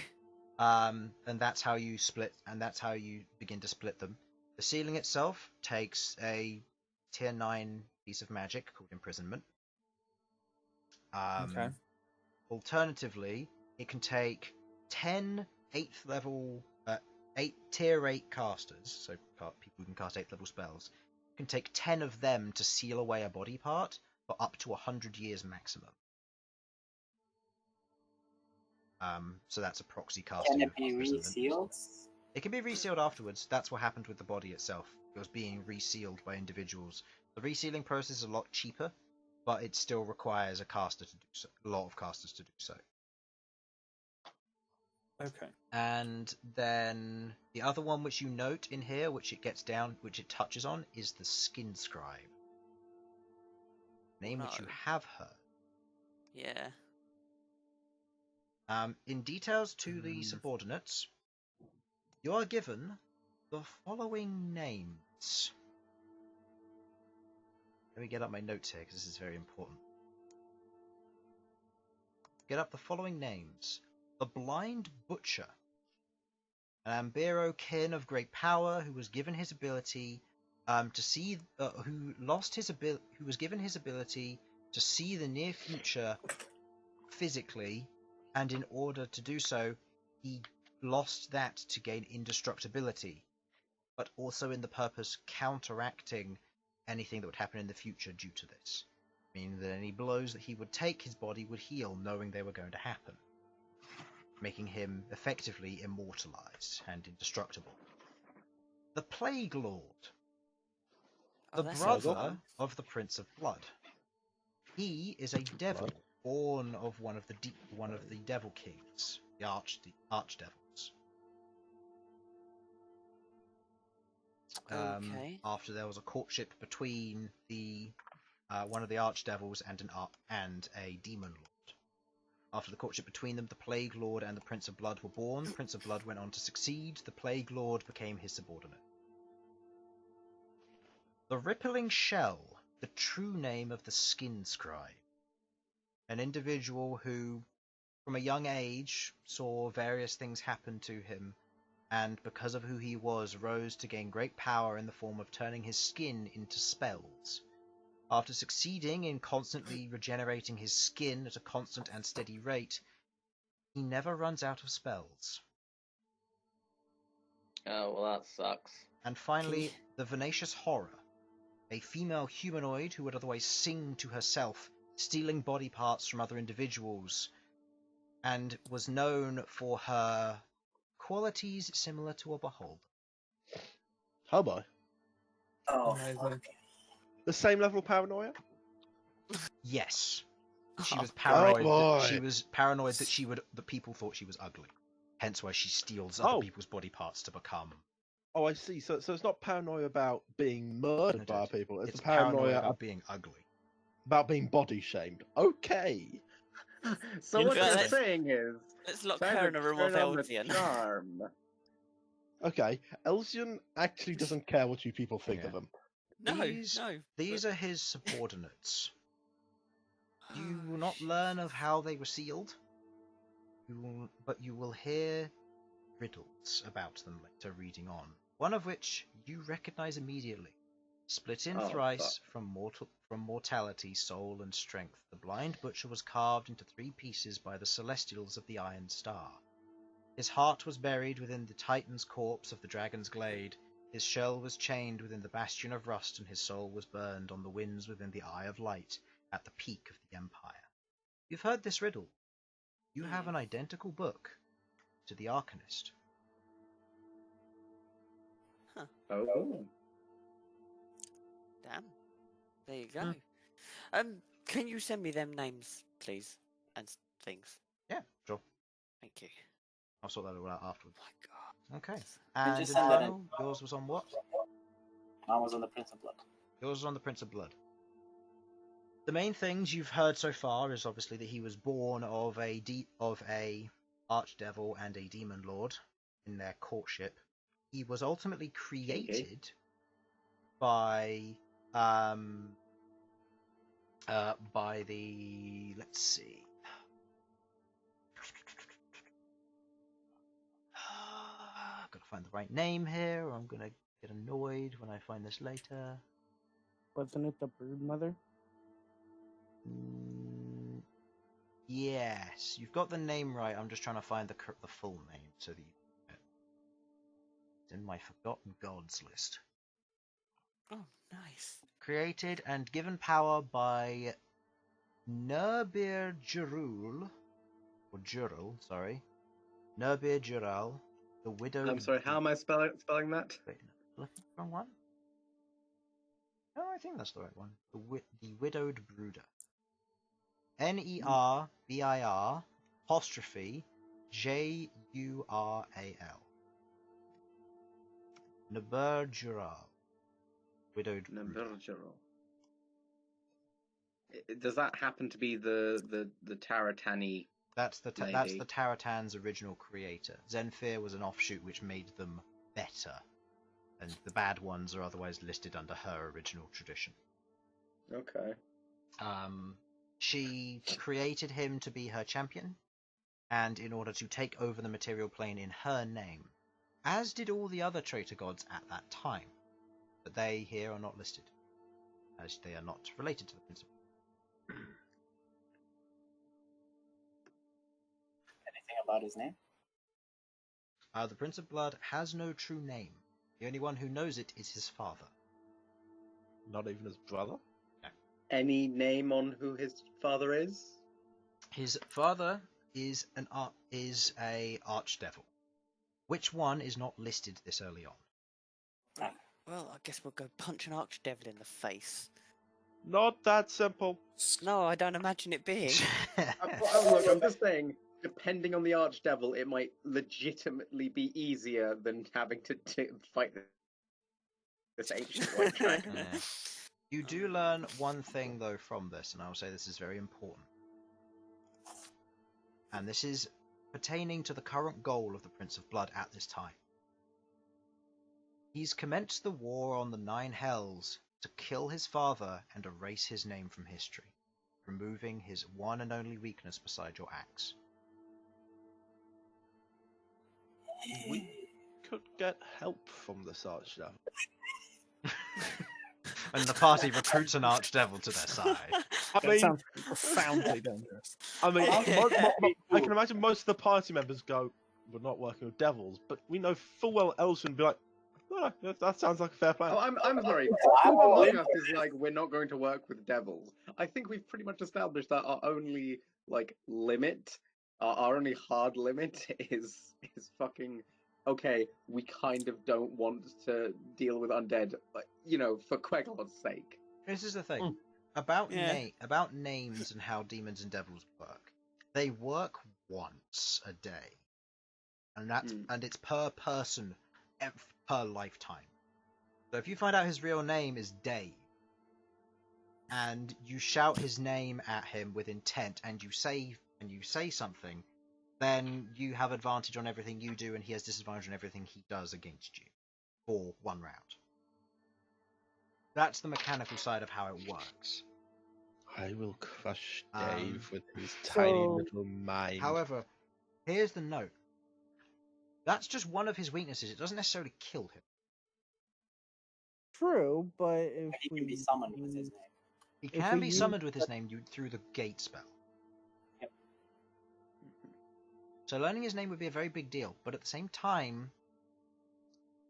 [SPEAKER 4] And that's how you split, and that's how you begin to split them. The ceiling itself takes a tier 9 piece of magic called imprisonment.
[SPEAKER 7] Okay.
[SPEAKER 4] Alternatively, it can take 10 8th level, 8 tier 8 casters, so people who can cast 8th level spells, can take 10 of them to seal away a body part for up to 100 years maximum. So that's a proxy casting
[SPEAKER 8] Can it
[SPEAKER 4] of
[SPEAKER 8] be
[SPEAKER 4] imprisonment.
[SPEAKER 8] resealed?
[SPEAKER 4] It can be resealed afterwards. That's what happened with the body itself. It was being resealed by individuals. The resealing process is a lot cheaper, but it still requires a caster to do so. A lot of casters to do so.
[SPEAKER 7] Okay.
[SPEAKER 4] And then the other one which you note in here, which it touches on, is the Skin Scribe. Name which you have heard.
[SPEAKER 3] Yeah.
[SPEAKER 4] In details to the subordinates, you are given the following names. Let me get up my notes here because this is very important. Get up the following names. The Blind Butcher, an Ambero kin of great power who was given his ability who was given his ability to see the near future physically, and in order to do so, he lost that to gain indestructibility, but also in the purpose counteracting anything that would happen in the future due to this, meaning that any blows that he would take, his body would heal knowing they were going to happen, making him effectively immortalized and indestructible. The Plague Lord, the brother of the Prince of Blood. He is a devil born of one of the Devil Kings, the Archdevils.
[SPEAKER 3] Okay.
[SPEAKER 4] After there was a courtship between one of the Archdevils and a Demon Lord. After the courtship between them, the Plague Lord and the Prince of Blood were born. The Prince of Blood went on to succeed. The Plague Lord became his subordinate. The Rippling Shell, the true name of the Skin Scribe. An individual who, from a young age, saw various things happen to him, and because of who he was, rose to gain great power in the form of turning his skin into spells. After succeeding in constantly regenerating his skin at a constant and steady rate, he never runs out of spells.
[SPEAKER 5] Oh, well, that sucks.
[SPEAKER 4] And finally, the Venacious Horror, a female humanoid who would otherwise sing to herself, stealing body parts from other individuals, and was known for her qualities similar to a beholder.
[SPEAKER 1] Oh boy.
[SPEAKER 8] Oh,
[SPEAKER 6] Amazing.
[SPEAKER 1] The same level of paranoia?
[SPEAKER 4] Yes. She
[SPEAKER 3] Oh,
[SPEAKER 4] was paranoid.
[SPEAKER 1] boy.
[SPEAKER 4] She was paranoid that people thought she was ugly. Hence why she steals other people's body parts to become.
[SPEAKER 1] Oh, I see. So it's not paranoia about being murdered by people. It's
[SPEAKER 4] It's
[SPEAKER 1] paranoia
[SPEAKER 4] about being ugly.
[SPEAKER 1] about being body shamed. Okay.
[SPEAKER 5] So what
[SPEAKER 3] Yeah,
[SPEAKER 5] you're
[SPEAKER 3] let's-
[SPEAKER 5] saying is,
[SPEAKER 3] Let's lock
[SPEAKER 5] time
[SPEAKER 3] her
[SPEAKER 5] to
[SPEAKER 3] in a room of
[SPEAKER 5] turn on the
[SPEAKER 3] Elsyan.
[SPEAKER 5] charm.
[SPEAKER 1] Okay. Elsyan actually doesn't care what you people think of him.
[SPEAKER 3] No,
[SPEAKER 4] These are his subordinates. You will not learn of how they were sealed, but you will hear riddles about them later reading on. One of which you recognize immediately. Split in thrice from mortality, soul, and strength, the Blind Butcher was carved into 3 pieces by the Celestials of the Iron Star. His heart was buried within the Titan's corpse of the Dragon's Glade, his shell was chained within the Bastion of Rust, and his soul was burned on the winds within the Eye of Light, at the peak of the Empire. You've heard this riddle. You have an identical book to the Arcanist.
[SPEAKER 5] Oh.
[SPEAKER 3] Damn. There you go. Can you send me them names, please, and things?
[SPEAKER 4] Yeah, sure.
[SPEAKER 3] Thank you.
[SPEAKER 4] I'll sort that all out afterwards.
[SPEAKER 3] My God.
[SPEAKER 4] Okay.
[SPEAKER 8] And
[SPEAKER 4] And
[SPEAKER 8] just send that in.
[SPEAKER 4] Infernal, yours was on what?
[SPEAKER 8] Mine was on the Prince of Blood.
[SPEAKER 4] Yours was on the Prince of Blood. The main things you've heard so far is obviously that he was born of a archdevil and a demon lord in their courtship. He was ultimately created by the, let's see. Gotta find the right name here, or I'm gonna get annoyed when I find this later.
[SPEAKER 6] Wasn't it the Brood Mother?
[SPEAKER 4] Yes, you've got the name right. I'm just trying to find the full name so that it's in my Forgotten Gods list.
[SPEAKER 3] Oh, nice.
[SPEAKER 4] Created and given power by Nurbir Jurul, or Jurul, sorry. Nurbir Jural, the widowed.
[SPEAKER 5] I'm sorry, how am I spelling that?
[SPEAKER 4] Wait, no, wrong one. No, I think that's the right one. The widowed brooder. Nerbir apostrophe Jural. Neberjural. Widowed brooder.
[SPEAKER 5] Does that happen to be the Taratani?
[SPEAKER 4] That's the
[SPEAKER 5] lady?
[SPEAKER 4] Taratan's original creator. Zenfir was an offshoot which made them better, and the bad ones are otherwise listed under her original tradition.
[SPEAKER 5] Okay.
[SPEAKER 4] She created him to be her champion, and in order to take over the material plane in her name, as did all the other traitor gods at that time. But they here are not listed, as they are not related to the principal.
[SPEAKER 8] Anything about his name?
[SPEAKER 4] The Prince of Blood has no true name. The only one who knows it is his father.
[SPEAKER 1] Not even his brother?
[SPEAKER 5] Any name on who his father is?
[SPEAKER 4] His father is a archdevil. Which one is not listed this early on?
[SPEAKER 3] Well, I guess we'll go punch an archdevil in the face.
[SPEAKER 1] Not that simple.
[SPEAKER 3] No, I don't imagine it being.
[SPEAKER 5] Look, I'm just saying, depending on the archdevil, it might legitimately be easier than having to fight this ancient white dragon.
[SPEAKER 4] Yeah. You do learn one thing, though, from this, and I will say this is very important. And this is pertaining to the current goal of the Prince of Blood at this time. He's commenced the war on the Nine Hells to kill his father and erase his name from history, removing his one and only weakness beside your axe.
[SPEAKER 1] We could get help from this archdevil.
[SPEAKER 4] And the party recruits an archdevil to their side.
[SPEAKER 7] That sounds profoundly dangerous.
[SPEAKER 1] I mean, I can imagine most of the party members go, "We're not working with devils," but we know full well Elsyan would be like, "Oh, that sounds like a fair plan."
[SPEAKER 5] Oh, I'm sorry.
[SPEAKER 8] I'm all
[SPEAKER 5] Among
[SPEAKER 8] in
[SPEAKER 5] Us is like, we're not going to work with devils. I think we've pretty much established that our only limit, our only hard limit is fucking. Okay, we kind of don't want to deal with undead, for Queglod's sake.
[SPEAKER 4] This is the thing about
[SPEAKER 3] Yeah.
[SPEAKER 4] about names and how demons and devils work. They work once a day, and it's per person, per lifetime. So if you find out his real name is Dave, and you shout his name at him with intent, and you say something, then you have advantage on everything you do, and he has disadvantage on everything he does against you for one round. That's the mechanical side of how it works.
[SPEAKER 1] I will crush Dave with his tiny little mind.
[SPEAKER 4] However, here's the note. That's just one of his weaknesses. It doesn't necessarily kill him.
[SPEAKER 6] True, but if
[SPEAKER 8] He can be summoned with his name.
[SPEAKER 4] He
[SPEAKER 6] If
[SPEAKER 4] can
[SPEAKER 6] we
[SPEAKER 4] be
[SPEAKER 6] use
[SPEAKER 4] summoned with his name through the gate spell.
[SPEAKER 8] Yep.
[SPEAKER 4] So learning his name would be a very big deal, but at the same time,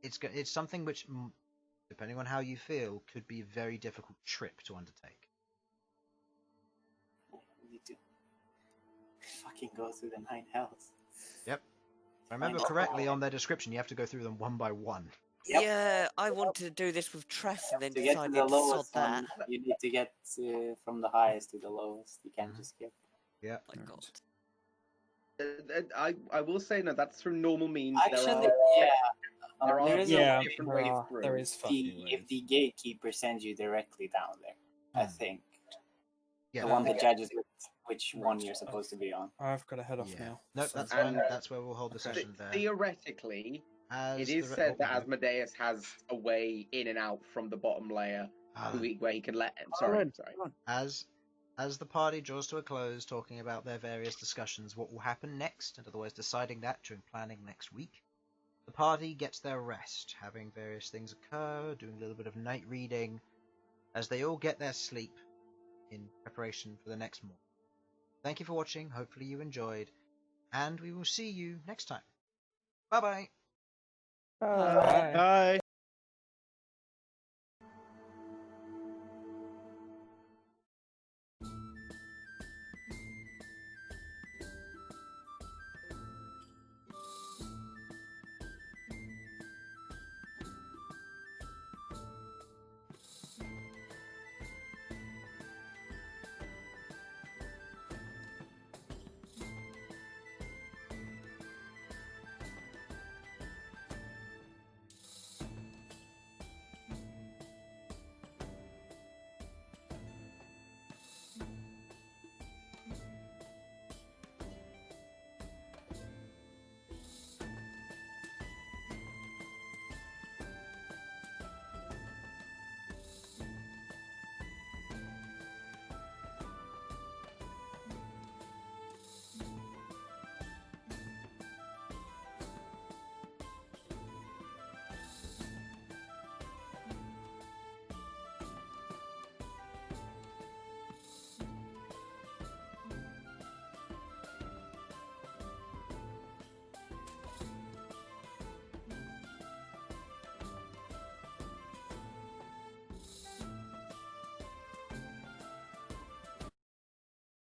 [SPEAKER 4] it's something which, depending on how you feel, could be a very difficult trip to undertake.
[SPEAKER 8] We need to fucking go through the Nine Hells.
[SPEAKER 4] Yep. If I remember correctly, on their description, you have to go through them one by one.
[SPEAKER 8] Yep.
[SPEAKER 3] Yeah, I wanted to do this with Tress and then
[SPEAKER 8] To get to
[SPEAKER 3] decided
[SPEAKER 8] the
[SPEAKER 3] to sod
[SPEAKER 8] lowest
[SPEAKER 3] that.
[SPEAKER 8] one, you need to get from the highest to the lowest. You can't just skip.
[SPEAKER 4] Yeah.
[SPEAKER 3] My God.
[SPEAKER 5] I will say, no, that's through normal means.
[SPEAKER 8] Actually,
[SPEAKER 5] there are
[SPEAKER 8] there is
[SPEAKER 7] Yeah,
[SPEAKER 8] a
[SPEAKER 5] different
[SPEAKER 7] there
[SPEAKER 5] ways
[SPEAKER 7] are.
[SPEAKER 5] through.
[SPEAKER 7] There is fucking ways.
[SPEAKER 8] if the gatekeeper sends you directly down there, I think.
[SPEAKER 4] Yeah.
[SPEAKER 8] The one that judges which one you're supposed to be on.
[SPEAKER 7] I've got to head off
[SPEAKER 4] Yeah.
[SPEAKER 7] now.
[SPEAKER 4] No,
[SPEAKER 7] So-
[SPEAKER 4] that's
[SPEAKER 5] And-
[SPEAKER 4] fine. That's where we'll hold the session there.
[SPEAKER 5] Theoretically,
[SPEAKER 4] As
[SPEAKER 5] it is
[SPEAKER 4] the-
[SPEAKER 5] said
[SPEAKER 4] oh,
[SPEAKER 5] that
[SPEAKER 4] no.
[SPEAKER 5] Asmodeus has a way in and out from the bottom layer
[SPEAKER 4] Ah.
[SPEAKER 5] where he can let.
[SPEAKER 6] Alright,
[SPEAKER 5] Sorry.
[SPEAKER 4] As the party draws to a close, talking about their various discussions, what will happen next, and otherwise deciding that during planning next week, the party gets their rest, having various things occur, doing a little bit of night reading, as they all get their sleep in preparation for the next morning. Thank you for watching, hopefully you enjoyed, and we will see you next time. Bye-bye!
[SPEAKER 6] Bye.
[SPEAKER 1] Bye.